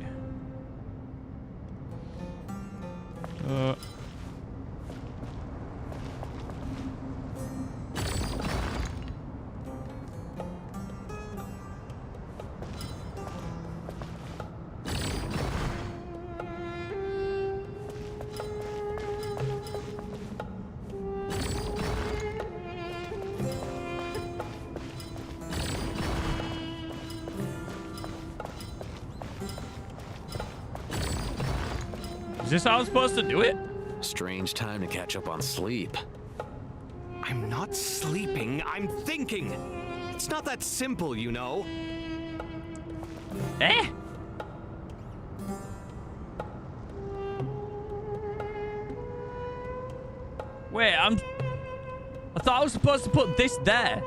Is this how I'm supposed to do it? Strange time to catch up on sleep. I'm not sleeping, I'm thinking. It's not that simple, you know. Eh? Wait, I thought I was supposed to put this there.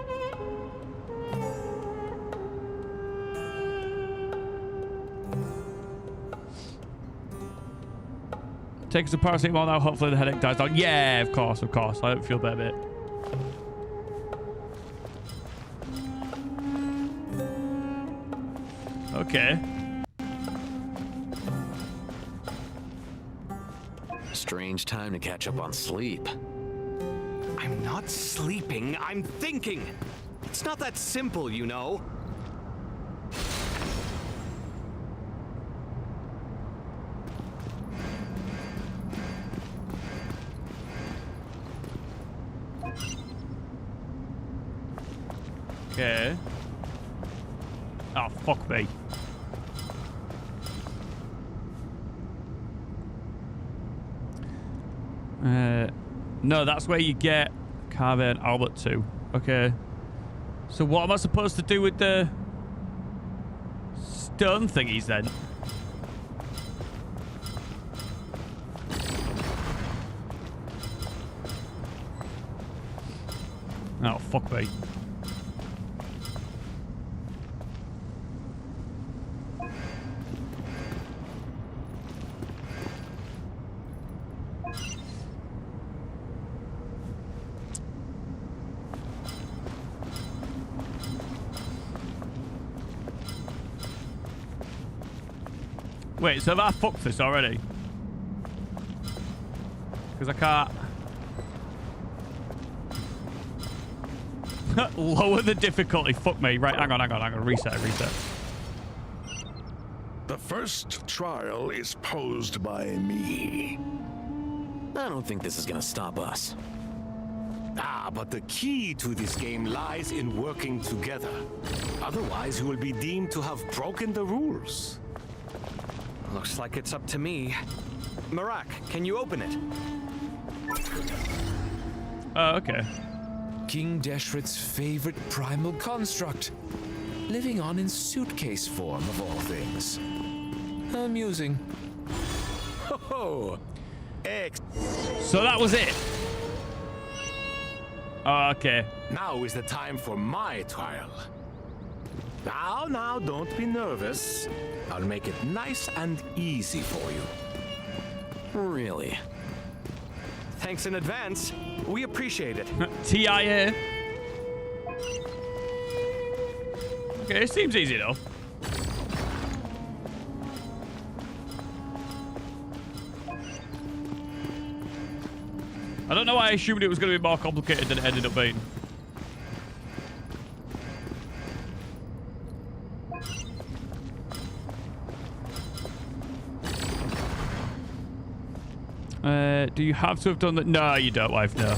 Take some paracetamol now. Hopefully the headache dies down. Yeah, of course, of course. I don't feel that bit. Okay. Strange time to catch up on sleep. I'm not sleeping, I'm thinking. It's not that simple, you know. Okay. Oh, fuck me. No, that's where you get Kaveh and Albert too. Okay. So what am I supposed to do with the stone thingies then? Oh, fuck me. Wait, so have I fucked this already? Because I can't... Lower the difficulty. Fuck me. Right, hang on. Reset. The first trial is posed by me. I don't think this is gonna stop us. But the key to this game lies in working together. Otherwise, you will be deemed to have broken the rules. Looks like it's up to me. Marak, can you open it? Oh, okay. King Deshret's favorite primal construct. Living on in suitcase form, of all things. Amusing. Ho-ho! So that was it. Oh, okay. Now is the time for my trial. Now, don't be nervous. I'll make it nice and easy for you. Really? Thanks in advance. We appreciate it. TIA. Okay, it seems easy enough. I don't know why I assumed it was going to be more complicated than it ended up being. Do you have to have done that? No, you don't, wife. No.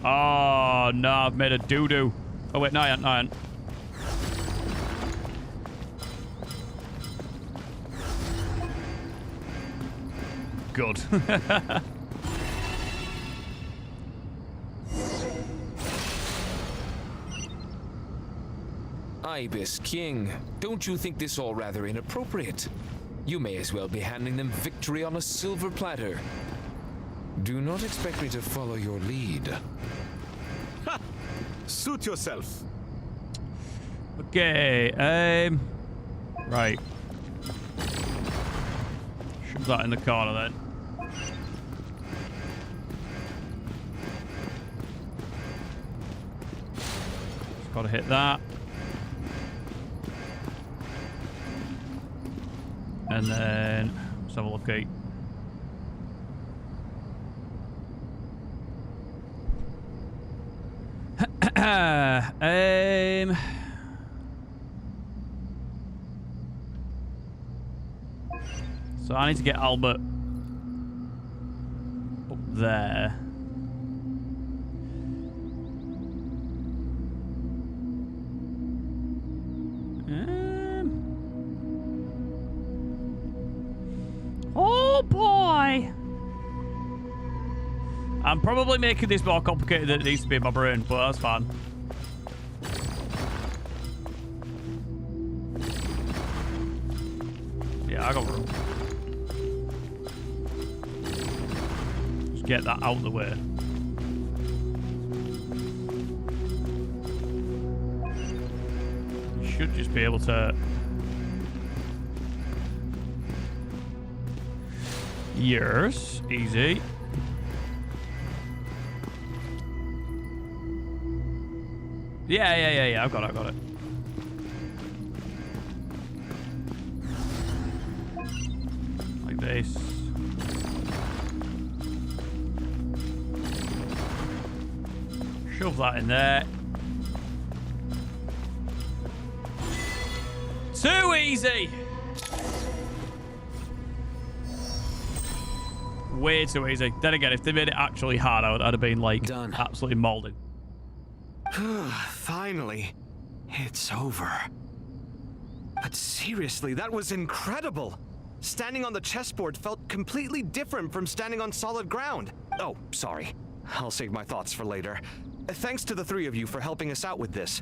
Oh, no, I've made a doo-doo. Oh, wait, no, I ain't. Good. Ibis King, don't you think this all rather inappropriate? You may as well be handing them victory on a silver platter. Do not expect me to follow your lead. Ha! Suit yourself. Okay, right. Shove that in the corner then. Just gotta hit that. And then let's have a look at. So I need to get Albert up there. Oh boy! I'm probably making this more complicated than it needs to be in my brain, but that's fine. Yeah, I got room. Just get that out of the way. You should just be able to... Yes, easy. Yeah, I've got it. Like this. Shove that in there. Too easy! Way too easy. Then again, if they made it actually hard, I'd have been like absolutely molded. Finally, it's over. But seriously, that was incredible. Standing on the chessboard felt completely different from standing on solid ground. Oh, sorry. I'll save my thoughts for later. Thanks to the three of you for helping us out with this.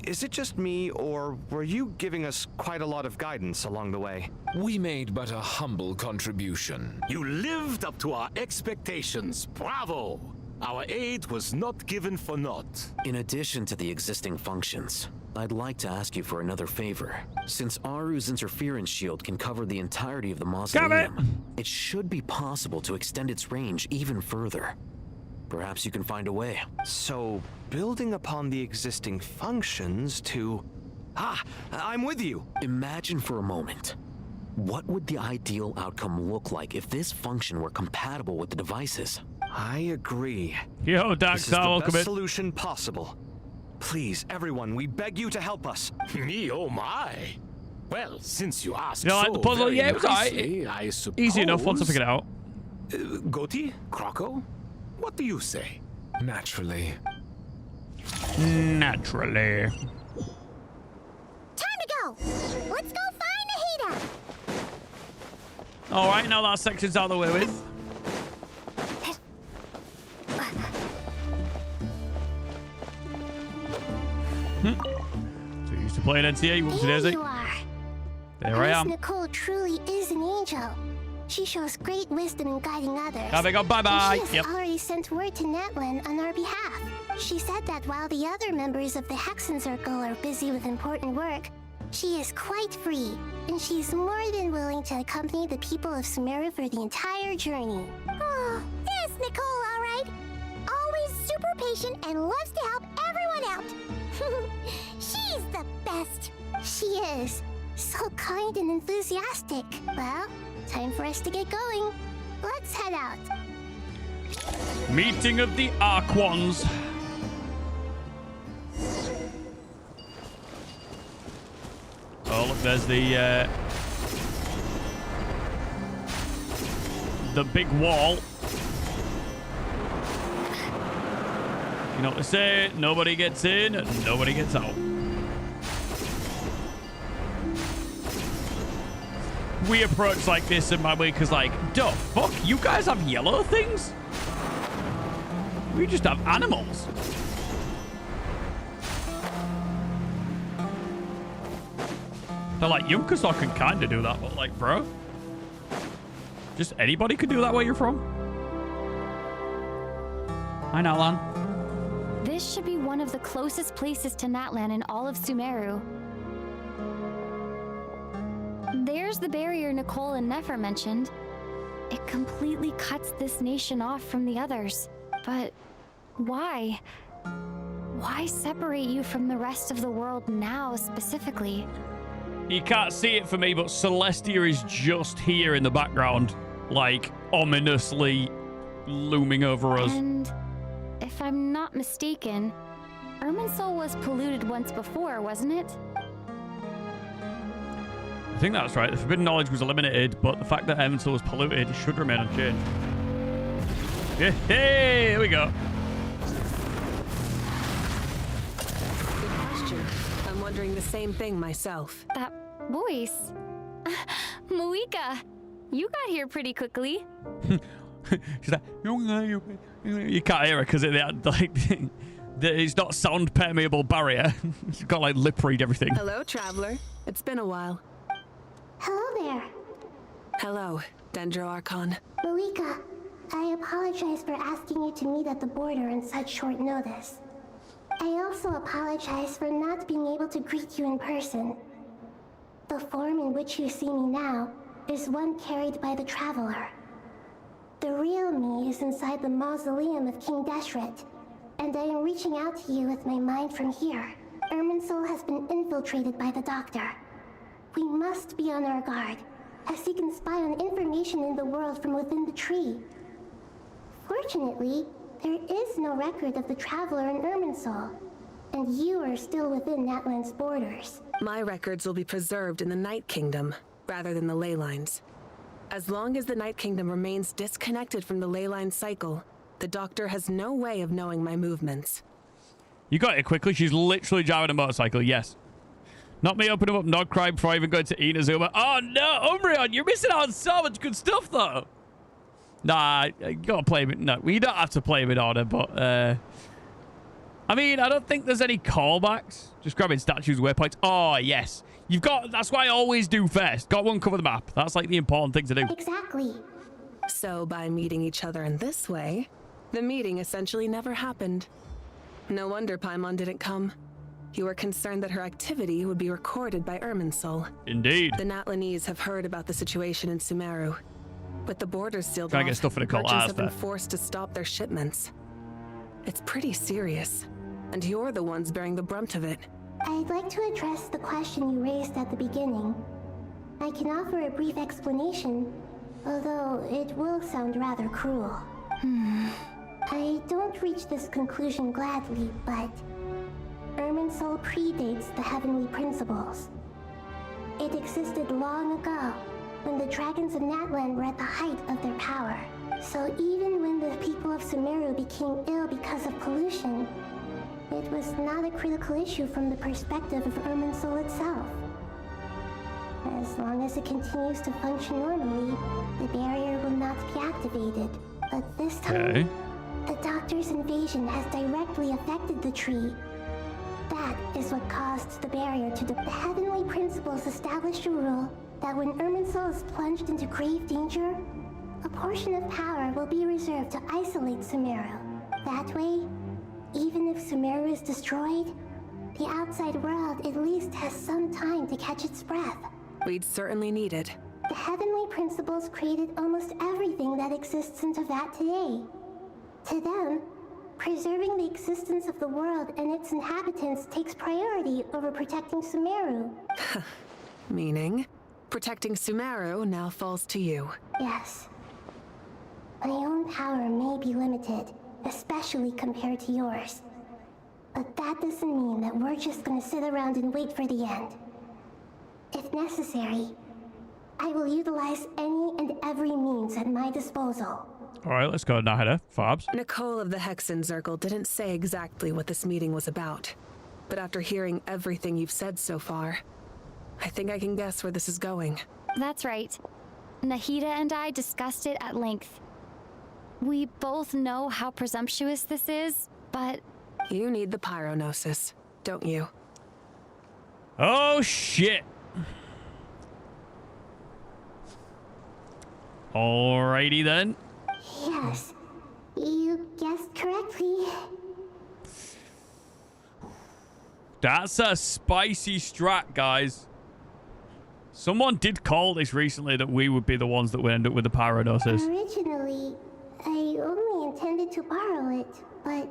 Is it just me, or were you giving us quite a lot of guidance along the way? We made but a humble contribution. You lived up to our expectations. Bravo! Our aid was not given for naught. In addition to the existing functions, I'd like to ask you for another favor. Since Aru's interference shield can cover the entirety of the mausoleum, it should be possible to extend its range even further. Perhaps you can find a way. So, building upon the existing functions to... Ah, I'm with you. Imagine for a moment. What would the ideal outcome look like if this function were compatible with the devices? I agree. Yo, Dark This is Star, the welcome best in. solution possible. Please, everyone, we beg you to help us. Me, oh my. Well, since you asked You know, like so the puzzle? very Yeah, it was alright. nicely, I suppose... Easy enough once I figured it out. Goti? Kroko? What do you say? Naturally. Naturally. Time to go! Let's go find Nahida! Alright, now that section's out of the way with. So used to playing NCA, whoops Here daisy. you are. There I Miss am. Nicole truly is an angel. She shows great wisdom in guiding others. Now they go bye-bye. And she has already sent word to Natlan on our behalf. She said that while the other members of the Hexen Circle are busy with important work, she is quite free, and she's more than willing to accompany the people of Sumeru for the entire journey. Oh, yes, Nicole, all right. Always super patient and loves to help everyone out. She's the best. She is. So kind and enthusiastic. Well, time for us to get going. Let's head out. Meeting of the Archons. Oh, look, there's the big wall. You know what they say? Nobody gets in, nobody gets out. We approach like this, and my week is like, duh, fuck, you guys have yellow things? We just have animals. They're like, Yunkasok can kind of do that, but like, bro, just anybody could do that where you're from. Hi, Natlan. This should be one of the closest places to Natlan in all of Sumeru. There's the barrier Nicole and Nefer mentioned. It completely cuts this nation off from the others. But why? Why separate you from the rest of the world now, specifically? You can't see it for me, but Celestia is just here in the background, like ominously looming over us. And if I'm not mistaken, Irminsul was polluted once before, wasn't it? I think that's right. The forbidden knowledge was eliminated, but the fact that Irminsul was polluted should remain unchanged. Yeah, hey, here we go. Good question. I'm wondering the same thing myself. That voice. Malika, you got here pretty quickly. She's like, you can't hear her because it's not sound permeable barrier. She's got like lip read everything. Hello, traveler. It's been a while. Hello there. Hello, Dendro Archon. Malika, I apologize for asking you to meet at the border on such short notice. I also apologize for not being able to greet you in person. The form in which you see me now is one carried by the Traveler. The real me is inside the mausoleum of King Deshret, and I am reaching out to you with my mind from here. Irminsul has been infiltrated by the Doctor. We must be on our guard, as he can spy on information in the world from within the tree. Fortunately, there is no record of the Traveler in Irminsul, and you are still within Natlan's borders. My records will be preserved in the Night Kingdom, rather than the ley lines. As long as the Night Kingdom remains disconnected from the ley line cycle, the Doctor has no way of knowing my movements. You got it quickly. She's literally driving a motorcycle, yes. Not me opening up Nodcry before I even going to Inazuma. Oh no, Umbreon, you're missing out on so much good stuff though. Nah, you gotta play him. No, we don't have to play him in order, but I mean, I don't think there's any callbacks. Just grabbing statues, waypoints. Oh yes, you've got. That's what I always do first. Got one, cover the map. That's like the important thing to do. Exactly. So by meeting each other in this way, the meeting essentially never happened. No wonder Paimon didn't come. You were concerned that her activity would be recorded by Irminsul. Indeed. The Natlanese have heard about the situation in Sumeru. With the borders sealed Trying off, to get stuff in a cult merchants as have been there. forced to stop their shipments. It's pretty serious, and you're the ones bearing the brunt of it. I'd like to address the question you raised at the beginning. I can offer a brief explanation, although it will sound rather cruel. I don't reach this conclusion gladly, but Irminsul predates the heavenly principles. It existed long ago, when the dragons of Natlan were at the height of their power. So even when the people of Sumeru became ill because of pollution, it was not a critical issue from the perspective of Irminsul itself. As long as it continues to function normally, the barrier will not be activated. But this time, the Doctor's invasion has directly affected the tree. That is what caused the barrier to the heavenly principles established a rule that when Irminsul is plunged into grave danger, a portion of power will be reserved to isolate Sumeru. That way, even if Sumeru is destroyed, the outside world at least has some time to catch its breath. We'd certainly need it. The heavenly principles created almost everything that exists in Teyvat today. To them, preserving the existence of the world and its inhabitants takes priority over protecting Sumeru. Meaning, protecting Sumeru now falls to you. Yes. My own power may be limited, especially compared to yours. But that doesn't mean that we're just gonna sit around and wait for the end. If necessary, I will utilize any and every means at my disposal. All right, let's go, Nahida. Fabs. Nicole of the Hexen Circle didn't say exactly what this meeting was about. But after hearing everything you've said so far, I think I can guess where this is going. That's right. Nahida and I discussed it at length. We both know how presumptuous this is, but... You need the Pyronosis, don't you? Oh, shit. Alrighty then. Yes, you guessed correctly. That's a spicy strat, guys. Someone did call this recently that we would be the ones that would end up with the Pyronosis. Originally, I only intended to borrow it, but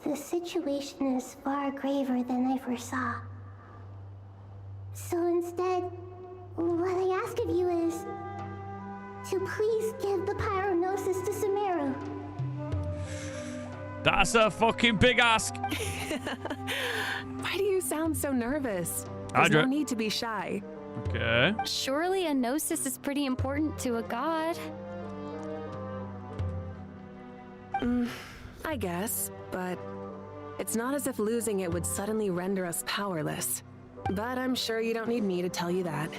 the situation is far graver than I foresaw. So instead, what I ask of you is to please give the Pyronosis to Sumeru. That's a fucking big ask. Why do you sound so nervous? There's no need to be shy. Okay. Surely a gnosis is pretty important to a god. I guess, but it's not as if losing it would suddenly render us powerless. But I'm sure you don't need me to tell you that.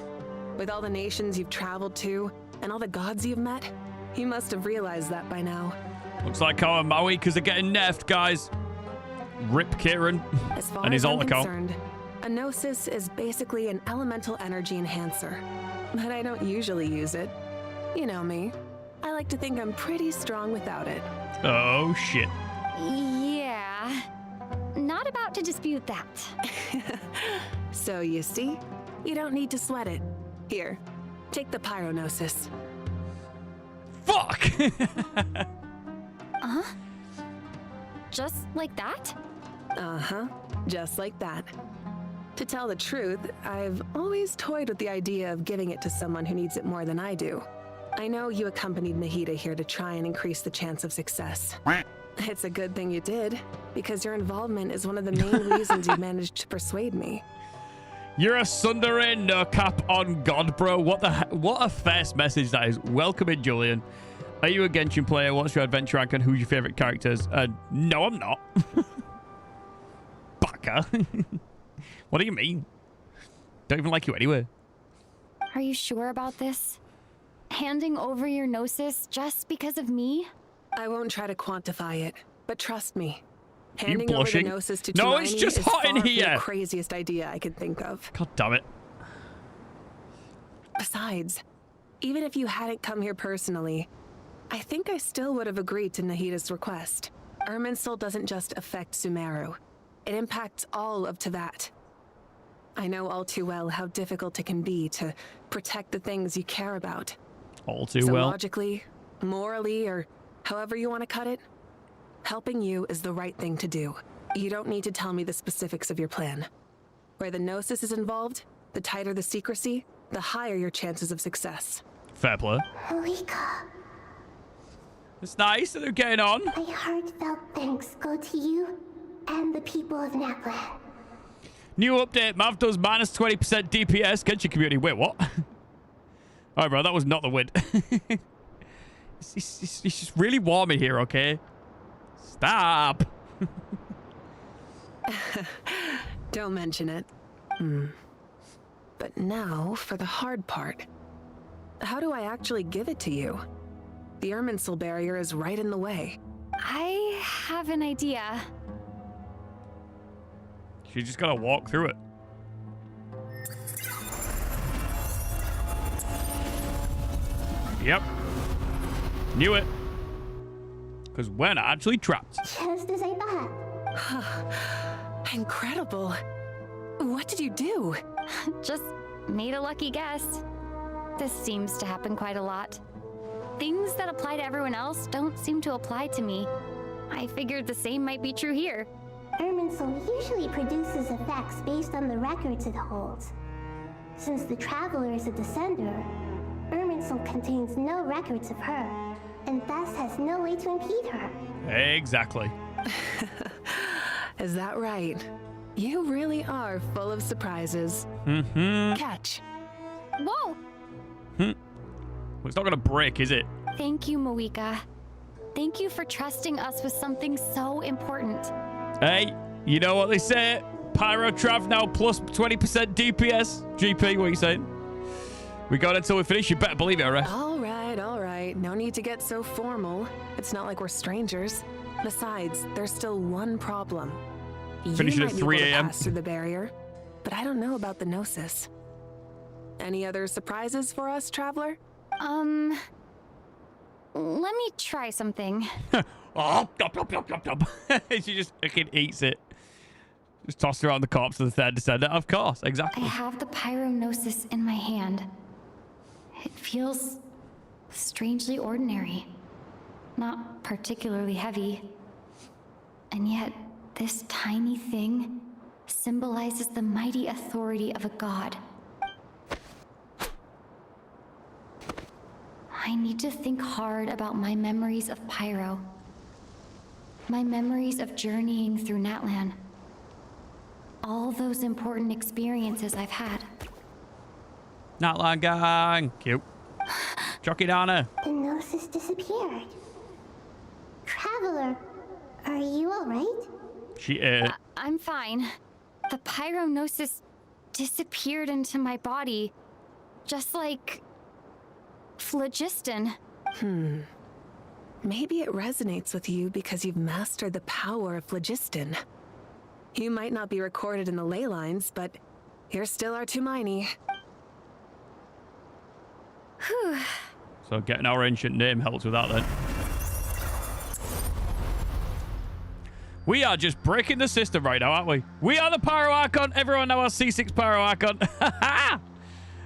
With all the nations you've traveled to, and all the gods you've met, you must have realized that by now. Looks like our Maui-kas are getting nerfed, guys. Rip Kieran and his alt account. A gnosis is basically an elemental energy enhancer. But I don't usually use it. You know me. I like to think I'm pretty strong without it. Oh, shit. Yeah. Not about to dispute that. So you see, you don't need to sweat it. Here, take the Pyronosis. Fuck! Just like that? Uh-huh, just like that. To tell the truth, I've always toyed with the idea of giving it to someone who needs it more than I do. I know you accompanied Nahida here to try and increase the chance of success. It's a good thing you did, because your involvement is one of the main reasons you managed to persuade me. You're a Sundere no cap on God, bro. What a first message that is. Welcome in, Julian. Are you a Genshin player? What's your adventure rank and who's your favorite characters? No, I'm not. Baka. What do you mean? Don't even like you anyway. Are you sure about this? Handing over your gnosis just because of me? I won't try to quantify it, but trust me. You Handing over the gnosis to No, Tumaini it's just is hot in far from here. the craziest idea I could think of. God damn it. Besides, even if you hadn't come here personally, I think I still would have agreed to Nahida's request. Irminsul doesn't just affect Sumeru. It impacts all of Teyvat. I know all too well how difficult it can be to protect the things you care about. All too so well. Logically, morally, or however you want to cut it, Helping you is the right thing to do. You don't need to tell me the specifics of your plan. Where the Gnosis is involved, the tighter the secrecy, the higher your chances of success. Fair play. Eureka. It's nice that they're getting on. My heartfelt thanks go to you and the people of Naplan. New update. Mav does minus 20% DPS. Genshin community. Wait, what? Alright, bro. That was not the win. It's just really warm in here, okay? Stop. Don't mention it. But now for the hard part. How do I actually give it to you? The Irminsul barrier is right in the way. I have an idea. You just gotta walk through it. Yep. Knew it. Because we're not actually trapped. Just as I thought. Incredible. What did you do? Just made a lucky guess. This seems to happen quite a lot. Things that apply to everyone else don't seem to apply to me. I figured the same might be true here. Irminsul usually produces effects based on the records it holds. Since the Traveler is a Descender, Irminsul contains no records of her, and thus has no way to impede her. Exactly. Is that right? You really are full of surprises. Catch. Whoa! Well, it's not gonna break, is it? Thank you, Moika. Thank you for trusting us with something so important. Hey, you know what they say? Pyro Trav now plus 20% DPS. GP, what are you saying? We got it until we finish. You better believe it, alright? All right. No need to get so formal. It's not like we're strangers. Besides, there's still one problem. Finishing at 3 a.m. Pass through the barrier, but I don't know about the Gnosis. Any other surprises for us, Traveler? Let me try something. Oh, she just fucking eats it. Just tossed around the corpse of the third descendant. Of course, exactly. I have the Pyrognosis in my hand. It feels strangely ordinary. Not particularly heavy. And yet, this tiny thing symbolizes the mighty authority of a god. I need to think hard about my memories of Pyro. My memories of journeying through Natlan. All those important experiences I've had. Natlan gang. Cute. Chuck it on her. The Gnosis disappeared. Traveler, are you alright? I'm fine. The Pyrognosis disappeared into my body. Just like phlogiston. Maybe it resonates with you because you've mastered the power of phlogiston. You might not be recorded in the ley lines, but you're still our Tumini. Whew. So getting our ancient name helps with that then. We are just breaking the system right now, aren't we? We are the Pyro Archon. Everyone now has C6 Pyro Archon.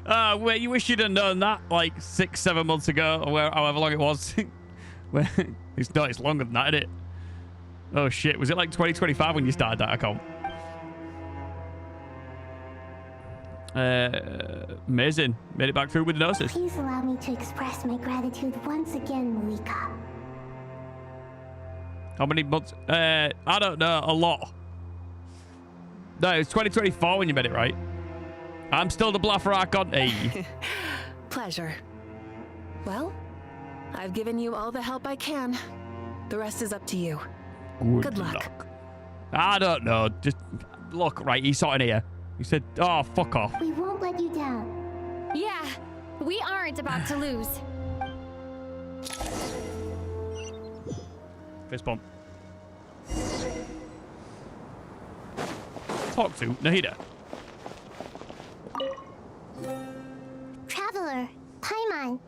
Well, you wish you'd have known that like 6-7 months ago, or however long it was. It's longer than that, isn't it? Oh shit, was it like 2025 when you started that account? Amazing. Made it back through with the Gnosis. Please allow me to express my gratitude once again, Moika. How many months? I don't know. A lot. No, it was 2024 when you made it, right? I'm still the Blaffer Archon. Hey. Pleasure. Well, I've given you all the help I can. The rest is up to you. Good luck. I don't know. Just look, right? He's sort in here. He said, oh, fuck off. We won't let you down. Yeah, we aren't about to lose. Fist bump. Talk to Nahida. Traveler, Paimon,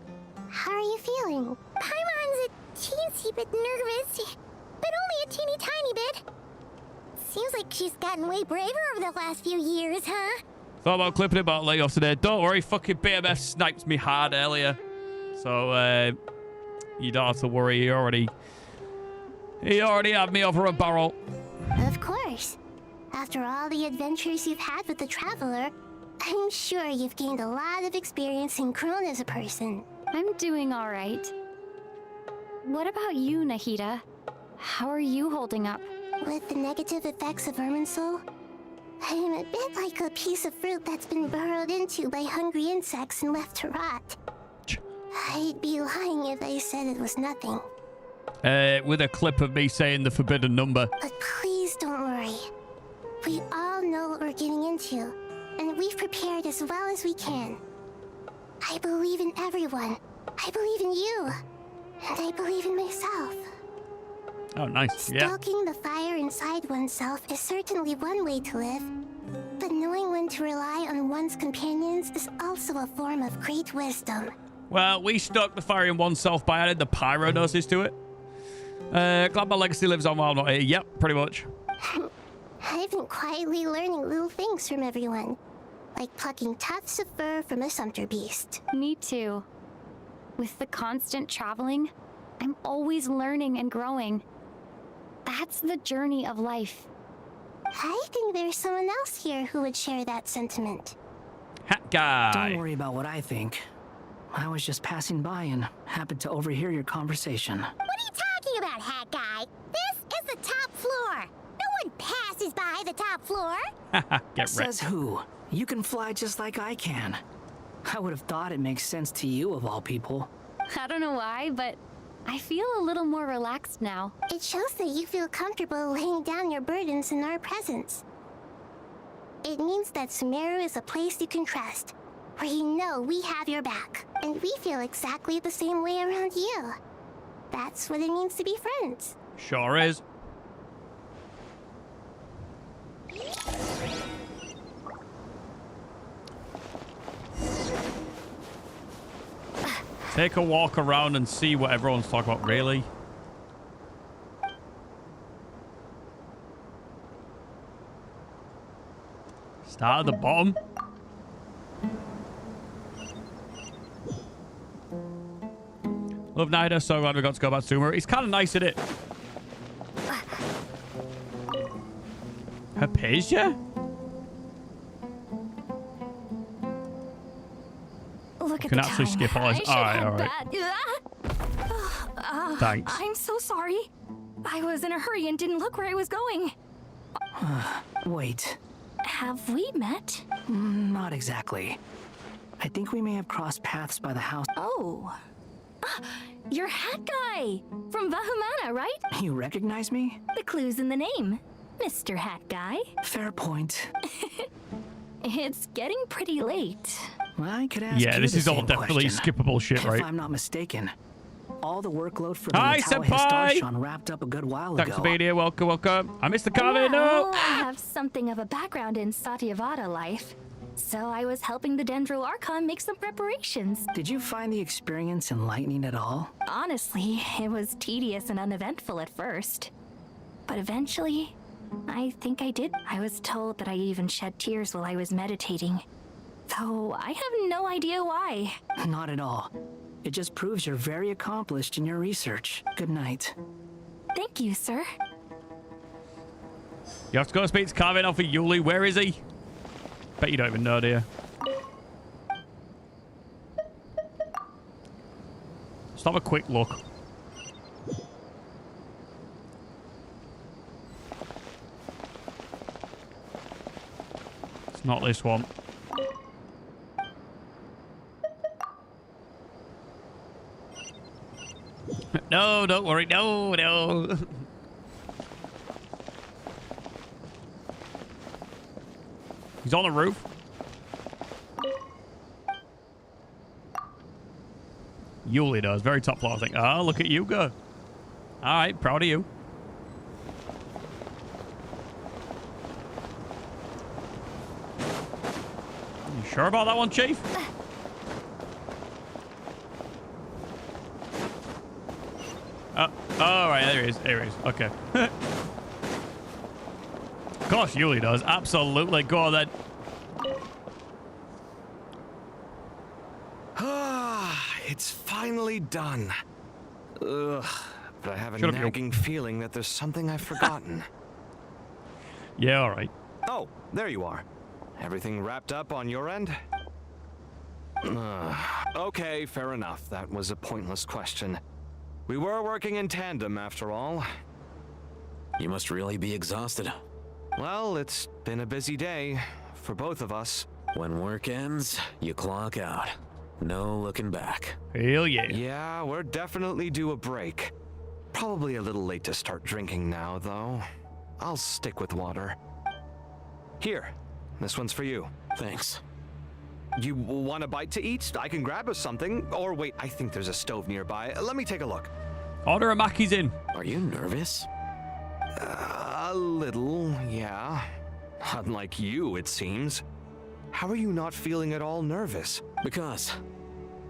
how are you feeling? Paimon's a teensy bit nervous, but only a teeny tiny bit. Seems like she's gotten way braver over the last few years, huh? Thought about clipping it about layoffs today. Don't worry, fucking BMF sniped me hard earlier. So, you don't have to worry. He already He already had me over a barrel. Of course. After all the adventures you've had with the Traveler, I'm sure you've gained a lot of experience and grown as a person. I'm doing all right. What about you, Nahida? How are you holding up? With the negative effects of Irminsul, I am a bit like a piece of fruit that's been burrowed into by hungry insects and left to rot. I'd be lying if I said it was nothing. With a clip of me saying the forbidden number. But please don't worry. We all know what we're getting into, and we've prepared as well as we can. I believe in everyone. I believe in you. And I believe in myself. Oh, nice. Yeah. Stoking the fire inside oneself is certainly one way to live, but knowing when to rely on one's companions is also a form of great wisdom. Well, we stoked the fire in oneself by adding the pyronosis to it. Glad my legacy lives on while I'm not here. Yep, pretty much. I've been quietly learning little things from everyone, like plucking tufts of fur from a sumpter beast. Me too. With the constant traveling, I'm always learning and growing. That's the journey of life. I think there's someone else here who would share that sentiment. Hat guy. Don't worry about what I think. I was just passing by and happened to overhear your conversation. What are you talking about, Hat Guy? This is the top floor. No one passes by the top floor. Get Says who? You can fly just like I can. I would have thought it makes sense to you of all people. I don't know why, but I feel a little more relaxed now. It shows that you feel comfortable laying down your burdens in our presence. It means that Sumeru is a place you can trust, where you know we have your back, and we feel exactly the same way around you. That's what it means to be friends. Sure is. Take a walk around and see what everyone's talking about, really. Start at the bottom. Love Nida, so glad we got to go back to Sumeru. He's kind of nice at it. Hypatia? Look at Can the actually time. skip all this. All right. Thanks. I'm so sorry. I was in a hurry and didn't look where I was going. Wait. Have we met? Not exactly. I think we may have crossed paths by the house. Oh. You're Hat Guy from Vahumana, right? You recognize me? The clue's in the name. Mr. Hat Guy. Fair point. It's getting pretty late. I could ask Yeah, you this the is all same definitely question. skippable shit, right? If I'm not mistaken, all the workload for the Hi, Metal senpai! Histarchon wrapped up a good while Thanks ago. for being here. Welcome, welcome. I missed the comment. Well, No. I have something of a background in Satyavada life, so I was helping the Dendro Archon make some preparations. Did you find the experience enlightening at all? Honestly, it was tedious and uneventful at first. But eventually, I think I did. I was told that I even shed tears while I was meditating. Though I have no idea why. Not at all. It just proves you're very accomplished in your research. Good night. Thank you, sir. You have to go speak to Carvin off of Yuli. Where is he? Bet you don't even know, do you? Let's have a quick look. It's not this one. No, don't worry. No, no. He's on the roof. Yuli does. Very top floor, I think. Oh, look at you go. All right, proud of you. You sure about that one, Chief? All right, there he is. There he is. Okay. Of course, Yuli does. Absolutely. Go on, then. It's finally done. Ugh, but I have a Shut up, yo. nagging feeling that there's something I've forgotten. Yeah, all right. Oh, there you are. Everything wrapped up on your end? Okay, fair enough. That was a pointless question. We were working in tandem, after all. You must really be exhausted. Well, it's been a busy day for both of us. When work ends, you clock out. No looking back. Hell yeah. Yeah, we're definitely due a break. Probably a little late to start drinking now, though. I'll stick with water. Here, this one's for you. Thanks. You want a bite to eat? I can grab us something. Or wait, I think there's a stove nearby. Let me take a look. Order a Mackey's in. Are you nervous? A little, yeah. Unlike you, it seems. How are you not feeling at all nervous? Because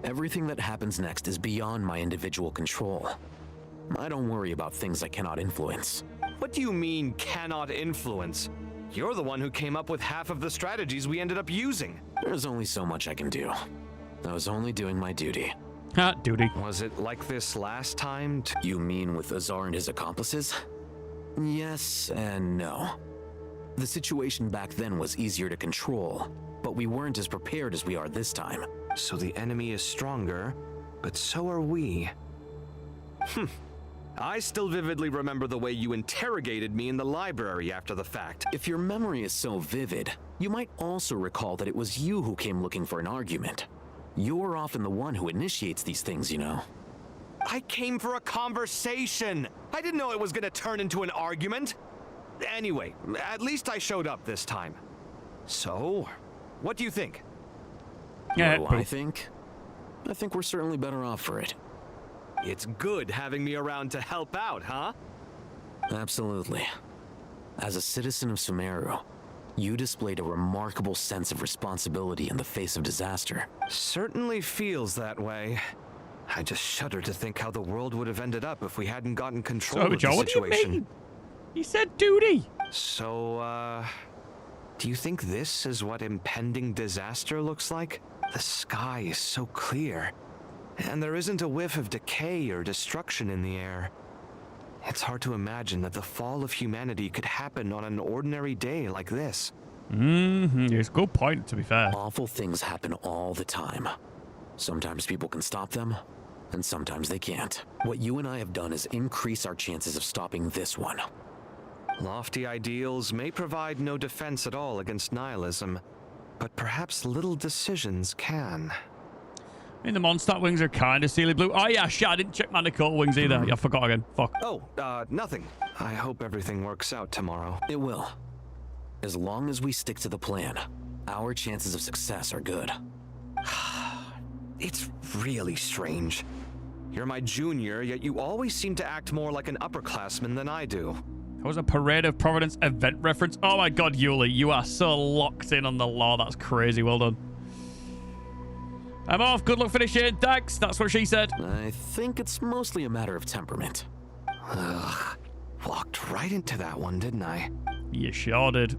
everything that happens next is beyond my individual control. I don't worry about things I cannot influence. What do you mean, cannot influence? You're the one who came up with half of the strategies we ended up using. There's only so much I can do. I was only doing my duty. Duty. Was it like this last time? You mean with Azar and his accomplices? Yes and no. The situation back then was easier to control, but we weren't as prepared as we are this time. So the enemy is stronger, but so are we. I still vividly remember the way you interrogated me in the library after the fact. If your memory is so vivid, you might also recall that it was you who came looking for an argument. You're often the one who initiates these things, you know. I came for a conversation. I didn't know it was gonna turn into an argument. Anyway, at least I showed up this time. So, what do you think? What do I think? I think we're certainly better off for it. It's good having me around to help out, huh? Absolutely. As a citizen of Sumeru, you displayed a remarkable sense of responsibility in the face of disaster. Certainly feels that way. I just shudder to think how the world would have ended up if we hadn't gotten control of the situation. What do you mean? He said duty. So, do you think this is what impending disaster looks like? The sky is so clear, and there isn't a whiff of decay or destruction in the air. It's hard to imagine that the fall of humanity could happen on an ordinary day like this. It's a good point, to be fair. Awful things happen all the time. Sometimes people can stop them, and sometimes they can't. What you and I have done is increase our chances of stopping this one. Lofty ideals may provide no defense at all against nihilism, but perhaps little decisions can. I mean, the Mondstadt wings are kind of steely blue. Oh, yeah, shit, I didn't check my Dakota wings either. I forgot again. Fuck. Oh, nothing. I hope everything works out tomorrow. It will. As long as we stick to the plan, our chances of success are good. It's really strange. You're my junior, yet you always seem to act more like an upperclassman than I do. That was a Parade of Providence event reference. Oh my god, Yuli, you are so locked in on the law. That's crazy. Well done. I'm off. Good luck finishing. Thanks. That's what she said. I think it's mostly a matter of temperament. Ugh. Walked right into that one, didn't I? You sure did.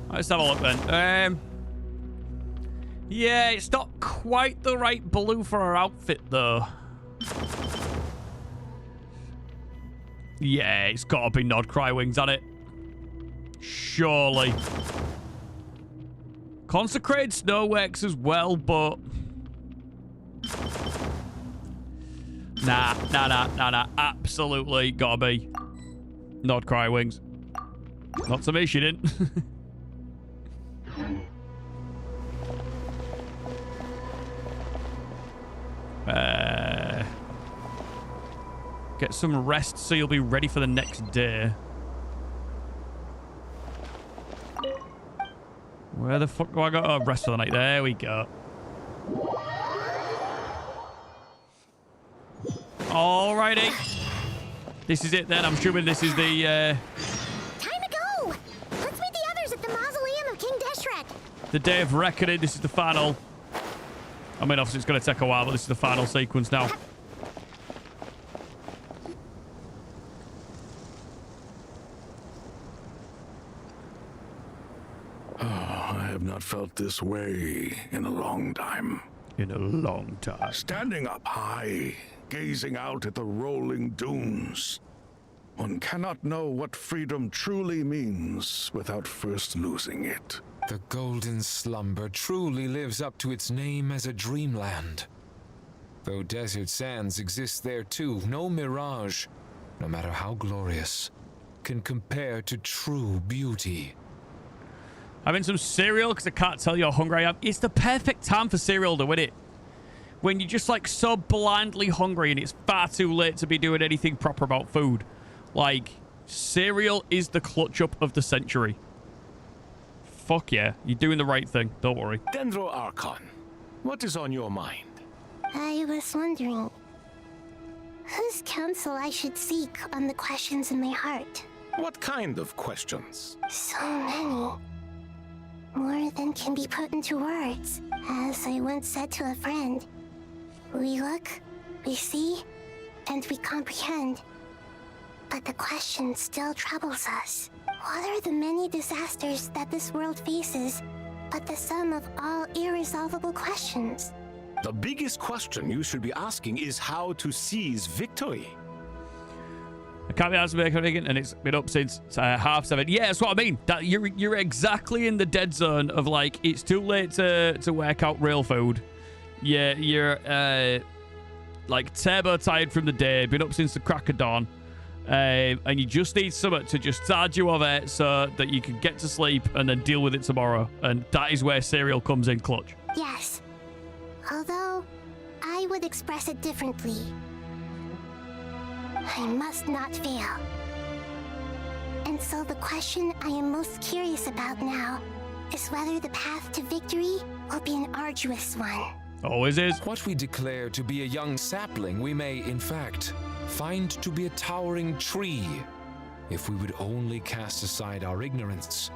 Let's have a look then. Yeah, it's not quite the right blue for her outfit, though. Yeah, it's got to be Nodcry wings on it. Surely. Consecrated Snow works as well, but... Nah. Absolutely gotta be Nodcry wings. Not to me, she didn't. Get some rest so you'll be ready for the next day. Where the fuck do I go? Oh, rest for the night. There we go. Alrighty. This is it then. I'm assuming this is the... Time to go! Let's meet the others at the mausoleum of King Deshret. The day of reckoning. This is the final... I mean, obviously it's going to take a while, but this is the final sequence now. not felt this way in a long time. In a long time. Standing up high, gazing out at the rolling dunes. One cannot know what freedom truly means without first losing it. The golden slumber truly lives up to its name as a dreamland. Though desert sands exist there too, no mirage, no matter how glorious, can compare to true beauty. Having some cereal because I can't tell you how hungry I am. It's the perfect time for cereal though, isn't it? When you're just like so blindly hungry and it's far too late to be doing anything proper about food. Like, cereal is the clutch up of the century. Fuck yeah, you're doing the right thing. Don't worry. Dendro Archon, what is on your mind? I was wondering whose counsel I should seek on the questions in my heart. What kind of questions? So many. More than can be put into words. As I once said to a friend, we look, we see, and we comprehend. But the question still troubles us. What are the many disasters that this world faces, but the sum of all irresolvable questions? The biggest question you should be asking is how to seize victory. I can't be asked to make anything, and it's been up since 7:30. Yeah, that's what I mean. That you're exactly in the dead zone of like it's too late to work out real food. Yeah, you're like turbo tired from the day, been up since the crack of dawn, and you just need something to just charge you over so that you can get to sleep and then deal with it tomorrow. And that is where cereal comes in clutch. Yes. Although, I would express it differently. I must not fail. And so the question I am most curious about now is whether the path to victory will be an arduous one. Always is. What we declare to be a young sapling, we may, in fact, find to be a towering tree, if we would only cast aside our ignorance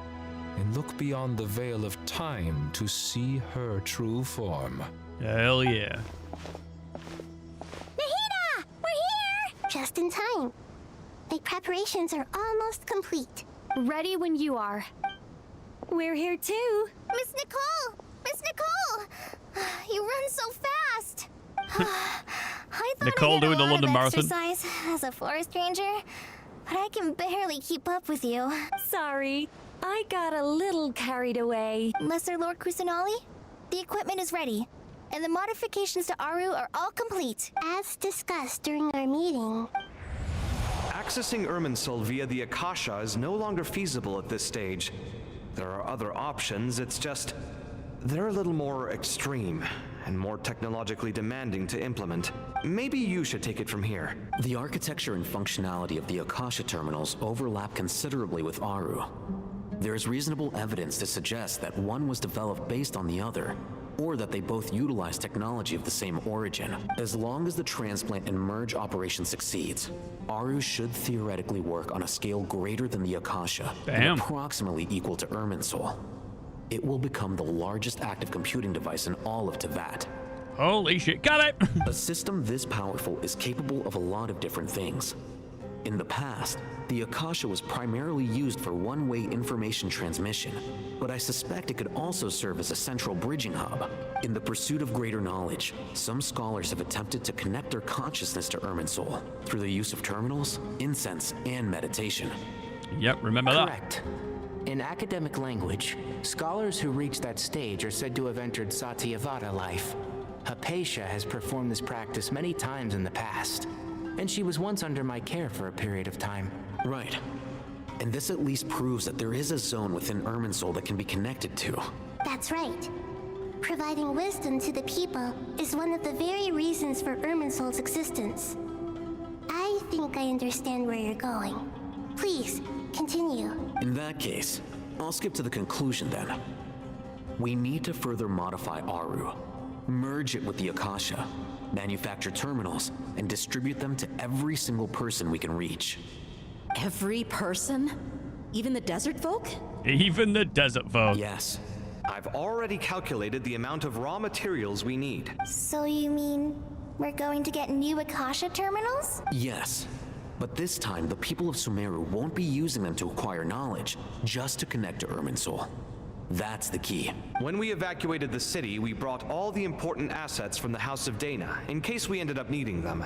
and look beyond the veil of time to see her true form. Hell yeah. Nahida! We're here! Just in time. My preparations are almost complete. Ready when you are. We're here too. Miss Nicole! Miss Nicole! You run so fast! I thought Nicole I did doing the a lot London of Marathon. exercise as a forest ranger, but I can barely keep up with you. Sorry, I got a little carried away. Lesser Lord Kusanali, the equipment is ready, and the modifications to Aru are all complete. As discussed during our meeting, Accessing Irminsul via the Akasha is no longer feasible at this stage. There are other options, it's just they're a little more extreme and more technologically demanding to implement. Maybe you should take it from here. The architecture and functionality of the Akasha terminals overlap considerably with Aru. There is reasonable evidence to suggest that one was developed based on the other, or that they both utilize technology of the same origin. As long as the transplant and merge operation succeeds, Aru should theoretically work on a scale greater than the Akasha, and approximately equal to Irminsul. It will become the largest active computing device in all of Teyvat. Holy shit, got it! A system this powerful is capable of a lot of different things. In the past, the Akasha was primarily used for one-way information transmission, but I suspect it could also serve as a central bridging hub. In the pursuit of greater knowledge, some scholars have attempted to connect their consciousness to Irminsul through the use of terminals, incense, and meditation. Yep, remember that. Correct. In academic language, scholars who reach that stage are said to have entered Satyavada life. Hypatia has performed this practice many times in the past, and she was once under my care for a period of time. Right. And this at least proves that there is a zone within Irminsul that can be connected to. that's right. Providing wisdom to the people is one of the very reasons for Irminsul's existence. I think I understand where you're going. Please, continue. In that case, I'll skip to the conclusion then. We need to further modify Aru, merge it with the Akasha, manufacture terminals, and distribute them to every single person we can reach. Every person? Even the desert folk? Even the desert folk. Yes. I've already calculated the amount of raw materials we need. So you mean we're going to get new Akasha terminals? Yes. But this time, the people of Sumeru won't be using them to acquire knowledge, just to connect to Irminsul. That's the key. When we evacuated the city, we brought all the important assets from the House of Dana, in case we ended up needing them.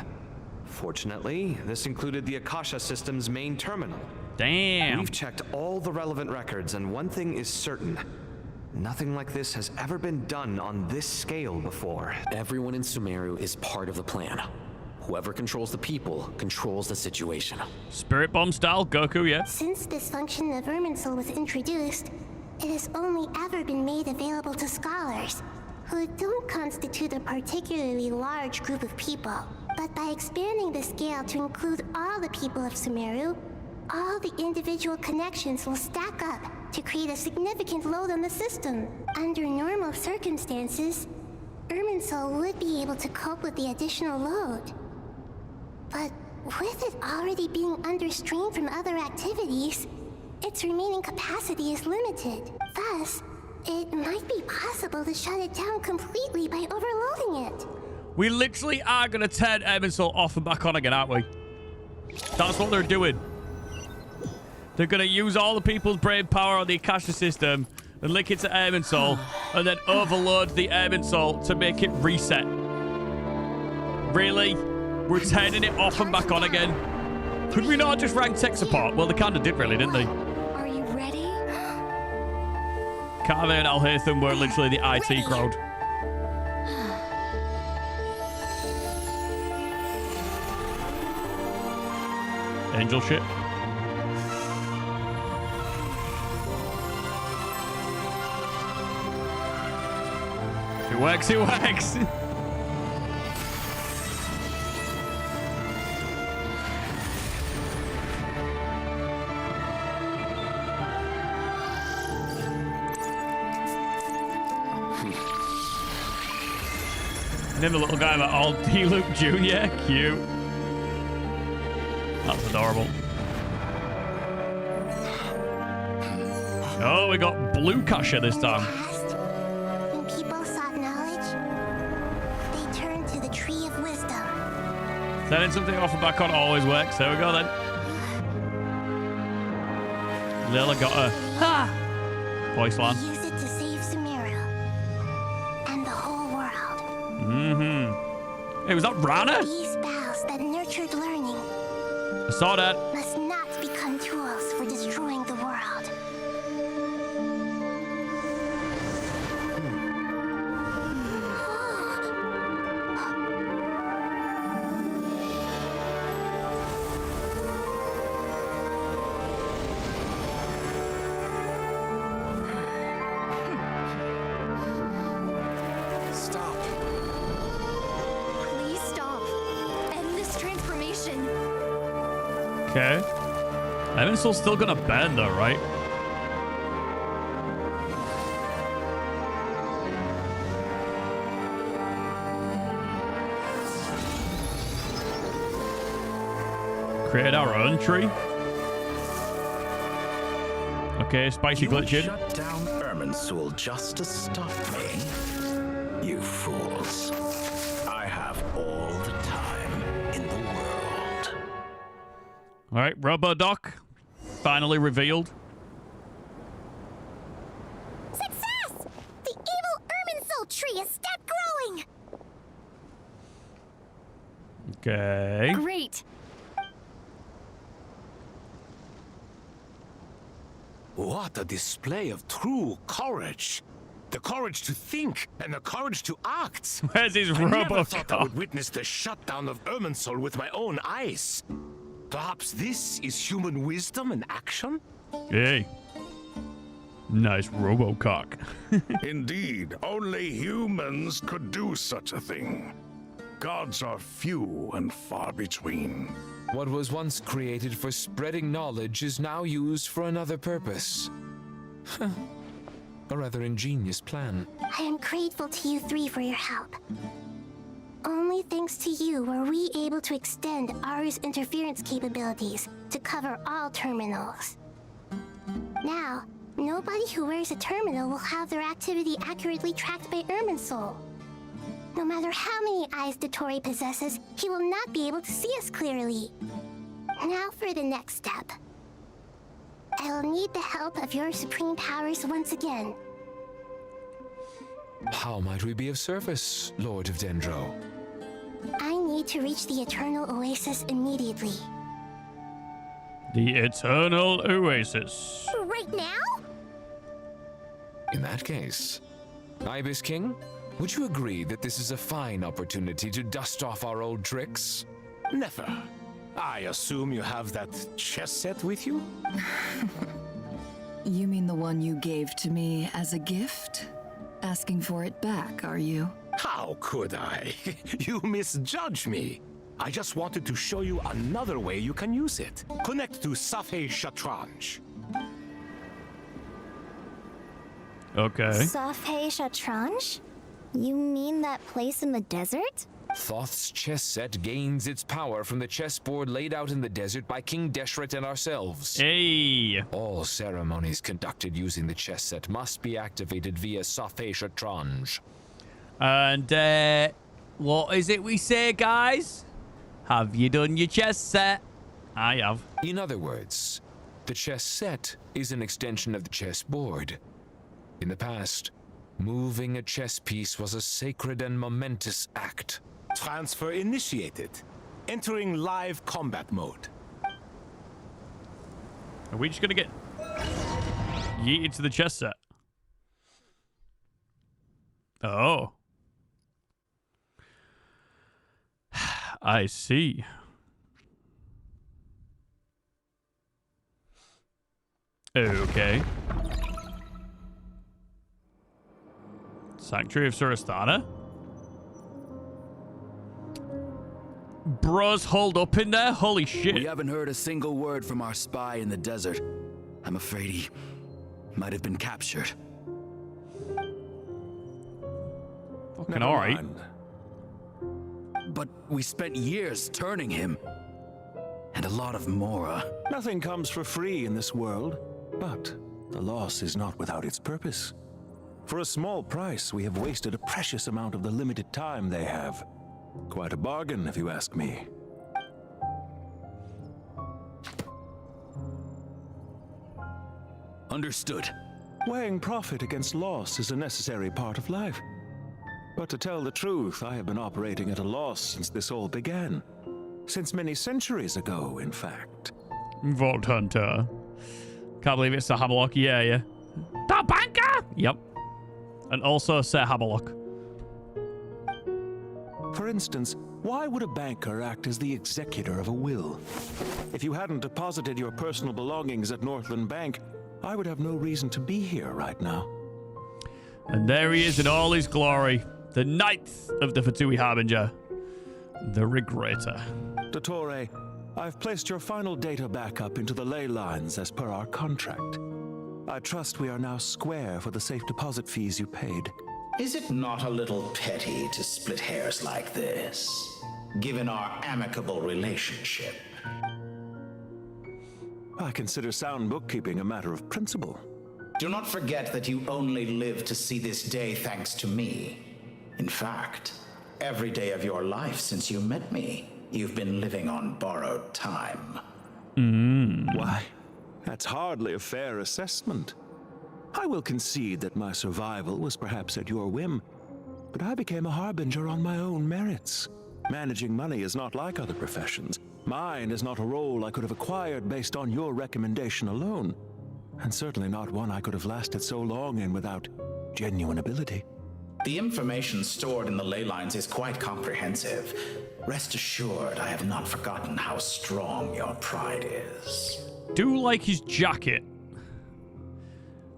Fortunately, this included the Akasha system's main terminal. Damn. We've checked all the relevant records, and one thing is certain. Nothing like this has ever been done on this scale before. Everyone in Sumeru is part of the plan. Whoever controls the people controls the situation. Spirit bomb style, Goku, yeah. Since this function of Irminsul was introduced, it has only ever been made available to scholars, who don't constitute a particularly large group of people. But by expanding the scale to include all the people of Sumeru, all the individual connections will stack up to create a significant load on the system. Under normal circumstances, Irminsul would be able to cope with the additional load. But with it already being under strain from other activities, its remaining capacity is limited. Thus, it might be possible to shut it down completely by overloading it. We literally are going to turn Irminsul off and back on again, aren't we? That's what they're doing. They're going to use all the people's brain power on the Akasha system and link it to Irminsul and then overload the Irminsul to make it reset. Really? We're turning it off and back on again? Could we not just rank tech support? Well, they kind of did really, didn't they? Are you ready? Carver and Alhaitham were literally the IT crowd. Angel shit. It works, it works. Then the little guy, all D-Loop Jr. Cute. That's adorable. Oh, we got blue Kasha this time. When people sought knowledge, they turned to the Tree of Wisdom. Turning something off and back on always works. There we go then. Lila got a voice line. Use it to save Sumeru and the whole world. Mm-hmm. Hey, was that Rana? These boughs that nurtured learning I saw that. must not become tools for destroying the world. Stop. Please stop. End this transformation. Okay. Irminsul's still gonna bend though, right? Create our own tree. Okay, spicy glitching. Shut down Irminsul just to stop me? You fools. I have all the time in the world. All right, RoboDoc finally revealed. Success! The evil Irminsul tree has stopped growing! Okay. Great. What a display of true courage. The courage to think and the courage to act. Where's his I never thought I RoboCop? would witness the shutdown of Irminsul with my own eyes. Perhaps this is human wisdom in action? Hey. Nice RoboCop. Indeed, only humans could do such a thing. Gods are few and far between. What was once created for spreading knowledge is now used for another purpose. A rather ingenious plan. I am grateful to you three for your help. Only thanks to you were we able to extend Aru's interference capabilities to cover all terminals. Now, nobody who wears a terminal will have their activity accurately tracked by Irminsul. No matter how many eyes Dottore possesses, he will not be able to see us clearly. Now for the next step. I will need the help of your supreme powers once again. How might we be of service, Lord of Dendro? I need to reach the Eternal Oasis immediately. The Eternal Oasis. Right now? In that case, Ibis King, would you agree that this is a fine opportunity to dust off our old tricks? Never. I assume you have that chess set with you? You mean the one you gave to me as a gift? Asking for it back, are you? How could I? You misjudge me. I just wanted to show you another way you can use it. Connect to Safei Shatranj. Okay. Safei Shatranj? You mean that place in the desert? Thoth's chess set gains its power from the chessboard laid out in the desert by King Deshret and ourselves. Hey! All ceremonies conducted using the chess set must be activated via Safei Shatranj. And, what is it we say, guys? Have you done your chess set? I have. In other words, the chess set is an extension of the chessboard. In the past, moving a chess piece was a sacred and momentous act. Transfer initiated. Entering live combat mode. Are we just gonna get yeeted to the chess set? Oh. I see. Okay. Sanctuary of Surastana? Bros holed up in there? Holy shit. We haven't heard a single word from our spy in the desert. I'm afraid he might have been captured. Fucking alright. But we spent years turning him. And a lot of Mora. Nothing comes for free in this world, but the loss is not without its purpose. For a small price, we have wasted a precious amount of the limited time they have. Quite a bargain, if you ask me. Understood. Weighing profit against loss is a necessary part of life. But to tell the truth, I have been operating at a loss since this all began. Since many centuries ago, in fact. Vault Hunter. Can't believe it's a Hammerlock. Yeah. The banker! Yep. And also Sir Hammerlock. For instance, why would a banker act as the executor of a will? If you hadn't deposited your personal belongings at Northland Bank, I would have no reason to be here right now. And there he is in all his glory. The ninth of the Fatui Harbinger. The Regretter. Dottore, I've placed your final data backup into the ley lines as per our contract. I trust we are now square for the safe deposit fees you paid. Is it not a little petty to split hairs like this, given our amicable relationship? I consider sound bookkeeping a matter of principle. Do not forget that you only live to see this day thanks to me. In fact, every day of your life since you met me, you've been living on borrowed time. Why, that's hardly a fair assessment. I will concede that my survival was perhaps at your whim, but I became a harbinger on my own merits. Managing money is not like other professions. Mine is not a role I could have acquired based on your recommendation alone, and certainly not one I could have lasted so long in without genuine ability. The information stored in the ley lines is quite comprehensive. Rest assured, I have not forgotten how strong your pride is. Do like his jacket.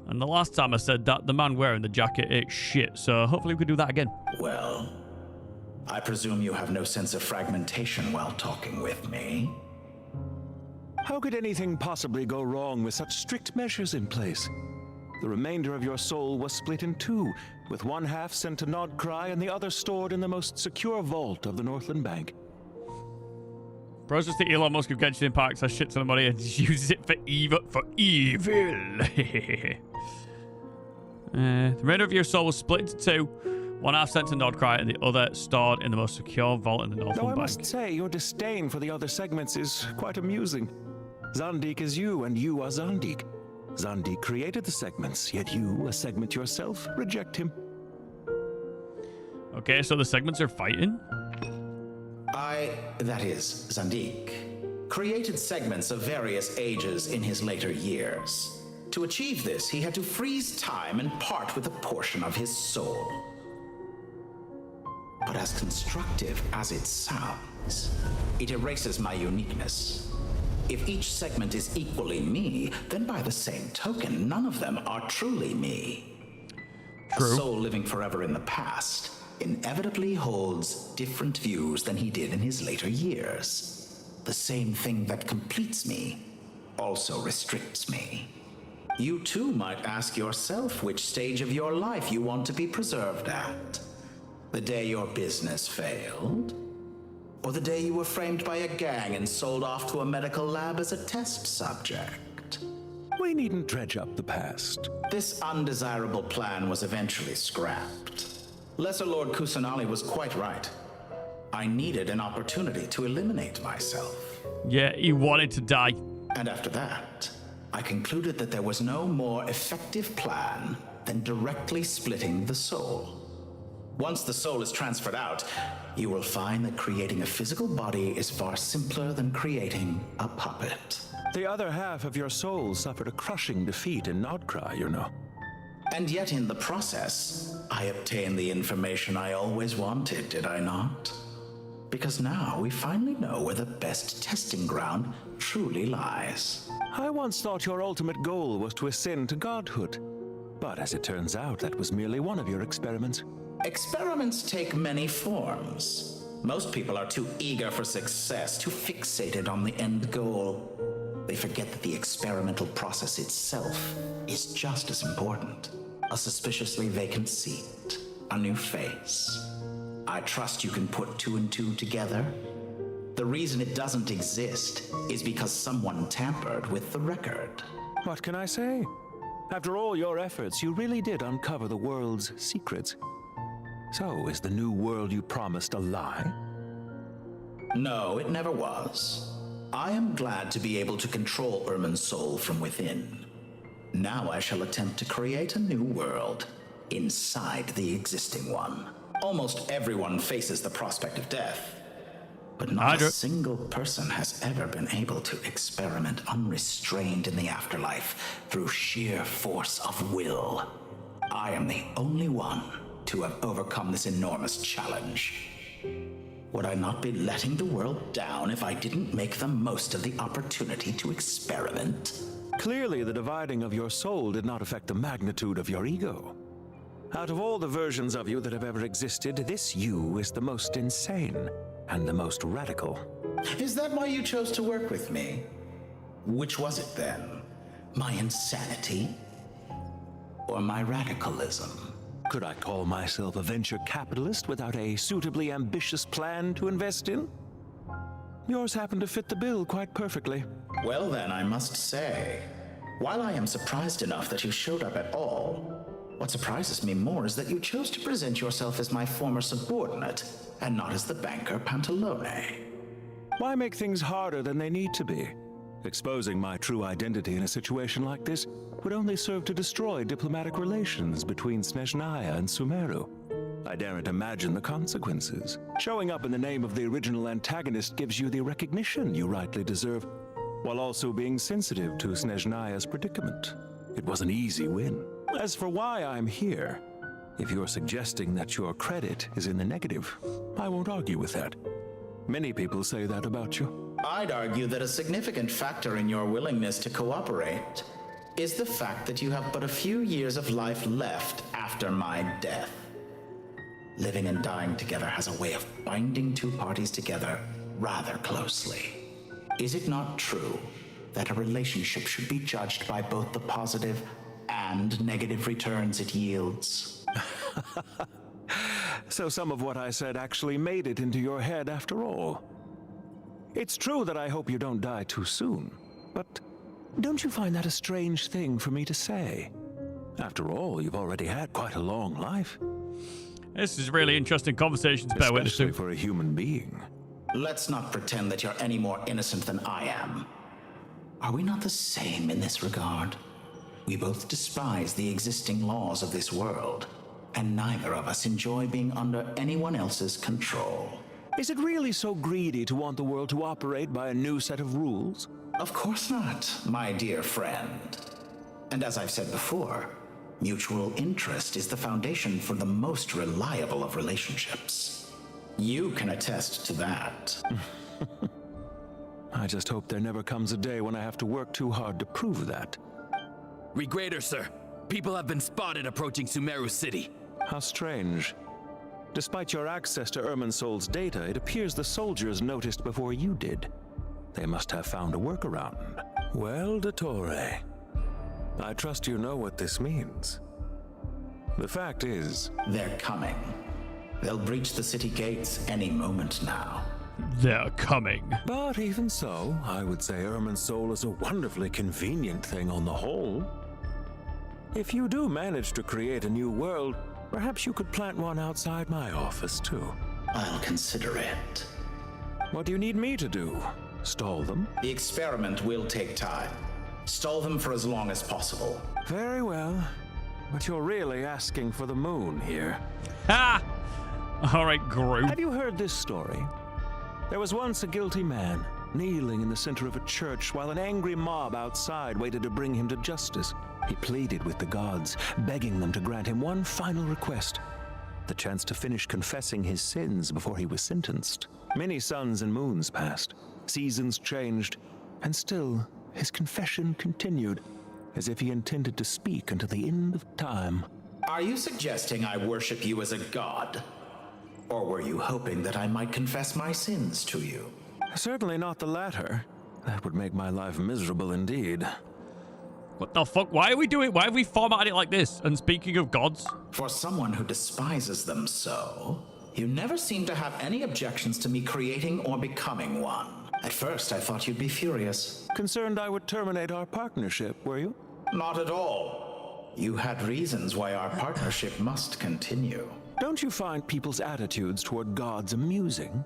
And the last time I said that, the man wearing the jacket ate shit, so hopefully we can do that again. Well, I presume you have no sense of fragmentation while talking with me. How could anything possibly go wrong with such strict measures in place? The remainder of your soul was split in two, with one half sent to Nodcry and the other stored in the most secure vault of the Northland Bank. Bro's just the Elon Musk of Genshin Impact, has shit ton of money and just uses it for evil. The remainder of your soul was split into two. One half sent to Nodcry and the other stored in the most secure vault in the Northland Though I Bank. must say, your disdain for the other segments is quite amusing. Zandik is you, and you are Zandik. Zandik created the segments, yet you, a segment yourself, reject him. Okay, so the segments are fighting? That is, Zandik, created segments of various ages in his later years. To achieve this, he had to freeze time and part with a portion of his soul. But as constructive as it sounds, it erases my uniqueness. If each segment is equally me, then by the same token, none of them are truly me. True. A soul living forever in the past inevitably holds different views than he did in his later years. The same thing that completes me also restricts me. You too might ask yourself which stage of your life you want to be preserved at. The day your business failed? Or the day you were framed by a gang and sold off to a medical lab as a test subject? We needn't dredge up the past. This undesirable plan was eventually scrapped. Lesser Lord Kusanali was quite right. I needed an opportunity to eliminate myself. Yeah, he wanted to die. And after that, I concluded that there was no more effective plan than directly splitting the soul. Once the soul is transferred out, you will find that creating a physical body is far simpler than creating a puppet. The other half of your soul suffered a crushing defeat in Nodcry, you know. And yet in the process, I obtained the information I always wanted, did I not? Because now we finally know where the best testing ground truly lies. I once thought your ultimate goal was to ascend to godhood. But as it turns out, that was merely one of your experiments. Experiments take many forms. Most people are too eager for success, too fixated on the end goal. They forget that the experimental process itself is just as important. A suspiciously vacant seat, a new face. I trust you can put two and two together. The reason it doesn't exist is because someone tampered with the record. What can I say? After all your efforts, you really did uncover the world's secrets. So, is the new world you promised a lie? No, it never was. I am glad to be able to control Irmin's soul from within. Now I shall attempt to create a new world inside the existing one. Almost everyone faces the prospect of death, but not a single person has ever been able to experiment unrestrained in the afterlife through sheer force of will. I am the only one to have overcome this enormous challenge. Would I not be letting the world down if I didn't make the most of the opportunity to experiment? Clearly, the dividing of your soul did not affect the magnitude of your ego. Out of all the versions of you that have ever existed, this you is the most insane and the most radical. Is that why you chose to work with me? Which was it then? My insanity? Or my radicalism? Could I call myself a venture capitalist without a suitably ambitious plan to invest in? Yours happened to fit the bill quite perfectly. Well then, I must say, while I am surprised enough that you showed up at all, what surprises me more is that you chose to present yourself as my former subordinate, and not as the banker Pantalone. Why make things harder than they need to be? Exposing my true identity in a situation like this would only serve to destroy diplomatic relations between Snezhnaya and Sumeru. I daren't imagine the consequences. Showing up in the name of the original antagonist gives you the recognition you rightly deserve, while also being sensitive to Snezhnaya's predicament. It was an easy win. As for why I'm here, if you're suggesting that your credit is in the negative, I won't argue with that. Many people say that about you. I'd argue that a significant factor in your willingness to cooperate is the fact that you have but a few years of life left after my death. Living and dying together has a way of binding two parties together rather closely. Is it not true that a relationship should be judged by both the positive and negative returns it yields? So some of what I said actually made it into your head after all. It's true that I hope you don't die too soon, but don't you find that a strange thing for me to say? After all, you've already had quite a long life. This is really interesting conversations, bear witness to. Especially for a human being. Let's not pretend that you're any more innocent than I am. Are we not the same in this regard? We both despise the existing laws of this world, and neither of us enjoy being under anyone else's control. Is it really so greedy to want the world to operate by a new set of rules? Of course not, my dear friend. And as I've said before, mutual interest is the foundation for the most reliable of relationships. You can attest to that. I just hope there never comes a day when I have to work too hard to prove that. Regrader, sir. People have been spotted approaching Sumeru City. How strange. Despite your access to Irminsol's data, it appears the soldiers noticed before you did. They must have found a workaround. Well, Dottore, I trust you know what this means. The fact is... They're coming. They'll breach the city gates any moment now. They're coming. But even so, I would say Irminsol is a wonderfully convenient thing on the whole. If you do manage to create a new world, perhaps you could plant one outside my office, too. I'll consider it. What do you need me to do? Stall them? The experiment will take time. Stall them for as long as possible. Very well. But you're really asking for the moon here. Ha! All right, Groot. Have you heard this story? There was once a guilty man, kneeling in the center of a church while an angry mob outside waited to bring him to justice. He pleaded with the gods, begging them to grant him one final request, the chance to finish confessing his sins before he was sentenced. Many suns and moons passed, seasons changed, and still his confession continued, as if he intended to speak until the end of time. Are you suggesting I worship you as a god? Or were you hoping that I might confess my sins to you? Certainly not the latter. That would make my life miserable indeed. What the fuck? Why are we doing? Why have we formatted it like this? And speaking of gods, for someone who despises them so, you never seem to have any objections to me creating or becoming one. At first, I thought you'd be furious. Concerned I would terminate our partnership, were you? Not at all. You had reasons why our partnership must continue. Don't you find people's attitudes toward gods amusing?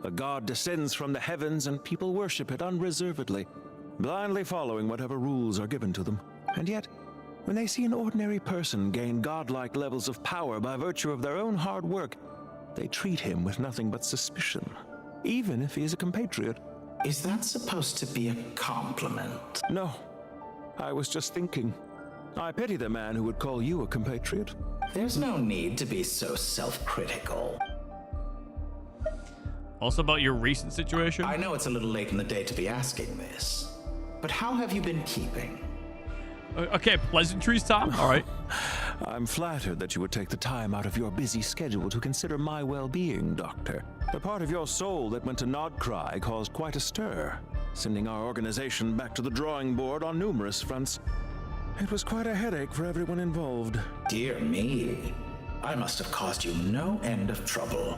A god descends from the heavens and people worship it unreservedly, blindly following whatever rules are given to them. And yet, when they see an ordinary person gain godlike levels of power by virtue of their own hard work, they treat him with nothing but suspicion, even if he is a compatriot. Is that supposed to be a compliment? No. I was just thinking. I pity the man who would call you a compatriot. There's no need to be so self-critical. Also about your recent situation? I know it's a little late in the day to be asking this, but how have you been keeping? Okay, pleasantries time. All right. I'm flattered that you would take the time out of your busy schedule to consider my well-being, Doctor. The part of your soul that went to Nodcry caused quite a stir, sending our organization back to the drawing board on numerous fronts. It was quite a headache for everyone involved. Dear me, I must have caused you no end of trouble.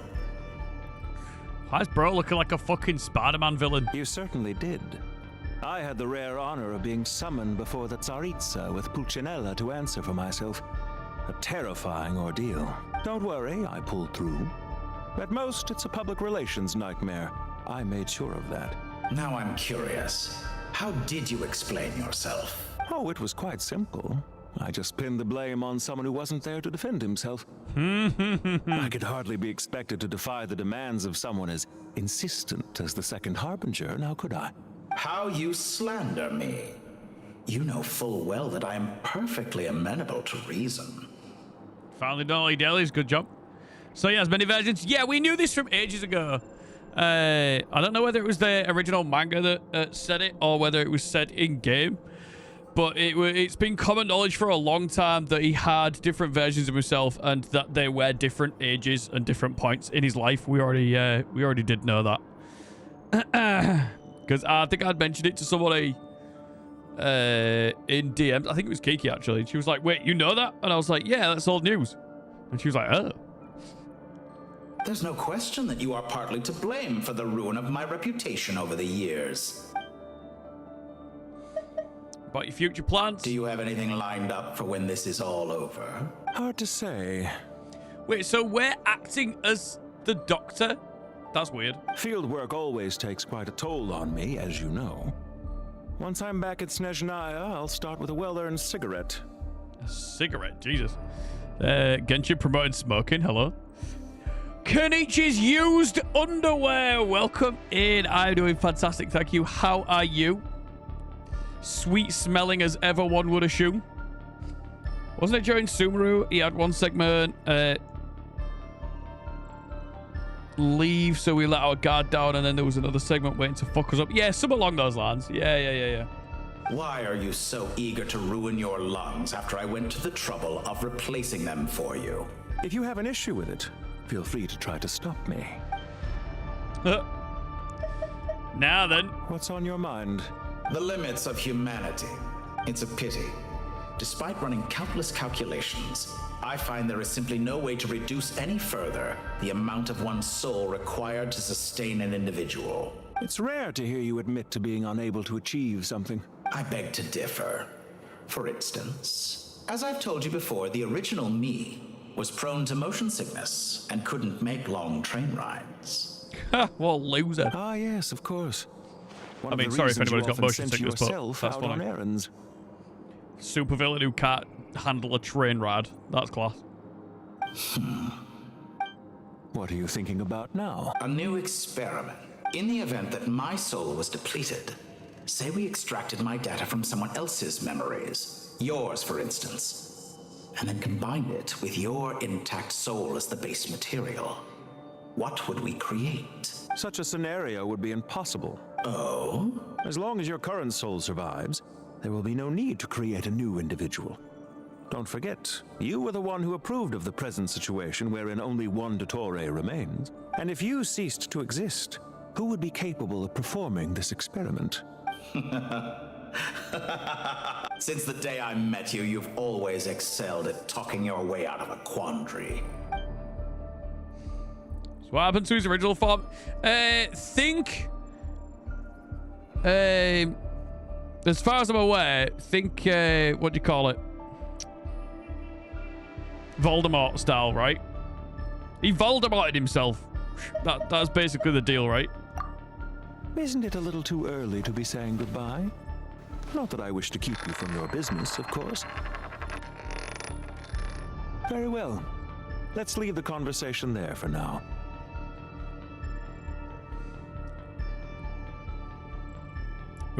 Why is bro looking like a fucking Spider-Man villain? You certainly did. I had the rare honor of being summoned before the Tsaritsa with Pulcinella to answer for myself. A terrifying ordeal. Don't worry, I pulled through. At most, it's a public relations nightmare. I made sure of that. Now I'm curious. How did you explain yourself? Oh, it was quite simple. I just pinned the blame on someone who wasn't there to defend himself. I could hardly be expected to defy the demands of someone as insistent as the Second Harbinger, now could I? How you slander me. You know full well that I am perfectly amenable to reason. Finally done all your dailies, good job. So yeah, as many versions. Yeah, we knew this from ages ago. I don't know whether it was the original manga that said it or whether it was said in-game. But it's been common knowledge for a long time that he had different versions of himself and that they were different ages and different points in his life. We already did know that. Because I think I'd mentioned it to somebody in DMs. I think it was Kiki, actually. She was like, wait, you know that? And I was like, yeah, that's old news. And she was like, oh. There's no question that you are partly to blame for the ruin of my reputation over the years. About your future plans? Do you have anything lined up for when this is all over? Hard to say. Wait, so we're acting as the Doctor? That's weird. Field work always takes quite a toll on me, as you know. Once I'm back at Snezhnaya, I'll start with a well-earned cigarette. A cigarette? Jesus. Genshin promoting smoking. Hello. Kenichi's used underwear. Welcome in. I'm doing fantastic. Thank you. How are you? Sweet smelling as ever, one would assume. Wasn't it during Sumeru? He had one segment. Leave, so we let our guard down, and then there was another segment waiting to fuck us up. Yeah, some along those lines. Yeah. Why are you so eager to ruin your lungs after I went to the trouble of replacing them for you? If you have an issue with it, feel free to try to stop me. Now then. What's on your mind? The limits of humanity. It's a pity. Despite running countless calculations, I find there is simply no way to reduce any further the amount of one's soul required to sustain an individual. It's rare to hear you admit to being unable to achieve something. I beg to differ. For instance, as I've told you before, the original me was prone to motion sickness and couldn't make long train rides. What a loser. Ah, yes, of course. I mean, sorry if anybody's got motion sickness, but that's on funny. Errands. Supervillain who can't handle a train ride. That's class. What are you thinking about now? A new experiment. In the event that my soul was depleted, say we extracted my data from someone else's memories, yours for instance, and then combined it with your intact soul as the base material. What would we create? Such a scenario would be impossible. Oh? As long as your current soul survives, there will be no need to create a new individual. Don't forget, you were the one who approved of the present situation wherein only one Dottore remains. And if you ceased to exist, who would be capable of performing this experiment? Since the day I met you, you've always excelled at talking your way out of a quandary. So what happened to his original form? As far as I'm aware, what do you call it? Voldemort style, right? He Voldemorted himself. That's basically the deal, right? Isn't it a little too early to be saying goodbye? Not that I wish to keep you from your business, of course. Very well. Let's leave the conversation there for now.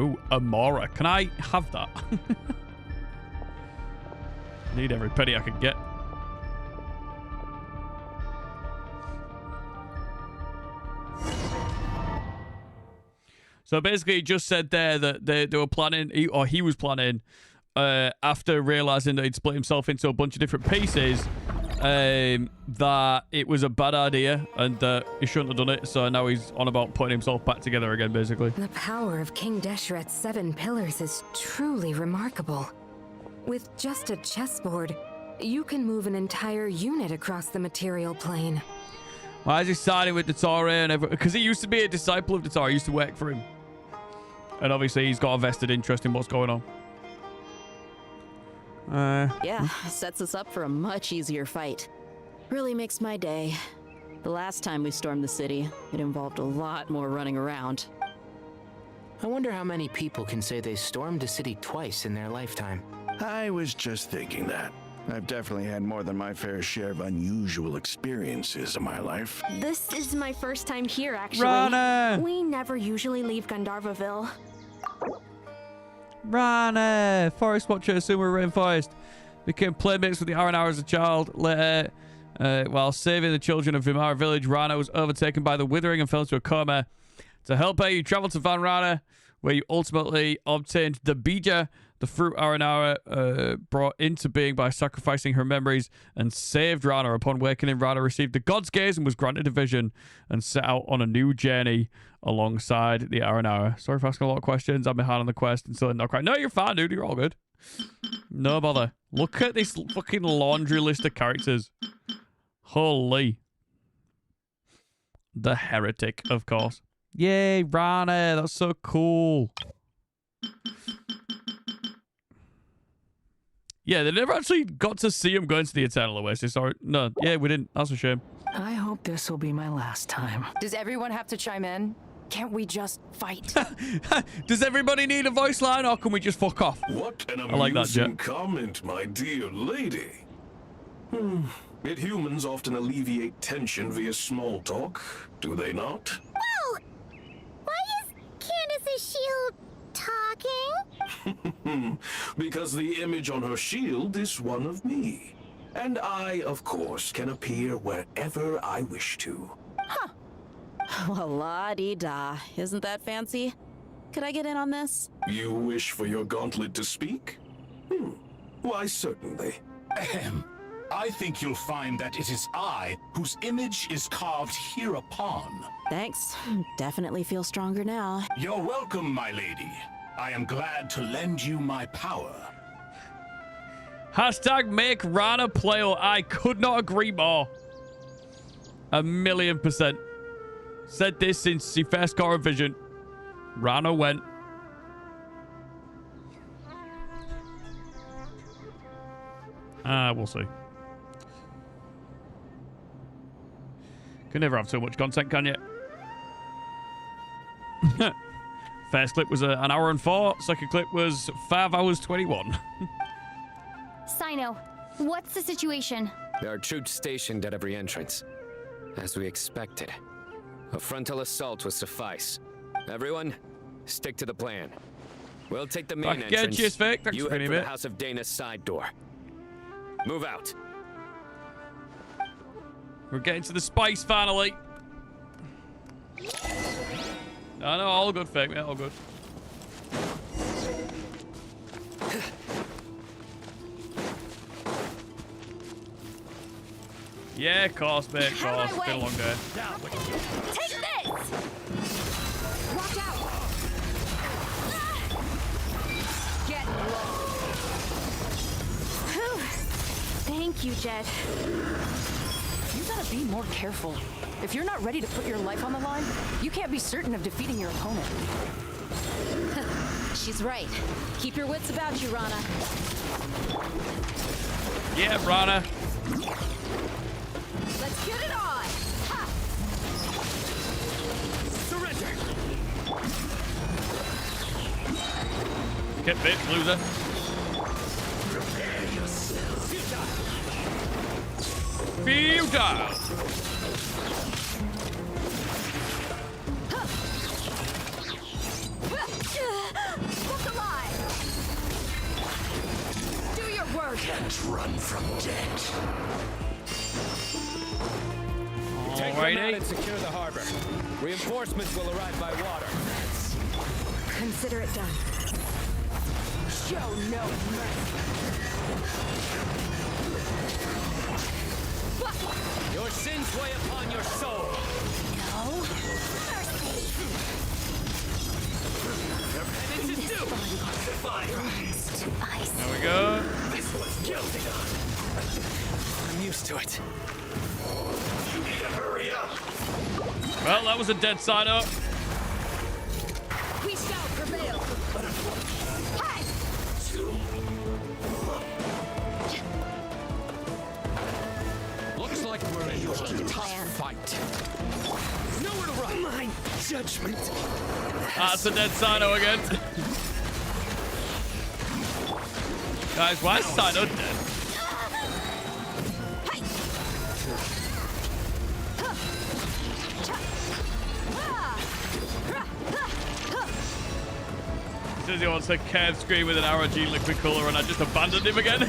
Ooh, Amora. Can I have that? Need every penny I can get. So basically, he just said there that they were planning, he was planning, after realizing that he'd split himself into a bunch of different pieces, that it was a bad idea and that he shouldn't have done it. So now he's on about putting himself back together again, basically. The power of King Deshret's 7 pillars is truly remarkable. With just a chessboard, you can move an entire unit across the material plane. Why is he siding with Dottore and everyone? Because he used to be a disciple of Dottore. He used to work for him. And obviously, he's got a vested interest in what's going on. Yeah, sets us up for a much easier fight. Really makes my day. The last time we stormed the city, it involved a lot more running around. I wonder how many people can say they stormed a city twice in their lifetime. I was just thinking that. I've definitely had more than my fair share of unusual experiences in my life. This is my first time here, actually. Rana! We never usually leave Gandharvaville. Rana! Forest Watcher, Sumeru Rainforest. Became playmates with the Aranara as a child. Later, while saving the children of Vimara village, Rana was overtaken by the Withering and fell into a coma. To help her, you traveled to Van Rana, where you ultimately obtained the Bija, the fruit Aranara brought into being by sacrificing her memories, and saved Rana. Upon awakening, Rana received the God's Gaze and was granted a vision and set out on a new journey alongside the Aranara. Sorry for asking a lot of questions. I'm behind on the quest and still not crying. No, you're fine, dude. You're all good. No bother. Look at this fucking laundry list of characters. Holy. The Heretic, of course. Yay, Rana. That's so cool. Yeah, they never actually got to see him going to the Eternal Oasis. Or, no, yeah, we didn't. That's a shame. I hope this will be my last time. Does everyone have to chime in? Can't we just fight? Does everybody need a voice line, or can we just fuck off? What an I like that, amusing Jet. comment, my dear lady. Yet humans often alleviate tension via small talk, do they not? Whoa! Why is Candace's shield talking? Because the image on her shield is one of me. And I, of course, can appear wherever I wish to. Well, la-dee-da. Isn't that fancy? Could I get in on this? You wish for your gauntlet to speak? Why, certainly. Ahem. I think you'll find that it is I whose image is carved hereupon. Thanks. Definitely feel stronger now. You're welcome, my lady. I am glad to lend you my power. Hashtag make Rana player. I could not agree more. 1,000,000%. Said this since he first got a vision. Rana went. We'll see. Can never have too much content, can you? First clip was an hour and 4. Second clip was 5 hours 21. Sino, what's the situation? There are troops stationed at every entrance. As we expected. A frontal assault will suffice. Everyone, stick to the plan. We'll take the main entrance. You head for the House of Dana's side door. Move out. We're getting to the spice finally. No, all good, Fake, mate, all good. Yeah, of course, mate, of course. It's been a long day. Take this! Watch out! Get low. Thank you, Jet. You gotta be more careful. If you're not ready to put your life on the line, you can't be certain of defeating your opponent. She's right. Keep your wits about you, Rana. Yeah, Rana. Let's get it on! Ha! Surrender! Get bitch, loser. Prepare yourself. Futile. Look alive! Do your work! Can't run from death. Take them out and secure the harbor. Reinforcements will arrive by water. Consider it done. Show no mercy. Your sins weigh upon your soul. No mercy! And it's due. There we go. This was guilty. I'm used to it. You need to hurry up. Well, that was a dead side up. We shall prevail! Hey! Looks like we're in for a tough fight. Nowhere to run. My judgment. That's a dead Sino again. Guys, why is Sino dead? Says he wants a curved screen with an ROG liquid cooler, and I just abandoned him again.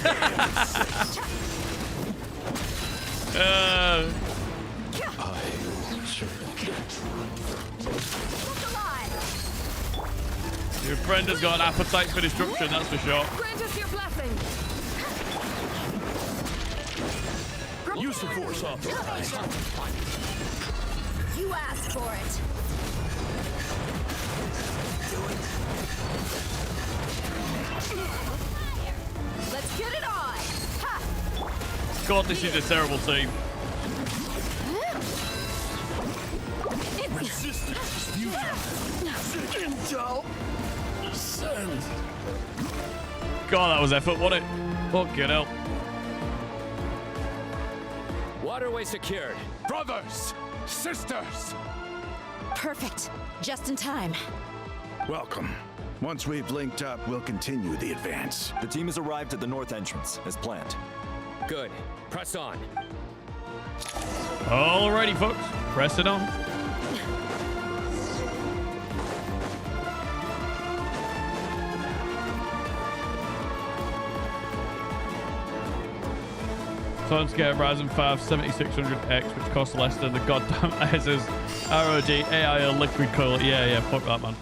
Your friend has got an appetite for destruction, that's for sure. Grant us your blessing! Use the force authorized. You asked for it. Let's get it on! Ha! God, this is a terrible team. Resistance Intel. Send. God, that was effort, wasn't it? Fucking hell. Waterway secured. Brothers, sisters. Perfect. Just in time. Welcome. Once we've linked up, we'll continue the advance. The team has arrived at the north entrance, as planned. Good. Press on. Alrighty, folks. Press it on. Time to get a Ryzen 5 7600X, which costs less than the goddamn Asus ROG AI liquid cooler. Yeah, fuck that, man.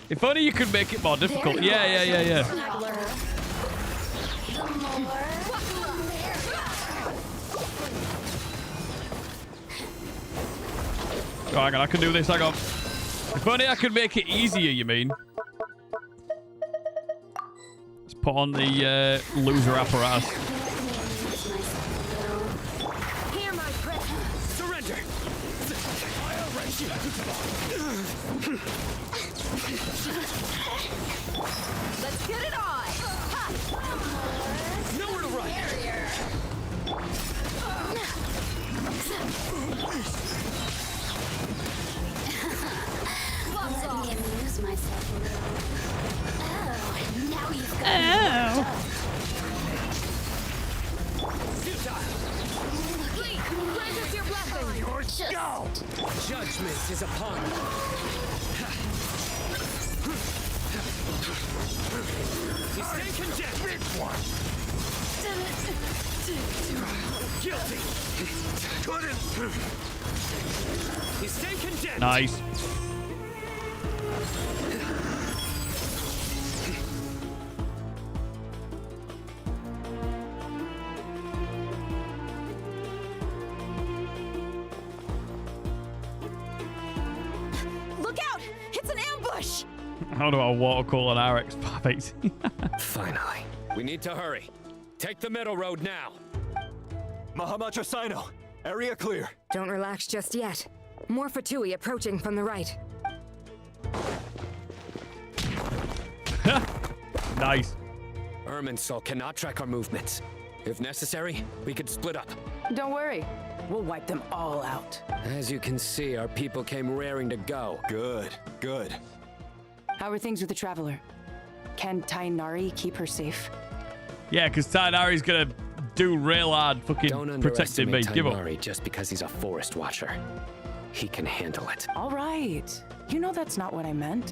If only you could make it more difficult. Yeah. Oh, hang on, I can do this. Hang on. If only I could make it easier, you mean? Let's put on the loser apparatus. Hear my presence. Surrender. I'll wrench you. Let's get it on. Nowhere to run. Let me amuse myself a little. Oh, now you've got Please, grant us your blessing. Go! Judgment is upon you. You stay condemned. Big one. Guilty. Couldn't. You stay condemned. Nice. Look out! It's an ambush! How do I water cool an RX 580? Finally. We need to hurry. Take the middle road now. Mahamacha Sino, area clear. Don't relax just yet. More Fatui approaching from the right. Nice. Irminsul cannot track our movements. If necessary, we could split up. Don't worry. We'll wipe them all out. As you can see, our people came raring to go. Good. How are things with the Traveler? Can Tainari keep her safe? Yeah, because Tainari's gonna do real hard fucking protecting me. Give up. Tainari just because he's a forest watcher. He can handle it. All right. You know that's not what I meant.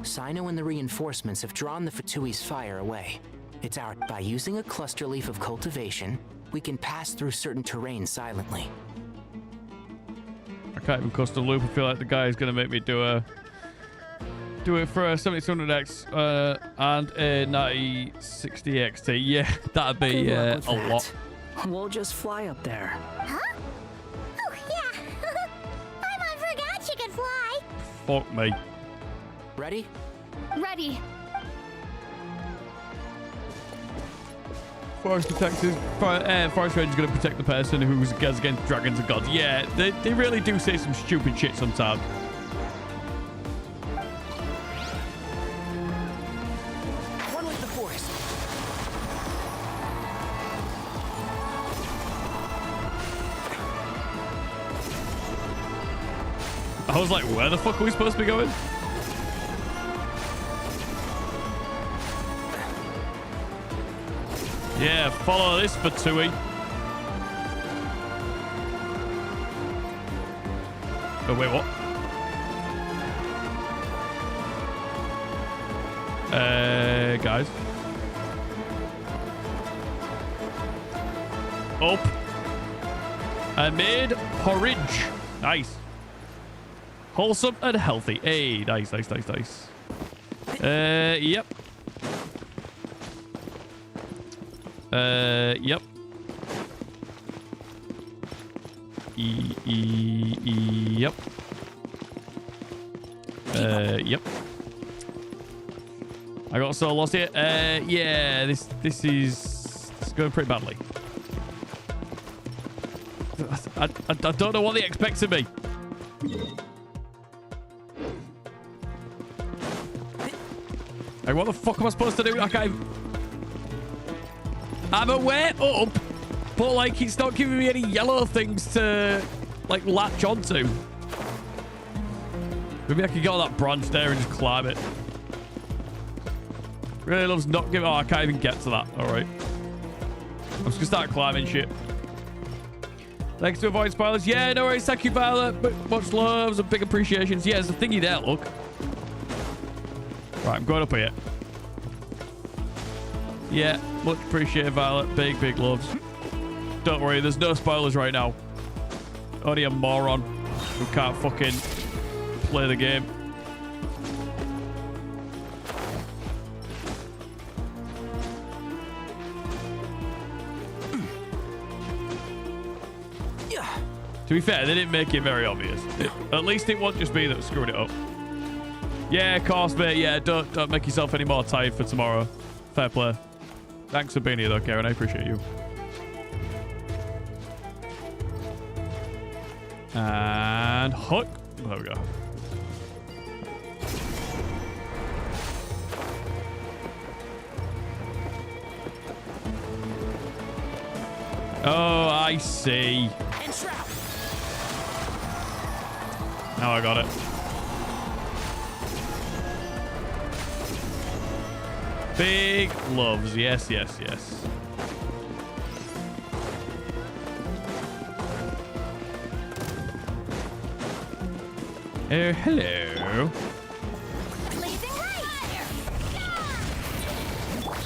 Sino and the reinforcements have drawn the Fatui's fire away. It's our... By using a cluster leaf of cultivation, we can pass through certain terrain silently. I can't even custom loop. I feel like the guy is going to make me do it for a 7600X and a 9060 XT. Yeah, that'd be a lot. We'll just fly up there. Huh? Oh, yeah. I forgot you could fly. Fuck me. Ready? Ready. Forest Ranger is going to protect the person who goes against dragons and gods. Yeah, they really do say some stupid shit sometimes. One with the forest. I was like, where the fuck are we supposed to be going? Yeah, follow this Fatui. Oh, wait, what? Guys. Up. And made porridge. Nice. Wholesome and healthy. Hey, nice. Yep. Yep. Yep. Yep. I got so lost here. Yeah, this is going pretty badly. I don't know what they expect of me. Like, what the fuck am I supposed to do? Like, I'm aware up, but like it's not giving me any yellow things to like latch onto. Maybe I could get on that branch there and just climb it. Really loves not giving... Oh, I can't even get to that. All right. I'm just going to start climbing shit. Thanks to avoid spoilers. Yeah, no worries. Thank you, Violet. Much loves and big appreciations. Yeah, there's a thingy there, look. Right, I'm going up here. Yeah, much appreciated, Violet. Big, big loves. Don't worry, there's no spoilers right now. Only a moron who can't fucking play the game. To be fair, they didn't make it very obvious. At least it wasn't just me that screwed it up. Yeah, of course, mate. Yeah, don't make yourself any more tired for tomorrow. Fair play. Thanks for being here, though, Karen. I appreciate you. And hook. There we go. Oh, I see. Now I got it. Big loves. Yes, yes, yes. Oh, hello.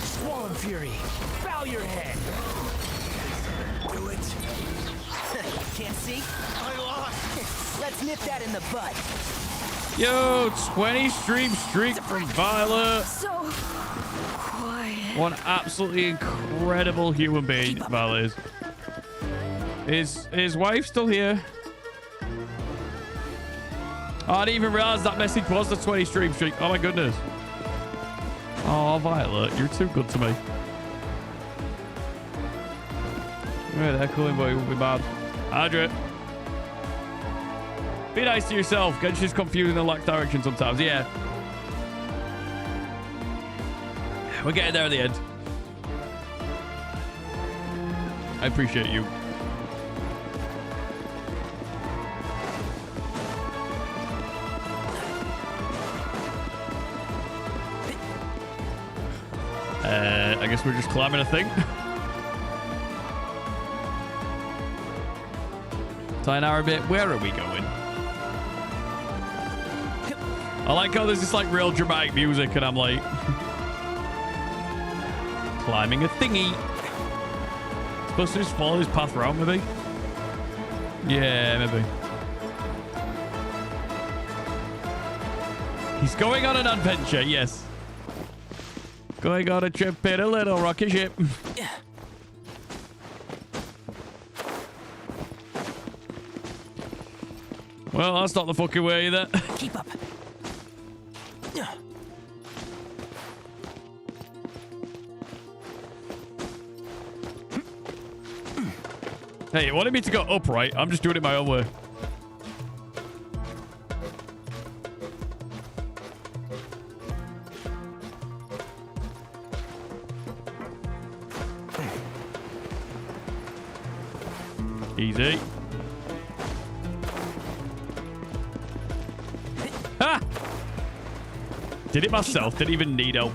Swollen Fury, bow your head. Do it. Can't see? I lost. Let's nip that in the butt. Yo, 20 stream streak from Violet. So quiet. One absolutely incredible human being, Violet is. His wife still here? Oh, I didn't even realize that message was the 20 stream streak. Oh my goodness. Oh, Violet, you're too good to me. Where the heck, boy, will be bad. Adrian. Be nice to yourself. Genshin's confusing and lacks direction sometimes. Yeah. We're getting there at the end. I appreciate you. I guess we're just climbing a thing. Sayonara bit. Where are we going? I like how there's this like real dramatic music and I'm like climbing a thingy. Supposed to just follow this path around maybe? Yeah, maybe. He's going on an adventure, yes. Going on a trip in a little rocket ship. Well, that's not the fucking way either. Keep up. Hey, you wanted me to go up, right? I'm just doing it my own way. Easy. Ha! Did it myself. Didn't even need help.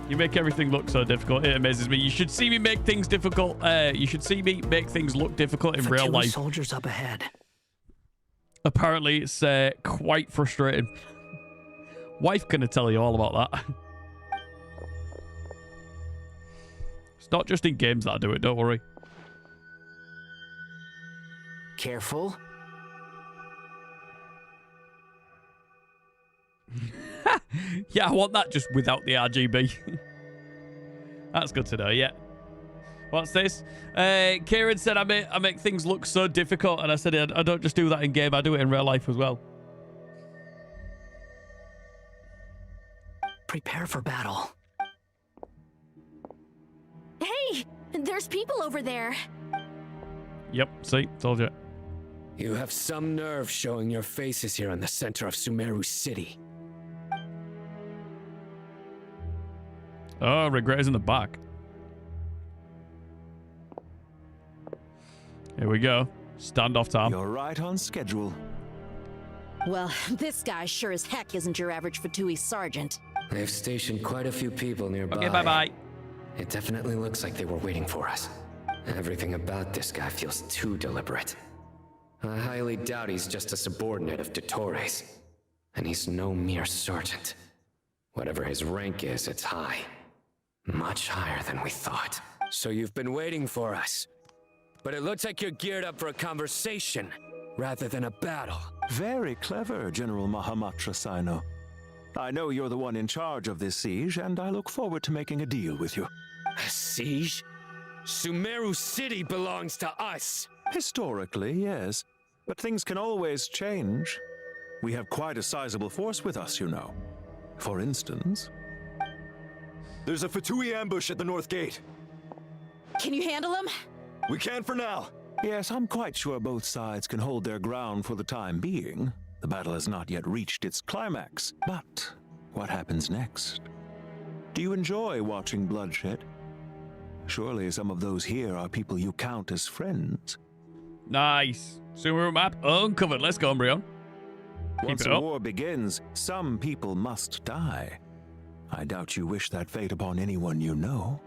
You make everything look so difficult. It amazes me. You should see me make things difficult. You should see me make things look difficult in real life. Soldiers up ahead. Apparently, it's quite frustrating. Wife gonna tell you all about that. It's not just in games that I do it. Don't worry. Careful. Yeah, I want that just without the RGB. That's good to know, yeah. What's this? Kieran said I make things look so difficult, and I said I don't just do that in game, I do it in real life as well. Prepare for battle. Hey, there's people over there. Yep, see, told you. You have some nerve showing your faces here in the center of Sumeru City. Oh, regret is in the back. Here we go. Standoff time. You're right on schedule. Well, this guy sure as heck isn't your average Fatui sergeant. They've stationed quite a few people nearby. Okay, bye-bye. It definitely looks like they were waiting for us. Everything about this guy feels too deliberate. I highly doubt he's just a subordinate of Dottores. And he's no mere sergeant. Whatever his rank is, it's high. Much higher than we thought. So you've been waiting for us. But it looks like you're geared up for a conversation, rather than a battle. Very clever, General Mahamatra Sino. I know you're the one in charge of this siege, and I look forward to making a deal with you. A siege? Sumeru City belongs to us! Historically, yes. But things can always change. We have quite a sizable force with us, you know. For instance... There's a Fatui ambush at the north gate. Can you handle him? We can for now. Yes, I'm quite sure both sides can hold their ground for the time being. The battle has not yet reached its climax. But what happens next? Do you enjoy watching bloodshed? Surely some of those here are people you count as friends. Nice. Sumeru map uncovered. Let's go, Umbreon. Once a war begins, some people must die. I doubt you wish that fate upon anyone you know.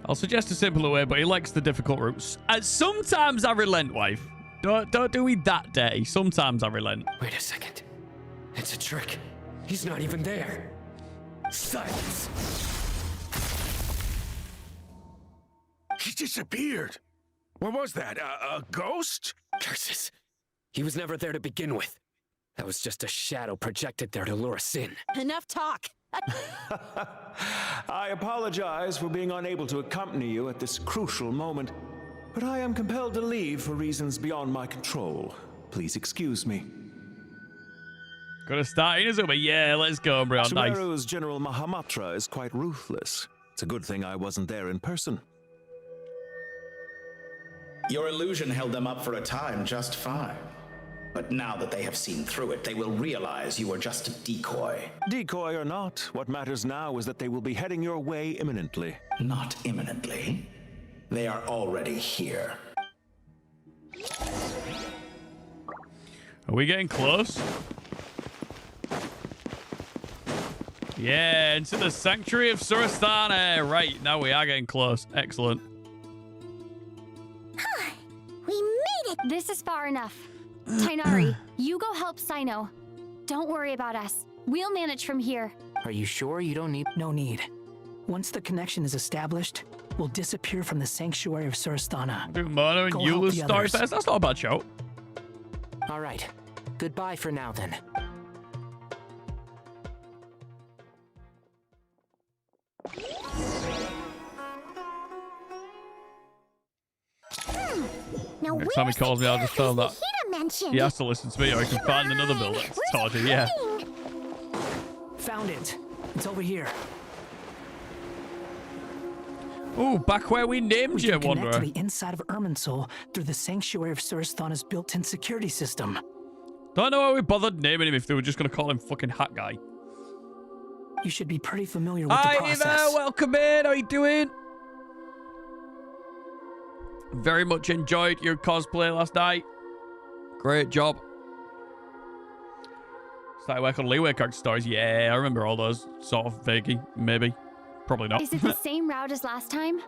I'll suggest a simpler way, but he likes the difficult routes. Sometimes I relent, wife. Don't do me that dirty. Sometimes I relent. Wait a second. It's a trick. He's not even there. Silence. He disappeared. What was that? A ghost? Curses. He was never there to begin with. That was just a shadow projected there to lure us in. Enough talk. I apologize for being unable to accompany you at this crucial moment, but I am compelled to leave for reasons beyond my control. Please excuse me. Gonna start Inazuma. Yeah, let's go, Umbreon. Nice. Sumeru's General Mahamatra is quite ruthless. It's a good thing I wasn't there in person. Your illusion held them up for a time just fine. But now that they have seen through it, they will realize you were just a decoy. Decoy or not, what matters now is that they will be heading your way imminently. Not imminently. They are already here. Are we getting close? Yeah, into the Sanctuary of Surasthana. Right, now we are getting close. Excellent. We made it! This is far enough. Tainari, you go help Sino. Don't worry about us. We'll manage from here. Are you sure you don't need? No need. Once the connection is established, we'll disappear from the Sanctuary of Surasthana. Mono and Eula's Starfest. That's not a bad show. All right. Goodbye for now, then. Now Next time he calls me, I'll just tell him that he has to listen to me or he can find another builder. Told you, yeah. Found it. It's over here. Ooh, back where we named you, Wanderer. Wanderer. To the inside of Irminsul through the Sanctuary of Surasthana's built-in security system. Don't know why we bothered naming him if they were just going to call him fucking Hat Guy. You should be pretty familiar with Hi, the process. Eva, welcome in. How you doing? Very much enjoyed your cosplay last night. Great job. Started working on Leeway character stories. Yeah, I remember all those. Sort of vaguely, maybe. Probably not. Is it the same route as last time?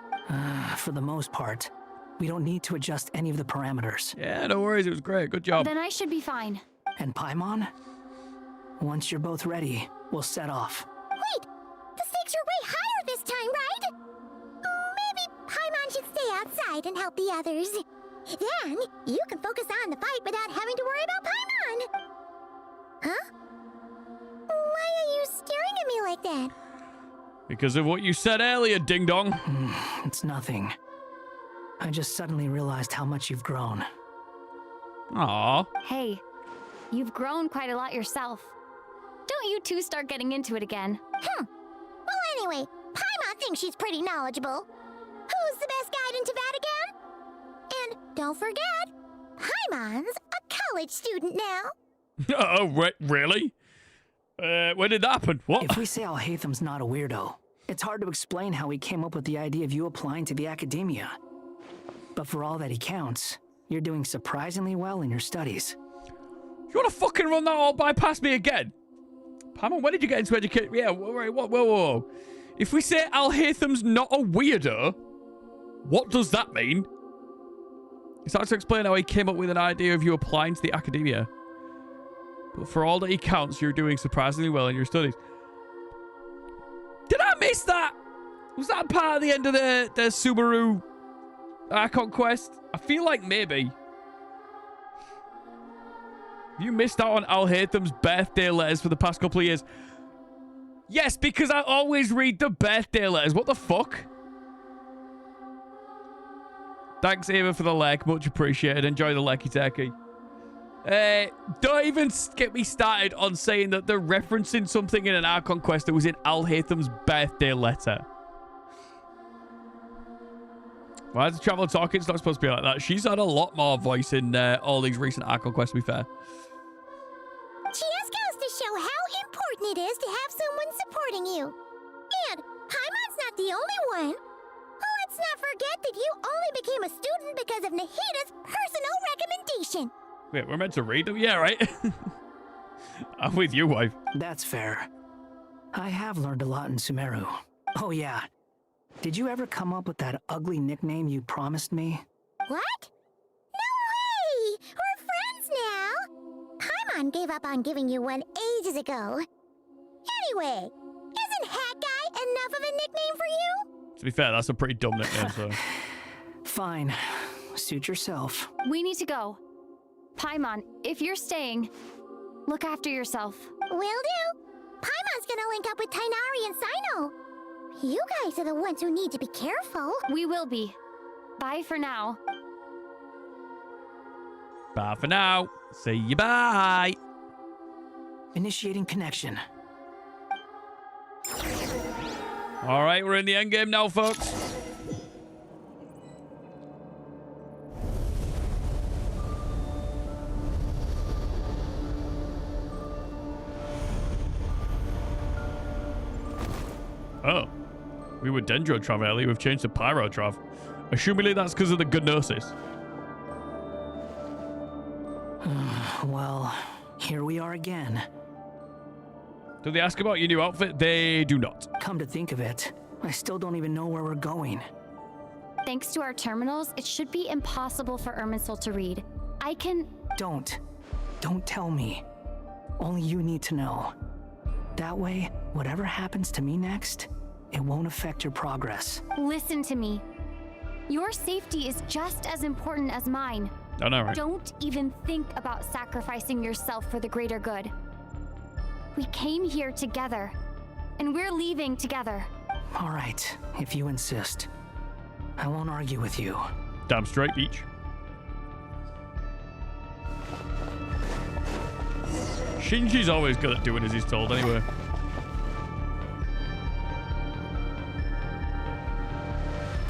For the most part. We don't need to adjust any of the parameters. Yeah, no worries. It was great. Good job. Then I should be fine. And Paimon? Once you're both ready, we'll set off. Wait! The stakes are way higher this time, right? Maybe Paimon should stay outside and help the others. Then, you can focus on the fight without having to worry about Paimon. Huh? Why are you staring at me like that? Because of what you said earlier, Ding Dong. It's nothing. I just suddenly realized how much you've grown. Aww. Hey, you've grown quite a lot yourself. Don't you two start getting into it again. Well, anyway, Paimon thinks she's pretty knowledgeable. Who's the best guide in Teyvat again? And don't forget, Paimon's a college student now. Oh, really? When did that happen? What? If we say Alhatham's not a weirdo, it's hard to explain how he came up with the idea of you applying to the academia. But for all that he counts, you're doing surprisingly well in your studies. You want to fucking run that all bypass me again? Paimon, when did you get into education? Yeah, whoa. If we say Alhaitham's not a weirdo, what does that mean? It's hard to explain how he came up with an idea of you applying to the academia. But for all that he counts, you're doing surprisingly well in your studies. Did I miss that? Was that part of the end of the Subaru Archon quest? I feel like maybe. You missed out on Alhaitham's birthday letters for the past couple of years. Yes, because I always read the birthday letters. What the fuck? Thanks, Ava, for the like. Much appreciated. Enjoy the lecky turkey. Don't even get me started on saying that they're referencing something in an Archon quest that was in Alhaitham's birthday letter. Why is the traveler talking? It's not supposed to be like that. She's had a lot more voice in all these recent Archon quests, to be fair. Just goes to show how important it is to have someone supporting you. And Paimon's not the only one. Let's not forget that you only became a student because of Nahida's personal recommendation. Wait, we're meant to read them? Yeah, right? I'm with you, wife. That's fair. I have learned a lot in Sumeru. Oh, yeah. Did you ever come up with that ugly nickname you promised me? What? No way! We're friends now! Paimon gave up on giving you one ages ago. Anyway, isn't Hat Guy enough of a nickname for you? To be fair, that's a pretty dumb nickname, so... Fine. Suit yourself. We need to go. Paimon, if you're staying, look after yourself. Will do. Paimon's gonna link up with Tighnari and Cyno. You guys are the ones who need to be careful. We will be. Bye for now. Bye for now. See you bye. Initiating connection. All right, we're in the endgame now, folks. Oh. We were Dendrotrav earlier. We've changed to Pyrotrav. Assumingly that's because of the Gnosis. Well, here we are again. Do they ask about your new outfit? They do not. Come to think of it, I still don't even know where we're going. Thanks to our terminals, it should be impossible for Irminsul to read. I can... Don't tell me. Only you need to know. That way, whatever happens to me next, it won't affect your progress. Listen to me. Your safety is just as important as mine. I know, right? Don't even think about sacrificing yourself for the greater good. We came here together, and we're leaving together. All right, if you insist. I won't argue with you. Damn straight, Beach. Shinji's always good at doing as he's told, anyway.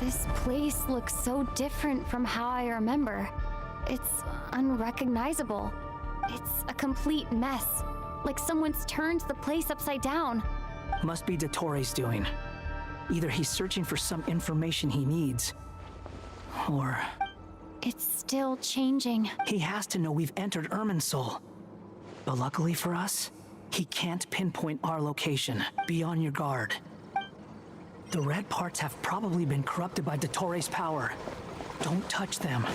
This place looks so different from how I remember. It's unrecognizable. It's a complete mess. Like someone's turned the place upside down. Must be Dottoro's doing. Either he's searching for some information he needs, or... It's still changing. He has to know we've entered Irminsul. But luckily for us, he can't pinpoint our location. Be on your guard. The red parts have probably been corrupted by Dottoro's power. Don't touch them,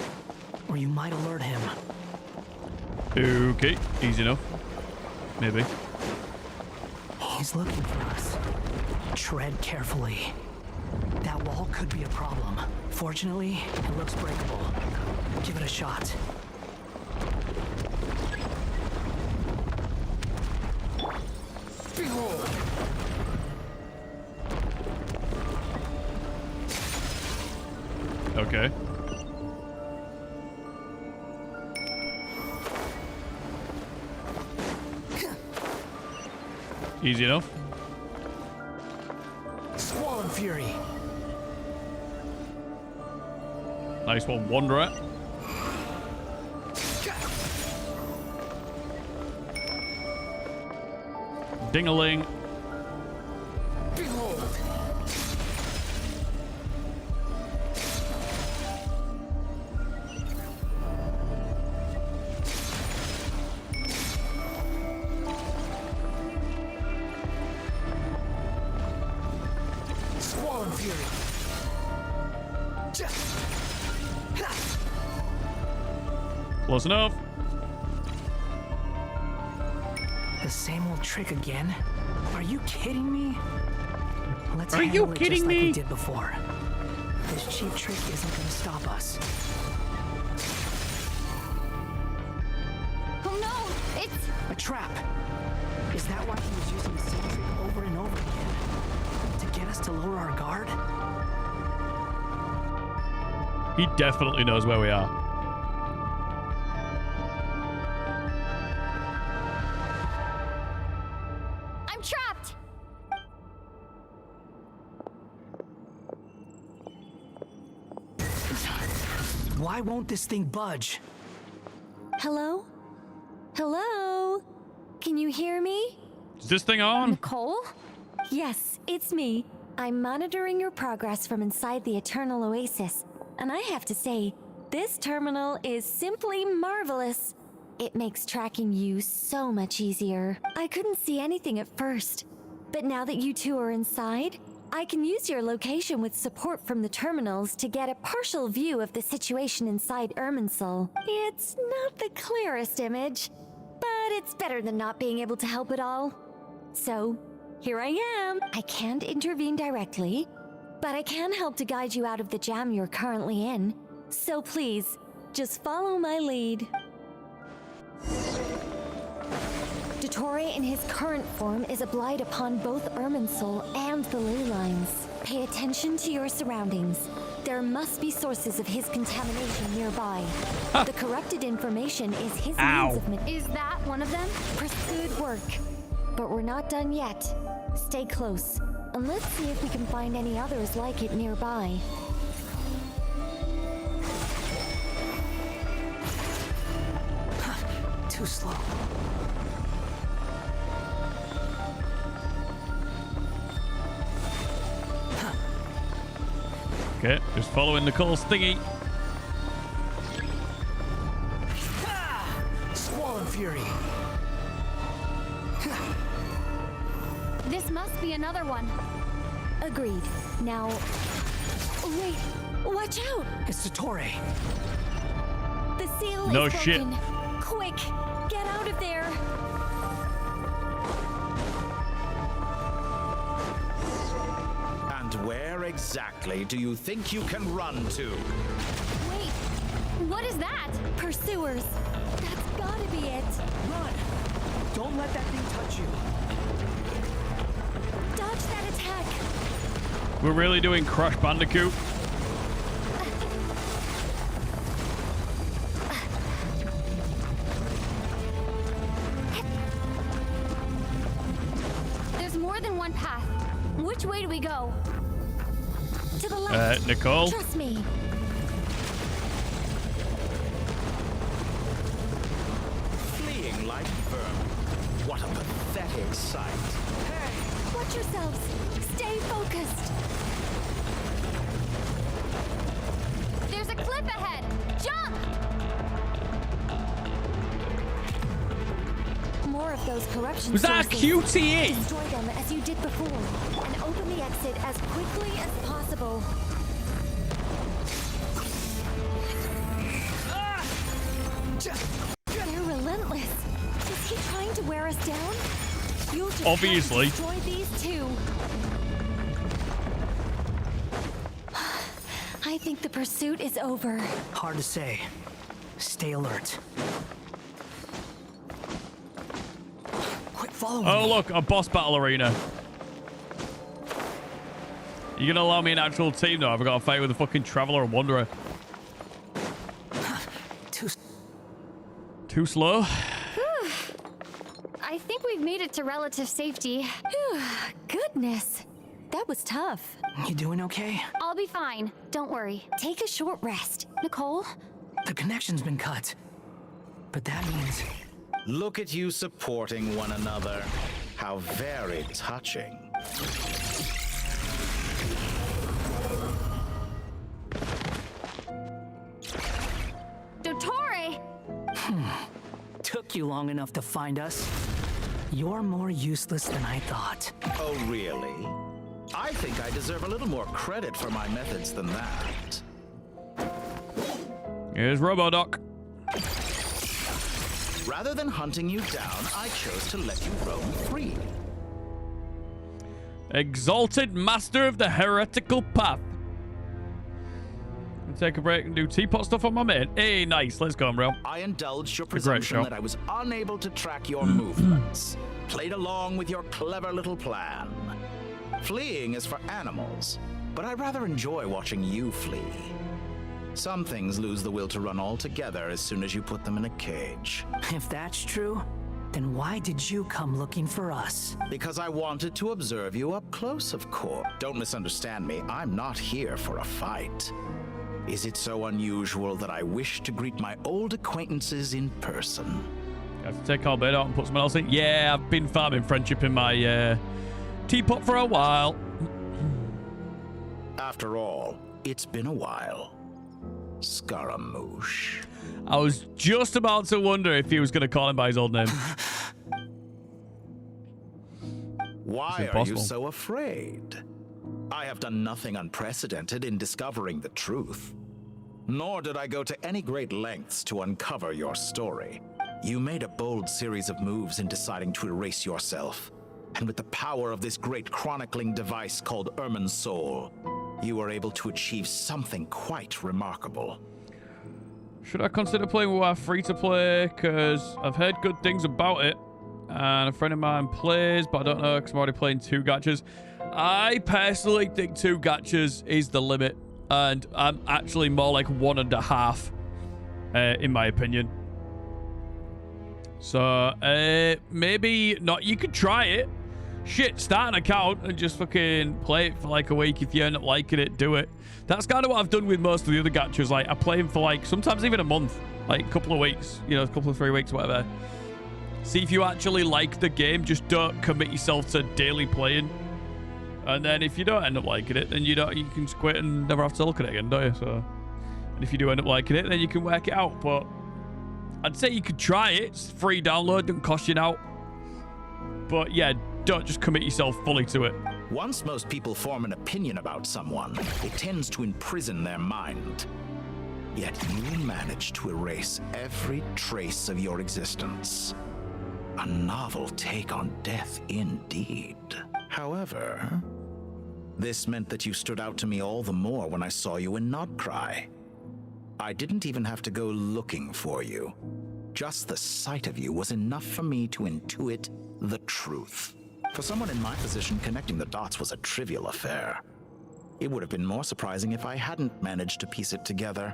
or you might alert him. Okay, easy enough. Maybe. He's looking for us. Tread carefully. That wall could be a problem. Fortunately, it looks breakable. Give it a shot. Behold! Okay. Easy enough. Swollen Fury. Nice one, Wanderer. Ding-a-ling. Behold! Close enough. The same old trick again? Are you kidding me? Let's Are you kidding just me? like we did before. This cheap trick isn't gonna stop us. Oh no! It's a trap. Is that why he was using the same trick over and over again? To get us to lower our guard? He definitely knows where we are. I'm trapped! Why won't this thing budge? Hello? Hello? Can you hear me? Is this thing on? Nicole? Yes, it's me. I'm monitoring your progress from inside the Eternal Oasis, and I have to say, this terminal is simply marvelous. It makes tracking you so much easier. I couldn't see anything at first, but now that you two are inside, I can use your location with support from the terminals to get a partial view of the situation inside Irminsul. It's not the clearest image, but it's better than not being able to help at all. So, here I am. I can't intervene directly, but I can help to guide you out of the jam you're currently in. So please, just follow my lead. Dottore in his current form is a blight upon both Irminsul and the ley lines. Pay attention to your surroundings. There must be sources of his contamination nearby. The corrupted information is his means of... Is that one of them? Good work. But we're not done yet. Stay close, and let's see if we can find any others like it nearby. Too slow. Okay, just following Nicole's thingy. Swollen Fury. This must be another one. Agreed. Now... Wait, watch out! It's Dottore. The seal No is shit. broken. Quick, get out of there! And where exactly do you think you can run to? Wait, what is that? Pursuers. That's gotta be it. Run! Don't let that thing touch you. Dodge that attack. We're really doing Crash Bandicoot. There's more than one path. Which way do we go? To the left. Nicole? Trust me. Fleeing like vermin. What a pathetic sight. Hey, watch yourselves. Stay focused. There's a cliff ahead. Jump! More of those corruption Was that a sources. QTE? Destroy them as you did before, and open the exit as quickly as possible. They're relentless. Is he trying to wear us down? You'll just Obviously. have to destroy these two. I think the pursuit is over. Hard to say. Stay alert. Quit following Oh, me. look, a boss battle arena. You gonna allow me an actual team, though? I've got to fight with a fucking Traveler and Wanderer. Too slow? I think we've made it to relative safety. Goodness. That was tough. You doing okay? I'll be fine. Don't worry. Take a short rest. Nicole? The connection's been cut. But that means... Look at you supporting one another. How very touching. Dottore! Took you long enough to find us. You're more useless than I thought. Oh, really? I think I deserve a little more credit for my methods than that. Here's Robodoc. Rather than hunting you down, I chose to let you roam free. Exalted Master of the Heretical Path. I'll take a break and do teapot stuff on my mate. Hey, nice. Let's go, bro. I indulged your presumption that I was unable to track your movements. Played along with your clever little plan. Fleeing is for animals, but I rather enjoy watching you flee. Some things lose the will to run altogether as soon as you put them in a cage. If that's true, then why did you come looking for us? Because I wanted to observe you up close, of course. Don't misunderstand me. I'm not here for a fight. Is it so unusual that I wish to greet my old acquaintances in person? I have to take our bed out and put someone else in. Yeah, I've been farming friendship in my teapot for a while. After all, it's been a while. Scaramouche. I was just about to wonder if he was going to call him by his old name. Why are you so afraid? I have done nothing unprecedented in discovering the truth. Nor did I go to any great lengths to uncover your story. You made a bold series of moves in deciding to erase yourself. And with the power of this great chronicling device called Irmin's Soul, you were able to achieve something quite remarkable. Should I consider playing with our free-to-play? Because I've heard good things about it. And a friend of mine plays, but I don't know because I'm already playing 2 gachas. I personally think 2 gachas is the limit. And I'm actually more like 1.5, in my opinion. So, maybe not. You could try it. Shit, start an account and just fucking play it for like a week. If you end up liking it, do it. That's kind of what I've done with most of the other gachas. Like, I play them for like, sometimes even a month. Like, a couple of weeks. You know, a couple of 3 weeks, whatever. See if you actually like the game. Just don't commit yourself to daily playing. And then if you don't end up liking it, then you can just quit and never have to look at it again, don't you? So, and if you do end up liking it, then you can work it out. But I'd say you could try it. It's free download, doesn't cost you now. But yeah, don't just commit yourself fully to it. Once most people form an opinion about someone, it tends to imprison their mind. Yet you manage to erase every trace of your existence. A novel take on death indeed. However, this meant that you stood out to me all the more when I saw you in Nodcry. I didn't even have to go looking for you. Just the sight of you was enough for me to intuit the truth. For someone in my position, connecting the dots was a trivial affair. It would have been more surprising if I hadn't managed to piece it together.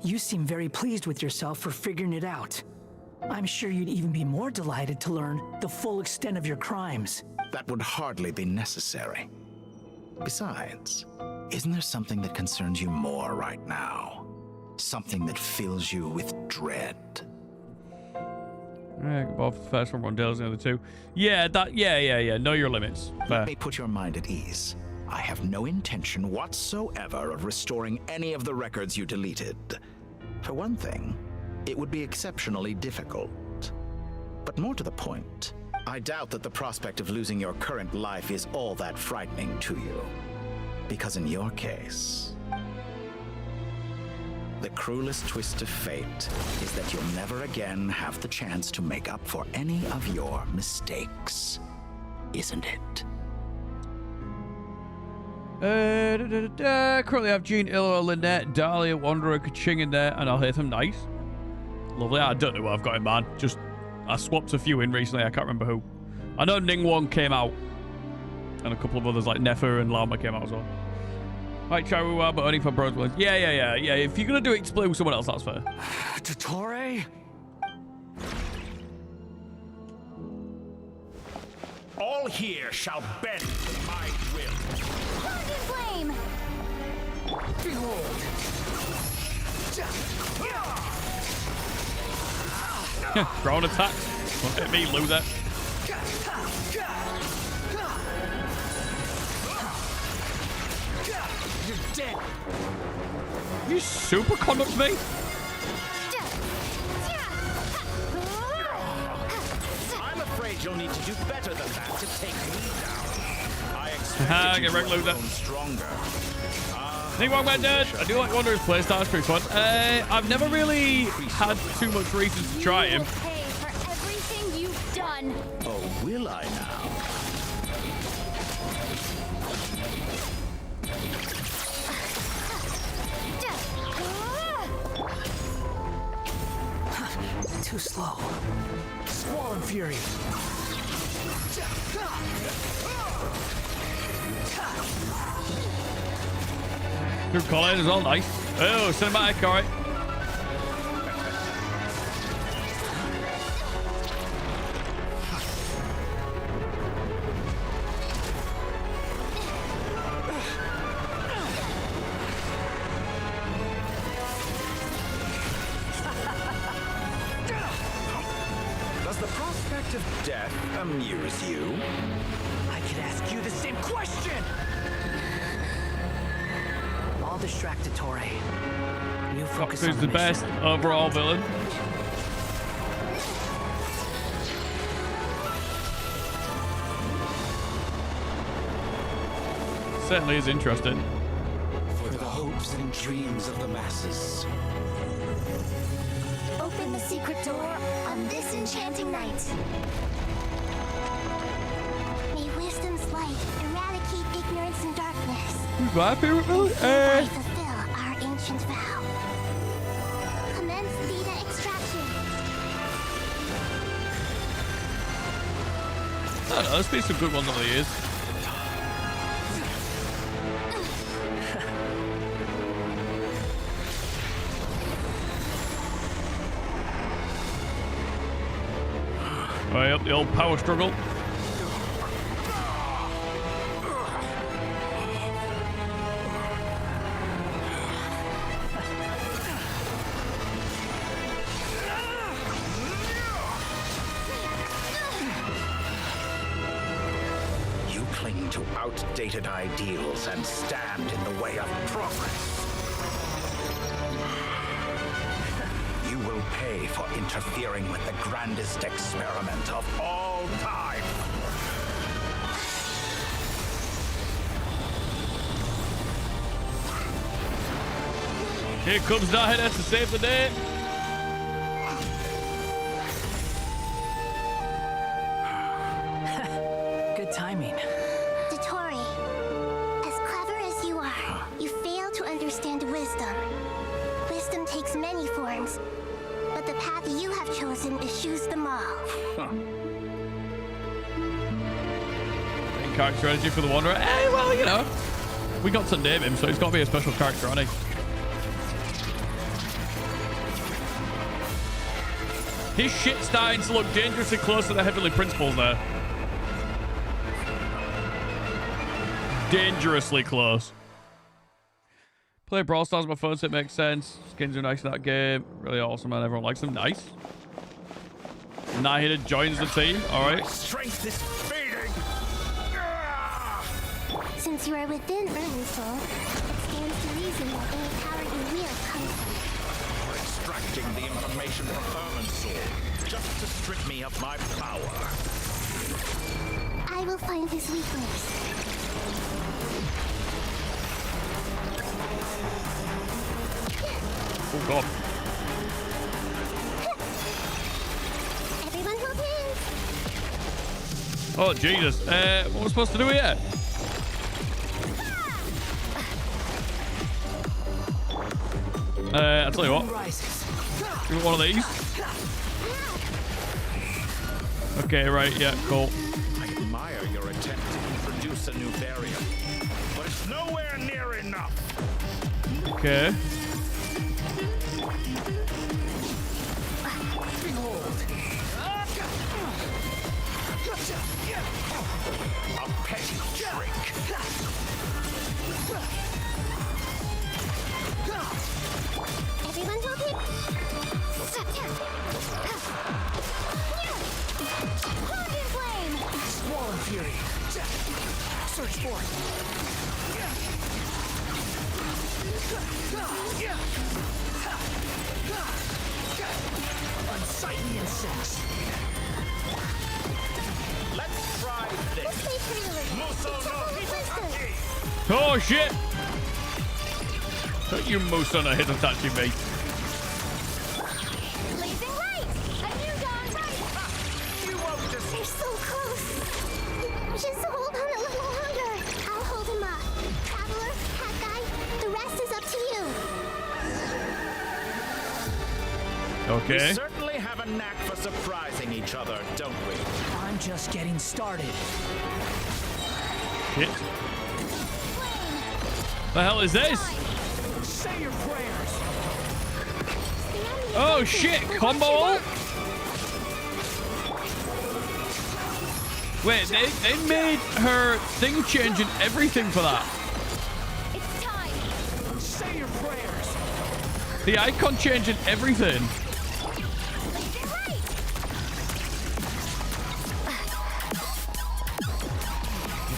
You seem very pleased with yourself for figuring it out. I'm sure you'd even be more delighted to learn the full extent of your crimes. That would hardly be necessary. Besides, isn't there something that concerns you more right now? Something that fills you with dread? Both the first one, Rondell's the other 2. Yeah, yeah. Know your limits. Fair. Let me put your mind at ease. I have no intention whatsoever of restoring any of the records you deleted. For one thing, it would be exceptionally difficult. But more to the point, I doubt that the prospect of losing your current life is all that frightening to you. Because in your case, the cruelest twist of fate is that you'll never again have the chance to make up for any of your mistakes. Isn't it? Currently have Jean, Illo, Lynette, Dahlia, Wanderer, Kaching in there, and I'll hit them. Nice. Lovely. I don't know what I've got in mind. Just, I swapped a few in recently. I can't remember who. I know Ningguang came out. And a couple of others like Nefer and Lama came out as well. Right, Charuwa, but only for bros. Yeah. If you're going to do it, play with someone else, that's fair. Totore? All here shall bend to my will. Dragon Flame! Behold! Ground attack. Don't hit me, loser. You're dead. You super conduct me? I'm afraid you'll need to do better than that to take me down. I expect Get wrecked, loser. Think what went dead. I do like Wanderer's playstyle. It's pretty fun. I've never really had too much reason to try him. Pay for everything you've done. Oh, will I now? Too slow. Squall Fury. Good call out as well. Nice. Oh, cinematic. All right. Does the prospect of death amuse you? I could ask you the same question. I'll distract Torre. You focus on the best overall villain. Certainly is interesting. For the hopes and dreams of the masses. Open the secret door on this enchanting night. May wisdom's light eradicate ignorance and darkness. Who's my favorite villain? Hereby fulfill our ancient vow. Commence data extraction. I don't know, there's been some good ones over the years. Right up the old power struggle. You cling to outdated ideals and stand in the way of progress. You will pay for interfering with the grandest experiment of all time. Here comes Nahida to save the day. Good timing. Dottore, as clever as you are, you fail to understand wisdom. Wisdom takes many forms, but the path you have chosen eschews them all. Main character strategy for the Wanderer. Hey, well, you know, we got to name him, so he's got to be a special character, hasn't he? His shit's starting to look dangerously close to the Heavenly Principles there. Dangerously close. Play Brawl Stars on my phone so it makes sense. Skins are nice in that game. Really awesome and everyone likes them. Nice. Nahida joins the team. Alright. Strength is fading. Since you are within Soul, it stands to reason that any power you wield comes from it. Extracting the information from Soul just to strip me of my power. I will find his weakness. Oh god. Everyone hold hands. Oh Jesus. What was I supposed to do here? I'll tell you what. Give me one of these. Okay, right, yeah, cool. I admire your attempt to introduce a new variant, but it's nowhere near enough. Okay. A petty trick. Everyone hold hands. Hold in flame. Squall Fury. Search for it. Unsightly insects. Let's try Oh shit! Don't you moose on a Hitachi, mate. Blazing light! A new dawn right! You won't just... They're so close! Just hold on a little longer. I'll hold him up. Traveler, Cat Guy, the rest is up to you. Okay. We certainly have a knack for surprising each other, don't we? I'm just getting started. Shit. The hell is this? Say your prayers. Oh shit! Combo ult? Wait, they made her thing change and everything for that. It's time. Say your prayers. The icon change and everything.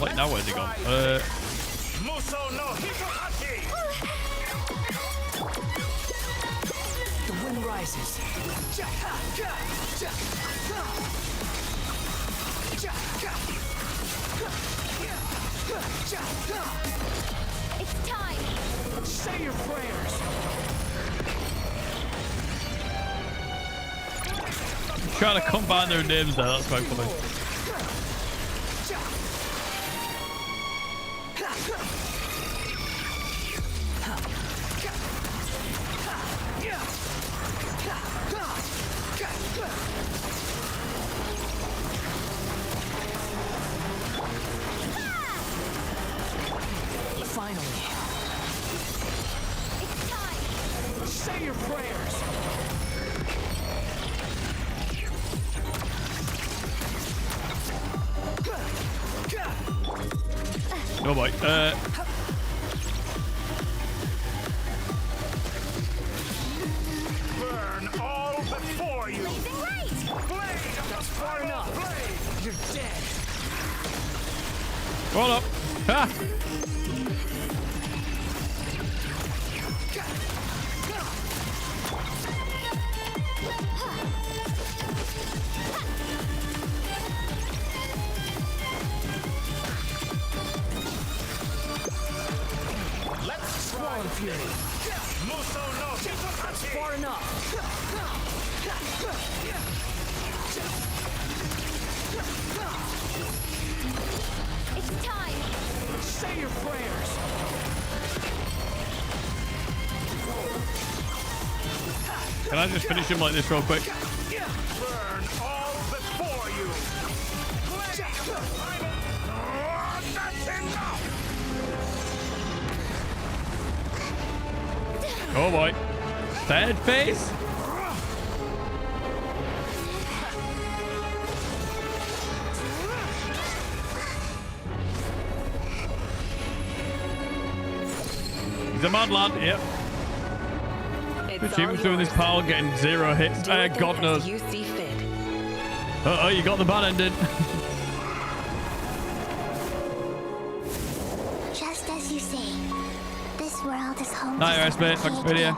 Like now where's he gone? The wind rises. It's time. Say your prayers. Trying to combine their names there, that's quite funny. Finally. It's time. Say your prayers. Oh boy. Burn all before you. Blazing light! Blade of the far enough. Blade. You're dead. Hold up. Ha! Let's try Swallow fury. Muso no That's far enough. It's time. Say your prayers. Can I just finish him like this real quick? burn all before you. That's enough. Oh boy. Sad face? He's a mad lad, yep. The achievements doing this pile, getting 0 hits. God knows. You see fit. Uh-oh, you got the bad ending. Just as you say, this world is home Night, to rest, mate. Thanks for the video.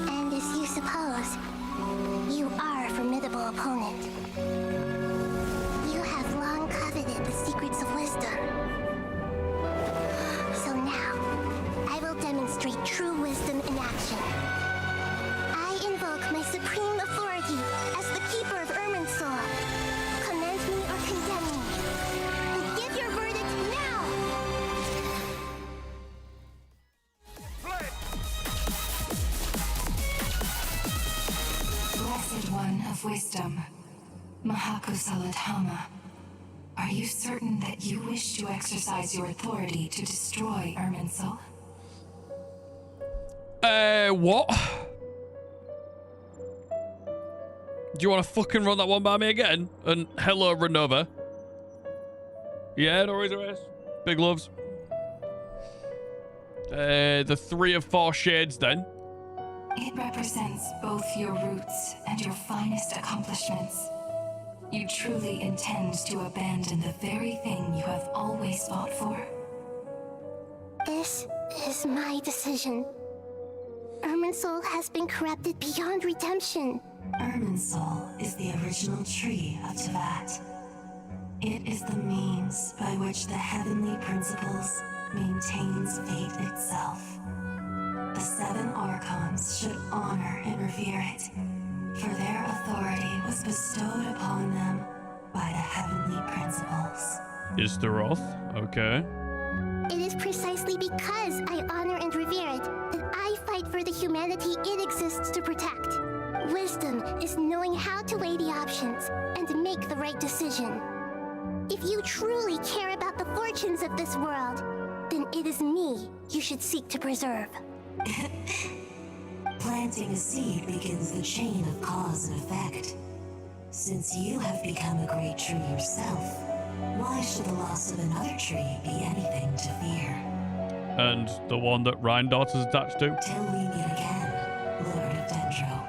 and as you suppose, you are a formidable opponent. You have long coveted the secrets of wisdom. So now, I will demonstrate true wisdom in action. I invoke my supreme authority as the keeper of Irminsul. Commend me or condemn me. And give your verdict now! Blessed One of Wisdom, Mahakosaladhama, are you certain that you wish to exercise your authority to destroy Irminsul? What? Do you want to fucking run that one by me again? And hello, Renova. Yeah, no worries. Big loves. The 3 of 4 shades then. It represents both your roots and your finest accomplishments. You truly intend to abandon the very thing you have always fought for? This is my decision. Irminsul has been corrupted beyond redemption. Irminsul is the original tree of Tevat. It is the means by which the heavenly principles maintains fate itself. The 7 Archons should honor and revere it, for their authority was bestowed upon them by the heavenly principles. Is the Wrath? Okay. It is precisely because I honor and revere it that I fight for the humanity it exists to protect. Wisdom is knowing how to weigh the options and make the right decision. If you truly care about the fortunes of this world, then it is me you should seek to preserve. Planting a seed begins the chain of cause and effect. Since you have become a great tree yourself, why should the loss of another tree be anything to fear? And the one that Rhindart is attached to? Till we meet again, Lord of Dendro.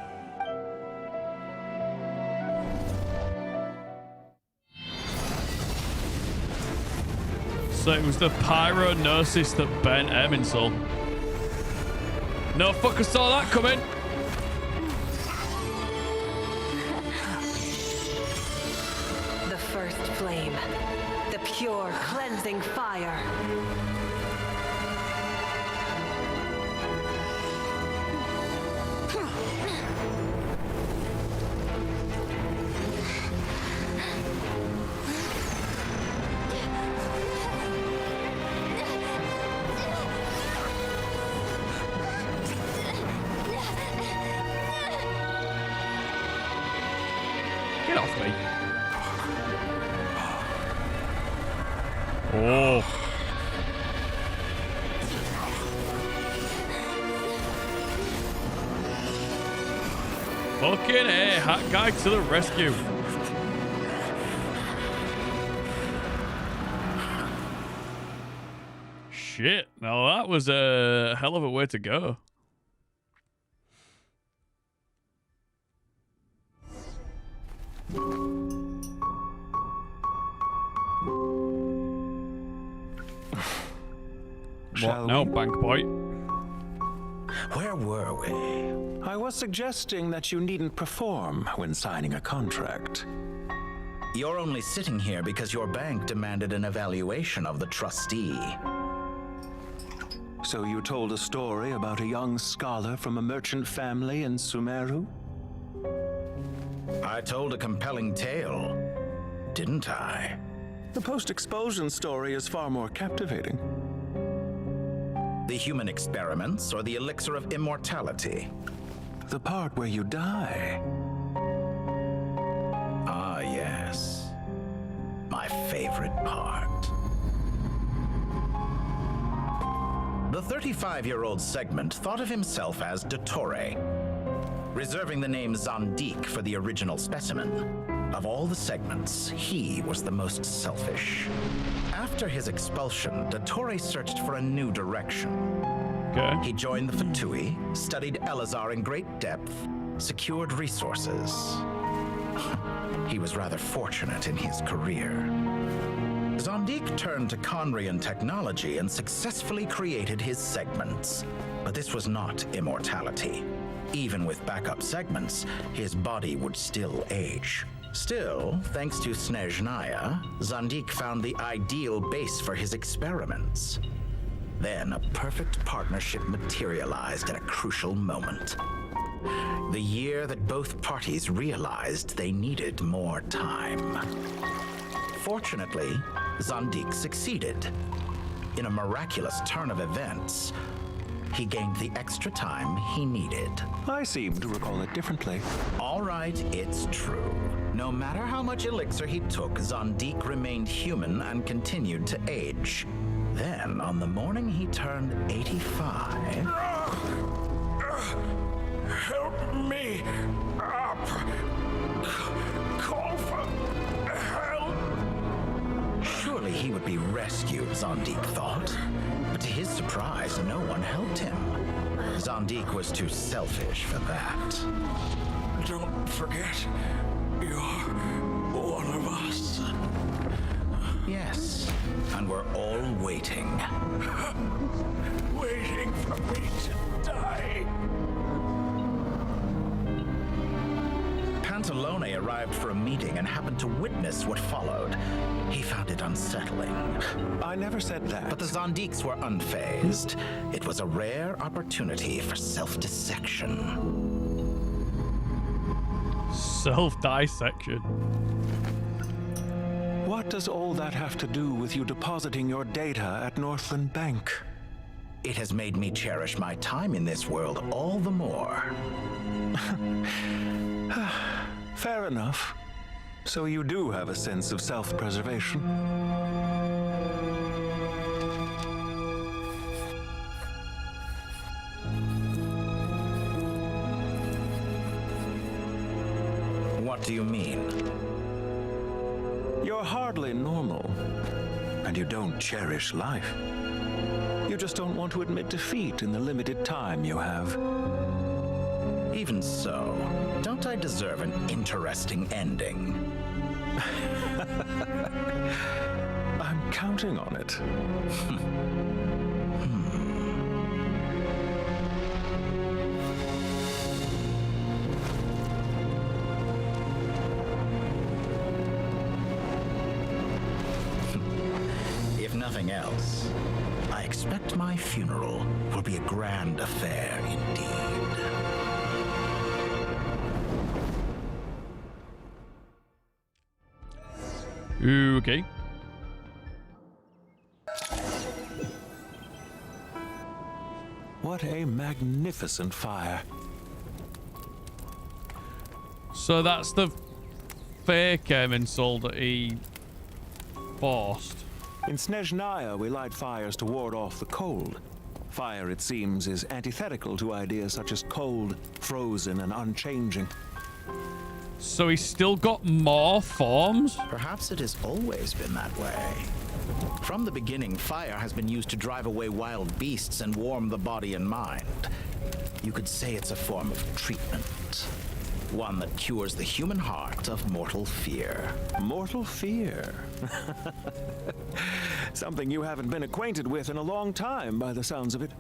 So it was the Pyronosis that bent Eminsul. No fucker saw that coming. The first flame. The pure, cleansing fire. Get off me. Oh. Fucking A, Hat Guy to the rescue. Shit. Now that was a hell of a way to go. What now, bank boy? Where were we? I was suggesting that you needn't perform when signing a contract. You're only sitting here because your bank demanded an evaluation of the trustee. So you told a story about a young scholar from a merchant family in Sumeru? I told a compelling tale, didn't I? The post-expulsion story is far more captivating. The human experiments or the elixir of immortality? The part where you die. Ah, yes. My favorite part. The 35-year-old Segment thought of himself as Dottore, reserving the name Zandik for the original specimen. Of all the segments, he was the most selfish. After his expulsion, Dottore searched for a new direction. Okay. He joined the Fatui, studied Elazar in great depth, secured resources. He was rather fortunate in his career. Zandik turned to Conrian technology and successfully created his segments. But this was not immortality. Even with backup segments, his body would still age. Still, thanks to Snezhnaya, Zandik found the ideal base for his experiments. Then a perfect partnership materialized at a crucial moment. The year that both parties realized they needed more time. Fortunately, Zandik succeeded. In a miraculous turn of events, he gained the extra time he needed. I seem to recall it differently. All right, it's true. No matter how much elixir he took, Zandik remained human and continued to age. Then, on the morning he turned 85... Help me up! Call for help! Surely he would be rescued, Zandik thought. But to his surprise, no one helped him. Zandik was too selfish for that. Don't forget, you're one of us. Yes, and we're all waiting. Waiting for me to die. Pantalone arrived arrived for a meeting and happened to witness what followed, he found it unsettling. I never said that. But the Zondiks were unfazed. It was a rare opportunity for self-dissection. Self-dissection? What does all that have to do with you depositing your data at Northland Bank? It has made me cherish my time in this world all the more. Fair enough. So you do have a sense of self-preservation. What do you mean? You're hardly normal, and you don't cherish life. You just don't want to admit defeat in the limited time you have. Even so, don't I deserve an interesting ending? I'm counting on it. If nothing else, I expect my funeral will be a grand affair indeed. Okay. What a magnificent fire. So that's the fake insult that he forced. In Snezhnaya, we light fires to ward off the cold. Fire, it seems, is antithetical to ideas such as cold, frozen, and unchanging. So he's still got more forms? Perhaps it has always been that way. From the beginning, fire has been used to drive away wild beasts and warm the body and mind. You could say it's a form of treatment. One that cures the human heart of mortal fear. Mortal fear? Something you haven't been acquainted with in a long time, by the sounds of it.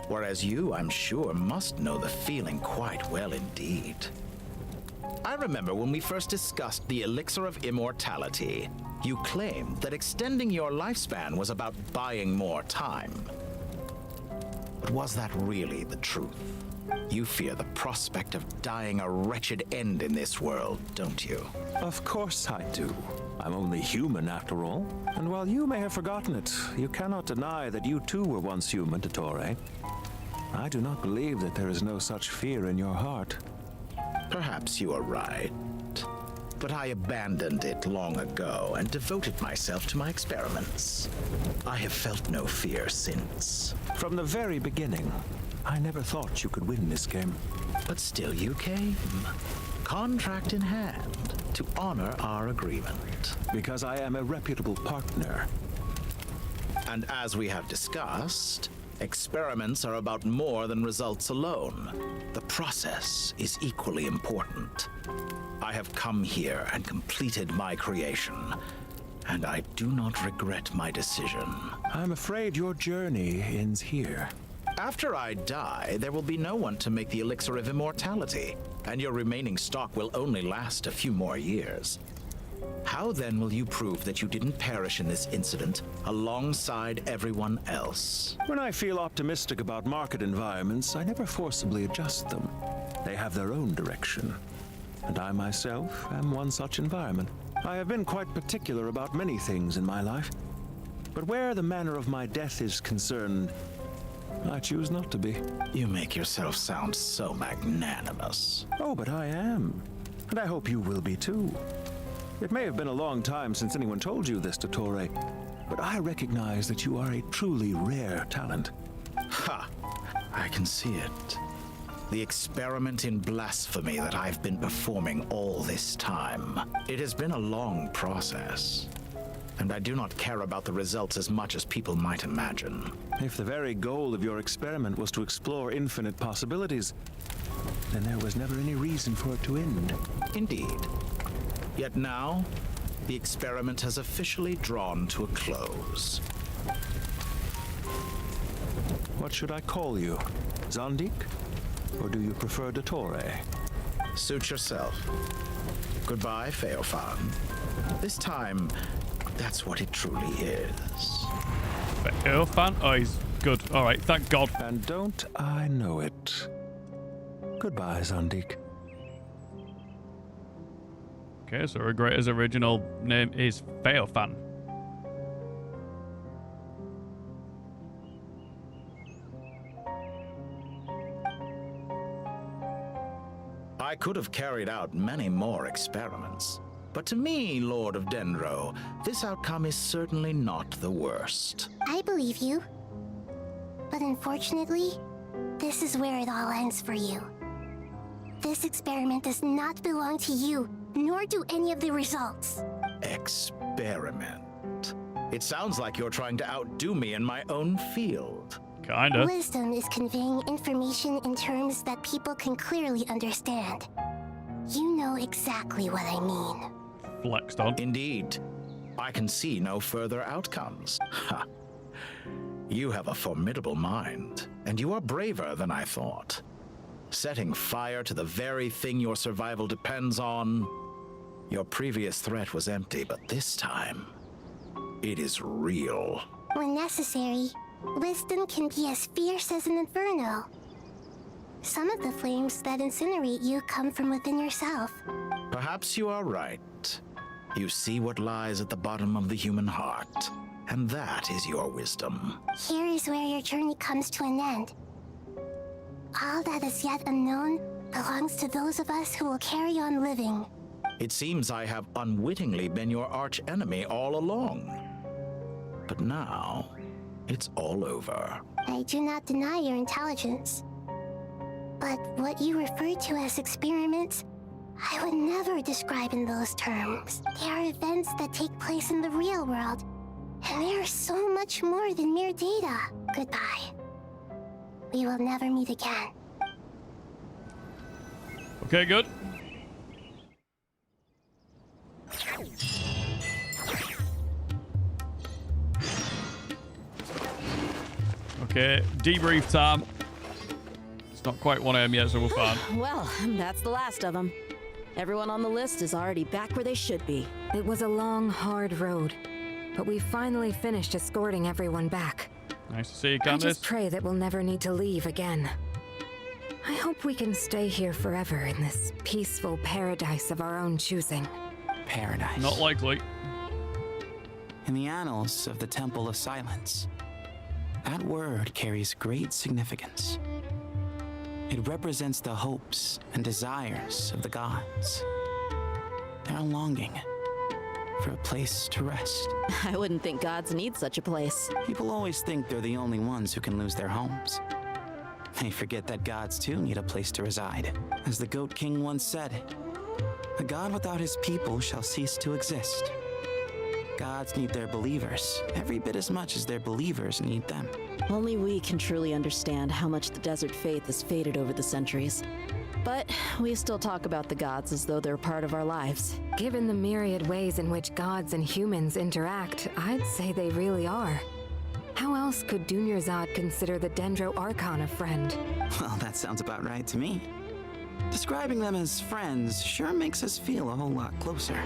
Whereas you, I'm sure, must know the feeling quite well indeed. I remember when we first discussed the elixir of immortality. You claimed that extending your lifespan was about buying more time. But was that really the truth? You fear the prospect of dying a wretched end in this world, don't you? Of course I do. I'm only human after all. And while you may have forgotten it, you cannot deny that you too were once human, Dottore. I do not believe that there is no such fear in your heart. Perhaps you are right. But I abandoned it long ago and devoted myself to my experiments. I have felt no fear since. From the very beginning, I never thought you could win this game. But still you came. Contract in hand, to honor our agreement. Because I am a reputable partner. And as we have discussed, experiments are about more than results alone. The process is equally important. I have come here and completed my creation, and I do not regret my decision. I'm afraid your journey ends here. After I die, there will be no one to make the elixir of immortality, and your remaining stock will only last a few more years. How then will you prove that you didn't perish in this incident alongside everyone else? When I feel optimistic about market environments, I never forcibly adjust them. They have their own direction. And I myself am one such environment. I have been quite particular about many things in my life. But where the manner of my death is concerned, I choose not to be. You make yourself sound so magnanimous. Oh, but I am. And I hope you will be too. It may have been a long time since anyone told you this, Dottore, but I recognize that you are a truly rare talent. Ha! I can see it. The experiment in blasphemy that I've been performing all this time. It has been a long process, and I do not care about the results as much as people might imagine. If the very goal of your experiment was to explore infinite possibilities, then there was never any reason for it to end. Indeed. Yet now, the experiment has officially drawn to a close. What should I call you? Zondik? Or do you prefer Dottore? Suit yourself. Goodbye, Feofan. This time, that's what it truly is. Feofan? Oh, he's good. All right, thank God. And don't I know it? Goodbye, Zandik. Okay, so Regretter's original name is Feofan. I could have carried out many more experiments, but to me, Lord of Dendro, this outcome is certainly not the worst. I believe you. But unfortunately, this is where it all ends for you. This experiment does not belong to you, nor do any of the results. Experiment? It sounds like you're trying to outdo me in my own field. Kinda. Wisdom is conveying information in terms that people can clearly understand. You know exactly what I mean. Flexed on. Indeed. I can see no further outcomes. Ha. You have a formidable mind, and you are braver than I thought. Setting fire to the very thing your survival depends on. Your previous threat was empty, but this time, it is real. When necessary, wisdom can be as fierce as an inferno. Some of the flames that incinerate you come from within yourself. Perhaps you are right. You see what lies at the bottom of the human heart, and that is your wisdom. Here is where your journey comes to an end. All that is yet unknown belongs to those of us who will carry on living. It seems I have unwittingly been your arch enemy all along. But now, it's all over. I do not deny your intelligence. But what you refer to as experiments, I would never describe in those terms. They are events that take place in the real world, and they are so much more than mere data. Goodbye. We will never meet again. Okay, good. Okay, debrief time. It's not quite 1 AM yet, so we're fine. Well, that's the last of them. Everyone on the list is already back where they should be. It was a long, hard road, but we finally finished escorting everyone back. Nice to see you, I Candace. just pray that we'll never need to leave again. I hope we can stay here forever in this peaceful paradise of our own choosing. Paradise. Not likely. In the annals of the Temple of Silence, that word carries great significance. It represents the hopes and desires of the gods. Their longing for a place to rest. I wouldn't think gods need such a place. People always think they're the only ones who can lose their homes. They forget that gods too need a place to reside. As the Goat King once said, "A god without his people shall cease to exist." Gods need their believers every bit as much as their believers need them. Only we can truly understand how much the desert faith has faded over the centuries. But we still talk about the gods as though they're part of our lives. Given the myriad ways in which gods and humans interact, I'd say they really are. How else could Dunyarzad consider the Dendro Archon a friend? Well, that sounds about right to me. Describing them as friends sure makes us feel a whole lot closer.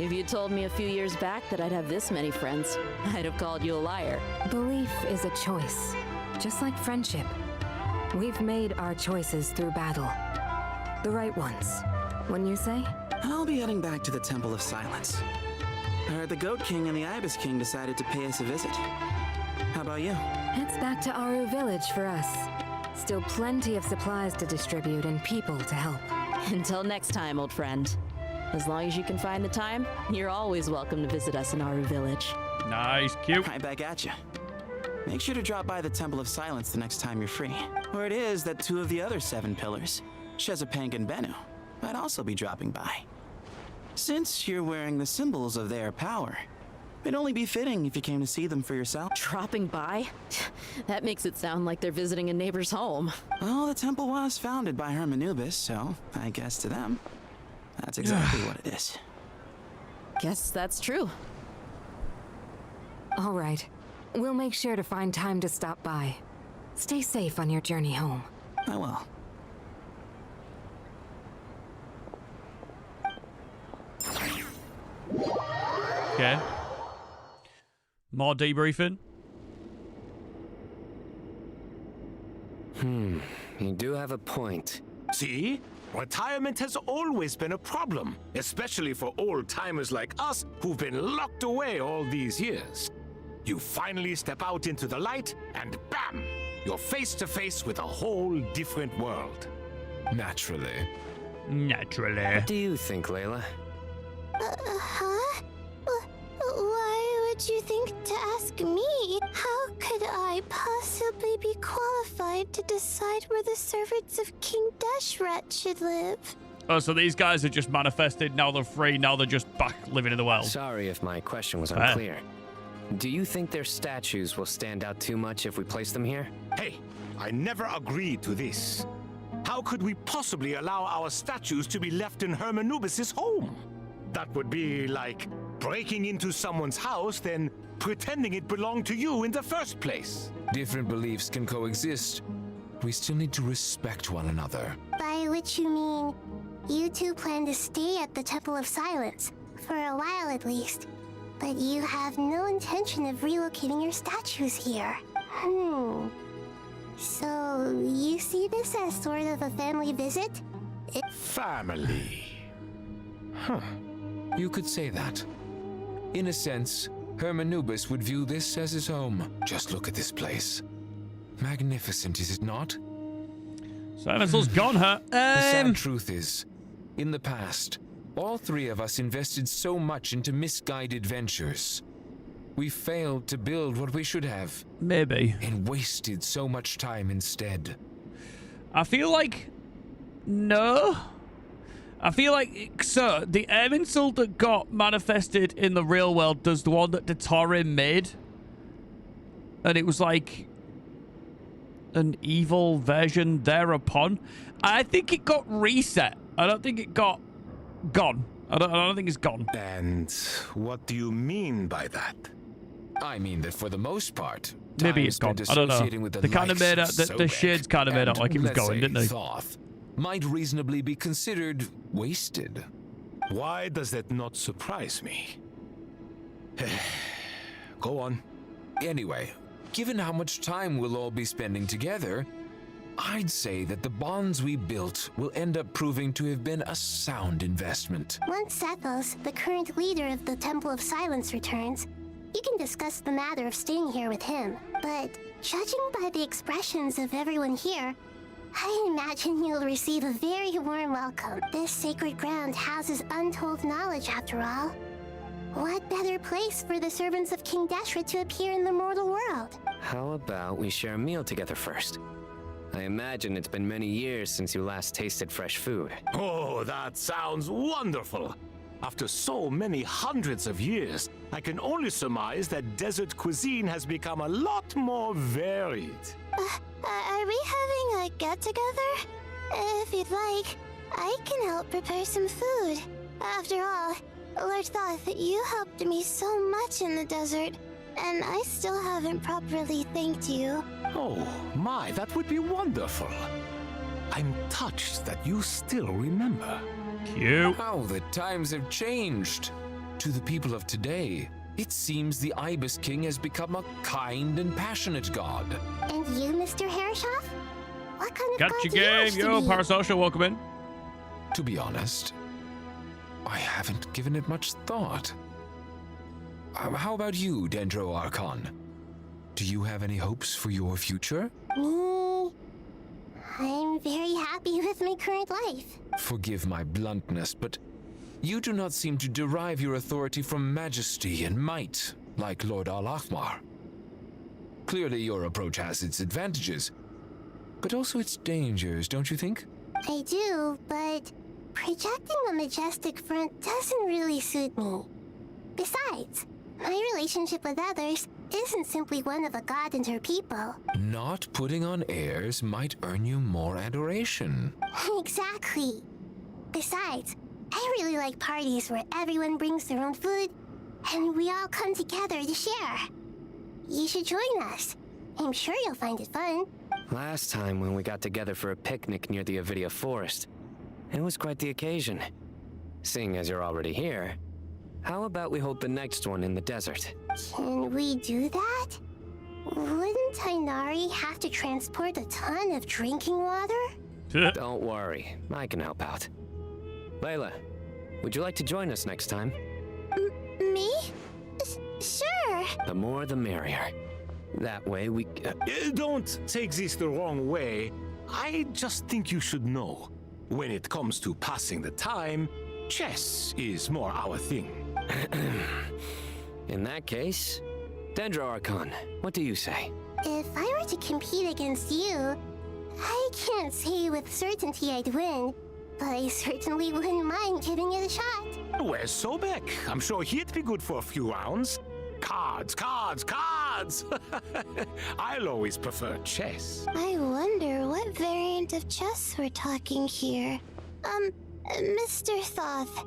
If you told me a few years back that I'd have this many friends, I'd have called you a liar. Belief is a choice, just like friendship. We've made our choices through battle. The right ones, wouldn't you say? I'll be heading back to the Temple of Silence. I heard the Goat King and the Ibis King decided to pay us a visit. How about you? It's back to Aru Village for us. Still plenty of supplies to distribute and people to help. Until next time, old friend. As long as you can find the time, you're always welcome to visit us in Aru Village. Nice, cute. Right back at you. Make sure to drop by the Temple of Silence the next time you're free. Where it is that 2 of the other 7 pillars, Shezapank and Bennu, might also be dropping by. Since you're wearing the symbols of their power, it'd only be fitting if you came to see them for yourself. Dropping by? That makes it sound like they're visiting a neighbor's home. Well, the temple was founded by Hermanubis, so I guess to them, that's exactly what it is. Guess that's true. All right. We'll make sure to find time to stop by. Stay safe on your journey home. I will. Okay. More debriefing. You do have a point. See? Retirement has always been a problem, especially for old-timers like us who've been locked away all these years. You finally step out into the light, and bam! You're face to face with a whole different world. Naturally. Naturally. What do you think, Layla? Huh? Why would you think to ask me? How could I possibly be qualified to decide where the servants of King Deshret should live? Oh, so these guys are just manifested, now they're free, now they're just back living in the world. Sorry if my question was unclear. Do you think their statues will stand out too much if we place them here? Hey, I never agreed to this. How could we possibly allow our statues to be left in Hermanubis' home? That would be like breaking into someone's house, then pretending it belonged to you in the first place. Different beliefs can coexist. We still need to respect one another. By which you mean, you two plan to stay at the Temple of Silence, for a while at least. But you have no intention of relocating your statues here. So, you see this as sort of a family visit? Family? Huh. You could say that. In a sense, Hermanubis would view this as his home. Just look at this place. Magnificent, is it not? Silencel's gone, huh? The sad truth is, in the past, all three of us invested so much into misguided ventures. We failed to build what we should have. Maybe. And wasted so much time instead. I feel like... No. I feel like... So, the Erminsul that got manifested in the real world does the one that Dottore made. And it was like... an evil version thereupon. I think it got reset. I don't think it got gone. I don't think it's gone. And what do you mean by that? I mean that for the most part, maybe it's gone. I don't know. They kind of made out the shades kind of made out like it was going, didn't they? Thoth might reasonably be considered wasted. Why does that not surprise me? Go on. Anyway, given how much time we'll all be spending together, I'd say that the bonds we built will end up proving to have been a sound investment. Once Sethos, the current leader of the Temple of Silence, returns, you can discuss the matter of staying here with him. But judging by the expressions of everyone here, I imagine you'll receive a very warm welcome. This sacred ground houses untold knowledge, after all. What better place for the servants of King Deshret to appear in the mortal world? How about we share a meal together first? I imagine it's been many years since you last tasted fresh food. Oh, that sounds wonderful. After so many hundreds of years, I can only surmise that desert cuisine has become a lot more varied. Are we having a get-together? If you'd like, I can help prepare some food. After all, Lord Thoth, you helped me so much in the desert, and I still haven't properly thanked you. Oh, my, that would be wonderful. I'm touched that you still remember. Cute. How the times have changed. To the people of today, it seems the Ibis King has become a kind and passionate god. And you, Mr. Herreshoff? What kind of Got god your do you game, wish to yo, be? Parasocial, welcome in. To be honest, I haven't given it much thought. How about you, Dendro Archon? Do you have any hopes for your future? Me? I'm very happy with my current life. Forgive my bluntness, but you do not seem to derive your authority from majesty and might, like Lord Al-Ahmar. Clearly your approach has its advantages, but also its dangers, don't you think? I do, but projecting a majestic front doesn't really suit me. Besides, my relationship with others isn't simply one of a god and her people. Not putting on airs might earn you more adoration. Exactly. Besides, I really like parties where everyone brings their own food and we all come together to share. You should join us. I'm sure you'll find it fun. Last time when we got together for a picnic near the Avidia Forest, it was quite the occasion. Seeing as you're already here, How about we hold the next one in the desert? Can we do that? Wouldn't Tainari have to transport a ton of drinking water? Don't worry, I can help out. Layla, would you like to join us next time? Me? Sure. The more the merrier. That way we... Don't take this the wrong way. I just think you should know. When it comes to passing the time, chess is more our thing. In that case, Dendro Archon, what do you say? If I were to compete against you, I can't say with certainty I'd win, but I certainly wouldn't mind giving it a shot. Where's Sobek? I'm sure he'd be good for a few rounds. Cards, cards, cards! I'll always prefer chess. I wonder what variant of chess we're talking here. Mr. Thoth,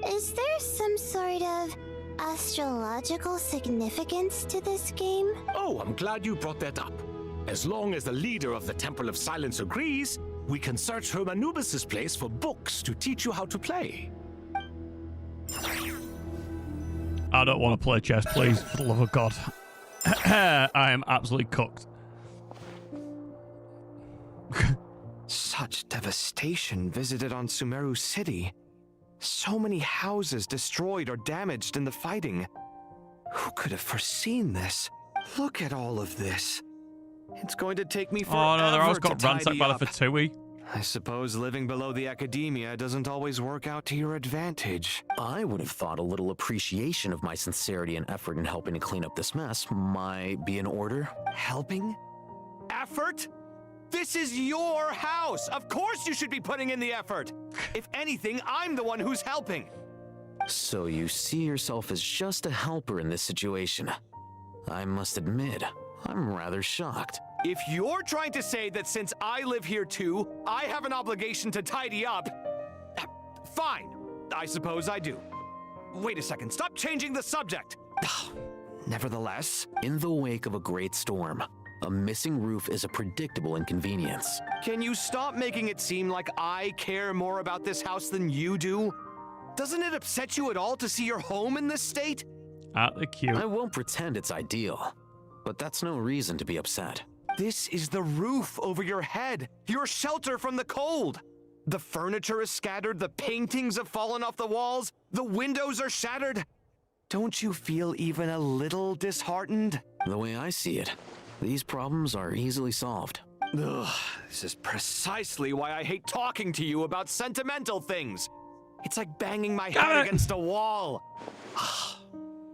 is there some sort of astrological significance to this game? Oh, I'm glad you brought that up. As long as the leader of the Temple of Silence agrees, we can search Herm Anubis' place for books to teach you how to play. I don't want to play chess, please, for the love of God. I am absolutely cooked. Such devastation visited on Sumeru City. So many houses destroyed or damaged in the fighting. Who could have foreseen this? Look at all of this. It's going to take me forever. Oh no, they're all to got ransacked tidy by the up. Fatui. I suppose living below the academia doesn't always work out to your advantage. I would have thought a little appreciation of my sincerity and effort in helping to clean up this mess might be in order. Helping? Effort? This is your house! Of course you should be putting in the effort! If anything, I'm the one who's helping! So you see yourself as just a helper in this situation. I must admit, I'm rather shocked. If you're trying to say that since I live here too, I have an obligation to tidy up, fine. I suppose I do. Wait a second, stop changing the subject! Nevertheless, in the wake of a great storm, a missing roof is a predictable inconvenience. Can you stop making it seem like I care more about this house than you do? Doesn't it upset you at all to see your home in this state? At the queue. I won't pretend it's ideal, but that's no reason to be upset. This is the roof over your head, your shelter from the cold. The furniture is scattered, the paintings have fallen off the walls, the windows are shattered. Don't you feel even a little disheartened? The way I see it, these problems are easily solved. Ugh, this is precisely why I hate talking to you about sentimental things. It's like banging my head against a wall.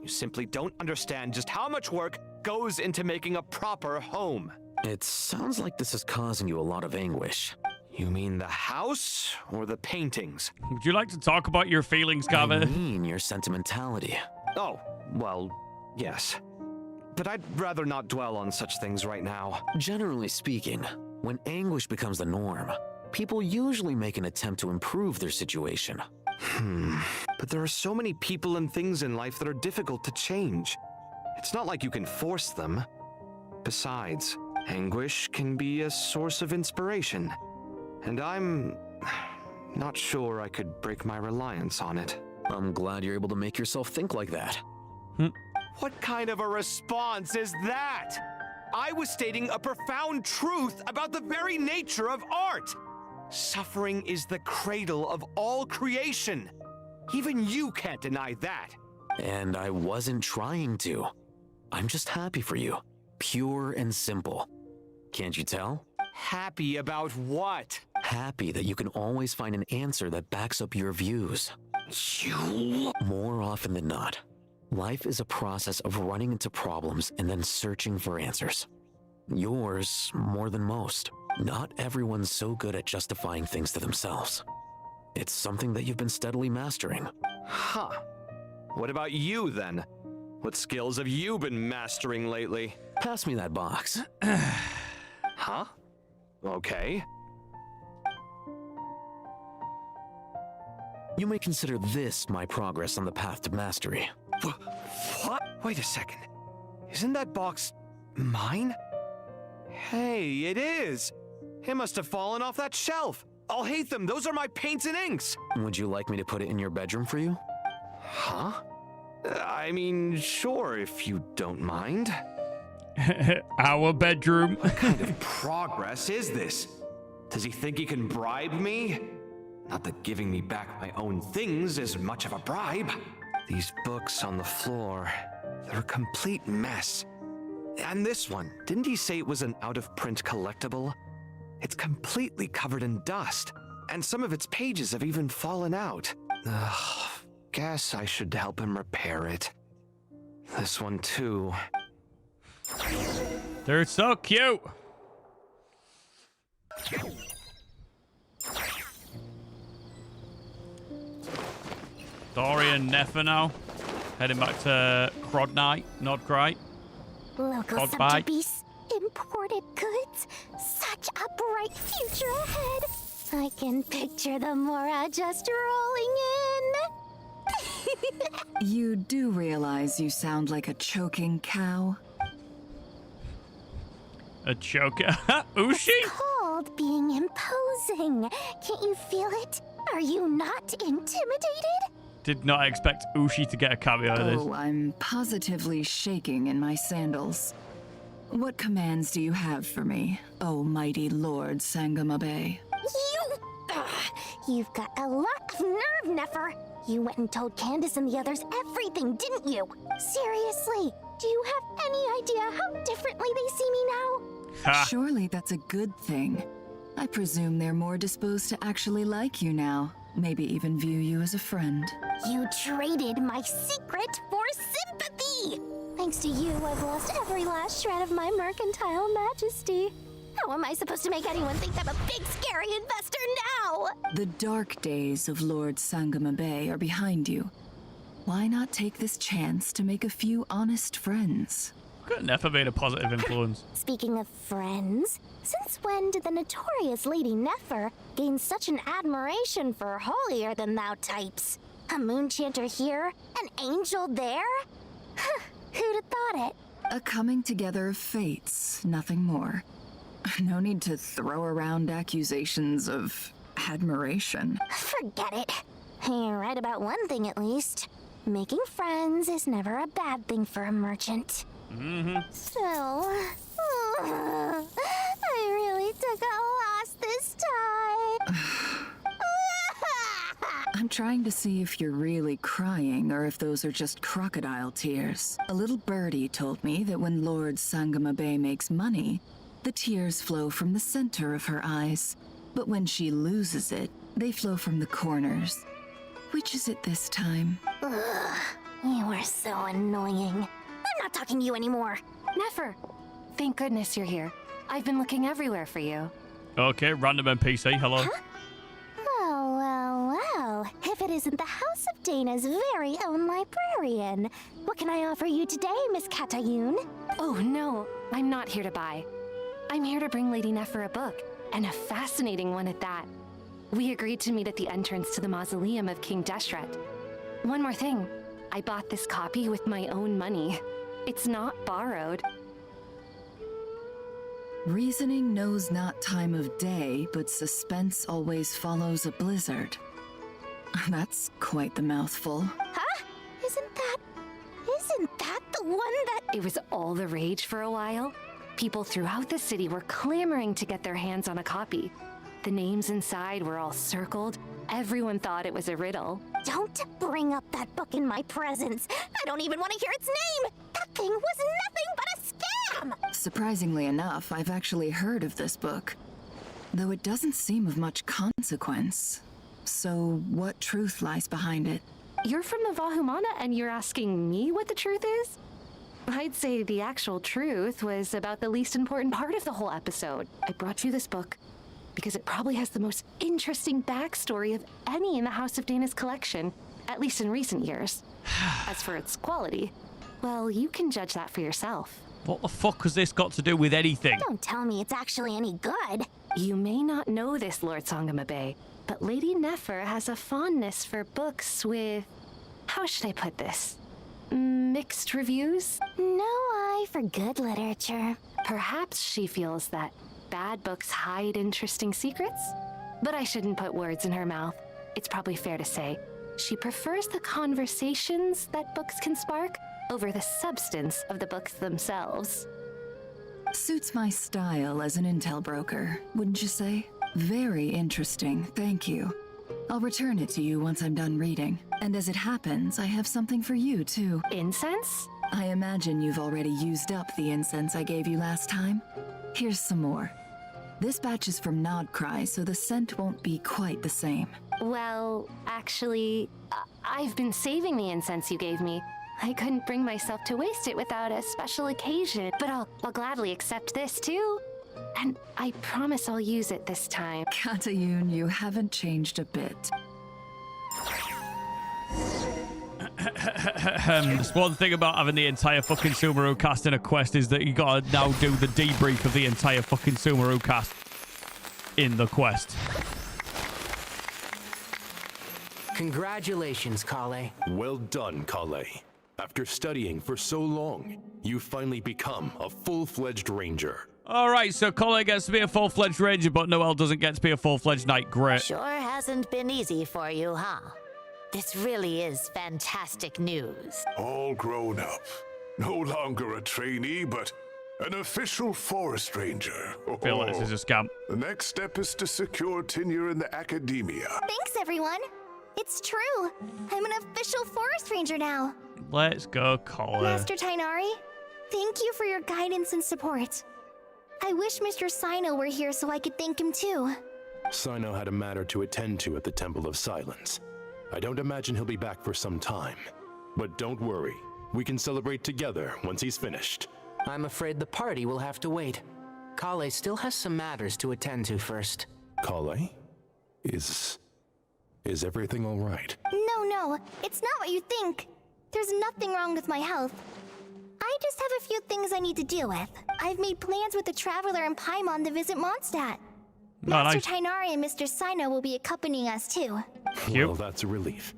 You simply don't understand just how much work goes into making a proper home. It sounds like this is causing you a lot of anguish. You mean the house or the paintings? Would you like to talk about your feelings, Gavin? I mean your sentimentality. Oh, well, yes. But I'd rather not dwell on such things right now. Generally speaking, when anguish becomes the norm, people usually make an attempt to improve their situation. But there are so many people and things in life that are difficult to change. It's not like you can force them. Besides, anguish can be a source of inspiration. And I'm not sure I could break my reliance on it. I'm glad you're able to make yourself think like that. What kind of a response is that? I was stating a profound truth about the very nature of art. Suffering is the cradle of all creation. Even you can't deny that. And I wasn't trying to. I'm just happy for you. Pure and simple. Can't you tell? Happy about what? Happy that you can always find an answer that backs up your views. More often than not, life is a process of running into problems and then searching for answers. Yours more than most. Not everyone's so good at justifying things to themselves. It's something that you've been steadily mastering. Huh. What about you, then? What skills have you been mastering lately? Pass me that box. Huh? Okay. You may consider this my progress on the path to mastery. What? Wait a second. Isn't that box mine? Hey, it is. It must have fallen off that shelf. I'll hate them. Those are my paints and inks. Would you like me to put it in your bedroom for you? Huh? I mean, sure, if you don't mind. Our bedroom. What kind of progress is this? Does he think he can bribe me? Not that giving me back my own things is much of a bribe. These books on the floor, they're a complete mess. And this one, didn't he say it was an out-of-print collectible? It's completely covered in dust, and some of its pages have even fallen out. Ugh, guess I should help him repair it. This one too. They're so cute. Dory and Nefer now. Heading back to Crodnight. Not great. Local subject beasts, imported goods. Such a bright future ahead. I can picture the Mora just rolling in. You do realize you sound like a choking cow? A choker? Ushi? It's called being imposing. Can't you feel it? Are you not intimidated? Did not expect Ushi to get a cameo of this. Oh, I'm positively shaking in my sandals. What commands do you have for me, oh mighty Lord Sangamabe? You've got a lot of nerve, Nefer. You went and told Candace and the others everything, didn't you? Seriously, do you have any idea how differently they see me now? Surely that's a good thing. I presume they're more disposed to actually like you now. Maybe even view you as a friend. You traded my secret for sympathy! Thanks to you, I've lost every last shred of my mercantile majesty. How am I supposed to make anyone think I'm a big, scary investor now? The dark days of Lord Sangamabe are behind you. Why not take this chance to make a few honest friends? Look at Nefer being a positive influence. Speaking of friends, since when did the notorious Lady Nefer gain such an admiration for holier-than-thou types? A moon chanter here, an angel there? Who'd have thought it? A coming together of fates, nothing more. No need to throw around accusations of admiration. Forget it. You're right about one thing at least. Making friends is never a bad thing for a merchant. So, I really took a loss this time. I'm trying to see if you're really crying or if those are just crocodile tears. A little birdie told me that when Lord Sangamabe makes money, the tears flow from the center of her eyes. But when she loses it, they flow from the corners. Which is it this time? Ugh, you are so annoying. I'm not talking to you anymore. Nefer, thank goodness you're here. I've been looking everywhere for you. Okay, random NPC, hello. Huh? Well. If it isn't the House of Dana's very own librarian. What can I offer you today, Miss Katayun? Oh, no. I'm not here to buy. I'm here to bring Lady Nefer a book, and a fascinating one at that. We agreed to meet at the entrance to the mausoleum of King Deshret. One more thing. I bought this copy with my own money. It's not borrowed. Reasoning knows not time of day, but suspense always follows a blizzard. That's quite the mouthful. Huh? Isn't that the one that... It was all the rage for a while. People throughout the city were clamoring to get their hands on a copy. The names inside were all circled. Everyone thought it was a riddle. Don't bring up that book in my presence. I don't even want to hear its name. That thing was nothing but a scam. Surprisingly enough, I've actually heard of this book, though it doesn't seem of much consequence. So what truth lies behind it? You're from the Vahumana and you're asking me what the truth is? I'd say the actual truth was about the least important part of the whole episode. I brought you this book because it probably has the most interesting backstory of any in the House of Dana's collection, at least in recent years. As for its quality, well, you can judge that for yourself. What the fuck has this got to do with anything? Don't tell me it's actually any good. You may not know this, Lord Sangamabe, but Lady Nefer has a fondness for books with... how should I put this? Mixed reviews? No eye for good literature. Perhaps she feels that bad books hide interesting secrets? But I shouldn't put words in her mouth. It's probably fair to say she prefers the conversations that books can spark over the substance of the books themselves. Suits my style as an intel broker, wouldn't you say? Very interesting, thank you. I'll return it to you once I'm done reading. And as it happens, I have something for you, too. Incense? I imagine you've already used up the incense I gave you last time. Here's some more. This batch is from Nodcry, so the scent won't be quite the same. Well, actually, I've been saving the incense you gave me. I couldn't bring myself to waste it without a special occasion, but I'll gladly accept this too. And I promise I'll use it this time. Katayun, you haven't changed a bit. There's one thing about having the entire fucking Sumeru cast in a quest is that you gotta now do the debrief of the entire fucking Sumeru cast in the quest. Congratulations, Kale. Well done, Kale. After studying for so long, you finally become a full-fledged ranger. All right, so Kale gets to be a full-fledged ranger, but Noelle doesn't get to be a full-fledged knight. Great. Sure hasn't been easy for you, huh? This really is fantastic news. All grown up. No longer a trainee, but an official forest ranger. I feel like this is a scam. The next step is to secure tenure in the academia. Thanks, everyone. It's true. I'm an official forest ranger now. Let's go, Kale. Master Tainari, thank you for your guidance and support. I wish Mr. Sino were here so I could thank him too. Sino had a matter to attend to at the Temple of Silence. I don't imagine he'll be back for some time. But don't worry, we can celebrate together once he's finished. I'm afraid the party will have to wait. Kale still has some matters to attend to first. Kale? Is everything all right? No, it's not what you think. There's nothing wrong with my health. I just have a few things I need to deal with. I've made plans with the Traveler and Paimon to visit Mondstadt. Master Tainari and Mr. Sino will be accompanying us too. Well, that's a relief.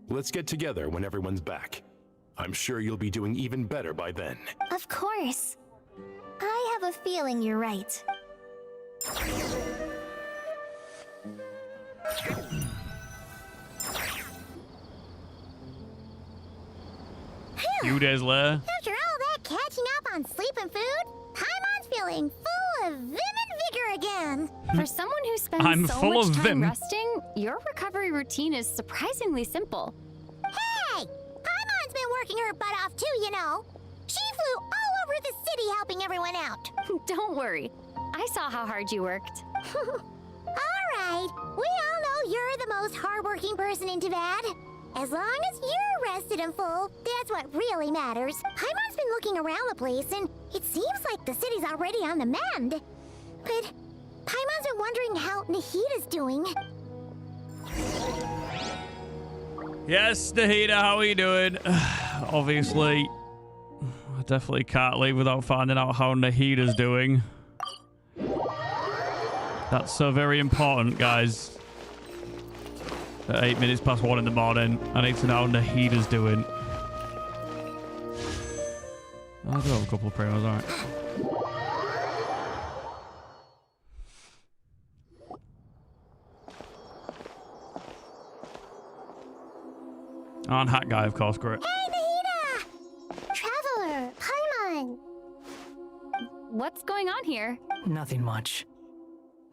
Let's get together when everyone's back. I'm sure you'll be doing even better by then. Of course. I have a feeling you're right. Few days later. After all that catching up on sleep and food, Paimon's feeling full of vim and vigor again. For someone who spends so much time resting, your recovery routine is surprisingly simple. Hey! Paimon's been working her butt off too, you know. She flew all over the city helping everyone out. Don't worry. I saw how hard you worked. Alright, we all know you're the most hardworking person in Teyvat. As long as you're rested and full, that's what really matters. Paimon's been looking around the place, and it seems like the city's already on the mend. But Paimon's been wondering how Nahita's doing. Yes, Nahita, how are you doing? Obviously, I definitely can't leave without finding out how Nahita's doing. That's so very important, guys. At 8 minutes past 1 in the morning, I need to know how Nahita's doing. I do have a couple of primos, alright. On Hat Guy, of course, great. Hey, Nahita! Traveler, Paimon! What's going on here? Nothing much.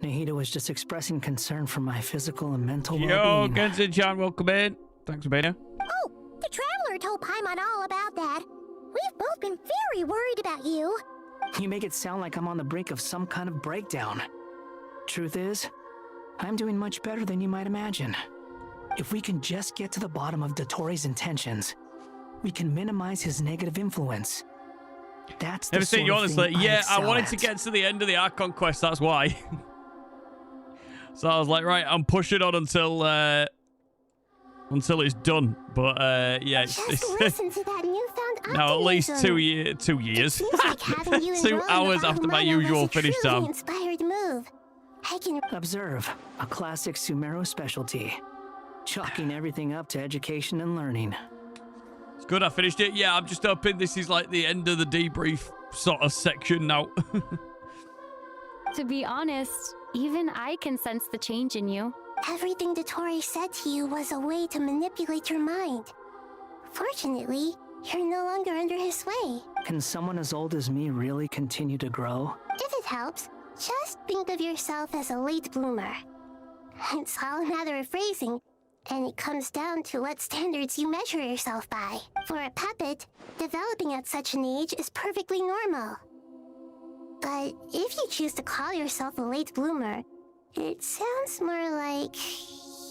Nahita was just expressing concern for my physical and mental Yo, well-being. Genshin, welcome in. Thanks for being here. Oh, the Traveler told Paimon all about that. We've both been very worried about you. You make it sound like I'm on the brink of some kind of breakdown. Truth is, I'm doing much better than you might imagine. If we can just get to the bottom of Dotori's intentions, we can minimize his negative influence. That's the Never seen you honestly. Yeah, I wanted to get get to the end of the Archon quest, that's why. So I was like, right, I'm pushing on until it's done. But yeah, Just listen to that newfound optimism. now at least 2 years. It seems like having you 2 hours after my usual finish time. Inspired move. I can observe a classic Sumeru specialty, chalking everything up to education and learning. It's good I finished it. Yeah, I'm just hoping this is like the end of the debrief sort of section now. To be honest, even I can sense the change in you. Everything Dottore said to you was a way to manipulate your mind. Fortunately, you're no longer under his sway. Can someone as old as me really continue to grow? If it helps, just think of yourself as a late bloomer. It's all a matter of phrasing, and it comes down to what standards you measure yourself by. For a puppet, developing at such an age is perfectly normal. But if you choose to call yourself a late bloomer, it sounds more like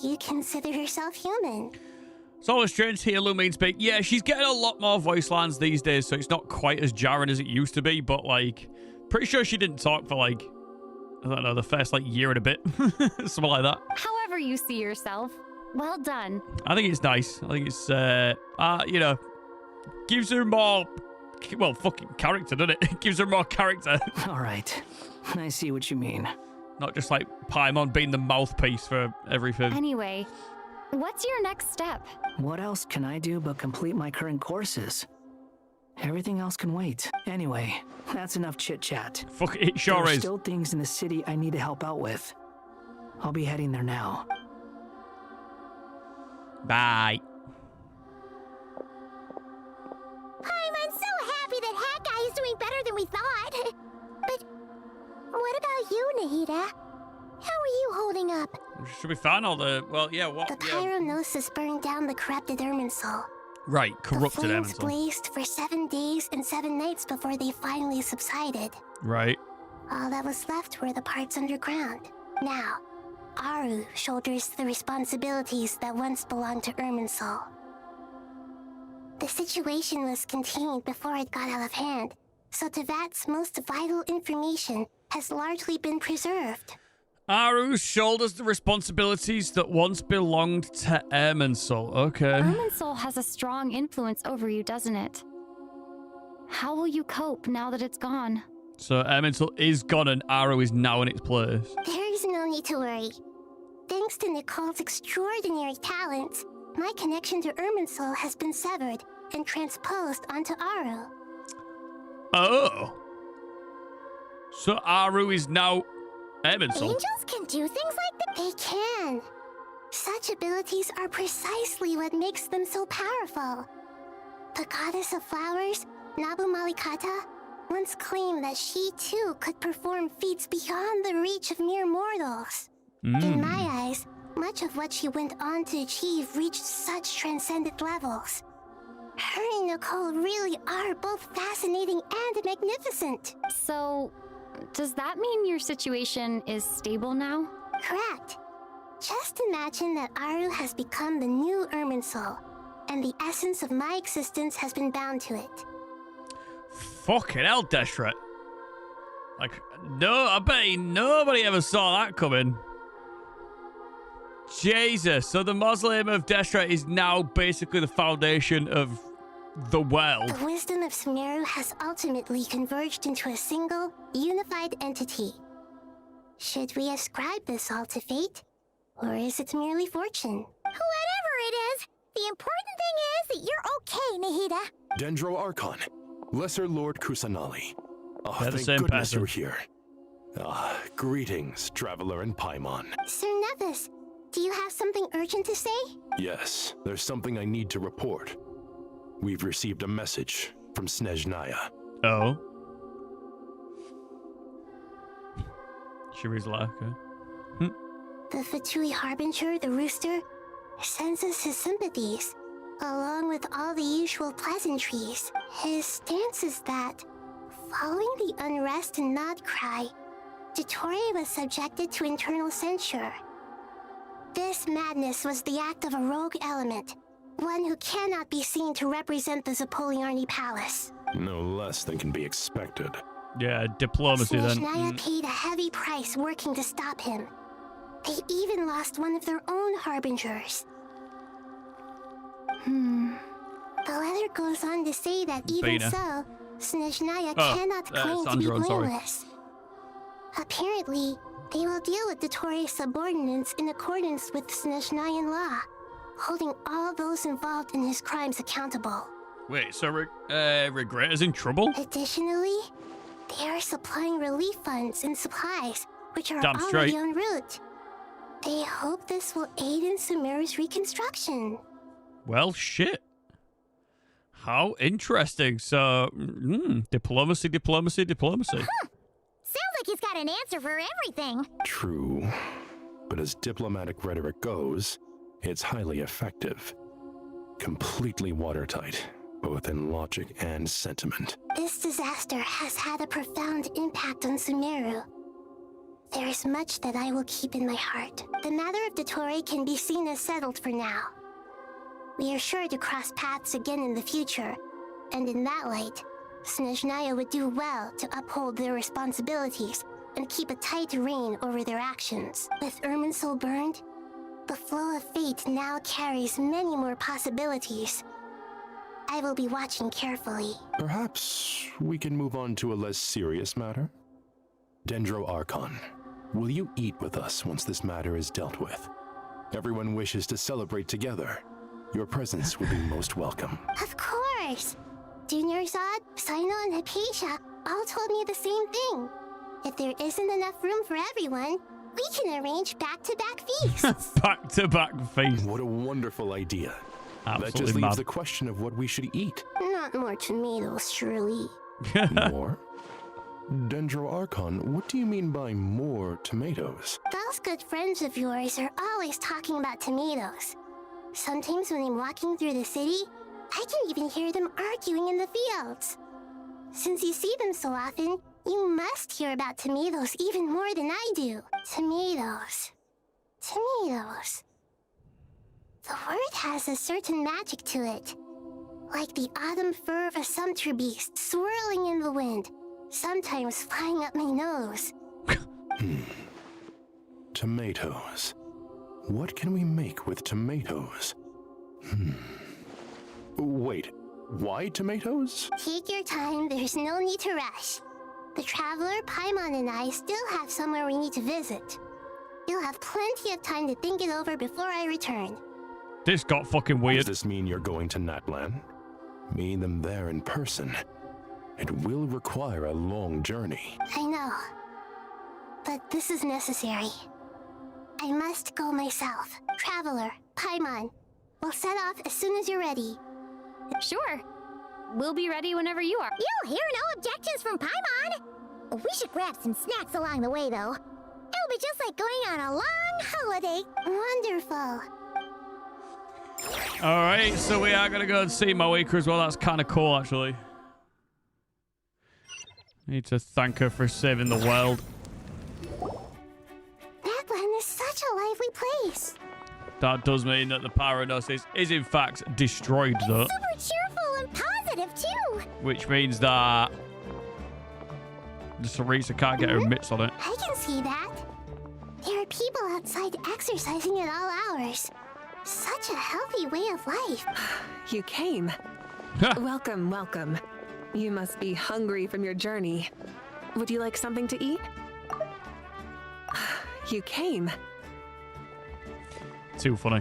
you consider yourself human. It's always strange to hear Lumine speak. Yeah, she's getting a lot more voice lines these days, so it's not quite as jarring as it used to be, but, like, pretty sure she didn't talk for, like, I don't know, the first, like, year and a bit. Something like that. However you see yourself. Well done. I think it's nice. I think it's, you know, gives her more, well, fucking character, doesn't it? It gives her more character. All right. I see what you mean. Not just, like, Paimon being the mouthpiece for everything. Anyway, what's your next step? What else can I do but complete my current courses? Everything else can wait. Anyway, that's enough chit-chat. Fuck, it sure is. There are still things in the city I need to help out with. I'll be heading there now. Bye. I'm so happy that Hat Guy is doing better than we thought. But what about you, Nahida? How are you holding up? Should we find all the... Well, yeah, what... The Pyronosis burned down the corrupted Irminsul. Right, corrupted Irminsul. Irminsul. The flames blazed for 7 days and 7 nights before they finally subsided. Right. All that was left were the parts underground. Now, Aru shoulders the responsibilities that once belonged to Irminsul. The situation was contained before it got out of hand, so Tevat's most vital information has largely been preserved. Aru shoulders the responsibilities that once belonged to Irminsul. Okay. Irminsul has a strong influence over you, doesn't it? How will you cope now that it's gone? So Irminsul is gone and Aru is now in its place. There is no need to worry. Thanks to Nicole's extraordinary talents, my connection to Irminsul has been severed and transposed onto Aru. Oh. So Aru is now Irminsul. Angels can do things like that? They can. Such abilities are precisely what makes them so powerful. The goddess of flowers, Nabu Malikata, once claimed that she too could perform feats beyond the reach of mere mortals. In my eyes, much of what she went on to achieve reached such transcendent levels. Her and Nicole really are both fascinating and magnificent. So, does that mean your situation is stable now? Correct. Just imagine that Aru has become the new Irminsul, and the essence of my existence has been bound to it. Fucking hell, Deshret. Like, no, I bet nobody ever saw that coming. Jesus. So the mausoleum of Deshret is now basically the foundation of the world. The wisdom of Sumeru has ultimately converged into a single, unified entity. Should we ascribe this all to fate? Or is it merely fortune? Whatever it is, the important thing is that you're okay, Nahida. Dendro Archon, Lesser Lord Kusanali. Oh, They're the thank same goodness person. you're here. Greetings, Traveler and Paimon. Sir Nevis, do you have something urgent to say? Yes, there's something I need to report. We've received a message from Snezhnaya. Oh. Shiri's like, okay. The Fatui Harbinger, the Rooster, sends us his sympathies, along with all the usual pleasantries. His stance is that, following the unrest and Nod Cry, Dottore was subjected to internal censure. This madness was the act of a rogue element, one who cannot be seen to represent the Zapoliarni Palace. No less than can be expected. Yeah, diplomacy then. Snezhnaya paid a heavy price working to stop him. They even lost one of their own Harbingers. The letter goes on to say that even so, Snezhnaya cannot claim to be blameless. Apparently, they will deal with Dottore's subordinates in accordance with Snezhnayan law, holding all those involved in his crimes accountable. Wait, so Regret is in trouble? Additionally, they are supplying relief funds and supplies, which are Damn already straight. en route. They hope this will aid in Sumeru's reconstruction. Well, shit. How interesting. So, diplomacy. Sounds like he's got an answer for everything. True. But as diplomatic rhetoric goes, it's highly effective. Completely watertight, both in logic and sentiment. This disaster has had a profound impact on Sumeru. There is much that I will keep in my heart. The matter of Dottore can be seen as settled for now. We are sure to cross paths again in the future, and in that light, Snezhnaya would do well to uphold their responsibilities and keep a tight rein over their actions. With Irminsul burned, the flow of fate now carries many more possibilities. I will be watching carefully. Perhaps we can move on to a less serious matter? Dendro Archon, will you eat with us once this matter is dealt with? Everyone wishes to celebrate together. Your presence will be most welcome. Of course! Junior Zod, Sino, and Hypatia all told me the same thing. If there isn't enough room for everyone, we can arrange back-to-back feasts. Back-to-back feasts. What a wonderful idea. Absolutely that just leaves mad. the question of what we should eat. Not more tomatoes, surely. More? Dendro Archon, what do you mean by more tomatoes? Those good friends of yours are always talking about tomatoes. Sometimes when I'm walking through the city, I can even hear them arguing in the fields. Since you see them so often, you must hear about tomatoes even more than I do. Tomatoes. Tomatoes. The word has a certain magic to it. Like the autumn fur of a sumpter beast swirling in the wind, sometimes flying up my nose. Tomatoes. What can we make with tomatoes? Wait, why tomatoes? Take your time, there's no need to rush. The Traveler, Paimon, and I still have somewhere we need to visit. You'll have plenty of time to think it over before I return. This got fucking weird. Does this mean you're going to Natlan? Meeting them there in person. It will require a long journey. I know. But this is necessary. I must go myself. Traveler, Paimon, we'll set off as soon as you're ready. Sure. We'll be ready whenever you are. You'll hear no objections from Paimon! We should grab some snacks along the way, though. It'll be just like going on a long holiday. Wonderful. Alright, so we are going to go and see Moeka as well. That's kind of cool, actually. Need to thank her for saving the world. Natlan is such a lively place. That does mean that the Pyronosis is in fact destroyed, though. It's super cheerful and positive, too. Which means that the Sarisa can't get her mitts on it. I can see that. There are people outside exercising at all hours. Such a healthy way of life. You came. Welcome, welcome. You must be hungry from your journey. Would you like something to eat? You came. Too funny.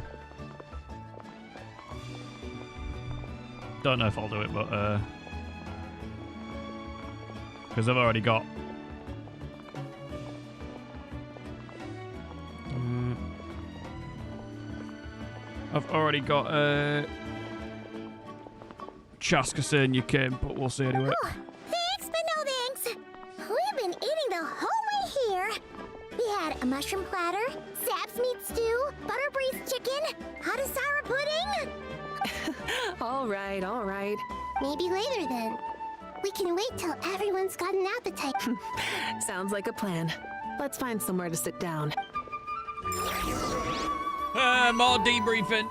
Don't know if I'll do it, but because I've already got Chaska saying you came, but we'll see anyway. Oh, thanks, but no thanks. We've been eating the whole way here. We had a mushroom platter, Sap's meat stew, butter braised chicken, Hadasara pudding. All right, all right. Maybe later then. We can wait till everyone's got an appetite. Sounds like a plan. Let's find somewhere to sit down. More debriefing.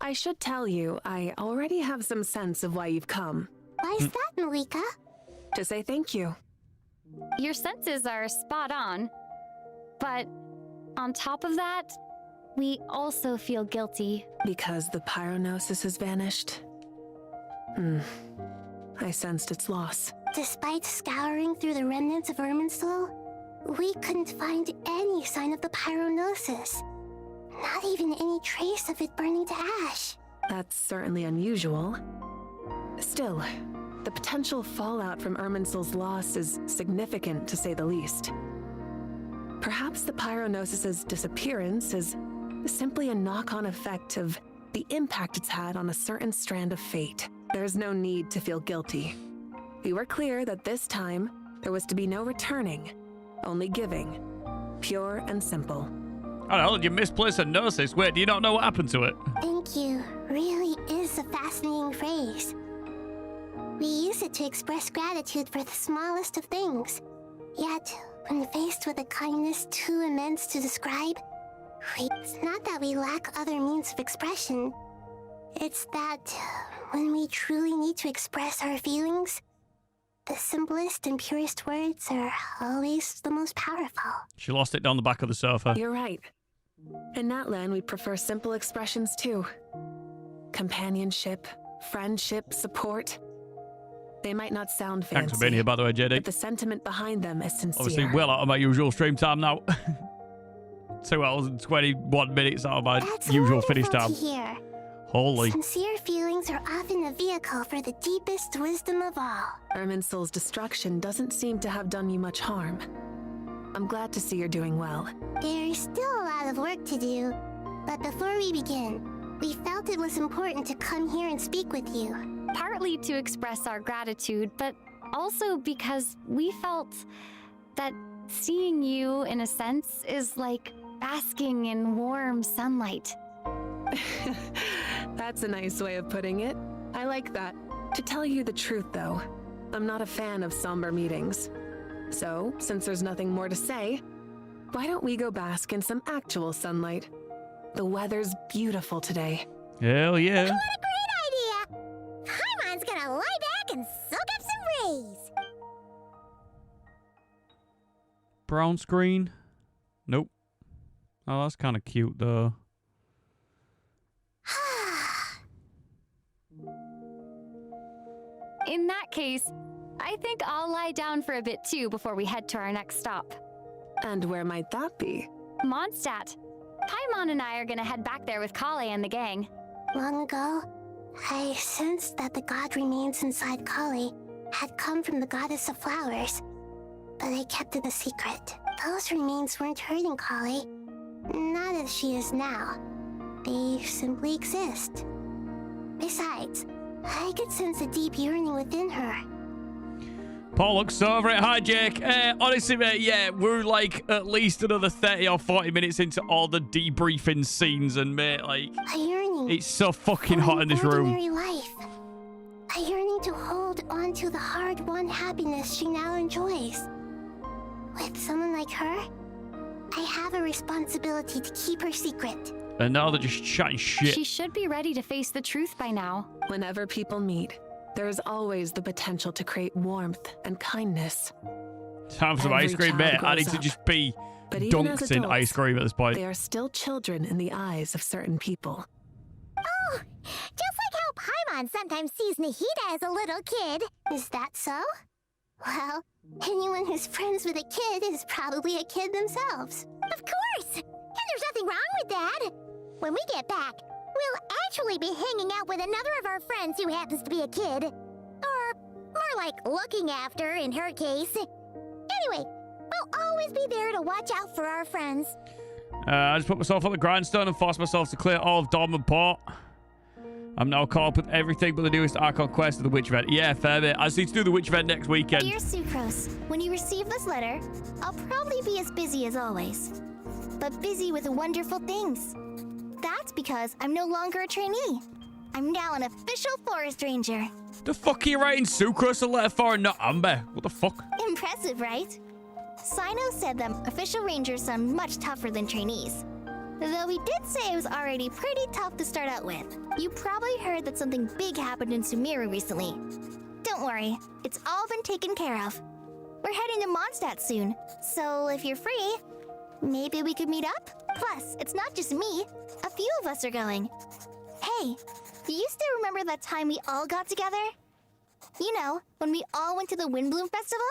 I should tell you, I already have some sense of why you've come. Why's that, Moeka? To say thank you. Your senses are spot on. But on top of that, we also feel guilty. Because the Pyronosis has vanished? I sensed its loss. Despite scouring through the remnants of Irminsul, we couldn't find any sign of the Pyronosis. Not even any trace of it burning to ash. That's certainly unusual. Still, the potential fallout from Irminsul's loss is significant, to say the least. Perhaps the Pyronosis's disappearance is simply a knock-on effect of the impact it's had on a certain strand of fate. There's no need to feel guilty. We were clear that this time, there was to be no returning, only giving. Pure and simple. I don't know, you misplaced a gnosis. Wait, do you not know what happened to it? Thank you really is a fascinating phrase. We use it to express gratitude for the smallest of things. Yet, when faced with a kindness too immense to describe, it's not that we lack other means of expression. It's that when we truly need to express our feelings, the simplest and purest words are always the most powerful. She lost it down the back of the sofa. You're right. In Natlan, we prefer simple expressions too. Companionship, friendship, support. They might not sound fancy. Thanks for being here, by the way, JD. But the sentiment behind them is sincere. Obviously, well out of my usual stream time now. 2 hours and 21 minutes out of my usual finish time. Holy. Sincere feelings are often a vehicle for the deepest wisdom of all. Irminsul's destruction doesn't seem to have done you much harm. I'm glad to see you're doing well. There's still a lot of work to do, but before we begin, we felt it was important to come here and speak with you. Partly to express our gratitude, but also because we felt that seeing you, in a sense, is like basking in warm sunlight. That's a nice way of putting it. I like that. To tell you the truth, though, I'm not a fan of somber meetings. So, since there's nothing more to say, why don't we go bask in some actual sunlight? The weather's beautiful today. Hell yeah. What a great idea! Paimon's gonna lie back and soak up some rays. Brown screen? Nope. Oh, that's kind of cute, though. In that case, I think I'll lie down for a bit too before we head to our next stop. And where might that be? Mondstadt. Paimon and I are gonna head back there with Kale and the gang. Long ago, I sensed that the god remains inside Kale had come from the goddess of flowers, but I kept it a secret. Those remains weren't hurting Kale, not as she is now. They simply exist. Besides, I could sense a deep yearning within her. Paul looks over it. Hi, Jake. Honestly, mate, yeah, we're like at least another 30 or 40 minutes into all the debriefing scenes, and mate, like, a yearning. It's so fucking hot in this room. Life. A yearning to hold on to the hard-won happiness she now enjoys. With someone like her, I have a responsibility to keep her secret. And now they're just chatting shit. She should be ready to face the truth by now. Whenever people meet, there is always the potential to create warmth and kindness. Time for some ice cream, mate. I need to just be dunked in ice cream at this point. They are still children in the eyes of certain people. Oh, just like how Paimon sometimes sees Nahida as a little kid. Is that so? Well, anyone who's friends with a kid is probably a kid themselves. Of course! And there's nothing wrong with that. When we get back, we'll actually be hanging out with another of our friends who happens to be a kid. Or more like looking after, in her case. Anyway, we'll always be there to watch out for our friends. I just put myself on the grindstone and forced myself to clear all of Dormant Port. I'm now caught up with everything but the newest Archon quest of the Witch event. Yeah, fair bit. I just need to do the Witch event next weekend. Dear Sucrose, when you receive this letter, I'll probably be as busy as always. But busy with wonderful things. That's because I'm no longer a trainee. I'm now an official forest ranger. The fuck are you writing Sucrose a letter for and not Amber? What the fuck? Impressive, right? Sino said that official rangers sound much tougher than trainees. Though he did say it was already pretty tough to start out with. You probably heard that something big happened in Sumeru recently. Don't worry, it's all been taken care of. We're heading to Mondstadt soon, so if you're free, maybe we could meet up? Plus, it's not just me. A few of us are going. Hey, do you still remember that time we all got together? You know, when we all went to the Windbloom Festival?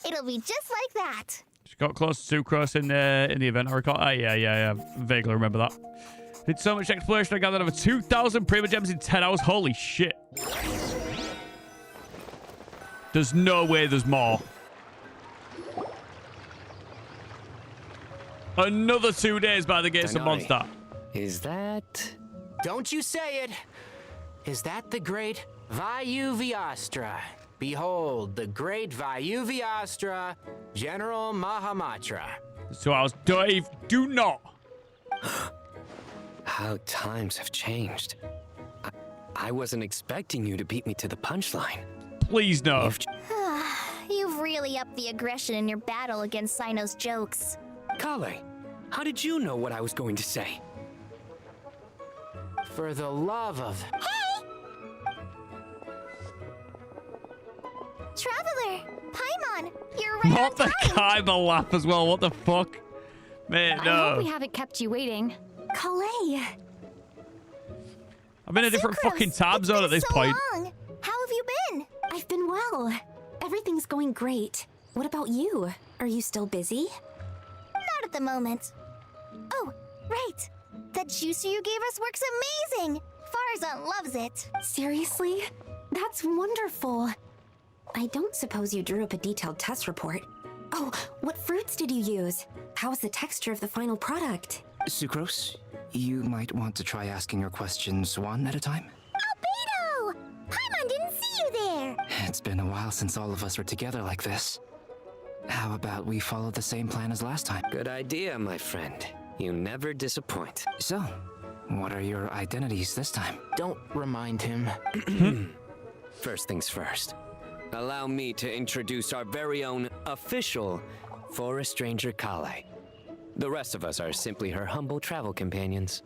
It'll be just like that. She got close to Sucrose in the event. I recall. Oh, yeah. Vaguely remember that. Did so much exploration. I gathered over 2,000 Prima Gems in 10 hours. Holy shit. There's no way there's more. Another 2 days by the gates of Mondstadt. Is that... Don't you say it! Is that the great Vayu-Vyastra? Behold, the great Vayu-Vyastra, General Mahamatra. So I was Dave, do not. How times have changed. I wasn't expecting you to beat me to the punchline. Please no. You've really upped the aggression in your battle against Sino's jokes. Kale, how did you know what I was going to say? For the love of... Hey! Traveler! Paimon! You're right Not the Kaiba laugh as well, what the fuck? Man, no. I hope we haven't kept you waiting. Kalei! I'm in a different fucking time zone at this point. Long. How have you been? I've been well. Everything's going great. What about you? Are you still busy? Not at the moment. Oh, right. That juicer you gave us works amazing. Farzan loves it. Seriously? That's wonderful. I don't suppose you drew up a detailed test report. Oh, what fruits did you use? How was the texture of the final product? Sucrose, you might want to try asking your questions one at a time. Albedo! Paimon didn't see you there. It's been a while since all of us were together like this. How about we follow the same plan as last time? Good idea, my friend. You never disappoint. So, what are your identities this time? Don't remind him. First things first. Allow me to introduce our very own official Forest Ranger Kale. The rest of us are simply her humble travel companions.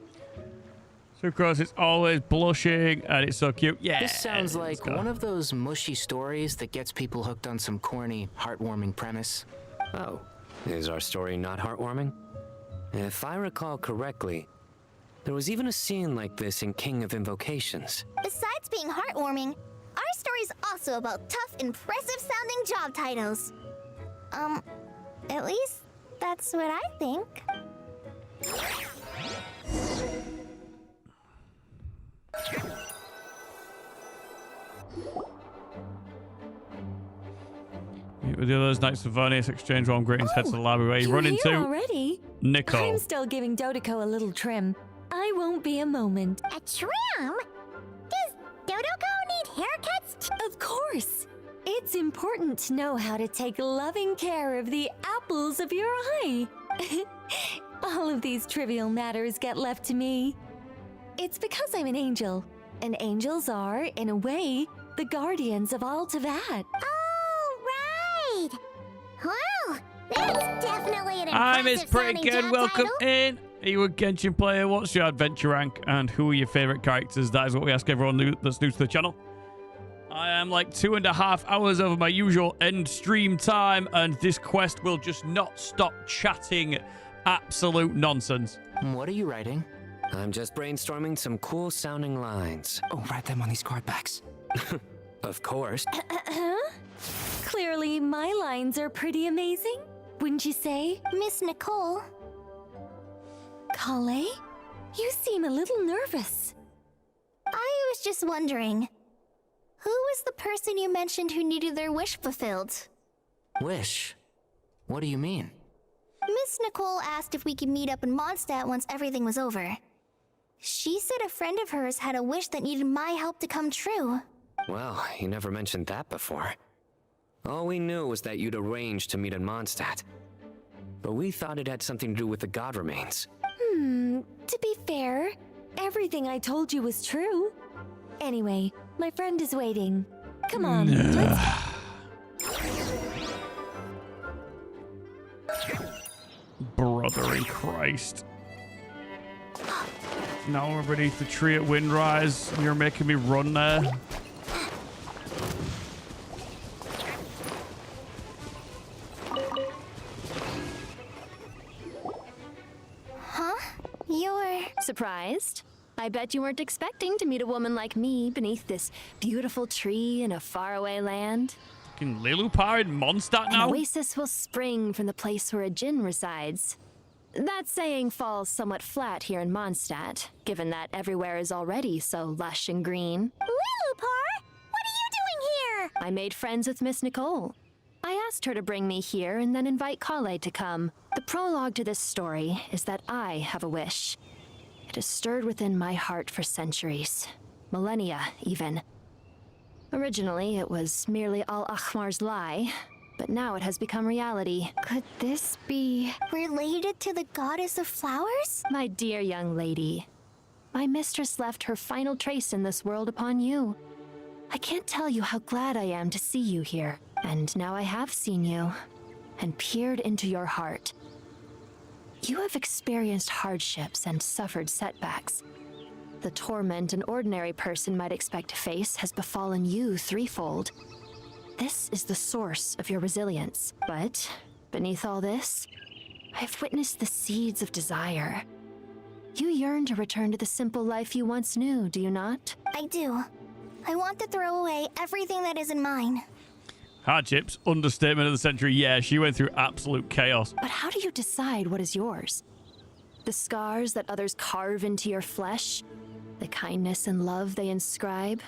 Sucrose is always blushing, and it's so cute. Yeah. This sounds like one of those mushy stories that gets people hooked on some corny, heartwarming premise. Oh, is our story not heartwarming? If I recall correctly, there was even a scene like this in King of Invocations. Besides being heartwarming, our story's also about tough, impressive-sounding job titles. At least that's what I think. Meet with the others, Knights of Vernius, exchange warm greetings, head to the library where you run into already? Nicole. I'm still giving Dodoko a little trim. I won't be a moment. A trim? Does Dodoko need haircuts? Of course. It's important to know how to take loving care of the apples of your eye. All of these trivial matters get left to me. It's because I'm an angel, and angels are, in a way, the guardians of all Teyvat. Oh, right! Well, that's definitely an I'm Miss Pretty impressive-sounding Good. job Welcome title. in. Are you a Genshin player? What's your adventure rank? And who are your favorite characters? That is what we ask everyone that's new to the channel. I am like 2.5 hours over my usual end stream time, and this quest will just not stop chatting absolute nonsense. What are you writing? I'm just brainstorming some cool sounding lines. Oh, write them on these card backs. Of course. Clearly, my lines are pretty amazing, wouldn't you say? Miss Nicole. Kale, you seem a little nervous. I was just wondering, who was the person you mentioned who needed their wish fulfilled? Wish? What do you mean? Miss Nicole asked if we could meet up in Mondstadt once everything was over. She said a friend of hers had a wish that needed my help to come true. Well, you never mentioned that before. All we knew was that you'd arranged to meet in Mondstadt. But we thought it had something to do with the god remains. To be fair, everything I told you was true. Anyway, my friend is waiting. Come on, let's... Brother in Christ. Now we're beneath the tree at Windrise, and you're making me run there. Huh? You're... Surprised? I bet you weren't expecting to meet a woman like me beneath this beautiful tree in a faraway land. Fucking Lilupar in Mondstadt now? An oasis will spring from the place where a djinn resides. That saying falls somewhat flat here in Mondstadt, given that everywhere is already so lush and green. Lilupar? What are you doing here? I made friends with Miss Nicole. I asked her to bring me here and then invite Kale to come. The prologue to this story is that I have a wish. It has stirred within my heart for centuries. Millennia, even. Originally, it was merely Al-Ahmar's lie, but now it has become reality. Could this be related to the goddess of flowers? My dear young lady, my mistress left her final trace in this world upon you. I can't tell you how glad I am to see you here. And now I have seen you, and peered into your heart. You have experienced hardships and suffered setbacks. The torment an ordinary person might expect to face has befallen you threefold. This is the source of your resilience. But beneath all this, I have witnessed the seeds of desire. You yearn to return to the simple life you once knew, do you not? I do. I want to throw away everything that isn't mine. Hardships, understatement of the century. Yeah, she went through absolute chaos. But how do you decide what is yours? The scars that others carve into your flesh? The kindness and love they inscribe?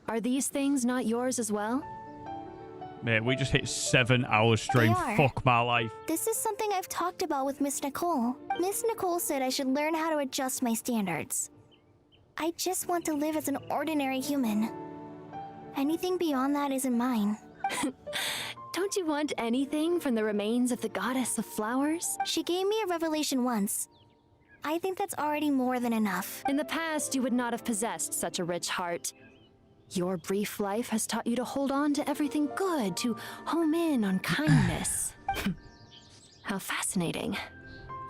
Are these things not yours as well? Man, we just hit 7 hours stream. Fuck my life. This is something I've talked about with Miss Nicole. Miss Nicole said I should learn how to adjust my standards. I just want to live as an ordinary human. Anything beyond that isn't mine. Don't you want anything from the remains of the goddess of flowers? She gave me a revelation once. I think that's already more than enough. In the past, you would not have possessed such a rich heart. Your brief life has taught you to hold on to everything good, to home in on kindness. How fascinating.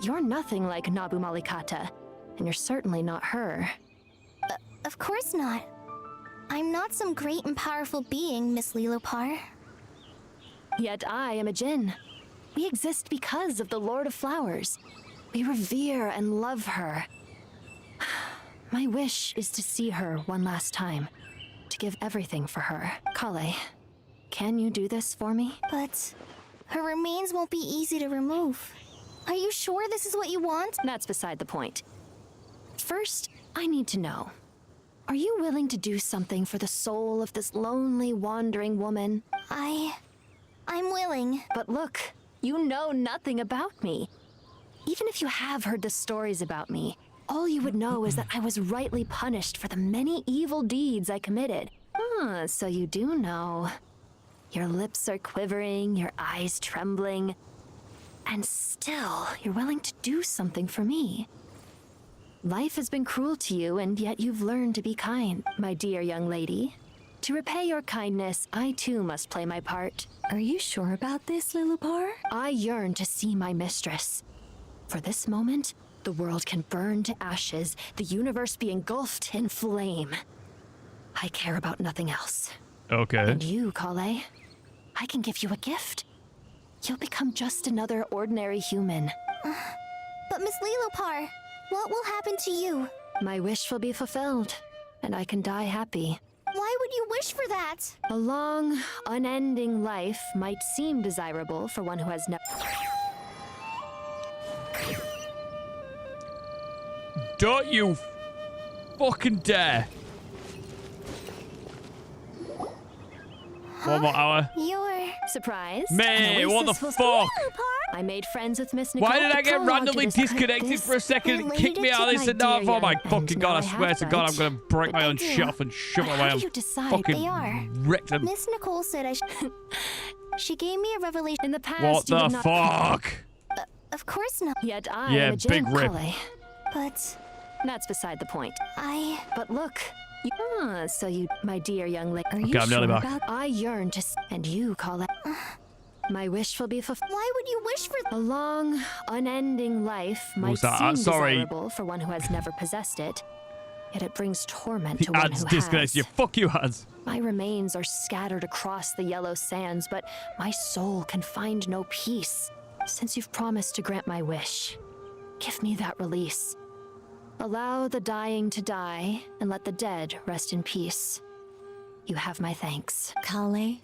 You're nothing like Nabu Malikata, and you're certainly not her. Of course not. I'm not some great and powerful being, Miss Lilopar. Yet I am a Jinn. We exist because of the Lord of Flowers. We revere and love her. My wish is to see her one last time, to give everything for her. Kale, can you do this for me? But her remains won't be easy to remove. Are you sure this is what you want? That's beside the point. First, I need to know. Are you willing to do something for the soul of this lonely, wandering woman? I'm willing. But look, you know nothing about me. Even if you have heard the stories about me, all you would know is that I was rightly punished for the many evil deeds I committed. So you do know. Your lips are quivering, your eyes trembling, and still you're willing to do something for me. Life has been cruel to you, and yet you've learned to be kind, my dear young lady. To repay your kindness, I too must play my part. Are you sure about this, Lilopar? I yearn to see my mistress. For this moment, the world can burn to ashes, the universe be engulfed in flame. I care about nothing else. Okay. And you, Kale, I can give you a gift. You'll become just another ordinary human. But Miss Lilopar, what will happen to you? My wish will be fulfilled, and I can die happy. Why would you wish for that? A long, unending life might seem desirable for one who has never... Don't you fucking dare. One more hour. You're... Surprise. Man, what the fuck? I made friends with Miss Nicole. Why did I get randomly disconnected for a second and kick me out of this and now? Oh my fucking god, I swear to god, I'm gonna break my own shit off and shove it away. I'm fucking wrecked them. Miss Nicole said I She gave me a revelation in the past. What the fuck? Of course not. Yet I am a big rip. But... That's beside the point. But look... so you, my dear young lady, are Okay, you I'm nearly sure back. about? I yearn to, and you call it. My wish will be fulfilled. Why would you wish for a long, unending life? Might seem desirable for one who has never possessed it, yet it brings torment to one who has. You. Fuck you, Hans. My remains are scattered across the yellow sands, but my soul can find no peace. Since you've promised to grant my wish, give me that release. Allow the dying to die, and let the dead rest in peace. You have my thanks. Kale,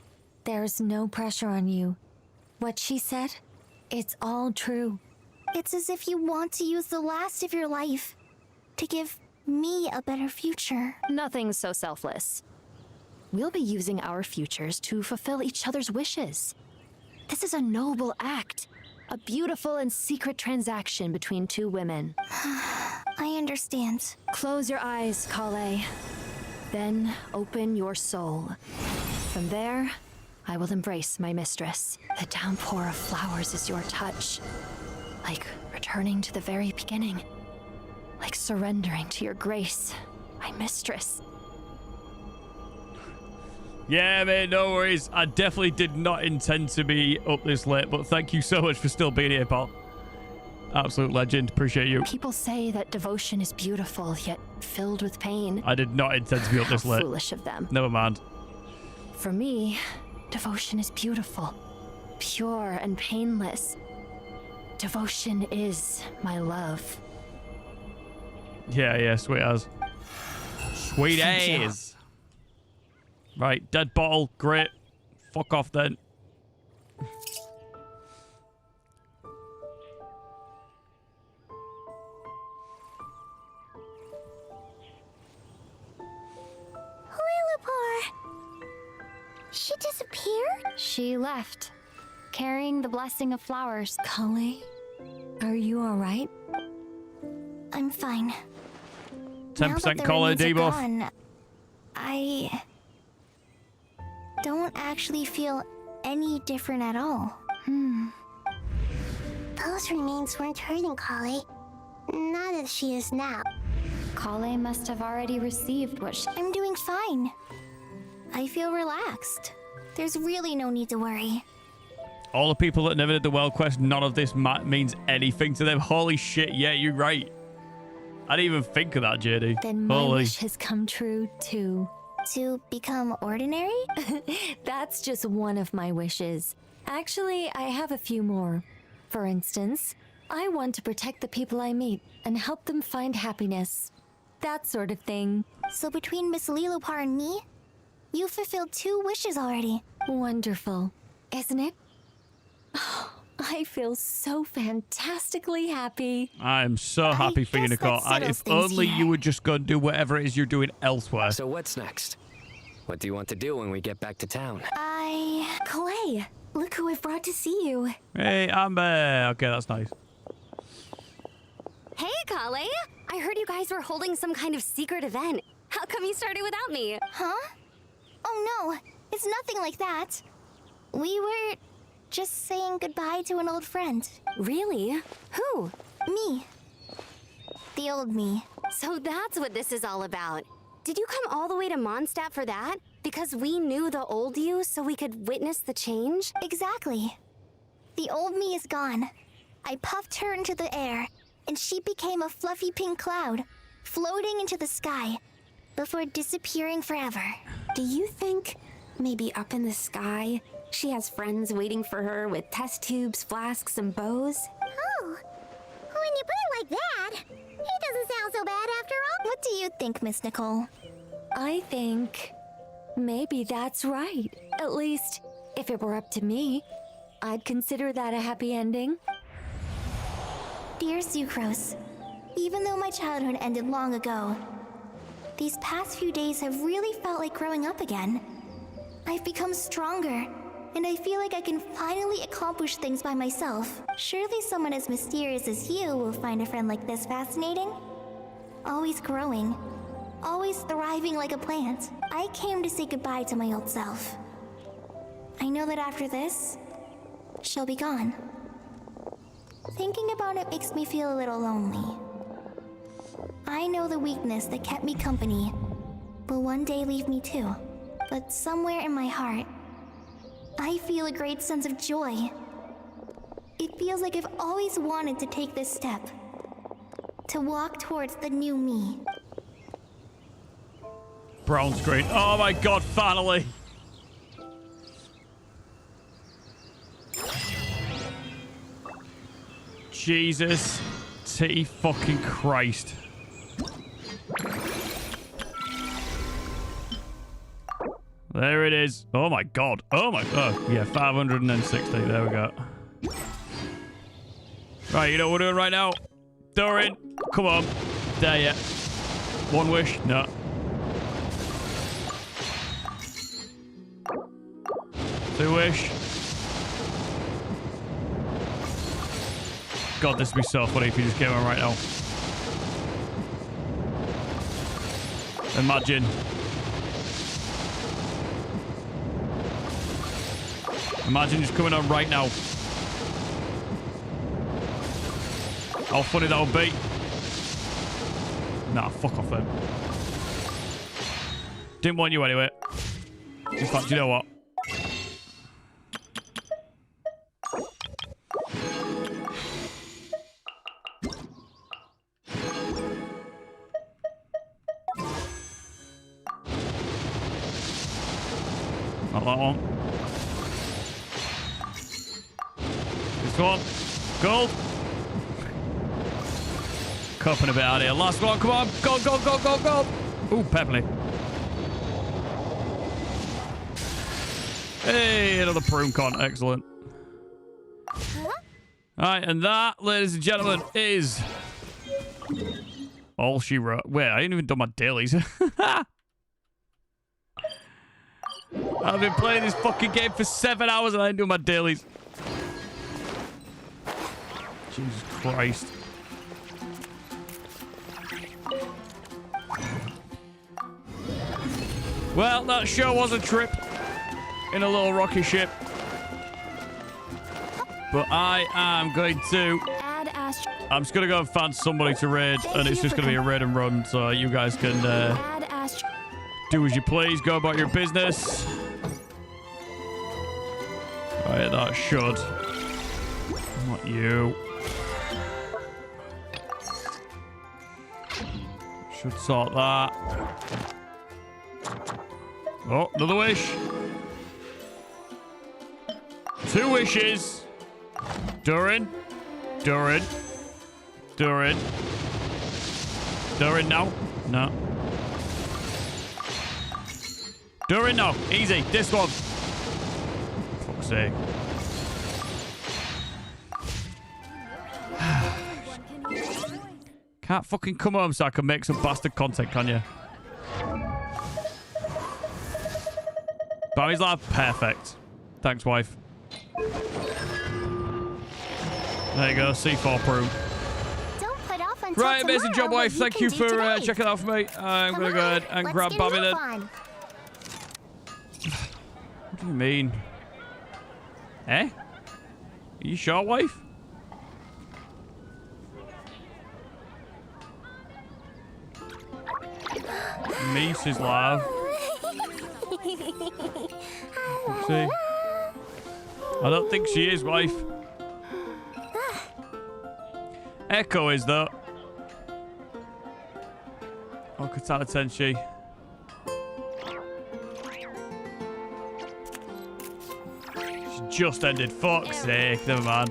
there's no pressure on you. What she said, it's all true. It's as if you want to use the last of your life to give me a better future. Nothing so selfless. We'll be using our futures to fulfill each other's wishes. This is a noble act. A beautiful and secret transaction between two women. I understand. Close your eyes, Kale. Then open your soul. From there, I will embrace my mistress. The downpour of flowers is your touch. Like returning to the very beginning. Like surrendering to your grace, my mistress. Yeah, mate, no worries. I definitely did not intend to be up this late, but thank you so much for still being here, pal. Absolute legend. Appreciate you. People say that devotion is beautiful, yet filled with pain. I did not intend to be up this late. Foolish of them. Never mind. For me, devotion is beautiful, pure and painless. Devotion is my love. Yeah, sweet as. Sweet as. Right, dead bottle. Great. Fuck off then. Lillipore! She disappeared? She left, carrying the blessing of flowers. Kale, are you alright? I'm fine. 10% Kale debuff. Gone, I don't actually feel any different at all. Those remains weren't hurting Kale. Not as she is now. Kale must have already received what I'm doing fine. I feel relaxed. There's really no need to worry. All the people that never did the world quest, none of this means anything to them. Holy shit, yeah, you're right. I didn't even think of that, JD. Then my wish has come true, too. To become ordinary? That's just one of my wishes. Actually, I have a few more. For instance, I want to protect the people I meet and help them find happiness. That sort of thing. So between Miss Lillipore and me, you fulfilled 2 wishes already. Wonderful, isn't it? I feel so fantastically happy. I'm so happy for you, Nicole. If only you would just go and do whatever it is you're doing elsewhere. So what's next? What do you want to do when we get back to town? Kale, look who I've brought to see you. Hey, Amber. Okay, that's nice. Hey, Kale. I heard you guys were holding some kind of secret event. How come you started without me? Huh? Oh no, it's nothing like that. We were just saying goodbye to an old friend. Really? Who? Me. The old me. So that's what this is all about. Did you come all the way to Mondstadt for that? Because we knew the old you so we could witness the change? Exactly. The old me is gone. I puffed her into the air, and she became a fluffy pink cloud, floating into the sky, before disappearing forever. Do you think maybe up in the sky, she has friends waiting for her with test tubes, flasks, and bows? Oh, when you put it like that, it doesn't sound so bad after all. What do you think, Miss Nicole? I think maybe that's right. At least, if it were up to me, I'd consider that a happy ending. Dear Sucrose, even though my childhood ended long ago, these past few days have really felt like growing up again. I've become stronger, and I feel like I can finally accomplish things by myself. Surely someone as mysterious as you will find a friend like this fascinating. Always growing, always thriving like a plant. I came to say goodbye to my old self. I know that after this, she'll be gone. Thinking about it makes me feel a little lonely. I know the weakness that kept me company will one day leave me too. But somewhere in my heart, I feel a great sense of joy. It feels like I've always wanted to take this step. To walk towards the new me. Brown screen. Oh my god, finally! Jesus. Titty fucking Christ. There it is. Oh my god. Oh my god. Yeah, 560. There we go. Right, you know what we're doing right now? Doran, come on. There yet. One wish? No. Two wish. God, this would be so funny if you just came on right now. Imagine. Imagine just coming on right now. How funny that would be. Nah, fuck off then. Didn't want you anyway. In fact, you know what? Not that one. This one. Gold. Cupping a bit out of here. Last one. Come on. Gold, gold, gold, gold, gold. Ooh, pebbly. Hey, another prune con. Excellent. Alright, and that, ladies and gentlemen, is all she wrote. Wait, I ain't even done my dailies. I've been playing this fucking game for 7 hours and I ain't doing my dailies. Jesus Christ. Well, that sure was a trip in a little rocket ship. But I am going to... I'm just going to go and find somebody to raid, and it's just going to be a raid and run, so you guys can do as you please, go about your business. Right, that should. Not you. Should sort that. Oh, another wish. 2 wishes. Durin. Durin. Durin. Durin now. No. Durin now. Easy. This one. Fuck's sake. Can't fucking come home so I can make some bastard content, can you? Barry's live. Perfect. Thanks, wife. There you go. C4 prune. Right, amazing job, wife. Thank you for checking out for me. I'm going to go ahead and grab Bobby then. What do you mean? Eh? Are you sure, wife? Meese is live. See? I don't think she is, wife. Echo is, though. Oh, Katana Tenshi. She just ended. Fuck's sake. Never mind.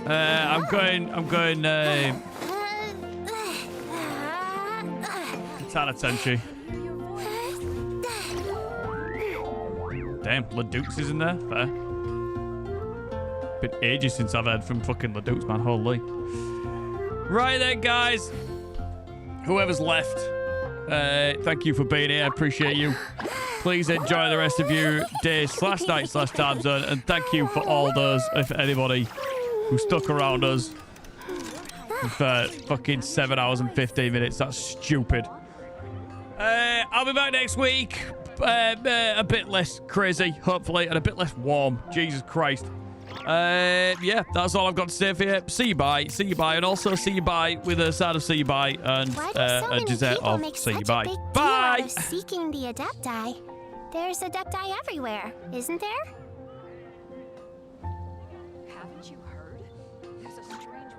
I'm going, Katana Tenshi. Damn, Ledukes is in there. Fair. Been ages since I've heard from fucking Ledukes, man. Holy. Right then, guys. Whoever's left, thank you for being here. I appreciate you. Please enjoy the rest of your day / night / time zone. And thank you for all those, if anybody, who stuck around us for fucking 7 hours and 15 minutes. That's stupid. I'll be back next week. A bit less crazy, hopefully, and a bit less warm. Jesus Christ. Yeah, that's all I've got to say for you. See you bye, and also see you bye with a side of see you bye and a dessert of see you bye. Bye! Seeking the Adepti. There's Adepti everywhere, isn't there?